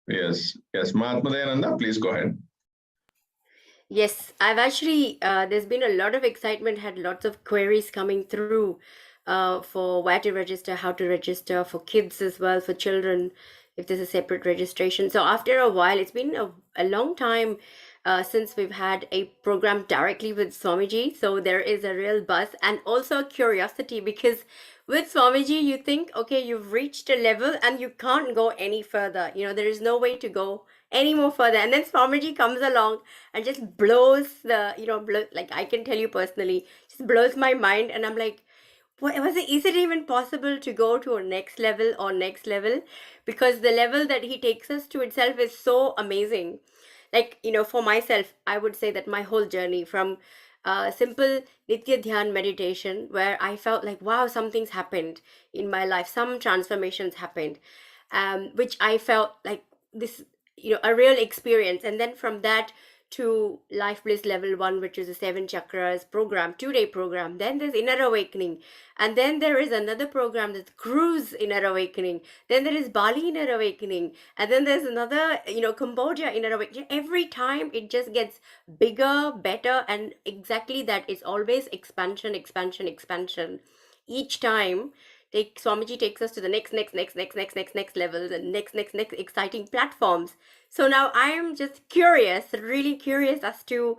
Yes, Mahatmadayananda, please go ahead. Yes, I've actually, there's been a lot of excitement, had lots of queries coming through for where to register, how to register, for kids as well, for children, if there's a separate registration. So after a while, it's been a long time since we've had a program directly with Swamiji. So there is a real buzz and also curiosity, because with Swamiji, you think, okay, you've reached a level and you can't go any further. There is no way to go any more further. And then Swamiji comes along and just blows the, like I can tell you personally, just blows my mind. And I'm like, is it even possible to go to a next level or next level? Because the level that he takes us to itself is so amazing. Like, for myself, I would say that my whole journey from simple Nitya Dhyan meditation, where I felt like, wow, something's happened in my life, some transformations happened, which I felt like this, a real experience. And then from that to Life Bliss Level 1, which is a 7 chakras program, 2-day program. Then there's Inner Awakening. And then there is another program that's Cruise Inner Awakening. Then there is Bali Inner Awakening. And then there's another, Cambodia Inner Awakening. Every time it just gets bigger, better. And exactly that, it's always expansion, expansion, expansion. Each time, Swamiji takes us to the next level, the next exciting platforms. So now I am just curious, really curious as to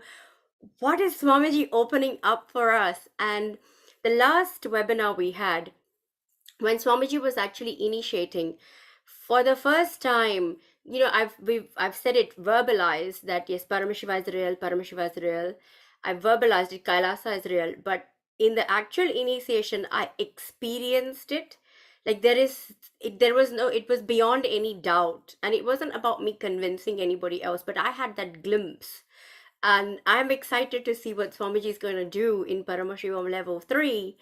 what is Swamiji opening up for us. And the last webinar we had, when Swamiji was actually initiating, for the first time, I've said it, verbalized that yes, Paramashiva is real, Paramashiva is real. I've verbalized it, Kailasa is real, but in the actual initiation, I experienced it. Like it was beyond any doubt. And it wasn't about me convincing anybody else, but I had that glimpse. And I'm excited to see what Swamiji is going to do in Paramashivoham level 3,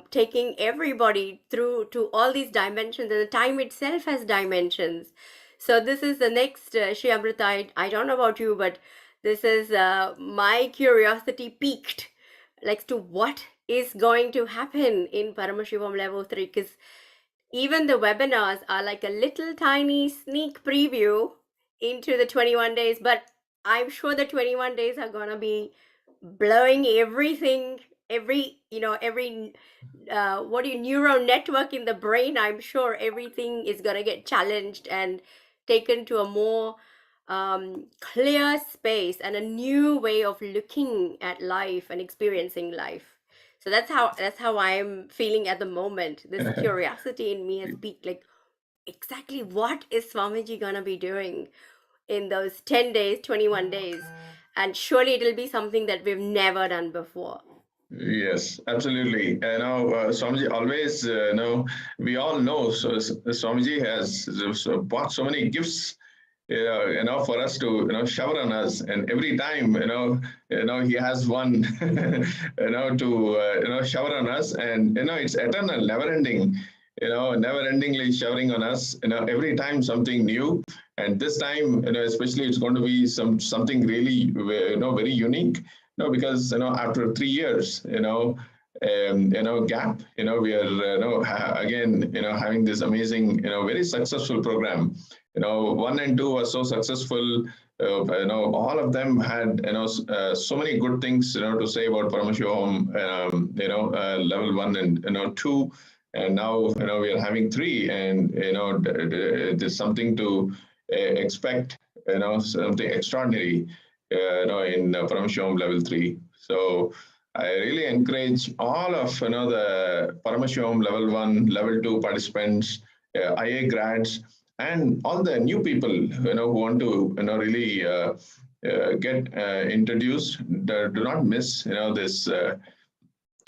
taking everybody through to all these dimensions, and the time itself has dimensions. So this is the next Shri Amrita. I don't know about you, but this is my curiosity peaked, like to what is going to happen in Paramashivoham level 3, because even the webinars are like a little tiny sneak preview into the 21 days, but I'm sure the 21 days are going to be blowing everything every neural network in the brain, I'm sure everything is going to get challenged and taken to a more clear space and a new way of looking at life and experiencing life. So that's how I'm feeling at the moment. This curiosity in me has peaked, like, exactly what is Swamiji gonna be doing in those 10 days, 21 days? And surely it'll be something that we've never done before. Yes, absolutely. Swamiji always, we all know, so Swamiji has bought so many gifts, for us to, shower on us. And every time, he has one, to, shower on us. And, it's eternal, never ending, never endingly showering on us, every time something new. And this time, especially it's going to be something really, very unique. Because after 3 years, gap, we are again, having this amazing, very successful program. 1 and 2 were so successful. All of them had, so many good things, to say about Paramashivoham, level 1 and 2. And now, we are having 3, and, there's something to expect, something extraordinary, in Paramashivoham level 3. So I really encourage all of, the Paramashivoham level 1, level 2 participants, IA grads, and all the new people, who want to, really get introduced. Do not miss, this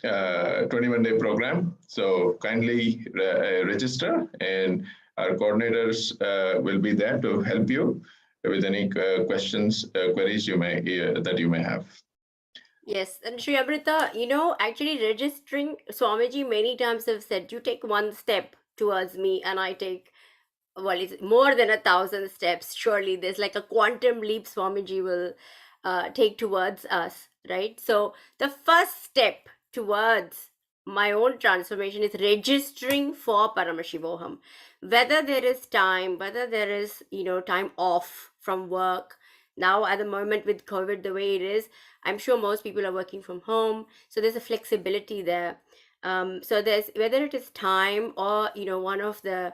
21-day program. So kindly register, and our coordinators will be there to help you with any questions, queries that you may have. Yes, and Sri Amrita, actually registering, Swamiji many times have said, you take one step towards me and I take, well, it's more than 1,000 steps. Surely there's like a quantum leap Swamiji will take towards us, right? So the first step towards my own transformation is registering for Paramashivoham. Whether there is time, whether there is, time off from work. Now at the moment with COVID the way it is, I'm sure most people are working from home. So there's a flexibility there. So there's, whether it is time or, one of the,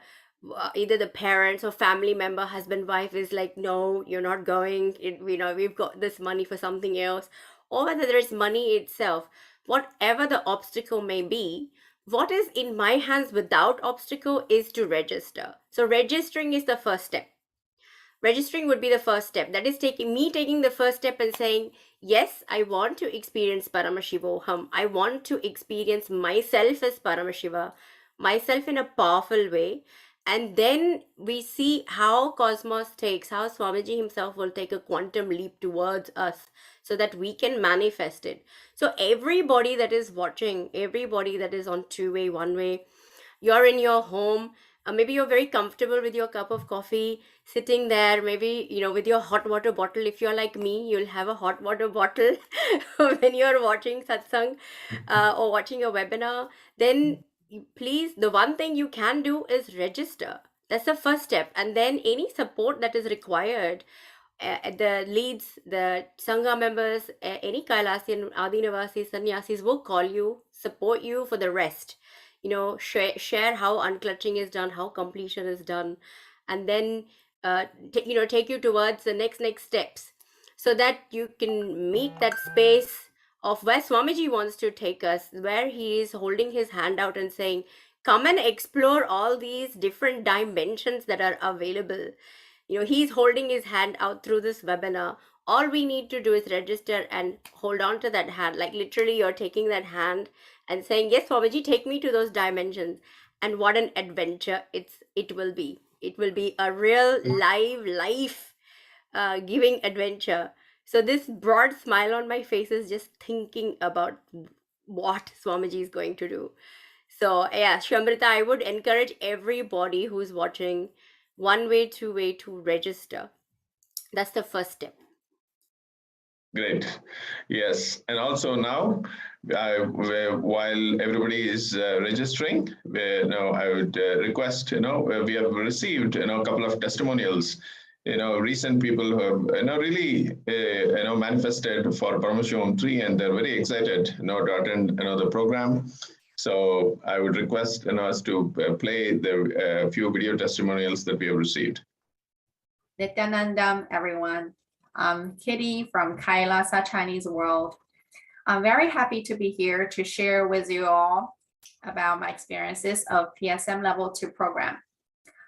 either the parents or family member, husband, wife is like, no, you're not going. We've got this money for something else. Or whether there is money itself, whatever the obstacle may be, what is in my hands without obstacle is to register. So registering is the first step. Registering would be the first step. That is taking the first step and saying, yes, I want to experience Paramashivoham. I want to experience myself as Paramashiva, myself in a powerful way. And then we see how cosmos takes, how Swamiji himself will take a quantum leap towards us so that we can manifest it. So everybody that is watching, everybody that is on two-way, one-way, you're in your home, maybe you're very comfortable with your cup of coffee, sitting there, maybe, with your hot water bottle. If you're like me, you'll have a hot water bottle when you're watching satsang or watching a webinar. Then please, the one thing you can do is register. That's the first step. And then any support that is required, the leads, the Sangha members, any Kailasian, Adinavasi, Sannyasis will call you, support you for the rest. Share how unclutching is done, how completion is done, and then take you towards the next steps, so that you can meet that space of where Swamiji wants to take us, where he is holding his hand out and saying, come and explore all these different dimensions that are available. He's holding his hand out through this webinar. All we need to do is register and hold on to that hand. Like literally you're taking that hand and saying, yes, Swamiji, take me to those dimensions. And what an adventure it will be. It will be a real life giving adventure. So this broad smile on my face is just thinking about what Swamiji is going to do. So yeah, Shamrita, I would encourage everybody who's watching, one way, two way to register. That's the first step. Great. Yes. And also now, while everybody is registering, I would request, we have received, a couple of testimonials, recent people who have, really, manifested for Paramashivoham 3, and they're very excited, to attend, the program. So I would request, us to play the few video testimonials that we have received. Nithyanandam, everyone. I'm Kitty from Kailasa Chinese World. I'm very happy to be here to share with you all about my experiences of PSM Level 2 program.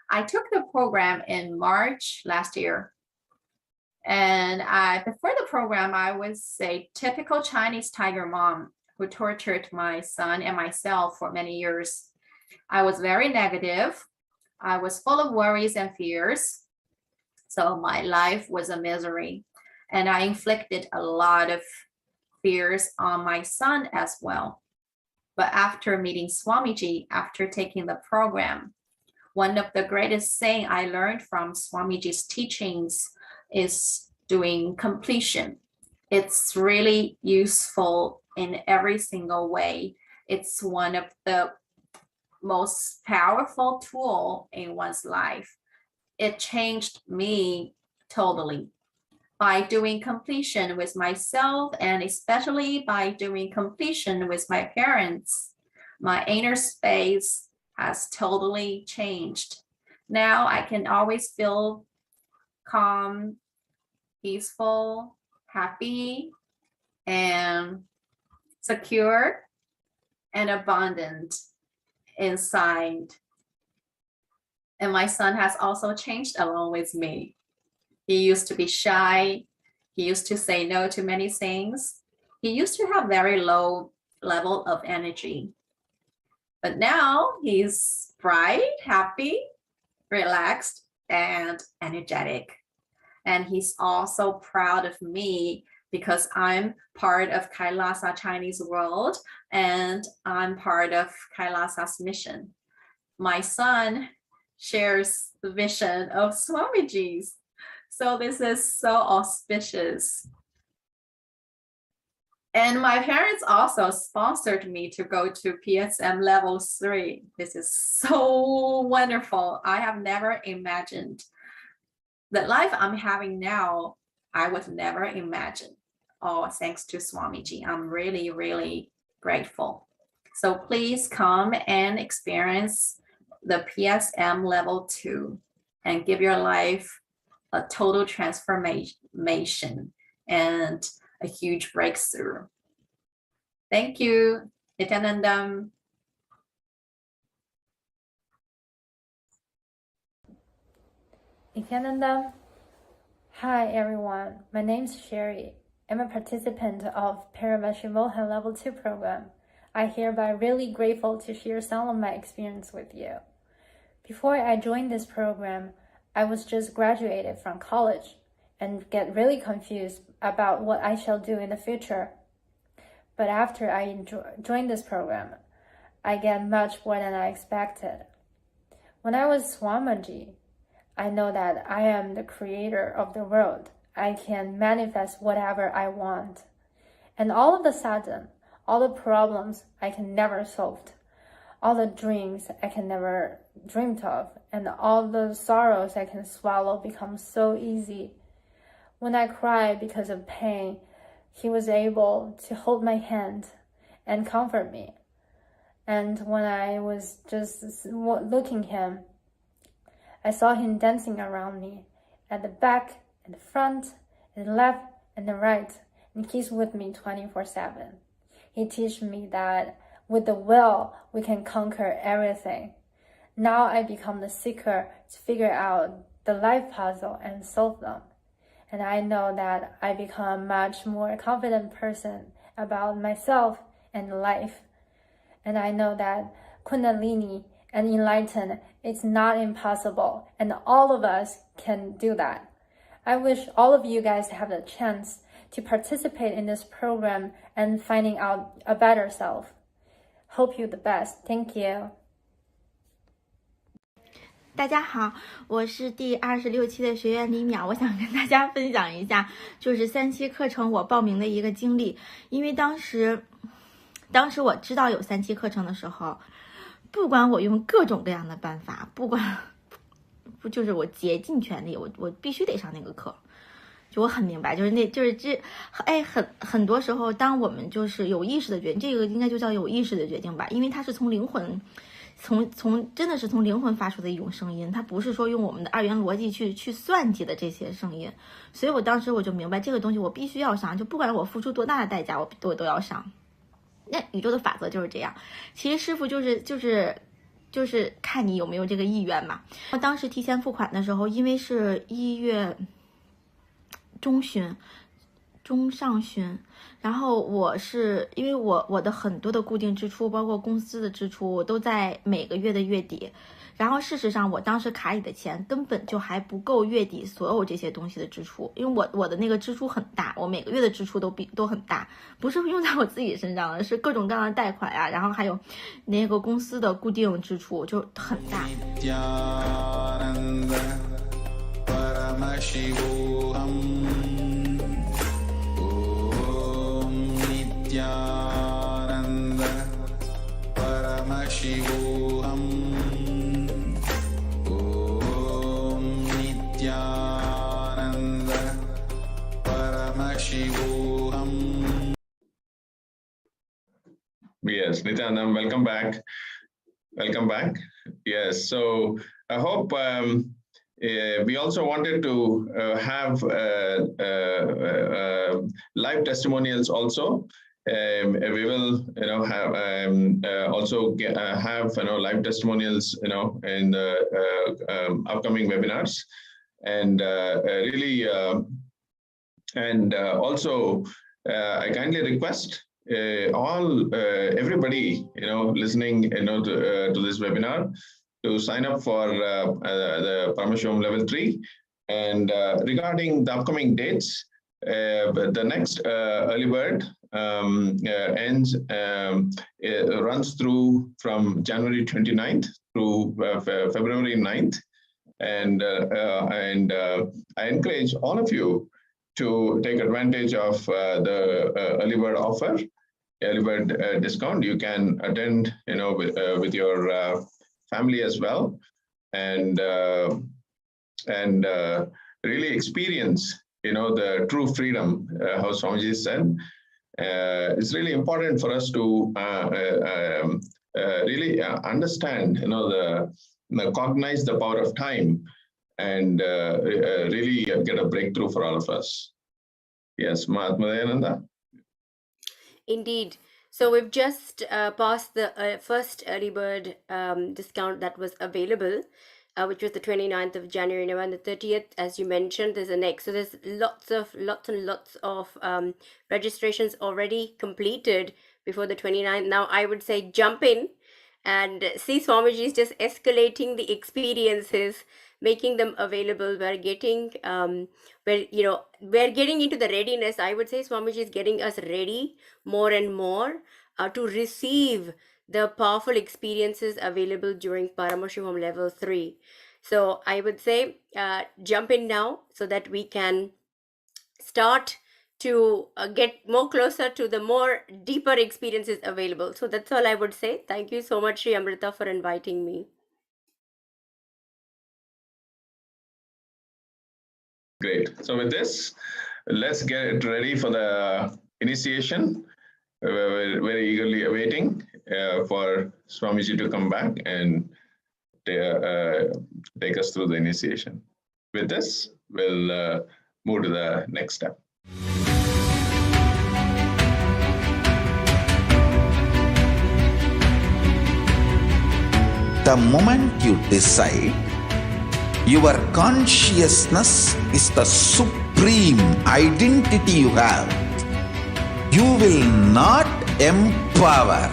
I took the program in March last year. And before the program, I was a typical Chinese tiger mom who tortured my son and myself for many years. I was very negative. I was full of worries and fears. So my life was a misery. And I inflicted a lot of fears on my son as well. But after meeting Swamiji, after taking the program, one of the greatest things I learned from Swamiji's teachings is doing completion. It's really useful in every single way. It's one of the most powerful tools in one's life. It changed me totally. By doing completion with myself, and especially by doing completion with my parents, my inner space has totally changed. Now I can always feel calm, peaceful, happy, and secure and abundant inside. And my son has also changed along with me. He used to be shy. He used to say no to many things. He used to have very low level of energy. But now he's bright, happy, relaxed, and energetic. And he's also proud of me because I'm part of Kailasa Chinese World and I'm part of Kailasa's mission. My son shares the vision of Swamiji's. So this is so auspicious. And my parents also sponsored me to go to PSM Level 3. This is so wonderful. I have never imagined the life I'm having now. I would never imagine. Oh, thanks to Swamiji. I'm really, really grateful. So please come and experience the PSM Level 2 and give your life a total transformation and a huge breakthrough. Thank you, Nithyanandam. Nithyanandam. Hi everyone, my name is Sherry. I'm a participant of Paramashivoham Level 2 program. I hereby really grateful to share some of my experience with you. Before I joined this program, I was just graduated from college and get really confused about what I shall do in the future. But after I joined this program, I get much more than I expected. When I was Swamiji, I know that I am the creator of the world. I can manifest whatever I want. And all of a sudden, all the problems I can never solve, all the dreams I can never dreamed of, and all the sorrows I can swallow become so easy. When I cry because of pain, he was able to hold my hand and comfort me. And when I was just looking at him, I saw him dancing around me at the back, at the front, at the left, and the right, and he's with me 24/7. He teaches me that with the will, we can conquer everything. Now I become the seeker to figure out the life puzzle and solve them. And I know that I become a much more confident person about myself and life. And I know that Kundalini and enlighten, it's not impossible. And all of us can do that. I wish all of you guys have the chance to participate in this program and finding out a better self. Hope you the best. Thank you. 大家好，我是第26期的学员李淼，我想跟大家分享一下，就是3期课程我报名的一个经历。因为当时我知道有3期课程的时候，不管我用各种各样的办法，不就是我竭尽全力，我必须得上那个课。就我很明白，很多时候，当我们就是有意识的决定，这个应该就叫有意识的决定吧，因为它是从灵魂，真的是从灵魂发出的一种声音，它不是说用我们的二元逻辑去算计的这些声音。所以我当时我就明白这个东西我必须要上，就不管我付出多大的代价，我都要上。那宇宙的法则就是这样，其实师父就是看你有没有这个意愿嘛。我当时提前付款的时候，因为是1月中上旬，然后我是因为我的很多的固定支出，包括公司的支出，我都在每个月的月底。然后事实上，我当时卡里的钱根本就还不够月底所有这些东西的支出，因为我的那个支出很大，我每个月的支出都很大，不是用在我自己身上的，是各种各样的贷款呀，然后还有那个公司的固定支出就很大。Yes, Nithyananda, welcome back. Welcome back. Yes, so I hope we also wanted to have live testimonials also. We will, have also have live testimonials, in the upcoming webinars, and really, and also I kindly request everybody, listening, to this webinar, to sign up for the Paramashivoham Level 3. And regarding the upcoming dates, the next early bird ends, runs through from January 29th through February 9th. And I encourage all of you to take advantage of the early bird offer, early bird discount. You can attend, with your family as well, and really experience, the true freedom. How Swamiji said, it's really important for us to really understand, cognize the power of time, and really get a breakthrough for all of us. Yes, Mahatma Dayananda. Indeed. So we've just passed the first early bird discount that was available, which was the 29th of January. Now on the 30th, as you mentioned, there's a next. So there's lots and lots of registrations already completed before the 29th. Now I would say jump in and see Swamiji is just escalating the experiences, making them available. We're getting we're getting into the readiness. I would say Swamiji is getting us ready more and more to receive the powerful experiences available during Paramashivoham Level 3. So I would say jump in now so that we can start to get more closer to the more deeper experiences available. So that's all I would say. Thank you so much, Sri Amrita, for inviting me. Great. So with this, let's get ready for the initiation. We're very eagerly awaiting for Swamiji to come back and take us through the initiation. With this, we'll move to the next step. The moment you decide, your consciousness is the supreme identity you have. You will not empower.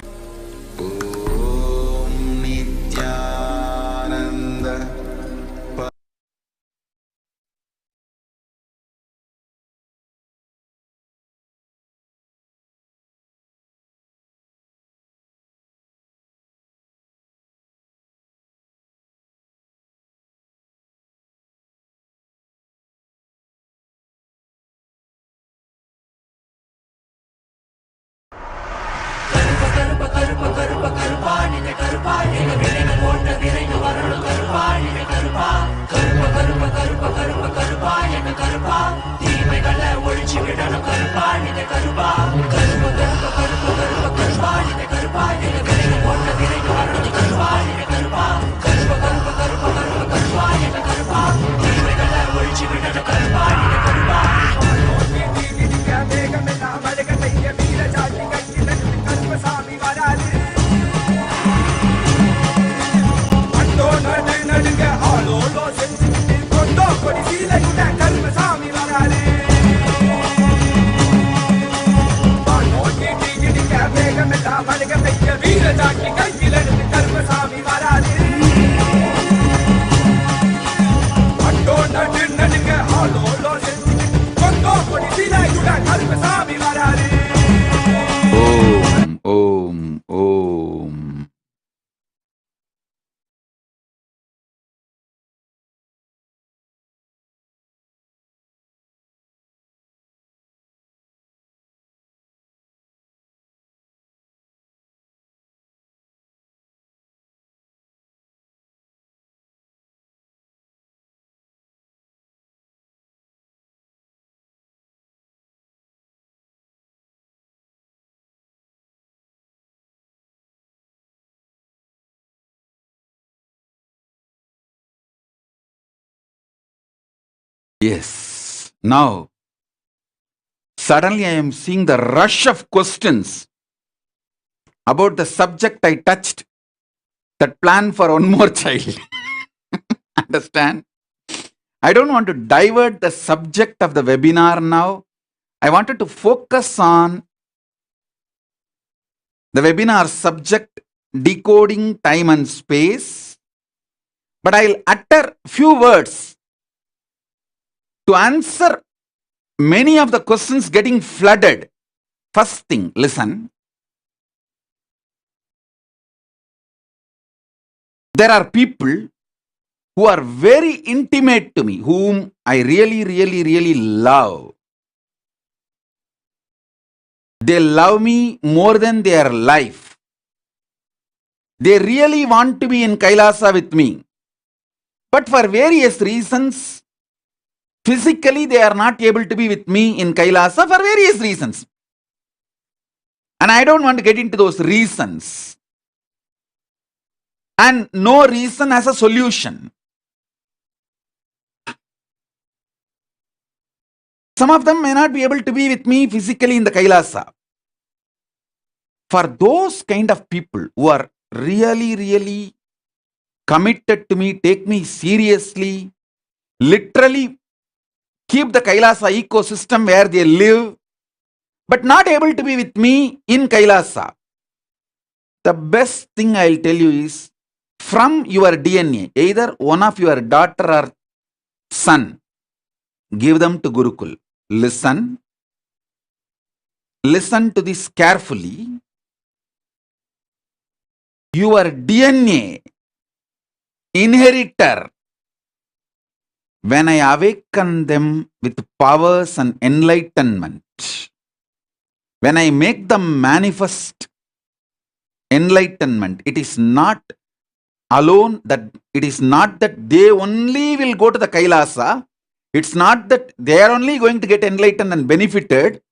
கருப்பா Om, Om, Om. Yes. Now, suddenly I am seeing the rush of questions about the subject I touched, that plan for one more child. Understand? I don't want to divert the subject of the webinar now. I wanted to focus on the webinar subject, decoding time and space. But I'll utter few words to answer many of the questions getting flooded. First thing, listen. There are people who are very intimate to me, whom I really love. They love me more than their life. They really want to be in Kailasa with me. But for various reasons, physically they are not able to be with me in Kailasa for various reasons. And I don't want to get into those reasons. And no reason as a solution. Some of them may not be able to be with me physically in the Kailasa. For those kind of people who are really committed to me, take me seriously, literally keep the Kailasa ecosystem where they live, but not able to be with me in Kailasa, the best thing I'll tell you is, from your DNA, either one of your daughter or son, give them to Gurukul. Listen to this carefully. Your DNA inheritor, when I awaken them with powers and enlightenment, when I make them manifest enlightenment, it is not alone that it is not that they only will go to the Kailasa. It's not that they are only going to get enlightened and benefited.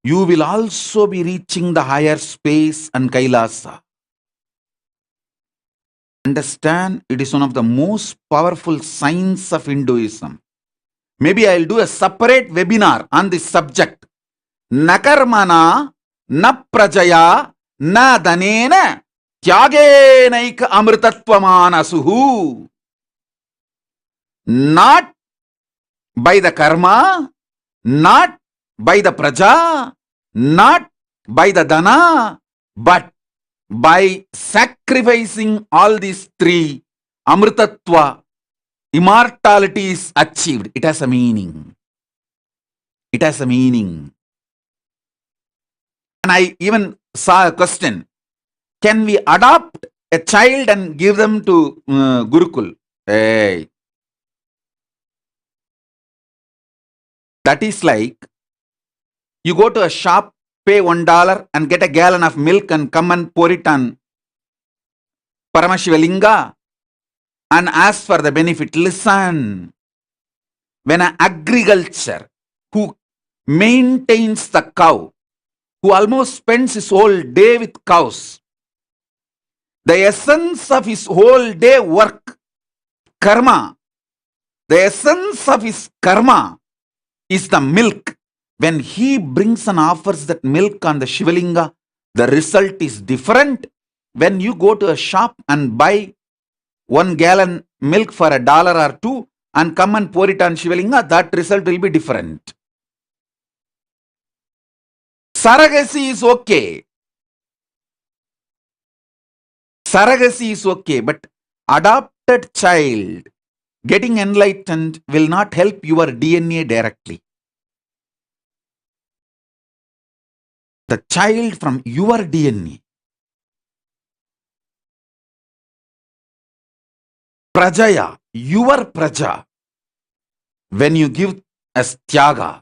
You will also be reaching the higher space and Kailasa. Understand, it is one of the most powerful signs of Hinduism. Maybe I'll do a separate webinar on this subject. Na karmana, na prajaya, na danena, tyagenaika amritatvamana. Not by the karma, not by the praja, not by the dana, but by sacrificing all these three, amritatva, immortality is achieved. It has a meaning. It has a meaning. And I even saw a question. Can we adopt a child and give them to Gurukul? Hey. That is like, you go to a shop, pay $1 and get a gallon of milk and come and pour it on Paramashivalinga and ask for the benefit. Listen, when an agriculture who maintains the cow, who almost spends his whole day with cows, the essence of his whole day work, karma, the essence of his karma is the milk. When he brings and offers that milk on the Shivalinga, the result is different. When you go to a shop and buy 1 gallon milk for $1 or $2 and come and pour it on Shivalinga, that result will be different. Surrogacy is okay. Surrogacy is okay, but adopted child getting enlightened will not help your DNA directly. The child from your DNA, Prajaya, your Praja, when you give as Tyaga,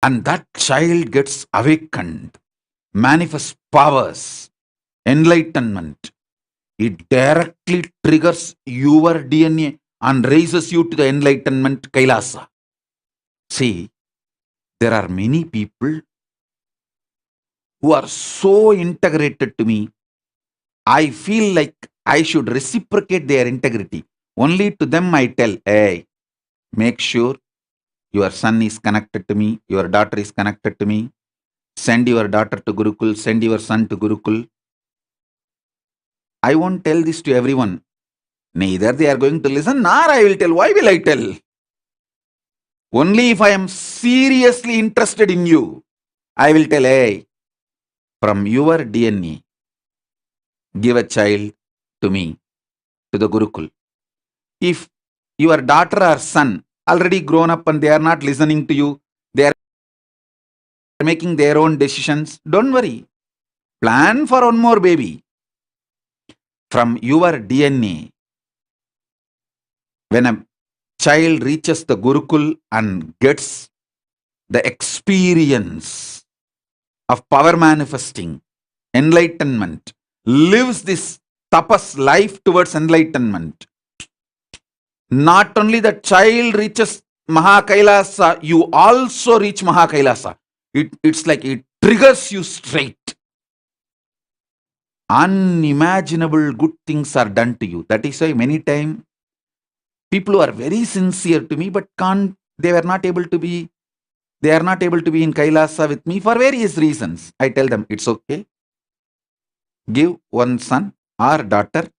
and that child gets awakened, manifests powers, enlightenment, it directly triggers your DNA and raises you to the enlightenment Kailasa. See, there are many people who are so integrated to me. I feel like I should reciprocate their integrity. Only to them I tell, hey, make sure your son is connected to me, your daughter is connected to me. Send your daughter to Gurukul, send your son to Gurukul. I won't tell this to everyone. Neither they are going to listen, nor I will tell. Why will I tell? Only if I am seriously interested in you, I will tell, hey, from your DNA, give a child to me, to the Gurukul. If your daughter or son already grown up and they are not listening to you, they are making their own decisions, don't worry. Plan for one more baby. From your DNA, when a child reaches the Gurukul and gets the experience of power manifesting, enlightenment, lives this tapas life towards enlightenment. Not only the child reaches Mahakailasa, you also reach Mahakailasa. It's like it triggers you straight. Unimaginable good things are done to you. That is why many times people who are very sincere to me but they are not able to be in Kailasa with me for various reasons. I tell them it's okay. Give one son or daughter to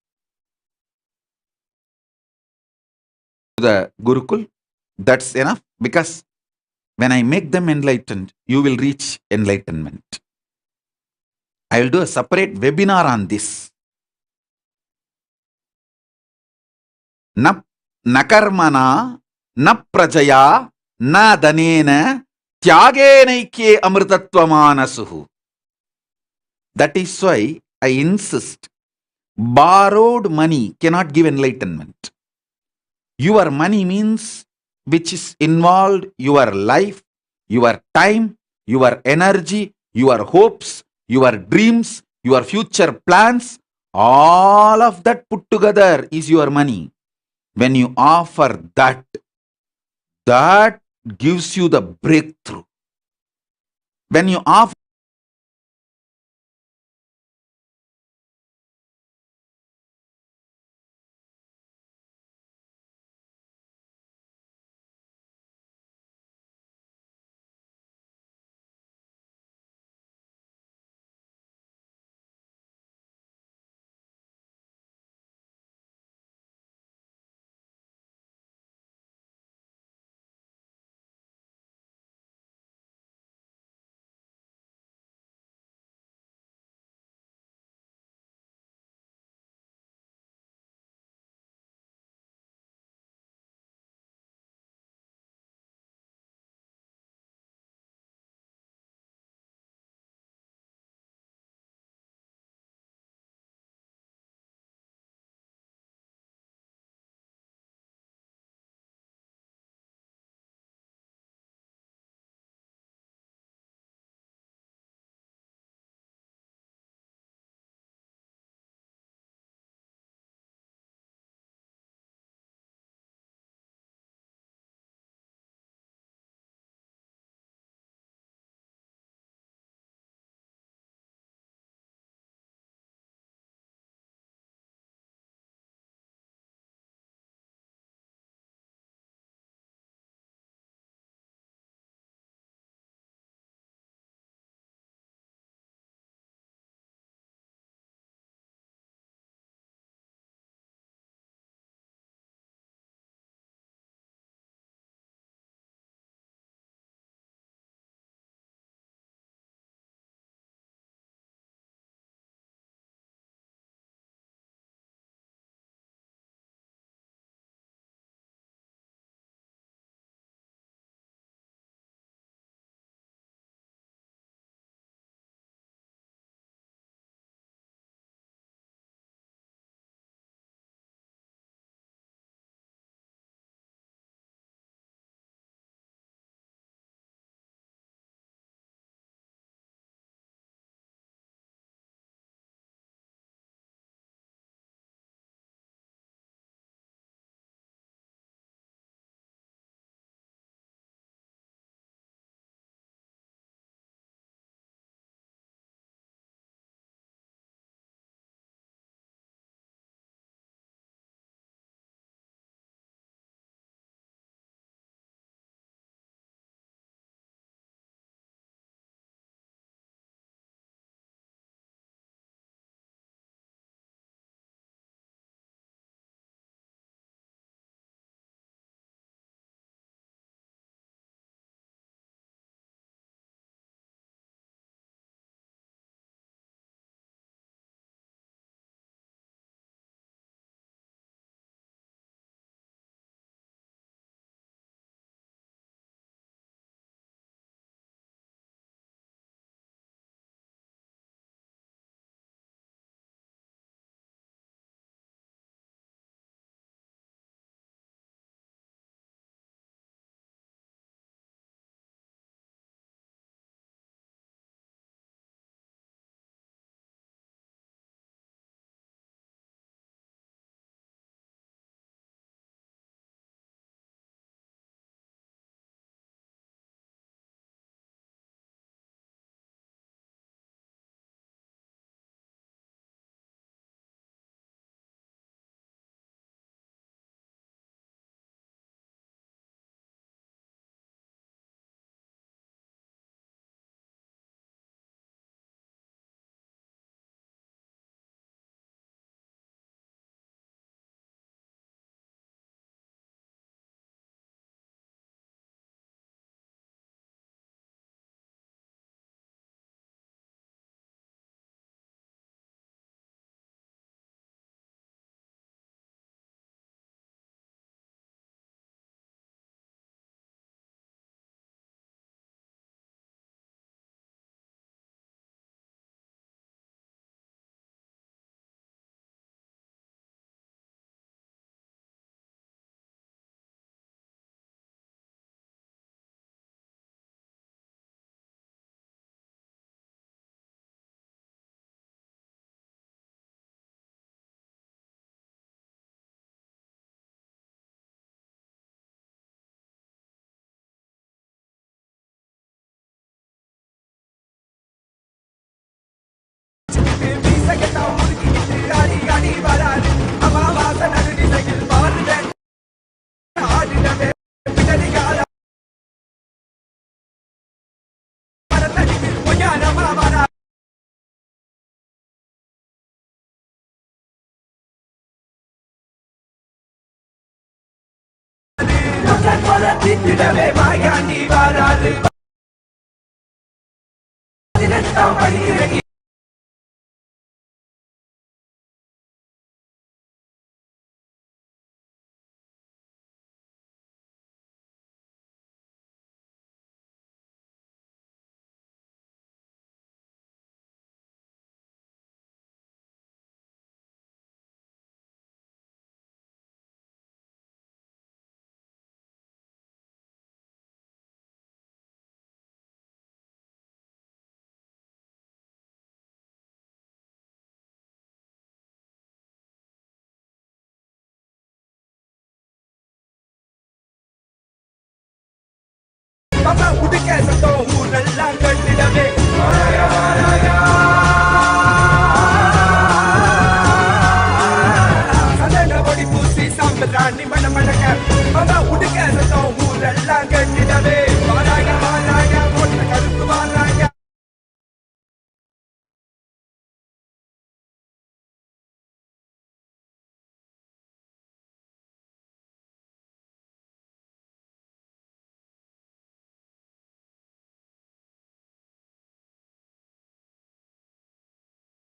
the Gurukul. That's enough, because when I make them enlightened, you will reach enlightenment. I will do a separate webinar on this. Na nakarmana, na prajaya, na danena, tyagenaikye amritatvamanasu. That is why I insist, borrowed money cannot give enlightenment. Your money means which is involved your life, your time, your energy, your hopes, your dreams, your future plans. All of that put together is your money. When you offer that, that gives you the breakthrough. When you offer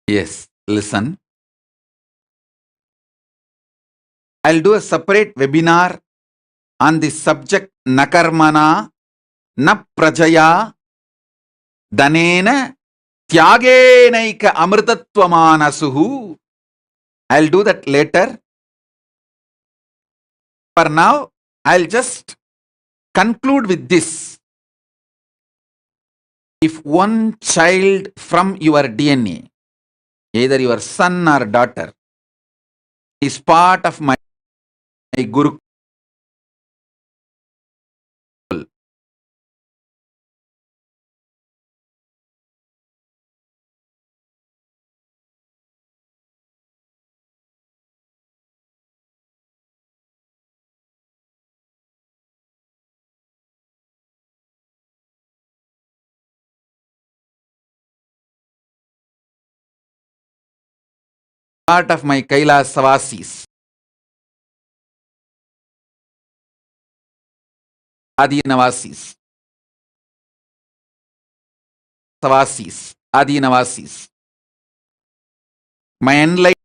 Yes, listen. I'll do a separate webinar on the subject Nakarmana, Na Prajaya, Danena, Tyagenaika Amritatvamana. I'll do that later. For now, I'll just conclude with this. If one child from your DNA, either your son or daughter, is part of my Guru, part of my Kailasa Adinavasis, Adinavasis, my enlightenment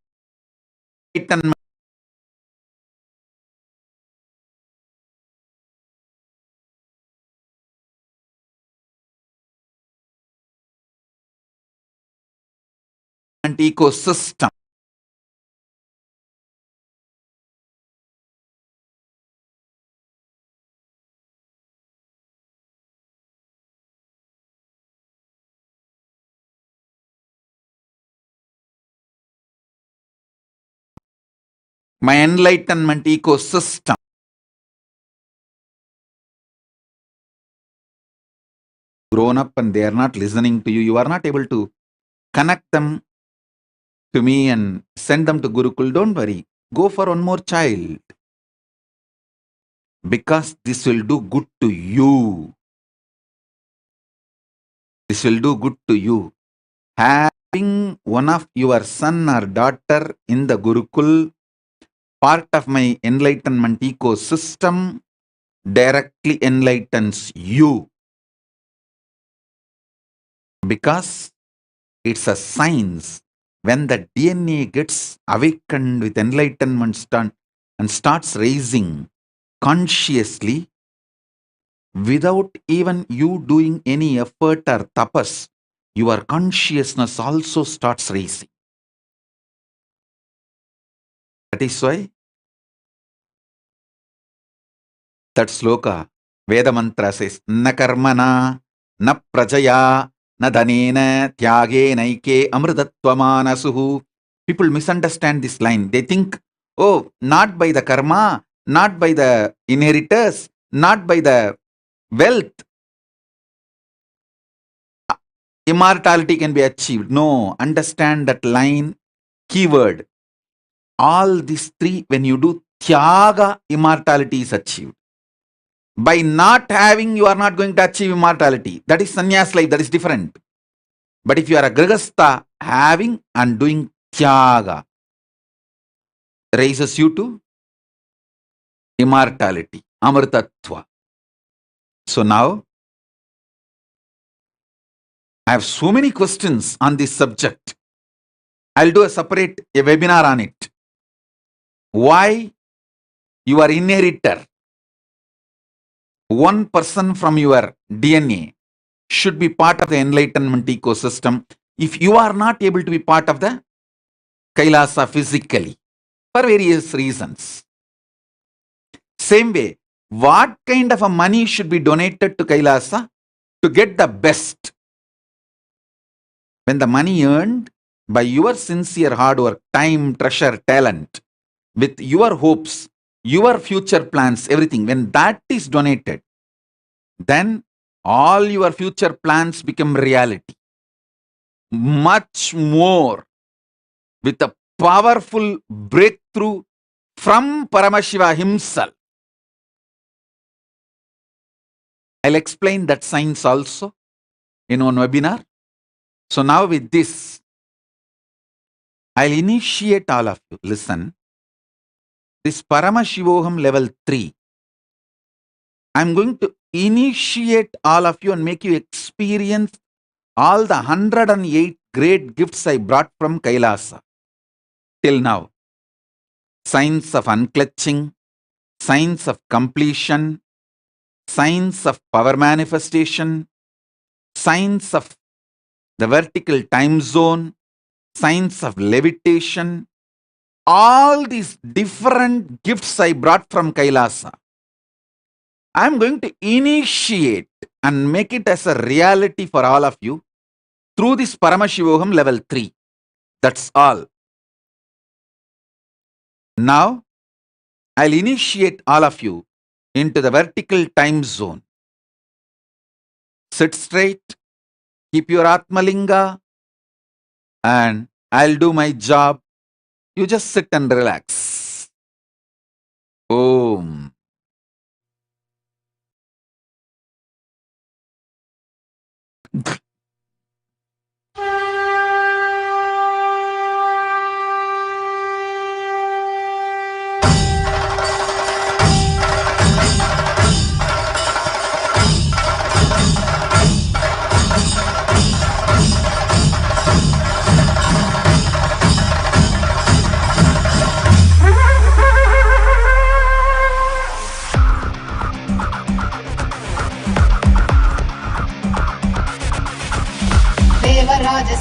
ecosystem. My enlightenment ecosystem. Grown up and they are not listening to you, you are not able to connect them to me and send them to Gurukul. Don't worry. Go for one more child. Because this will do good to you. This will do good to you. Having one of your son or daughter in the Gurukul, part of my enlightenment ecosystem, directly enlightens you. Because it's a science. When the DNA gets awakened with enlightenment and starts raising consciously, without even you doing any effort or tapas, your consciousness also starts raising. That is why that sloka, Veda mantra says, Na karmana, na prajaya, na dhanena, tyage naike amritatvamana. People misunderstand this line. They think, oh, not by the karma, not by the inheritors, not by the wealth. immortality can be achieved. No, understand that line, keyword. All these three, when you do tyaga, immortality is achieved. By not having, you are not going to achieve immortality. That is sannyas life, that is different. But if you are a grihastha, having and doing tyaga raises you to immortality, amritatva. So now, I have so many questions on this subject. I'll do a webinar on it. Why your inheritor, one person from your DNA, should be part of the enlightenment ecosystem if you are not able to be part of the Kailasa physically for various reasons. Same way, what kind of a money should be donated to Kailasa to get the best? When the money earned by your sincere hard work, time, treasure, talent, with your hopes, your future plans, everything, when that is donated, then all your future plans become reality. Much more with a powerful breakthrough from Paramashiva himself. I'll explain that science also in one webinar. So now with this, I'll initiate all of you. Listen, this Paramashivoham level 3, I'm going to initiate all of you and make you experience all the 108 great gifts I brought from Kailasa till now. Science of unclutching, science of completion, science of power manifestation, science of the vertical time zone, science of levitation, all these different gifts I brought from Kailasa. I'm going to initiate and make it as a reality for all of you through this Paramashivoham level 3. That's all. Now, I'll initiate all of you into the vertical time zone. Sit straight, keep your Atmalinga, and I'll do my job. You just sit and relax. Om.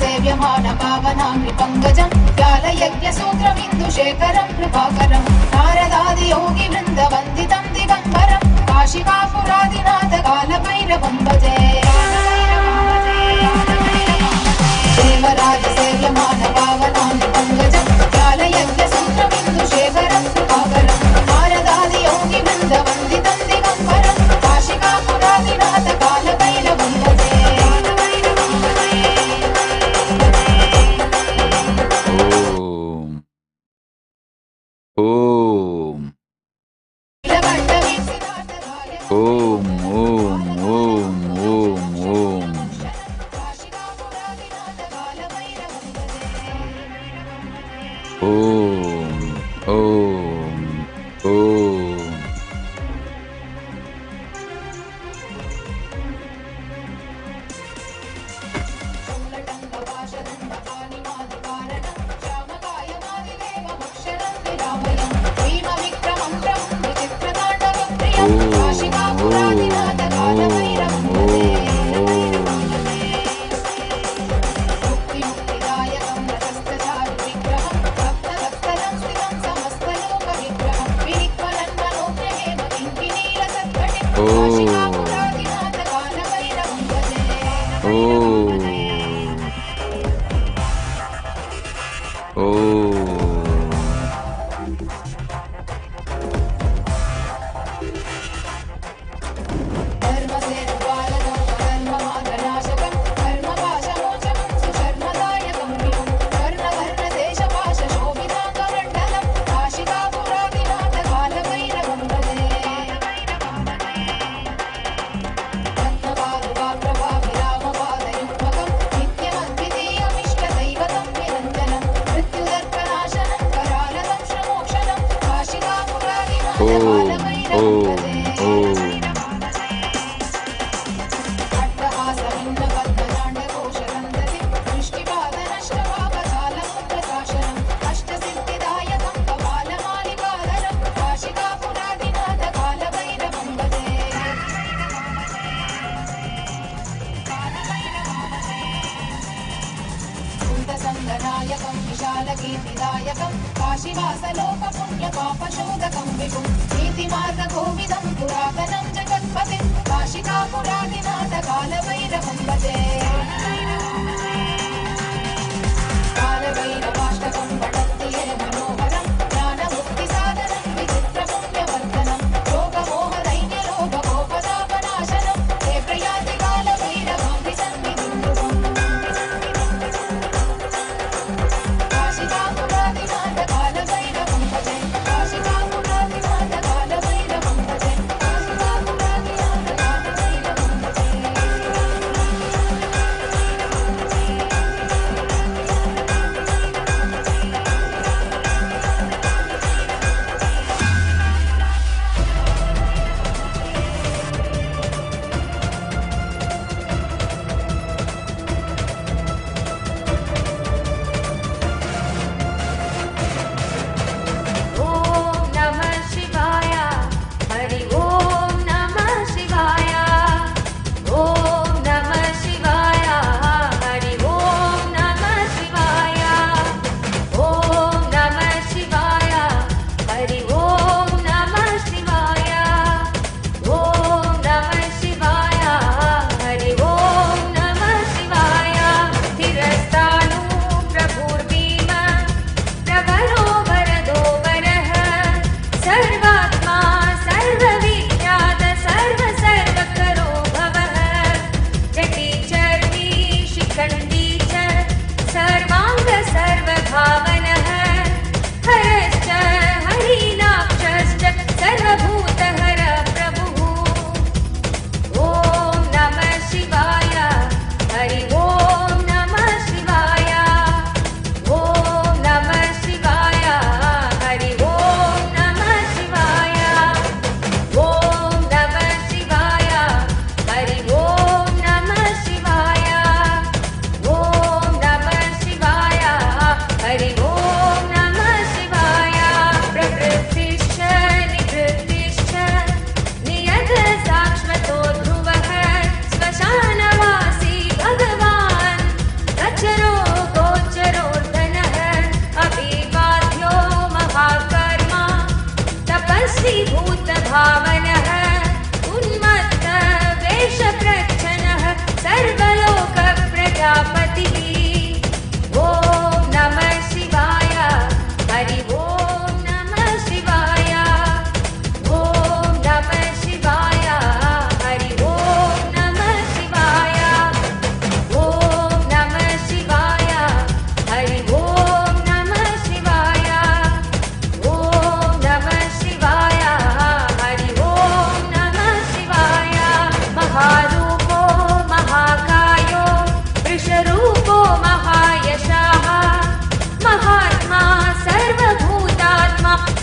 सेव्यमान पावनाङ्घ्रि पङ्कजं व्यालयज्ञसूत्रमिन्दुशेखरं कृपाकरं नारदादि योगि वृन्दवन्दितं दिगम्बरं काशिकापुरादिनाथ कालभैरवं भजे देवराज सेव्यमान पावनाङ्घ्रि पङ्कजं व्यालयज्ञसूत्रमिन्दुशेखरं कृपाकरं नारदादि योगि वृन्दवन्दितं दिगम्बरं काशिकापुरादिनाथ कालभैरवं भजे Om. Om, Om, Om, Om, Om. Om, Om, Om. शान्तिदायकं काशीवासलोकपुण्यपापशोधकं विभुं नीतिमार्गकोविदं पुरातनं जगत्पतिं काशिकापुरादिनाथकालभैरवं भजे कालभैरवाष्टकं पठन्ति ये मनोहरं ज्ञानमुक्तिसाधनं विचित्रपुण्यवर्धनं योगमोहदैन्यलोभकोपदापनाशनं हे प्रयाति कालभैरवाभिसन्निधिं ध्रुवम् काशिकापुरादिनाथकालभैरवं भजे काशिकापुरादिनाथकालभैरवं भजे काशिकापुरादिनाथकालभैरवं भजे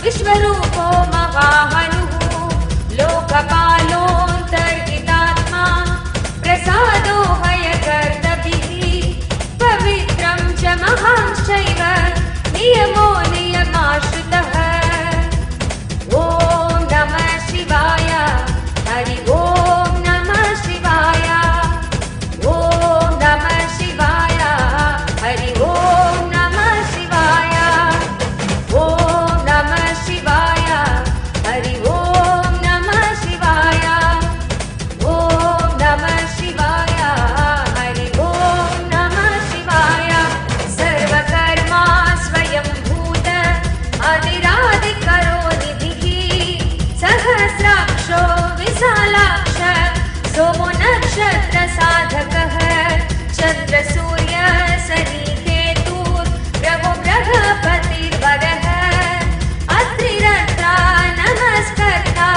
विश्वरूपो महाहनुः लोकपालोऽन्तर्हितात्मा प्रसादो हयकर्तभिः पवित्रं च महांश्चैव नियमो नियमाश्रितः ॐ नमः शिवाय हरि ओं नमः शिवाय ॐ नमः शिवाय हरि ओं नमः शिवाय ॐ नमः शिवाय हरि ओं नमः शिवाय ॐ नमः शिवाय हरि ओं नमः शिवाय सर्वकर्मा स्वयंभूत आदिरादिकरो निधिः सहस्राक्षो विशालाक्ष सोमो नक्षत्र साधकः चन्द्रसूर्य शनिकेतुर्ग्रहो बृहस्पतिर्वरः अत्रिरत्रा नमस्कर्ता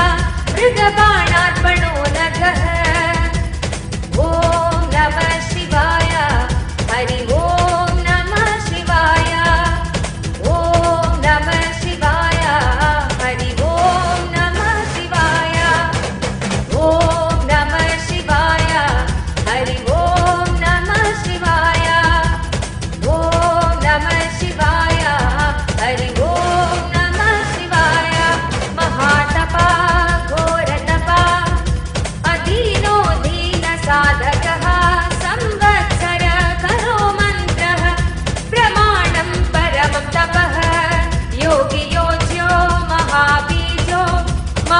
मृगबाणार्पणो नघः ॐ नमः शिवाय हरि ओं नमः शिवाय ॐ नमः शिवाय हरि ओं नमः शिवाय ॐ नमः शिवाय हरि ओं नमः शिवाय ॐ नमः शिवाय हरि ओं नमः शिवाय महातपा घोरतपा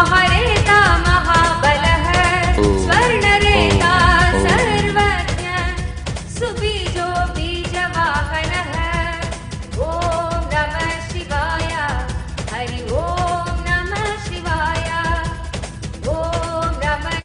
महारेता महाबलः स्वर्णरेता सर्वज्ञ सुबीजो बीजवाहनः ॐ नमः शिवाय हरि ॐ नमः शिवाय ॐ नमः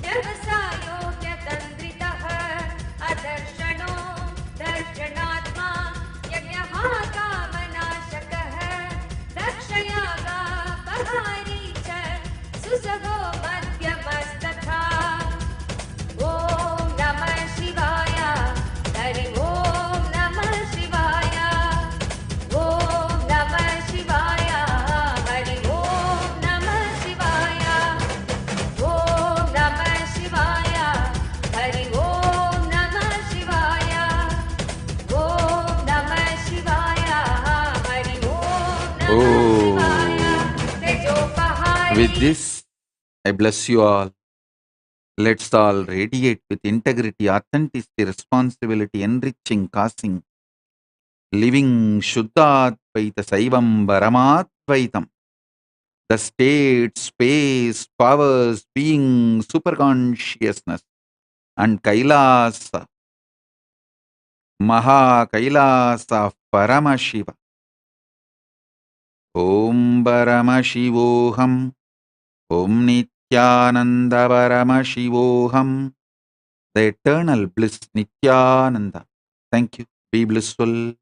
व्यवसायो व्यतन्द्रितः अदर्शनो With this, I bless you all. Let's all radiate with integrity, authenticity, responsibility, enriching, causing, living Shuddhadvaita Saivam Paramadvaitam. The state, space, powers, being, superconsciousness, and Kailasa, Maha Kailasa Paramashiva. Om Paramashivoham. Om Nithyananda Paramashivoham. The eternal bliss Nithyananda. Thank you. Be blissful.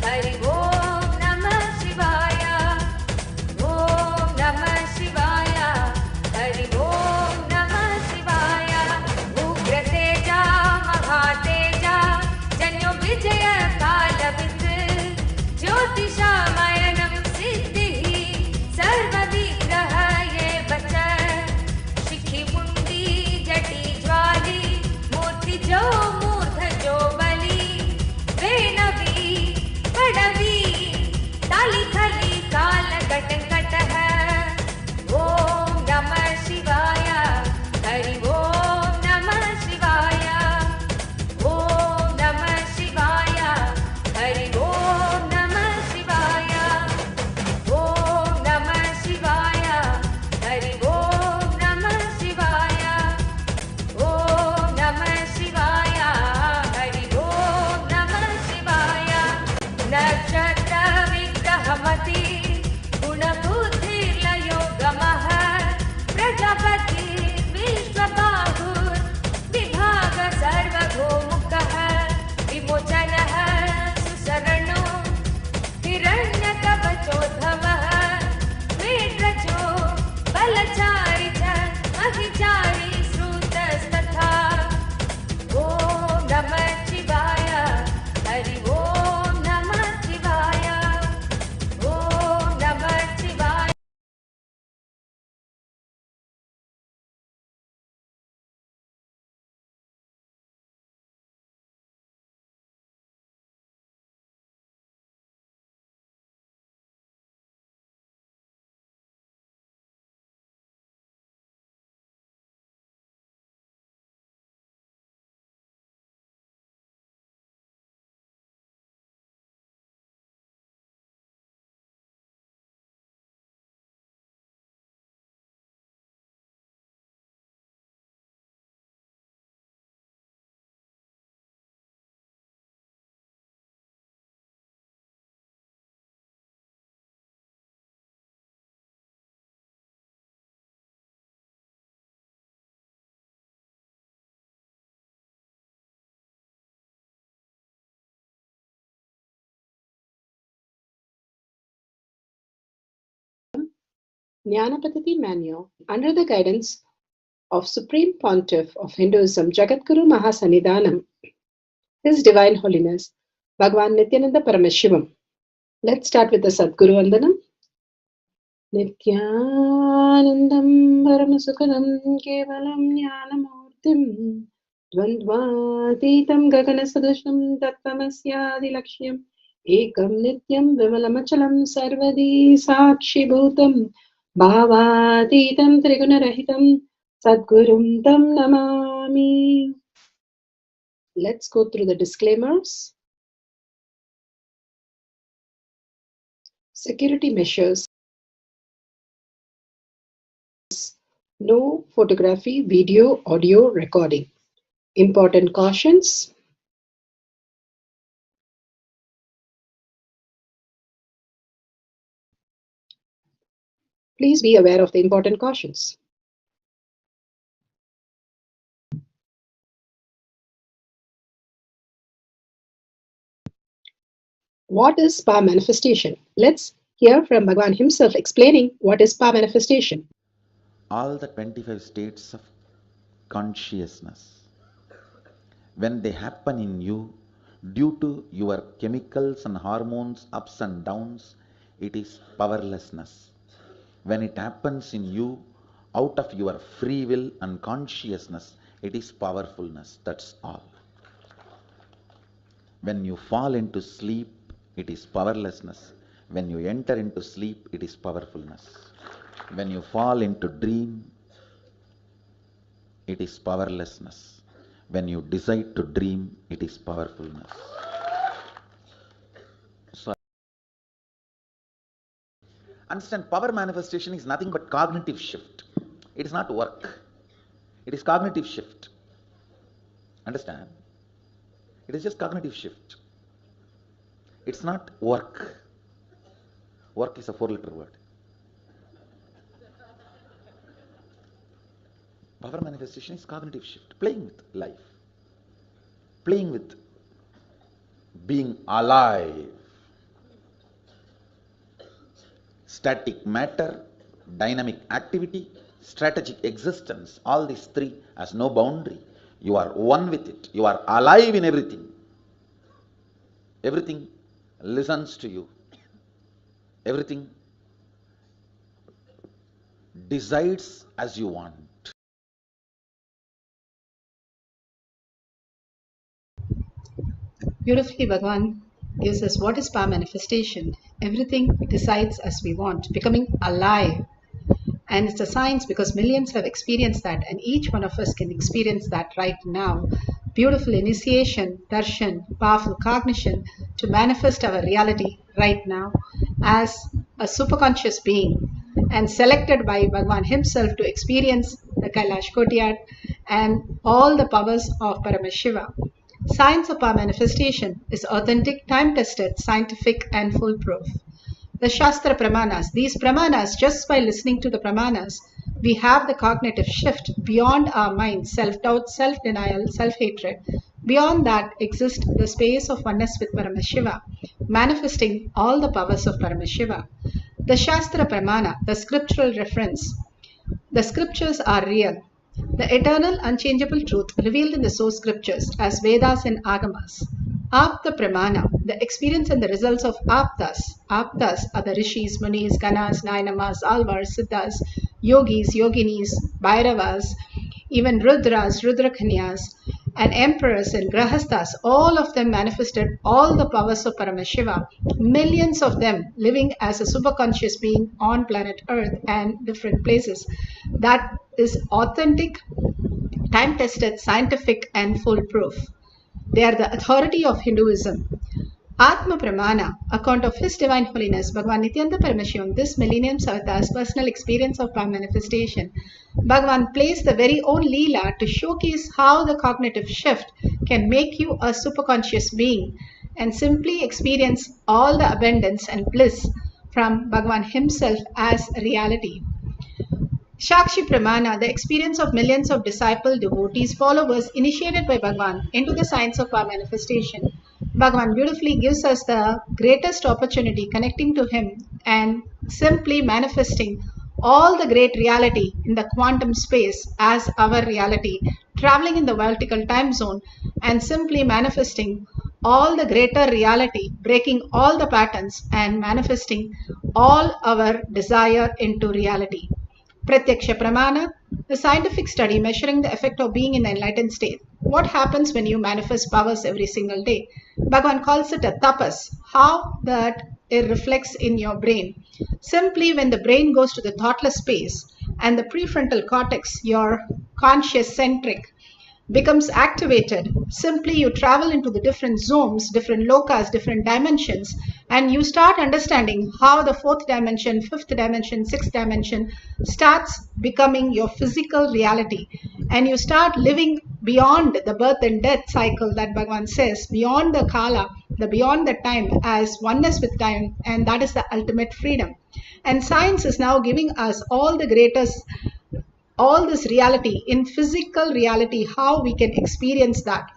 Hari Om Namah Shivaya. Om Namah Shivaya. Hari Om Namah Shivaya. Ugrateja Mahateja Janyo Vijaya Kalabit Jyotishamayam Siddhi Sarva Vigraha Ye Bachar Shikhi Mundi Jati Jwali Murti Jo Murtha Jo Bali Venavi Padavi Tali Thali Kala Katan Kataha Om Namah Shivaya. Hari Om Namah Shivaya. Om Namah Shivaya. Hari Om Namah Shivaya. Om Namah Shivaya. Hari Om Namah Shivaya. Om Namah Shivaya. Hari Om Namah Shivaya. Nakshatra Vigrahamati Gunabuddhi Layo Gamaha Prajapati Vishwabahur Vibhaga Sarva Gomukaha Vimochanaha Susarano Hiranyakavachodhavaha Vedrajo Balachari cha Mahichari Srutastatha. Om Namah Shivaya. Hari Om Namah Shivaya. Om Namah Shivaya. Jnanapatati Manual, under the guidance of Supreme Pontiff of Hinduism, Jagadguru Mahasannidhanam, His Divine Holiness, Bhagavan Nithyananda Paramashivam. Let's start with the Sadguru Vandanam. Nithyanandam Paramasukadam Kevalam Jnanamurtim Dvandvatitam Gaganasadusham Tattvamasya Laksham Ekam Nityam Vimalamachalam Sarvadi Sakshi Bhutam Bhavatitam Trigunarahitam Sadgurum Tam Namami. Let's go through the disclaimers. Security measures. No photography, video, audio recording. Important cautions. Please be aware of the important cautions. What is power manifestation? Let's hear from Bhagwan himself explaining what is power manifestation. All the 25 states of consciousness, when they happen in you, due to your chemicals and hormones ups and downs, it is powerlessness. When it happens in you, out of your free will and consciousness, it is powerfulness. That's all. When you fall into sleep, it is powerlessness. When you enter into sleep, it is powerfulness. When you fall into dream, it is powerlessness. When you decide to dream, it is powerfulness. So, understand, power manifestation is nothing but cognitive shift. It is not work. It is cognitive shift. Understand? It is just cognitive shift. It's not work. Work is a 4-letter word. Power manifestation is cognitive shift, playing with life, playing with being alive. Static matter, dynamic activity, strategic existence, all these three has no boundary. You are one with it. You are alive in everything. Everything listens to you. Everything decides as you want. Beautifully, Bhagwan gives us what is power manifestation. Everything decides as we want, becoming alive. And it's a science because millions have experienced that, and each one of us can experience that right now. Beautiful initiation, darshan, powerful cognition to manifest our reality right now as a superconscious being, and selected by Bhagwan himself to experience the Kailash Courtyard and all the powers of Paramashiva. Science of power manifestation is authentic, time-tested, scientific, and foolproof. The Shastra Pramanas, these Pramanas, just by listening to the Pramanas, we have the cognitive shift beyond our mind, self-doubt, self-denial, self-hatred. Beyond that exists the space of oneness with Paramashiva, manifesting all the powers of Paramashiva. The Shastra Pramana, the scriptural reference. The scriptures are real. The eternal, unchangeable truth revealed in the source scriptures as Vedas and Agamas. Apta Pramana, the experience and the results of Aptas. Aptas are the Rishis, Munis, Ganas, Nainamas, Alvars, Siddhas, Yogis, Yoginis, Bhairavas, even Rudras, Rudrakanyas, and emperors and grahasthas. All of them manifested all the powers of Paramashiva, millions of them living as a superconscious being on planet Earth and different places. That is authentic, time-tested, scientific, and foolproof. They are the authority of Hinduism. Atma Pramana, account of His Divine Holiness Bhagwan Nithyananda Paramashivam, this millennium's avatar's personal experience of power manifestation. Bhagwan plays the very own Leela to showcase how the cognitive shift can make you a superconscious being and simply experience all the abundance and bliss from Bhagwan himself as reality. Shakshi Pramana, the experience of millions of disciple, devotees, followers initiated by Bhagwan into the science of power manifestation. Bhagwan beautifully gives us the greatest opportunity connecting to him and simply manifesting all the great reality in the quantum space as our reality, traveling in the vertical time zone and simply manifesting all the greater reality, breaking all the patterns and manifesting all our desire into reality. Pratyaksha Pramana, the scientific study measuring the effect of being in the enlightened state. What happens when you manifest powers every single day? Bhagavan calls it a tapas. How that it reflects in your brain. Simply when the brain goes to the thoughtless space and the prefrontal cortex, your conscious centric, becomes activated. Simply you travel into the different zones, different lokas, different dimensions, and you start understanding how the 4th dimension, 5th dimension, 6th dimension starts becoming your physical reality. And you start living beyond the birth and death cycle that Bhagavan says, beyond the kala, the beyond the time as oneness with time, and that is the ultimate freedom. And science is now giving us all the greatest, all this reality in physical reality, how we can experience that.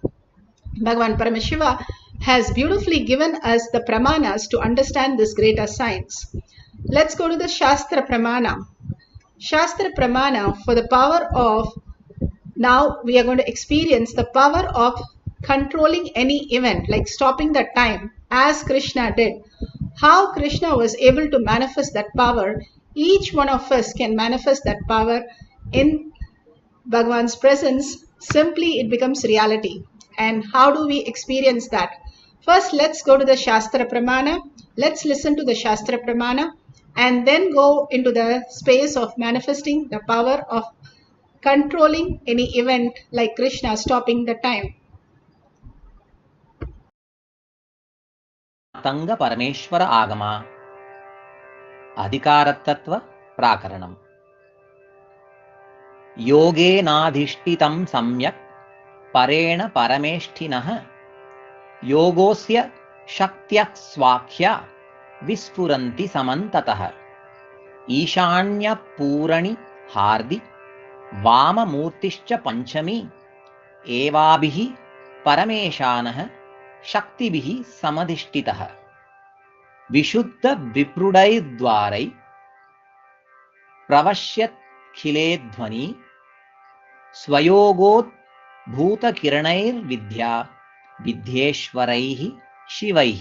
Bhagavan Paramashiva has beautifully given us the pramanas to understand this greater science. Let's go to the Shastra Pramana. Shastra Pramana for the power of, now we are going to experience the power of controlling any event, like stopping the time, as Krishna did. How Krishna was able to manifest that power, each one of us can manifest that power in Bhagavan's presence. Simply it becomes reality. And how do we experience that? First, let's go to the Shastra Pramana. Let's listen to the Shastra Pramana and then go into the space of manifesting the power of controlling any event like Krishna stopping the time. तंग परमेश्वर आगमा अधिकारतत्व प्राकरणम योगेनाधिष्ठितं सम्यक् परेण परमेष्ठिनः योगोस्य शक्त्यः स्वाख्या विस्फुरन्ति समन्ततः ईशान्यपूरणि हार्दि वाममूर्तिश्च पंचमी एवाभिः परमेशानः शक्तिभिः समधिष्ठितः विशुद्ध विप्रुडैर्द्वारै प्रवश्यत्खिले ध्वनि स्वयोगोद्भूतकिरणैर्विद्या विद्येश्वरैः शिवैः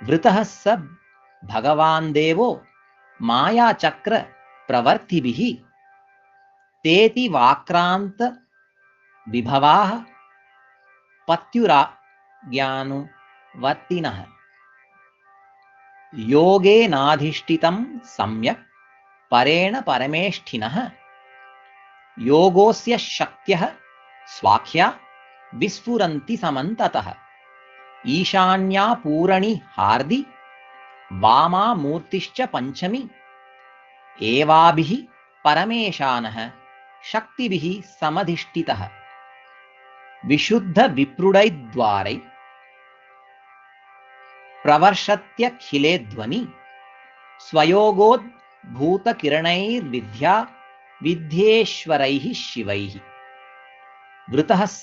वृतः स भगवान् देवो मायाचक्र प्रवर्तिभिः तेति वाक्रांत विभवाः पत्युराज्ञानुवर्तिनः योगेनाधिष्ठितं सम्यक् परेण परमेष्ठिनः योगोस्य शक्त्यः स्वाख्या विस्फुरन्ति समन्ततः ईशान्यापूरणि हार्दि वामा मूर्तिश्च पंचमी एवाभिः परमेशानः शक्तिभिः समधिष्ठितः विशुद्ध विप्रुडैर्द्वारै प्रवर्षत्यखिले ध्वनि स्वयोगोद्भूतकिरणैर्विद्या विद्येश्वरैः शिवैः वृतः स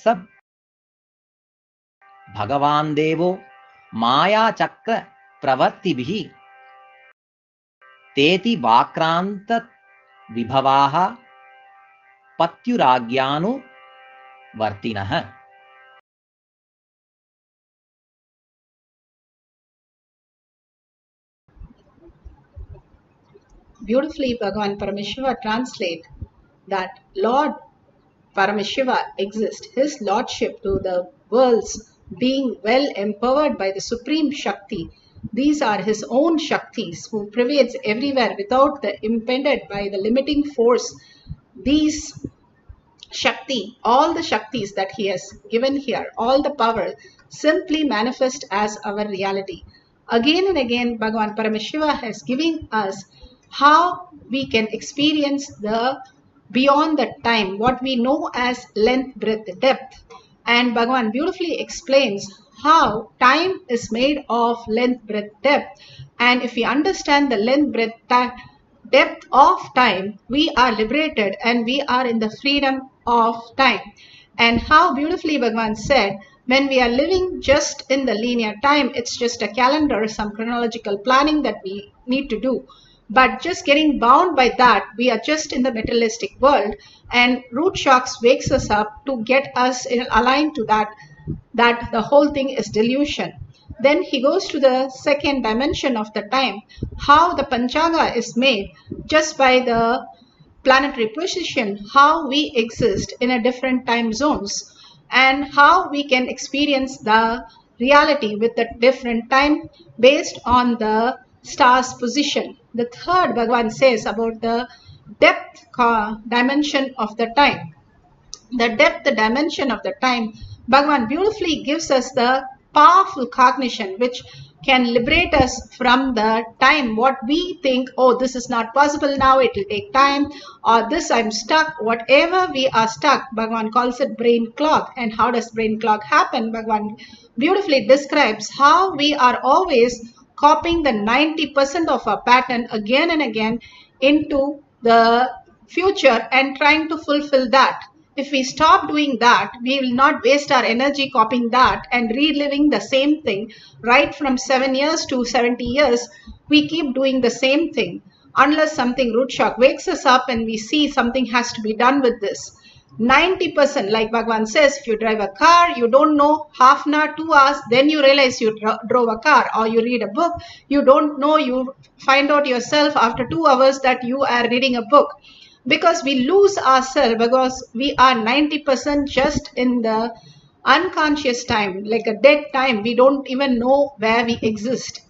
भगवान् देवो मायाचक्र प्रवर्तिभिः तेति वाक्रांत विभवाः पत्युराज्ञानुवर्तिनः. Beautifully, Bhagavan Paramashiva translate that Lord Paramashiva exists, his lordship to the worlds being well empowered by the Supreme Shakti. These are his own Shaktis who pervades everywhere without the impeded by the limiting force. These Shakti, all the Shaktis that he has given here, all the power simply manifest as our reality. Again and again, Bhagavan Paramashiva has given us how we can experience the beyond the time, what we know as length, breadth, depth. And Bhagavan beautifully explains how time is made of length, breadth, depth. And if we understand the length, breadth, depth of time, we are liberated and we are in the freedom of time. And how beautifully Bhagavan said, when we are living just in the linear time, it's just a calendar, some chronological planning that we need to do. But just getting bound by that, we are just in the materialistic world, and root shocks wakes us up to get us aligned to that the whole thing is delusion. Then he goes to the second dimension of the time, how the Panchaga is made just by the planetary position, how we exist in a different time zones, and how we can experience the reality with a different time based on the star's position. The third Bhagavan says about the depth dimension of the time. The depth dimension of the time, Bhagavan beautifully gives us the powerful cognition which can liberate us from the time what we think, oh, this is not possible now, it will take time, or this I'm stuck. Whatever we are stuck, Bhagavan calls it brain clog. And how does brain clog happen? Bhagavan beautifully describes how we are always copying the 90% of our pattern again and again into the future and trying to fulfill that. If we stop doing that, we will not waste our energy copying that and reliving the same thing right from 7 years to 70 years. We keep doing the same thing unless something root shock wakes us up and we see something has to be done with this. 90%, like Bhagavan says, if you drive a car, you don't know half an hour, 2 hours, then you realize you drove a car. Or you read a book, you don't know, you find out yourself after 2 hours that you are reading a book. Because we lose ourselves, because we are 90% just in the unconscious time, like a dead time. We don't even know where we exist.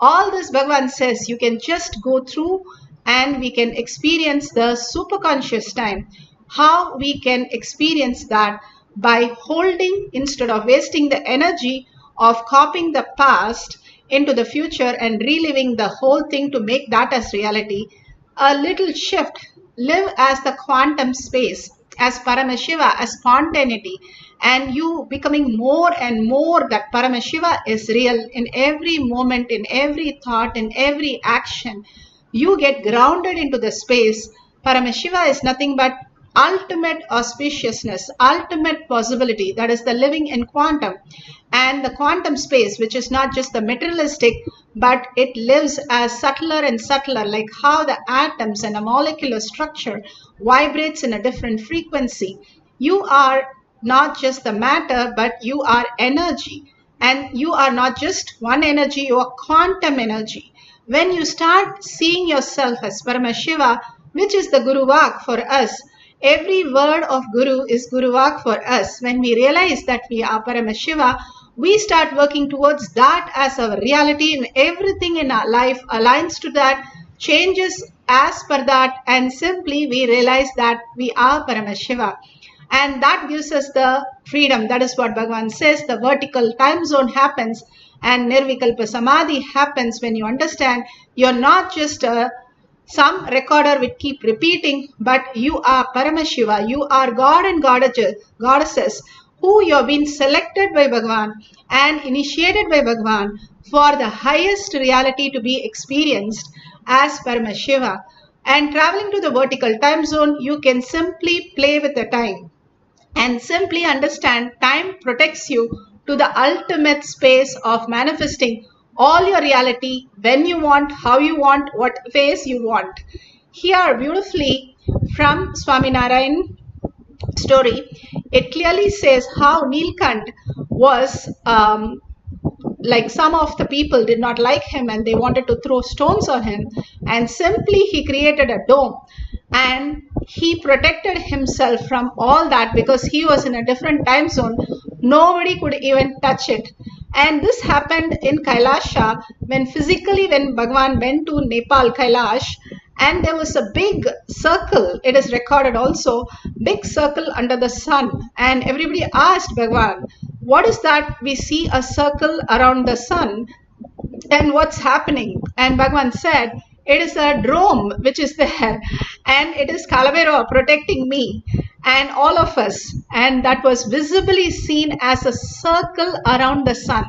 All this Bhagavan says you can just go through and we can experience the superconscious time. How we can experience that by holding instead of wasting the energy of copying the past into the future and reliving the whole thing to make that as reality. A little shift. Live as the quantum space, as Paramashiva, as spontaneity, and you becoming more and more that Paramashiva is real in every moment, in every thought, in every action. You get grounded into the space. Paramashiva is nothing but ultimate auspiciousness, ultimate possibility, that is the living in quantum. And the quantum space, which is not just the materialistic, but it lives as subtler and subtler, like how the atoms and a molecular structure vibrates in a different frequency. You are not just the matter, but you are energy. And you are not just one energy, you are quantum energy. When you start seeing yourself as Paramashiva, which is the Guru Vak for us, every word of Guru is Guru Vak for us. When we realize that we are Paramashiva, we start working towards that as our reality, and everything in our life aligns to that, changes as per that, and simply we realize that we are Paramashiva. And that gives us the freedom. That is what Bhagavan says. The vertical time zone happens and Nirvikalpa Samadhi happens when you understand you're not just some recorder will keep repeating, but you are Paramashiva. You are God and goddesses who you have been selected by Bhagavan and initiated by Bhagavan for the highest reality to be experienced as Paramashiva. And traveling to the vertical time zone, you can simply play with the time and simply understand time protects you to the ultimate space of manifesting all your reality when you want, how you want, what phase you want. Here beautifully from Swaminarayan story, it clearly says how Nilkant was like some of the people did not like him and they wanted to throw stones on him, and simply he created a dome and he protected himself from all that because he was in a different time zone. Nobody could even touch it. And this happened in Kailasa when Bhagavan went to Nepal, Kailash, and there was a big circle. It is recorded also, big circle under the sun. And everybody asked Bhagavan, what is that? We see a circle around the sun and what's happening? And Bhagavan said, it is a drome which is there and it is Kalavera protecting me and all of us. And that was visibly seen as a circle around the sun.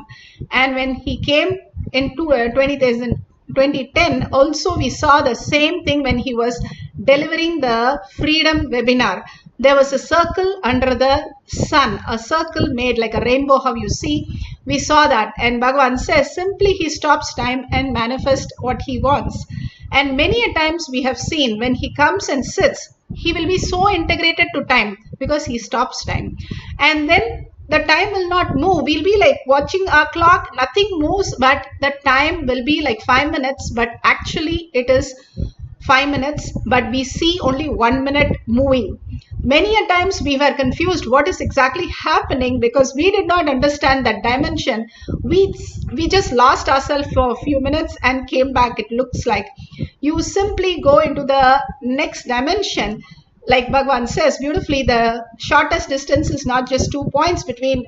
And when he came into 2010, also we saw the same thing when he was delivering the freedom webinar. There was a circle under the sun, a circle made like a rainbow, how you see. We saw that. And Bhagavan says, simply he stops time and manifests what he wants. And many a times we have seen when he comes and sits, he will be so integrated to time because he stops time. And then the time will not move. We'll be like watching our clock, nothing moves, but the time will be like 5 minutes, but actually it is 5 minutes, but we see only 1 minute moving. Many a times we were confused what is exactly happening because we did not understand that dimension. We just lost ourselves for a few minutes and came back. It looks like you simply go into the next dimension. Like Bhagavan says beautifully, the shortest distance is not just 2 points between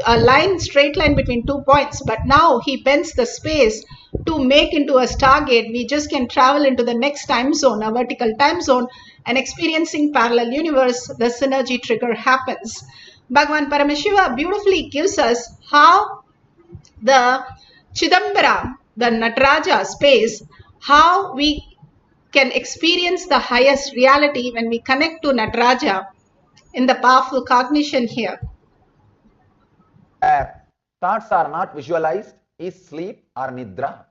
a line, straight line between 2 points, but now he bends the space to make into a stargate. We just can travel into the next time zone, a vertical time zone, and experiencing parallel universe, the synergy trigger happens. Bhagavan Paramashiva beautifully gives us how the Chidambara the Nataraja space, how we can experience the highest reality when we connect to Nataraja in the powerful cognition here. Thoughts are not visualized is sleep or nidra.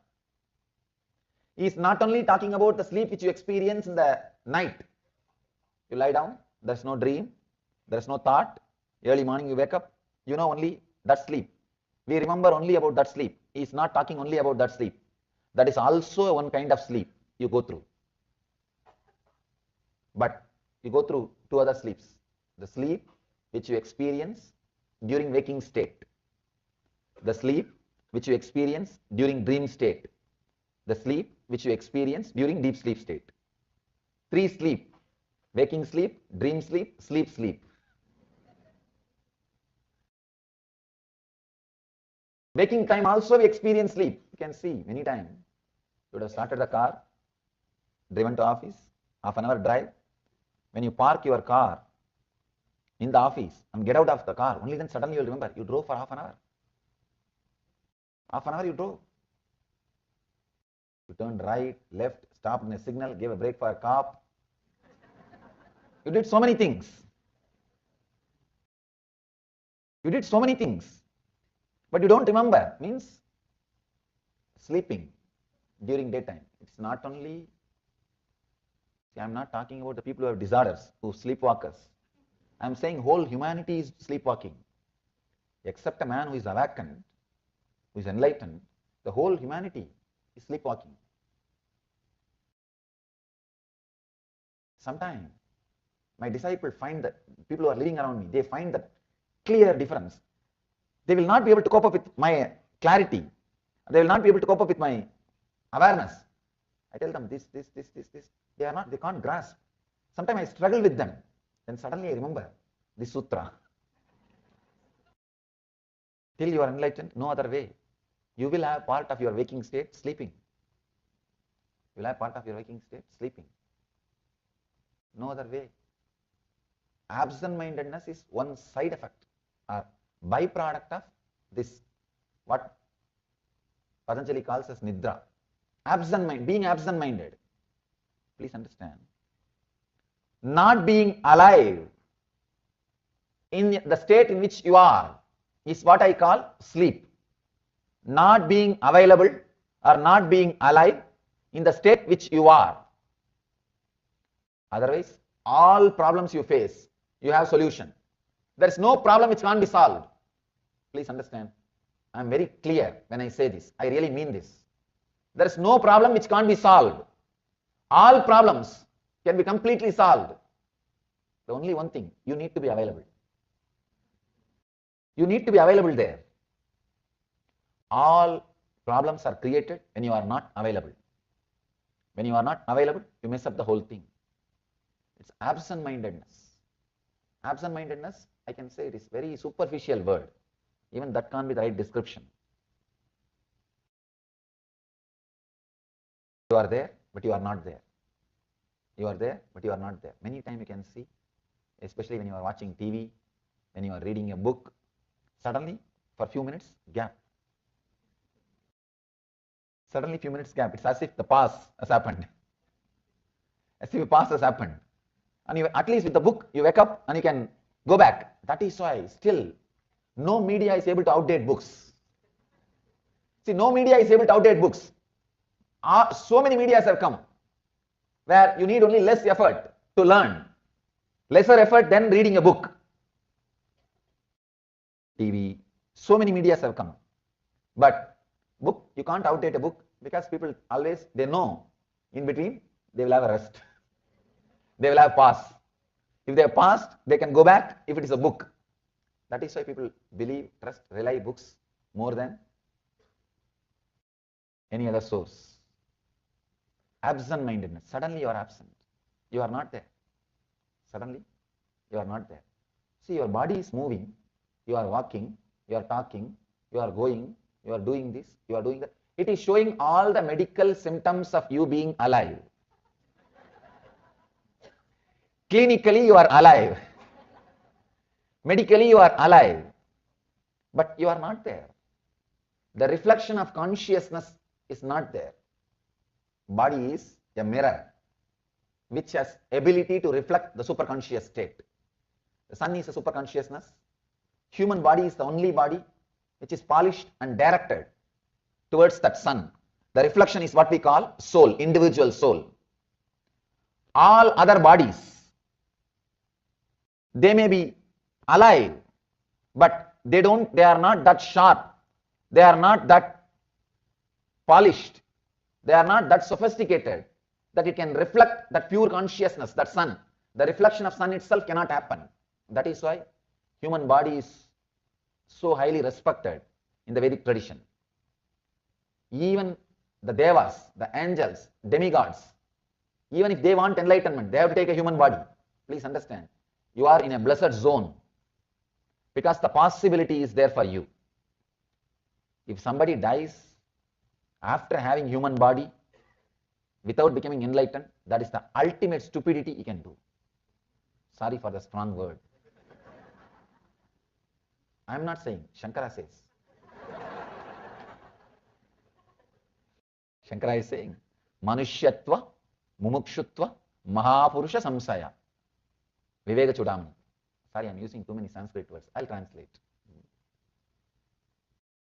He is not only talking about the sleep which you experience in the night. You lie down, there's no dream, there's no thought. Early morning you wake up, you know only that sleep. We remember only about that sleep. He is not talking only about that sleep. That is also one kind of sleep you go through. But you go through two other sleeps. The sleep which you experience during waking state. The sleep which you experience during dream state. The sleep which you experience during deep sleep state. 3 sleep: waking sleep, dream sleep, sleep sleep. Waking time also we experience sleep. You can see many times. You would have started the car, driven to office, half an hour drive. When you park your car in the office and get out of the car, only then suddenly you will remember you drove for half an hour. Half an hour you drove. You turned right, left, stopped in a signal, gave a brake for a cop. You did so many things. You did so many things. But you don't remember, means sleeping during daytime. It's not only, see, I'm not talking about the people who have disorders, who sleepwalkers. I'm saying whole humanity is sleepwalking. Except a man who is awakened, who is enlightened, the whole humanity is sleepwalking. Sometimes my disciples find that people who are living around me, they find that clear difference. They will not be able to cope up with my clarity. They will not be able to cope up with my awareness. I tell them this. They can't grasp. Sometimes I struggle with them. Then suddenly I remember this sutra. Till you are enlightened, no other way. You will have part of your waking state sleeping. You will have part of your waking state sleeping. No other way. Absent-mindedness is one side effect or byproduct of this, what Patanjali calls as nidra. Being absent-minded. Please understand. Not being alive in the state in which you are is what I call sleep. Not being available or not being alive in the state which you are. Otherwise, all problems you face, you have solution. There is no problem which can't be solved. Please understand. I am very clear when I say this. I really mean this. There is no problem which can't be solved. All problems can be completely solved. The only one thing, you need to be available. You need to be available there. All problems are created when you are not available. When you are not available, you mess up the whole thing. It's absent-mindedness. Absent-mindedness, I can say it is very superficial word. Even that can't be the right description. You are there, but you are not there. You are there, but you are not there. Many times you can see, especially when you are watching TV, when you are reading a book, suddenly for a few minutes gap. Suddenly few minutes gap. It's as if the pause has happened. As if a pause has happened. And you, at least with the book, you wake up and you can go back. That is why still no media is able to outdate books. See, no media is able to outdate books. So many medias have come where you need only less effort to learn. Lesser effort than reading a book. TV, so many medias have come. But book, you can't outdate a book because people always, they know in between they will have a rest. They will have pause. If they have paused, they can go back if it is a book. That is why people believe, trust, rely books more than any other source. Absent-mindedness. Suddenly you are absent. You are not there. Suddenly you are not there. See, your body is moving. You are walking. You are talking. You are going. You are doing this. You are doing that. It is showing all the medical symptoms of you being alive. Clinically, you are alive. Medically, you are alive. But you are not there. The reflection of consciousness is not there. Body is a mirror which has ability to reflect the superconscious state. The sun is a superconsciousness. Human body is the only body which is polished and directed towards that sun. The reflection is what we call soul, individual soul. All other bodies, they may be alive, but they are not that sharp, they are not that polished, they are not that sophisticated that it can reflect that pure consciousness, that sun. The reflection of sun itself cannot happen. That is why human body is so highly respected in the Vedic tradition. Even the devas, the angels, demigods, even if they want enlightenment, they have to take a human body. Please understand, you are in a blessed zone because the possibility is there for you. If somebody dies after having human body without becoming enlightened, that is the ultimate stupidity he can do. Sorry for the strong word. I am not saying, Shankara says. Shankara is saying, Manushyatva, Mumukshutva, Mahapurusha Samsaya. Viveka Chudamani. Sorry, I am using too many Sanskrit words. I will translate.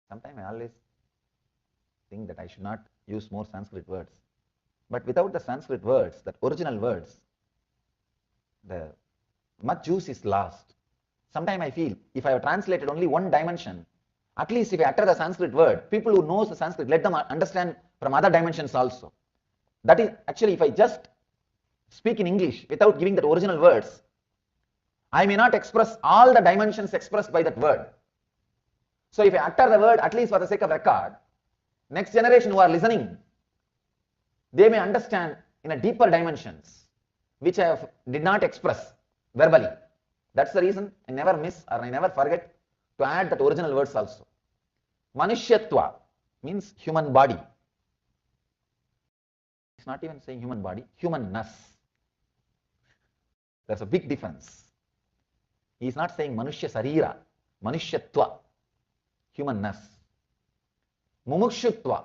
Sometimes I always think that I should not use more Sanskrit words. But without the Sanskrit words, that original words, the much juice is lost. Sometimes I feel, if I have translated only one dimension, at least if I utter the Sanskrit word, people who knows the Sanskrit, let them understand from other dimensions also. That is, actually, if I just speak in English without giving that original words, I may not express all the dimensions expressed by that word. So if I utter the word, at least for the sake of record, next generation who are listening, they may understand in a deeper dimensions, which I did not express verbally. That's the reason I never miss or I never forget to add that original words also. Manushyatva means human body. It's not even saying human body, humanness. There's a big difference. He is not saying Manushya Sarira, Manushyatva, humanness. Mumukshutva,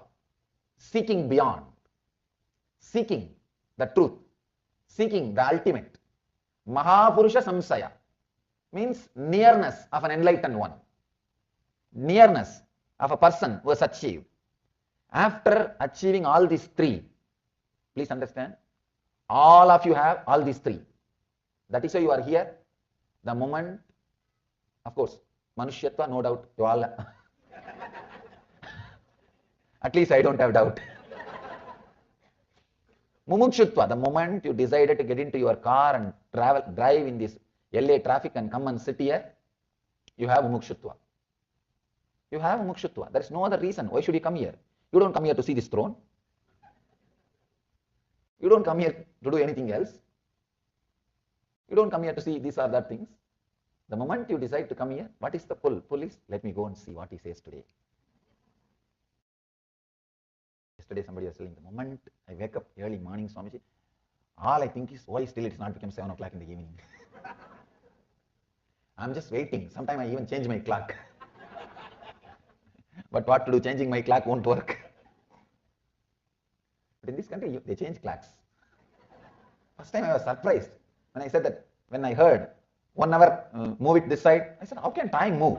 seeking beyond, seeking the truth, seeking the ultimate. Mahapurusha Samsaya means nearness of an enlightened one, nearness of a person who has achieved. After achieving all these three, please understand, all of you have all these three. That is why you are here. The moment, of course, Manushyatva, no doubt, you all, at least I don't have doubt. Mumukshutva, the moment you decided to get into your car and drive in this LA traffic and come and sit here, you have Mumukshutva. You have Mumukshutva. There is no other reason. Why should you come here? You don't come here to see this throne. You don't come here to do anything else. You don't come here to see these or that things. The moment you decide to come here, what is the pull? Pull is, let me go and see what he says today. Yesterday somebody was telling, the moment I wake up early morning, Swamiji, all I think is, why still it's not become 7 o'clock in the evening? I'm just waiting. Sometimes I even change my clock. But what to do, changing my clock won't work. But in this country, they change clocks. First time I was surprised when I said that, when I heard 1 hour move it this side, I said, how can time move?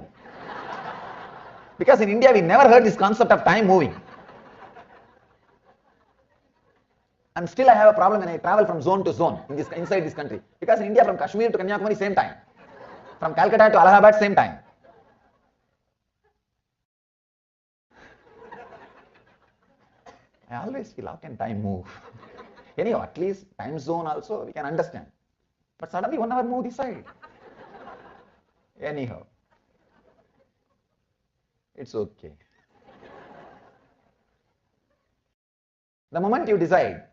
Because in India, we never heard this concept of time moving. And still I have a problem when I travel from zone to zone inside this country. Because in India, from Kashmir to Kanyakumari, same time. From Calcutta to Allahabad, same time. I always feel, how can time move? Anyhow, at least time zone also we can understand. But suddenly 1 hour move this side. Anyhow, it's okay. The moment you decide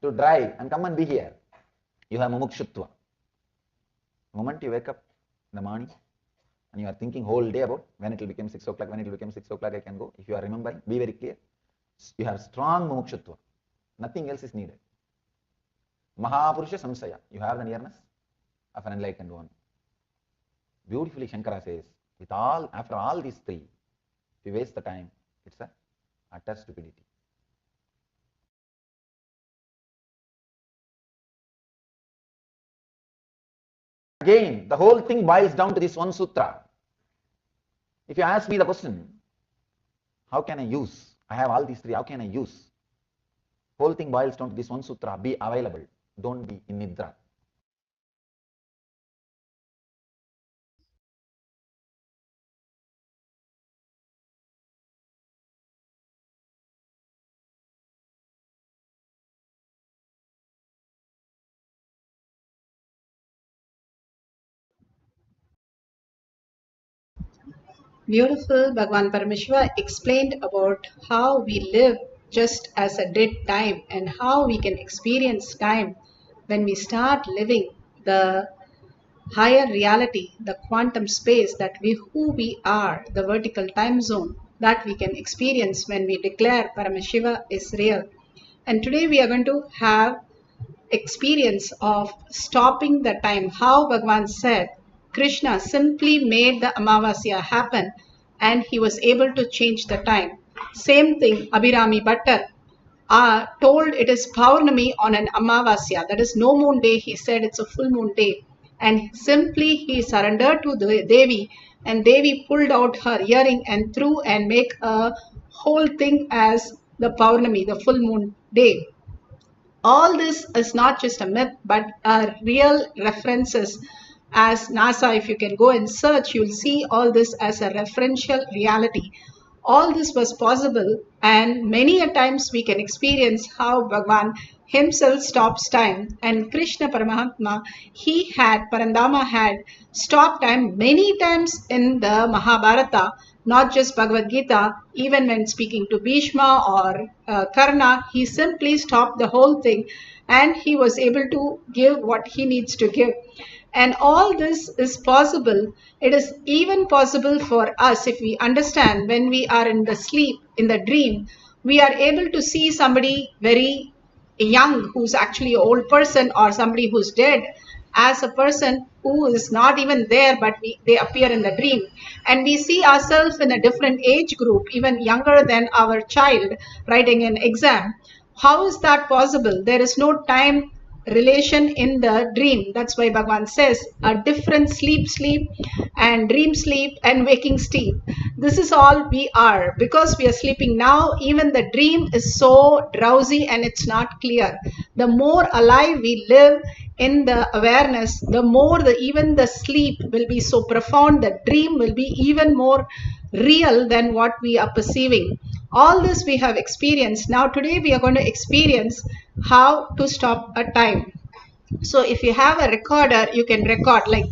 to drive and come and be here, you have Mumukshutva. The moment you wake up in the morning and you are thinking whole day about when it will become 6 o'clock, when it will become 6 o'clock I can go. If you are remembering, be very clear. You have strong Mumukshutva. Nothing else is needed. Mahapurusha Samsaya. You have the nearness of an enlightened one. Beautifully Shankara says, after all these three, if you waste the time, it's a utter stupidity. Again, the whole thing boils down to this one sutra. If you ask me the question, how can I use? I have all these three, how can I use? Whole thing boils down to this one sutra, be available, don't be in nidra. Beautiful. Bhagavan Paramashiva explained about how we live just as a dead time and how we can experience time when we start living the higher reality, the quantum space that who we are, the vertical time zone that we can experience when we declare Paramashiva is real. And today we are going to have experience of stopping the time. How Bhagavan said Krishna simply made the Amavasya happen and he was able to change the time. Same thing, Abhirami Bhattar told it is Paurnami on an Amavasya, that is no moon day. He said it's a full moon day. And simply he surrendered to the Devi, and Devi pulled out her earring and threw and make a whole thing as the Paurnami, the full moon day. All this is not just a myth, but are real references. As NASA, if you can go and search, you'll see all this as a referential reality. All this was possible, and many a times we can experience how Bhagavan himself stops time, and Krishna Paramahatma, Parandama had stopped time many times in the Mahabharata, not just Bhagavad Gita. Even when speaking to Bhishma or Karna, he simply stopped the whole thing and he was able to give what he needs to give. And all this is possible. It is even possible for us if we understand when we are in the sleep, in the dream, we are able to see somebody very young who's actually an old person, or somebody who's dead as a person who is not even there, but they appear in the dream. And we see ourselves in a different age group, even younger than our child writing an exam. How is that possible? There is no time relation in the dream. That's why Bhagavan says a different sleep and dream sleep and waking sleep. This is all we are. Because we are sleeping now, even the dream is so drowsy and it's not clear. The more alive we live in the awareness, the more even the sleep will be so profound, the dream will be even more real than what we are perceiving. All this we have experienced. Now today we are going to experience how to stop a time. So if you have a recorder, you can record. Like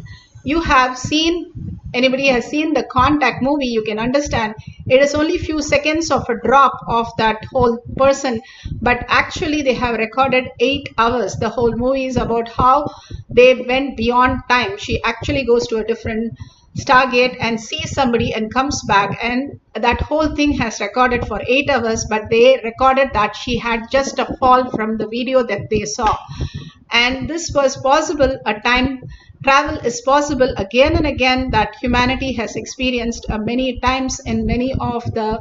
you have seen, anybody has seen the Contact movie, you can understand it is only few seconds of a drop of that whole person, but actually they have recorded 8 hours. The whole movie is about how they went beyond time. She actually goes to a different Stargate and sees somebody and comes back, and that whole thing has recorded for 8 hours, but they recorded that she had just a fall from the video that they saw. And this was possible. A time travel is possible again and again, that humanity has experienced many times in many of the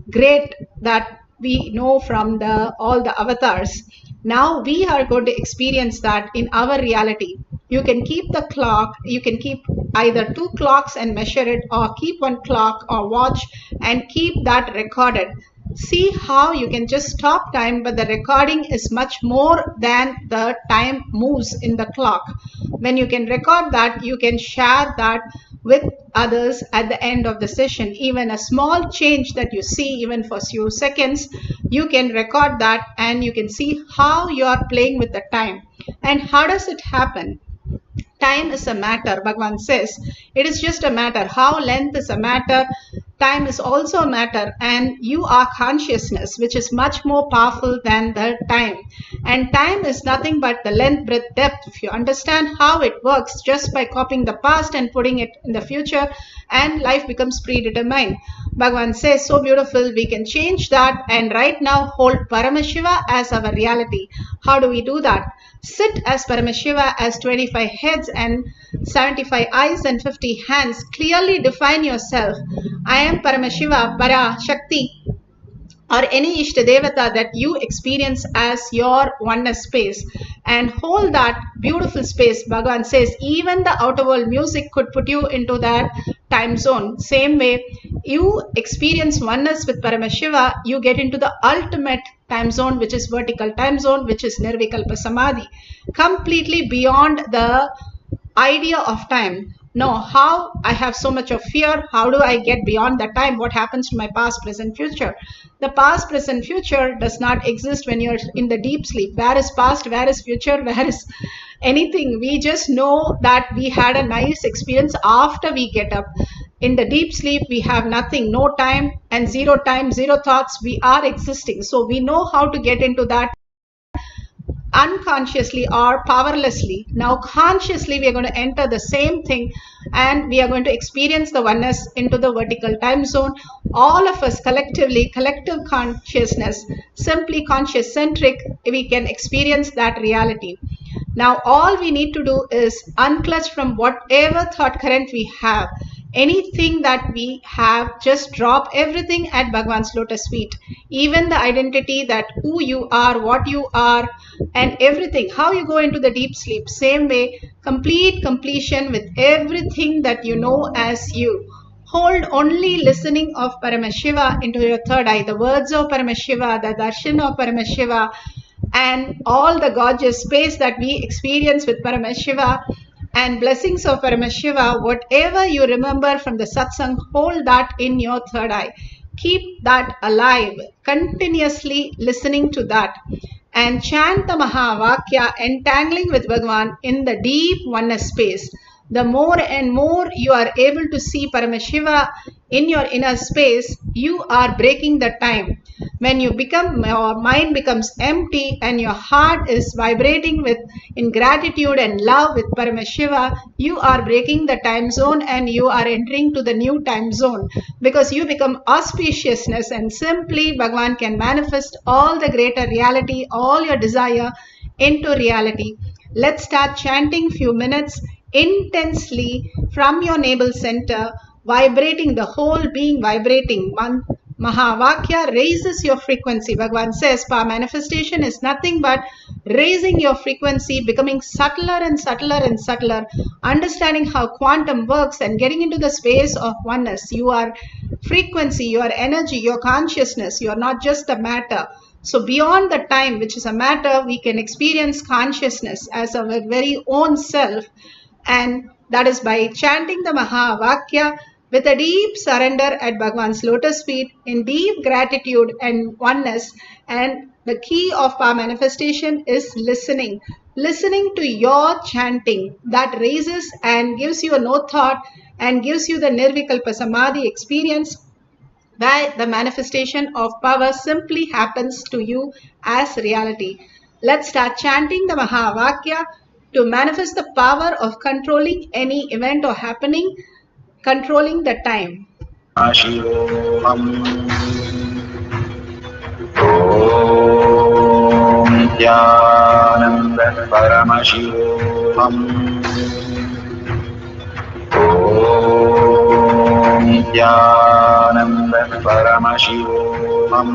great that we know from all the avatars. Now we are going to experience that in our reality. You can keep the clock, you can keep either 2 clocks and measure it, or keep 1 clock or watch and keep that recorded. See how you can just stop time, but the recording is much more than the time moves in the clock. When you can record that, you can share that with others at the end of the session. Even a small change that you see, even for a few seconds, you can record that and you can see how you are playing with the time. And how does it happen? Time is a matter. Bhagavan says it is just a matter. How length is a matter, time is also a matter, and you are consciousness, which is much more powerful than the time. And time is nothing but the length, breadth, depth. If you understand how it works, just by copying the past and putting it in the future, and life becomes predetermined. Bhagavan says so beautiful, we can change that and right now hold Paramashiva as our reality. How do we do that? Sit as Paramashiva as 25 heads and 75 eyes and 50 hands. Clearly define yourself. I am Paramashiva, Para, Shakti, or any Ishta Devata that you experience as your oneness space. and hold that beautiful space. Bhagavan says even the outer world music could put you into that time zone. Same way, you experience oneness with Paramashiva, you get into the ultimate time zone, which is vertical time zone, which is Nirvikalpa Samadhi, completely beyond the idea of time. No, how I have so much of fear, how do I get beyond that time? What happens to my past, present, future? The past, present, future does not exist when you're in the deep sleep. Where is past, where is future, where is anything? We just know that we had a nice experience after we get up. In the deep sleep, we have nothing, no time, zero thoughts. We are existing. So we know how to get into that unconsciously or powerlessly. Now consciously we are going to enter the same thing and we are going to experience the oneness into the vertical time zone. All of us collectively, collective consciousness, simply conscious centric, we can experience that reality. Now all we need to do is unclutch from whatever thought current we have. Anything that we have, just drop everything at Bhagavan's lotus feet. Even the identity that who you are, what you are, and everything, how you go into the deep sleep. Same way, complete completion with everything that you know as you. Hold only listening of Paramashiva into your third eye, the words of Paramashiva, the Darshan of Paramashiva, and all the gorgeous space that we experience with Paramashiva and blessings of Paramashiva. Whatever you remember from the satsang, hold that in your third eye. Keep that alive, continuously listening to that. And chant the Mahavakya, entangling with Bhagavan in the deep oneness space. The more and more you are able to see Paramashiva in your inner space, you are breaking the time. When you become, your mind becomes empty and your heart is vibrating with in gratitude and love with Paramashiva, you are breaking the time zone and you are entering to the new time zone, because you become auspiciousness and simply Bhagavan can manifest all the greater reality, all your desire into reality. Let's start chanting few minutes intensely from your navel center, vibrating, the whole being vibrating. One Mahavakya raises your frequency. Bhagavan says manifestation is nothing but raising your frequency, becoming subtler and subtler and subtler, understanding how quantum works and getting into the space of oneness. You are frequency, your energy, your consciousness. You are not just a matter. So beyond the time, which is a matter, we can experience consciousness as our very own self. And that is by chanting the Mahavakya with a deep surrender at Bhagavan's lotus feet, in deep gratitude and oneness. And the key of our manifestation is listening. Listening to your chanting that raises and gives you a no thought and gives you the Nirvikalpa Samadhi experience, where the manifestation of power simply happens to you as reality. Let's start chanting the Mahavakya to manifest the power of controlling any event or happening, controlling the time. Paramashivoham. Om Nithyananda Paramashivoham. Om Nithyananda Paramashivoham.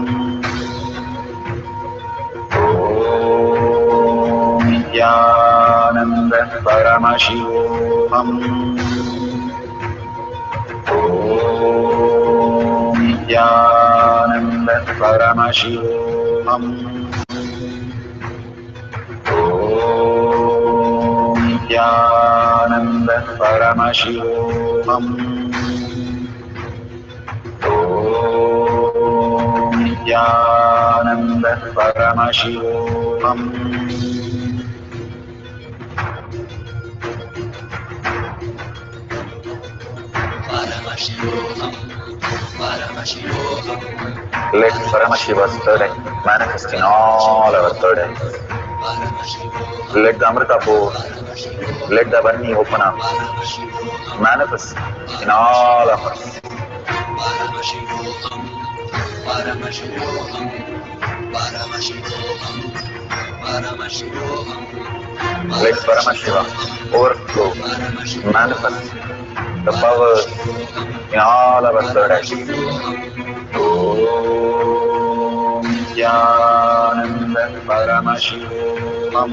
Om Nithyananda Paramashivoham. Om Nithyananda Paramashivoham. Om Nithyananda Paramashivoham. Om Nithyananda Paramashivoham. Let Paramashiva's third eye manifest in all our third eyes. Let the Amrita pour, let the Vani open up, manifest in all of us. Let Paramashiva overflow, manifest the power in all our third eyes. Om Nithyananda Paramashivoham.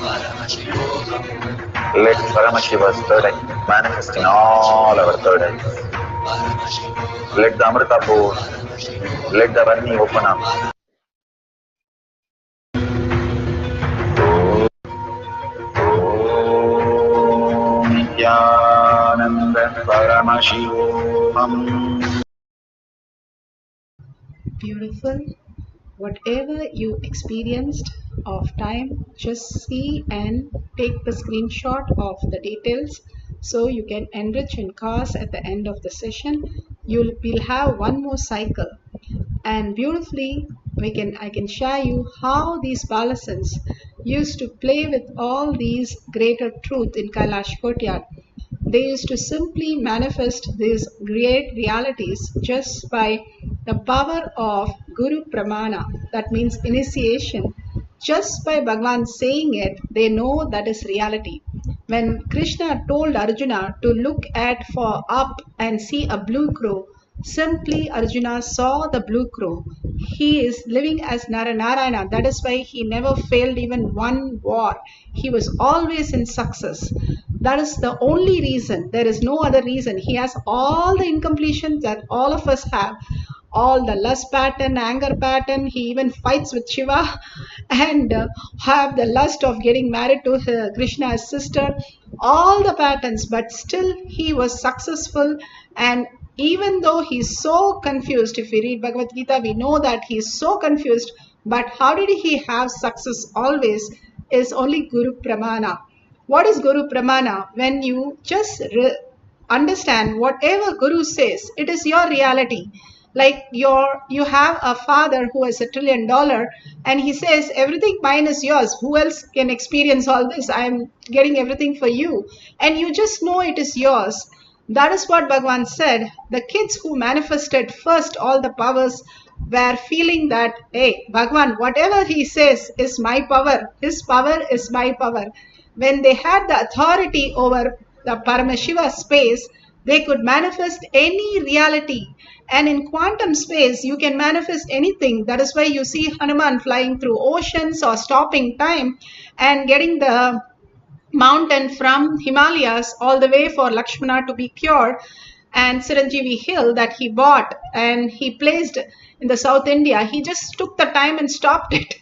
Let Paramashiva's third eye manifest in all our third eyes. Let the Amrita pour. Let the Varni open up. Om Nithyananda Paramashivoham. Beautiful. Whatever you experienced of time, just see and take the screenshot of the details so you can enrich in cause at the end of the session. We'll have one more cycle, and beautifully I can share you how these balasans used to play with all these greater truth in Kailash Courtyard. They used to simply manifest these great realities just by the power of Guru Pramana, that means initiation. Just by Bhagavan saying it, they know that is reality. When Krishna told Arjuna to look at for up and see a blue crow, simply Arjuna saw the blue crow. He is living as Naranarayana. That is why he never failed even one war. He was always in success. That is the only reason. There is no other reason. He has all the incompletions that all of us have. All the lust pattern, anger pattern. He even fights with Shiva and have the lust of getting married to Krishna's sister. All the patterns, but still he was successful. And even though he's so confused, if we read Bhagavad Gita, we know that he's so confused. But how did he have success always is only Guru Pramana. What is Guru Pramana? When you just understand whatever Guru says, it is your reality. Like you have a father who has $1 trillion and he says everything mine is yours. Who else can experience all this? I'm getting everything for you. And you just know it is yours. That is what Bhagavan said. The kids who manifested first all the powers were feeling that, hey, Bhagavan, whatever he says is my power. His power is my power. When they had the authority over the Paramashiva space, they could manifest any reality. And in quantum space, you can manifest anything. That is why you see Hanuman flying through oceans or stopping time and getting the mountain from Himalayas all the way for Lakshmana to be cured, and Chiranjeevi Hill that he bought and he placed in the South India. He just took the time and stopped it,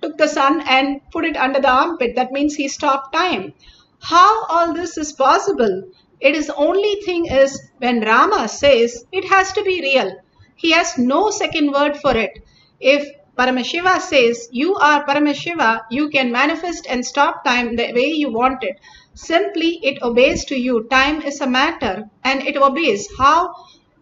took the sun and put it under the armpit. That means he stopped time. How all this is possible? It is only thing is when Rama says it has to be real. He has no second word for it. If Paramashiva says you are Paramashiva, you can manifest and stop time the way you want it. Simply it obeys to you. Time is a matter and it obeys. How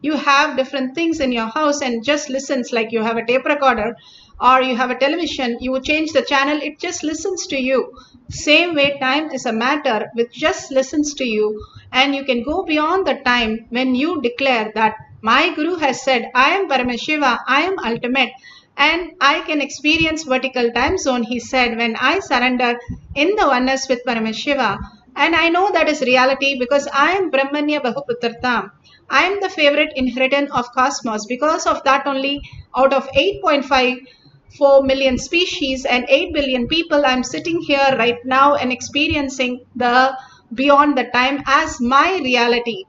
you have different things in your house and just listens, like you have a tape recorder or you have a television, you change the channel, it just listens to you. Same way time is a matter which just listens to you, and you can go beyond the time when you declare that my Guru has said I am Paramashiva, I am ultimate, and I can experience vertical time zone. He said when I surrender in the oneness with Paramashiva, and I know that is reality because I am Brahmanya Bahuputrtam. I am the favorite inheritant of cosmos. Because of that only, out of 8.54 million species and 8 billion people, I'm sitting here right now and experiencing the beyond the time as my reality.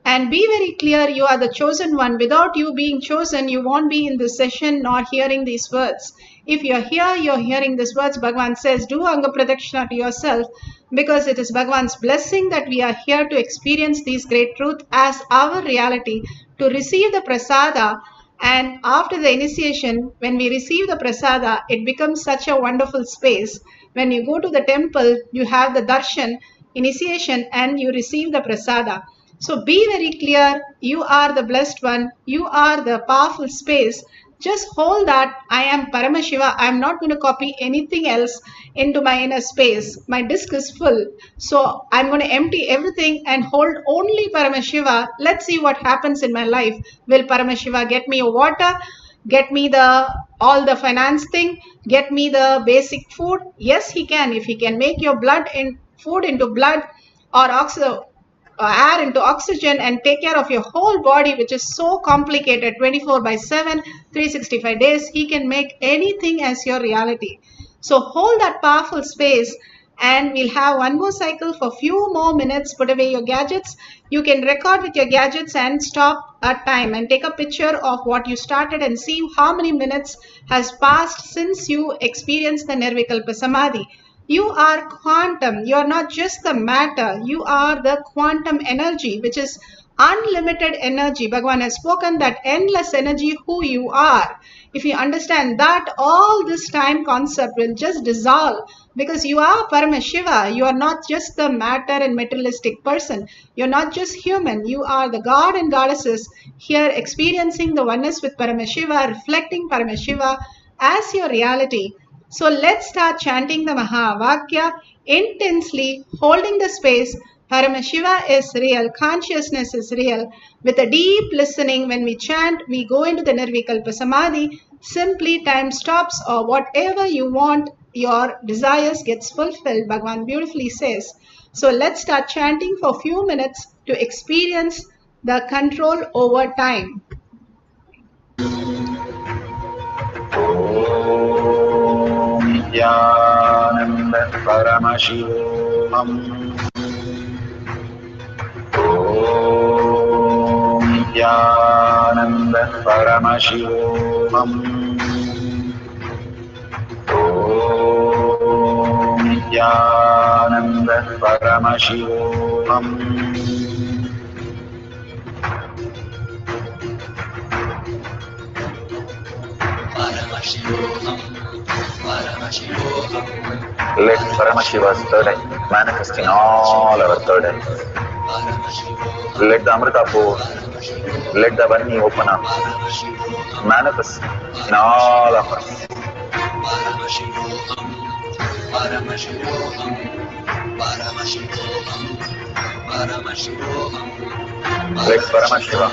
And be very clear, you are the chosen one. Without you being chosen, you won't be in this session nor hearing these words. If you're here, you're hearing these words. Bhagavan says, do Anga Pradakshina to yourself, because it is Bhagavan's blessing that we are here to experience these great truth as our reality, to receive the prasada. And after the initiation, when we receive the prasada, it becomes such a wonderful space. When you go to the temple, you have the darshan, initiation, and you receive the prasada. So be very clear, you are the blessed one, you are the powerful space. Just hold that I am Paramashiva. I am not going to copy anything else into my inner space. My disk is full. So I'm going to empty everything and hold only Paramashiva. Let's see what happens in my life. Will Paramashiva get me water? Get me all the finance thing? Get me the basic food? Yes, he can. If he can make your food into blood or air into oxygen and take care of your whole body, which is so complicated, 24/7, 365 days, he can make anything as your reality. So hold that powerful space And we'll have one more cycle for few more minutes. Put away your gadgets. You can record with your gadgets and stop at time and take a picture of what you started and see how many minutes has passed since you experienced the Nirvikalpa Samadhi. You are quantum. You are not just the matter. You are the quantum energy, which is unlimited energy. Bhagavan has spoken that endless energy who you are. If you understand that, all this time concept will just dissolve, because you are Paramashiva. You are not just the matter and materialistic person. You're not just human. You are the God and goddesses here experiencing the oneness with Paramashiva, reflecting Paramashiva as your reality. So let's start chanting the Mahavakya intensely, holding the space. Paramashiva is real. Consciousness is real. With a deep listening, when we chant, we go into the Nirvikalpa Samadhi. Simply time stops, or whatever you want, your desires gets fulfilled. Bhagavan beautifully says. So let's start chanting for a few minutes to experience the control over time. Nithyananda Paramashivoham. Om Nithyananda Paramashivoham. Om Nithyananda Paramashivoham. Let Paramashiva's third eye manifest in all our third eyes. Let the Amrita pour, let the Vani open up, manifest in all of us. Let Paramashiva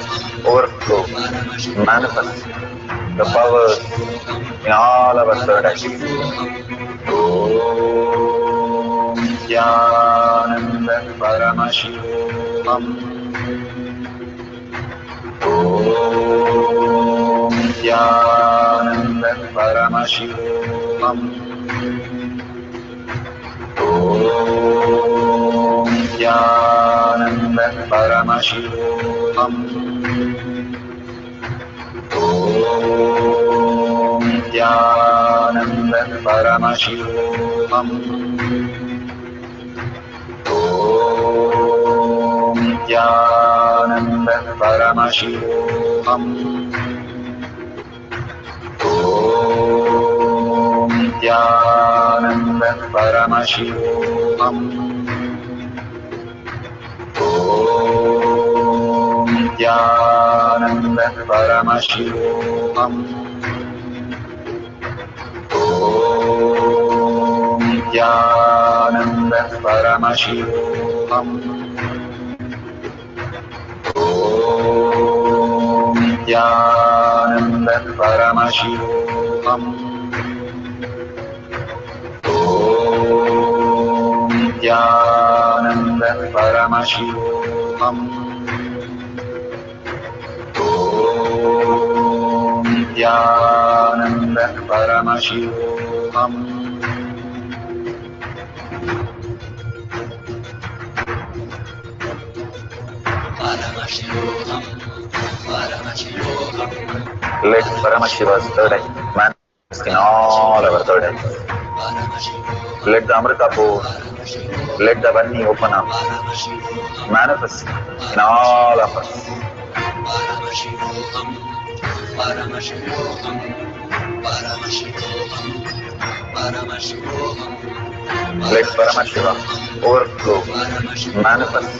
overflow, manifest the powers in all our third eyes. Om Nithyananda Paramashivoham. Om Nithyananda Paramashivoham. Om Nithyananda Paramashivoham. Om Nithyananda Paramashivoham. Om Nithyananda Paramashivoham. Om Nithyananda Paramashivoham. Om Nithyananda Paramashivoham. Om Nithyananda Paramashivoham. Om Nithyananda Paramashivoham. Om Nithyananda Paramashivoham. Om Nithyananda Paramashivoham. Let Paramashiva's third eye manifest in all our third eyes. Let the Amrita pour, let the Vani open up, manifest in all of us. Let Paramashiva overflow, manifest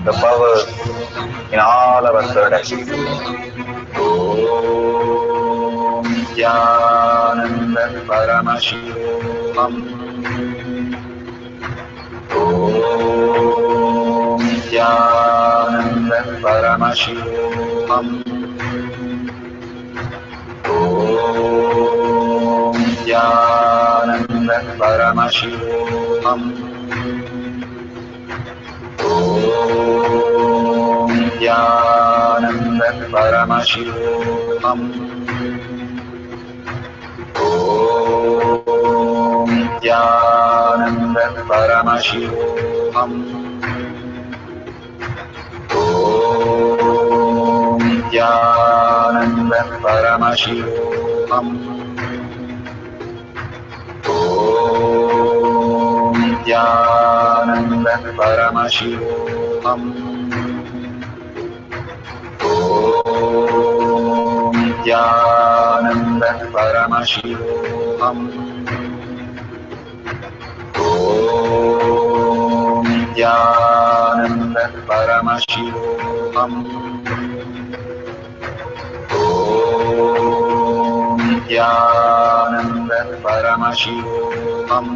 the powers in all our third eyes. Om Nithyananda Paramashivoham. Om Nithyananda Paramashivoham. Om Nithyananda Paramashivoham. Om Nithyananda Paramashivoham. Om Nithyananda Paramashivoham. Om Nithyananda Paramashivam. Om Nithyananda Paramashivam. Om Nithyananda Paramashivam. Om Nithyananda Paramashivam. Om Nithyananda Paramashivam. Om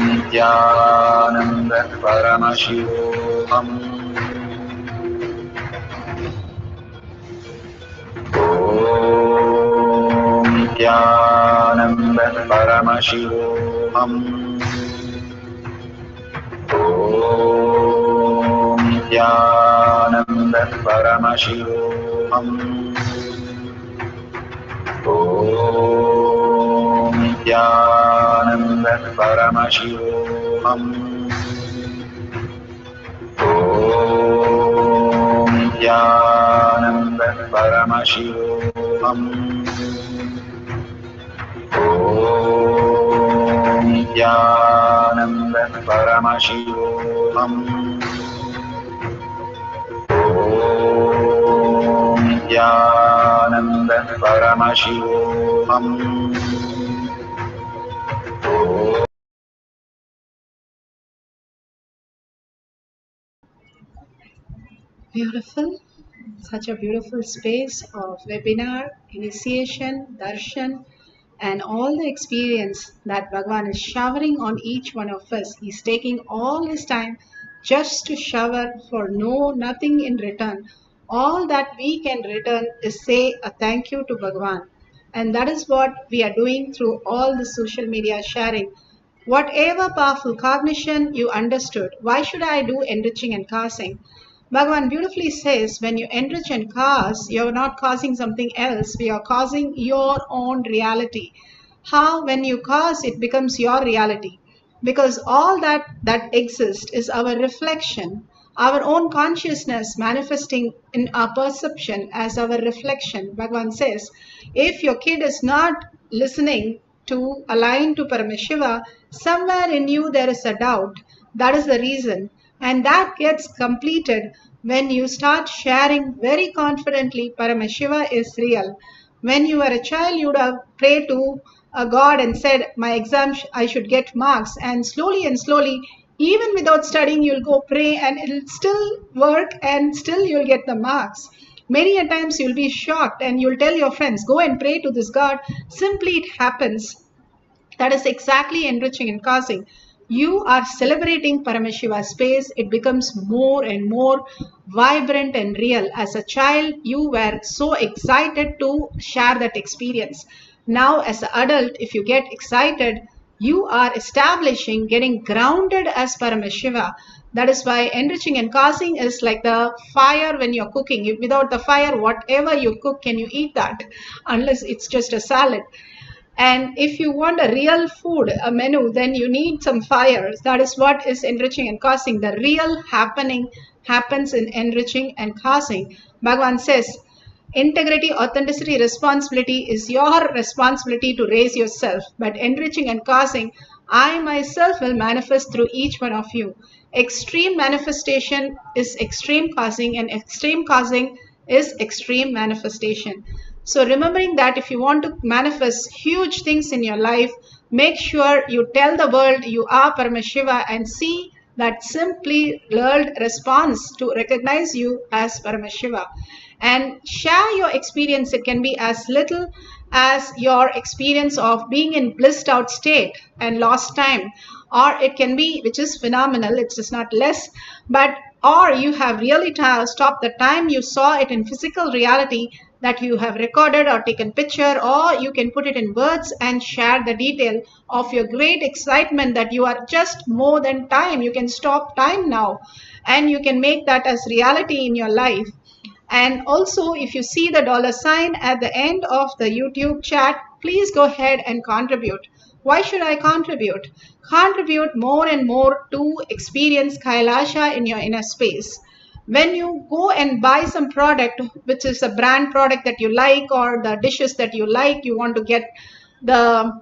Nithyananda Paramashivoham. Om Nithyananda Paramashivoham. Om Nithyananda Paramashivoham. Om Nithyananda Paramashivoham. Om Nithyananda Paramashivoham. Om Nithyananda Paramashivoham. Om Nithyananda Paramashivoham. Beautiful. Such a beautiful space of webinar, initiation, darshan, and all the experience that Bhagavan is showering on each one of us. He's taking all his time just to shower for nothing in return. All that we can return is say a thank you to Bhagavan. And that is what we are doing through all the social media sharing. Whatever powerful cognition you understood, why should I do enriching and causing? Bhagavan beautifully says, when you enrich and cause, you're not causing something else, we are causing your own reality. How, when you cause, it becomes your reality? Because all that exists is our reflection, our own consciousness manifesting in our perception as our reflection. Bhagavan says, if your kid is not listening to align to Paramashiva, somewhere in you there is a doubt. That is the reason. And that gets completed when you start sharing very confidently Paramashiva is real. When you were a child, you would have prayed to a God and said, my exam, I should get marks. And slowly, even without studying, you'll go pray and it'll still work and still you'll get the marks. Many a times you'll be shocked and you'll tell your friends, go and pray to this God. Simply it happens. That is exactly enriching and causing. You are celebrating Paramashiva's space. It becomes more and more vibrant and real. As a child, you were so excited to share that experience. Now, as an adult, if you get excited, you are establishing, getting grounded as Paramashiva. That is why enriching and causing is like the fire when you're cooking. Without the fire, whatever you cook, can you eat that? Unless it's just a salad. And if you want a real food, a menu, then you need some fire. That is what is enriching and causing. The real happening happens in enriching and causing. Bhagavan says, integrity, authenticity, responsibility is your responsibility to raise yourself. But enriching and causing, I myself will manifest through each one of you. Extreme manifestation is extreme causing, and extreme causing is extreme manifestation. So remembering that if you want to manifest huge things in your life, make sure you tell the world you are Paramashiva and see that simply world response to recognize you as Paramashiva. And share your experience. It can be as little as your experience of being in blissed out state and lost time, or it can be, which is phenomenal, it's just not less, but or you have really stopped the time you saw it in physical reality, that you have recorded or taken picture, or you can put it in words and share the detail of your great excitement that you are just more than time. You can stop time now and you can make that as reality in your life. And also, if you see the $ sign at the end of the YouTube chat, please go ahead and contribute. Why should I contribute? Contribute more and more to experience Kailasa in your inner space. When you go and buy some product, which is a brand product that you like, or the dishes that you like, you want to get the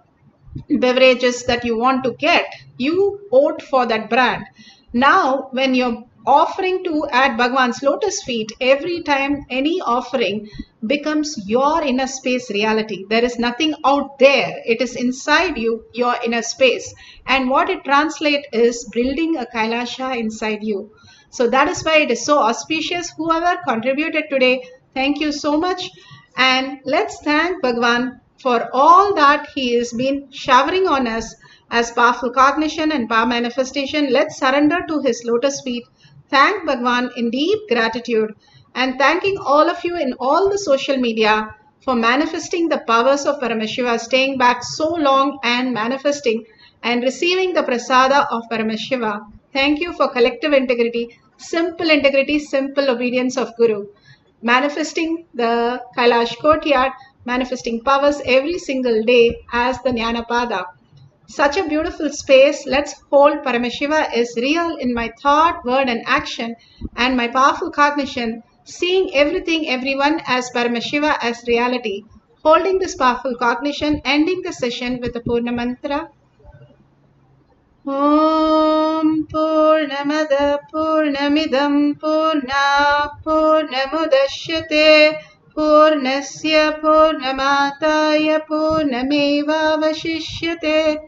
beverages that you want to get, you vote for that brand. Now, when you're offering to at Bhagwan's lotus feet, every time any offering becomes your inner space reality. There is nothing out there. It is inside you, your inner space. And what it translates is building a Kailasa inside you. So that is why it is so auspicious. Whoever contributed today, thank you so much. And let's thank Bhagwan for all that he has been showering on us as powerful cognition and power manifestation. Let's surrender to his lotus feet. Thank Bhagwan in deep gratitude, and thanking all of you in all the social media for manifesting the powers of Paramashiva, staying back so long and manifesting and receiving the prasada of Paramashiva. Thank you for collective integrity, simple obedience of Guru. Manifesting the Kailash courtyard, manifesting powers every single day as the Jnanapada. Such a beautiful space. Let's hold Paramashiva is real in my thought, word, and action, and my powerful cognition, seeing everything, everyone as Paramashiva as reality. Holding this powerful cognition, ending the session with the Purna Mantra. Om Purnamada Purnamidam Purna Purnamudashyate Purnasya Purnamataya Purnameva Vashishyate.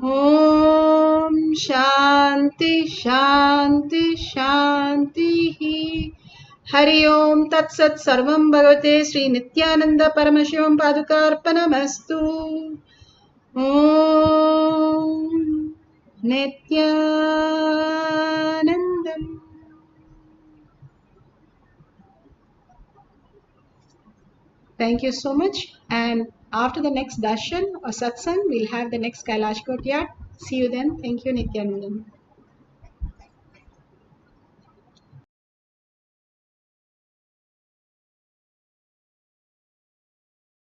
Om Shanti Shanti Shanti. Hari Om Tat Sat Sarvam Bhagavate Sri Nithyananda Paramashivam Padukarpanamastu. Om Nithyanandam. Thank you so much. And after the next darshan or satsang, we'll have the next Kailash courtyard. See you then. Thank you, Nithyanandam.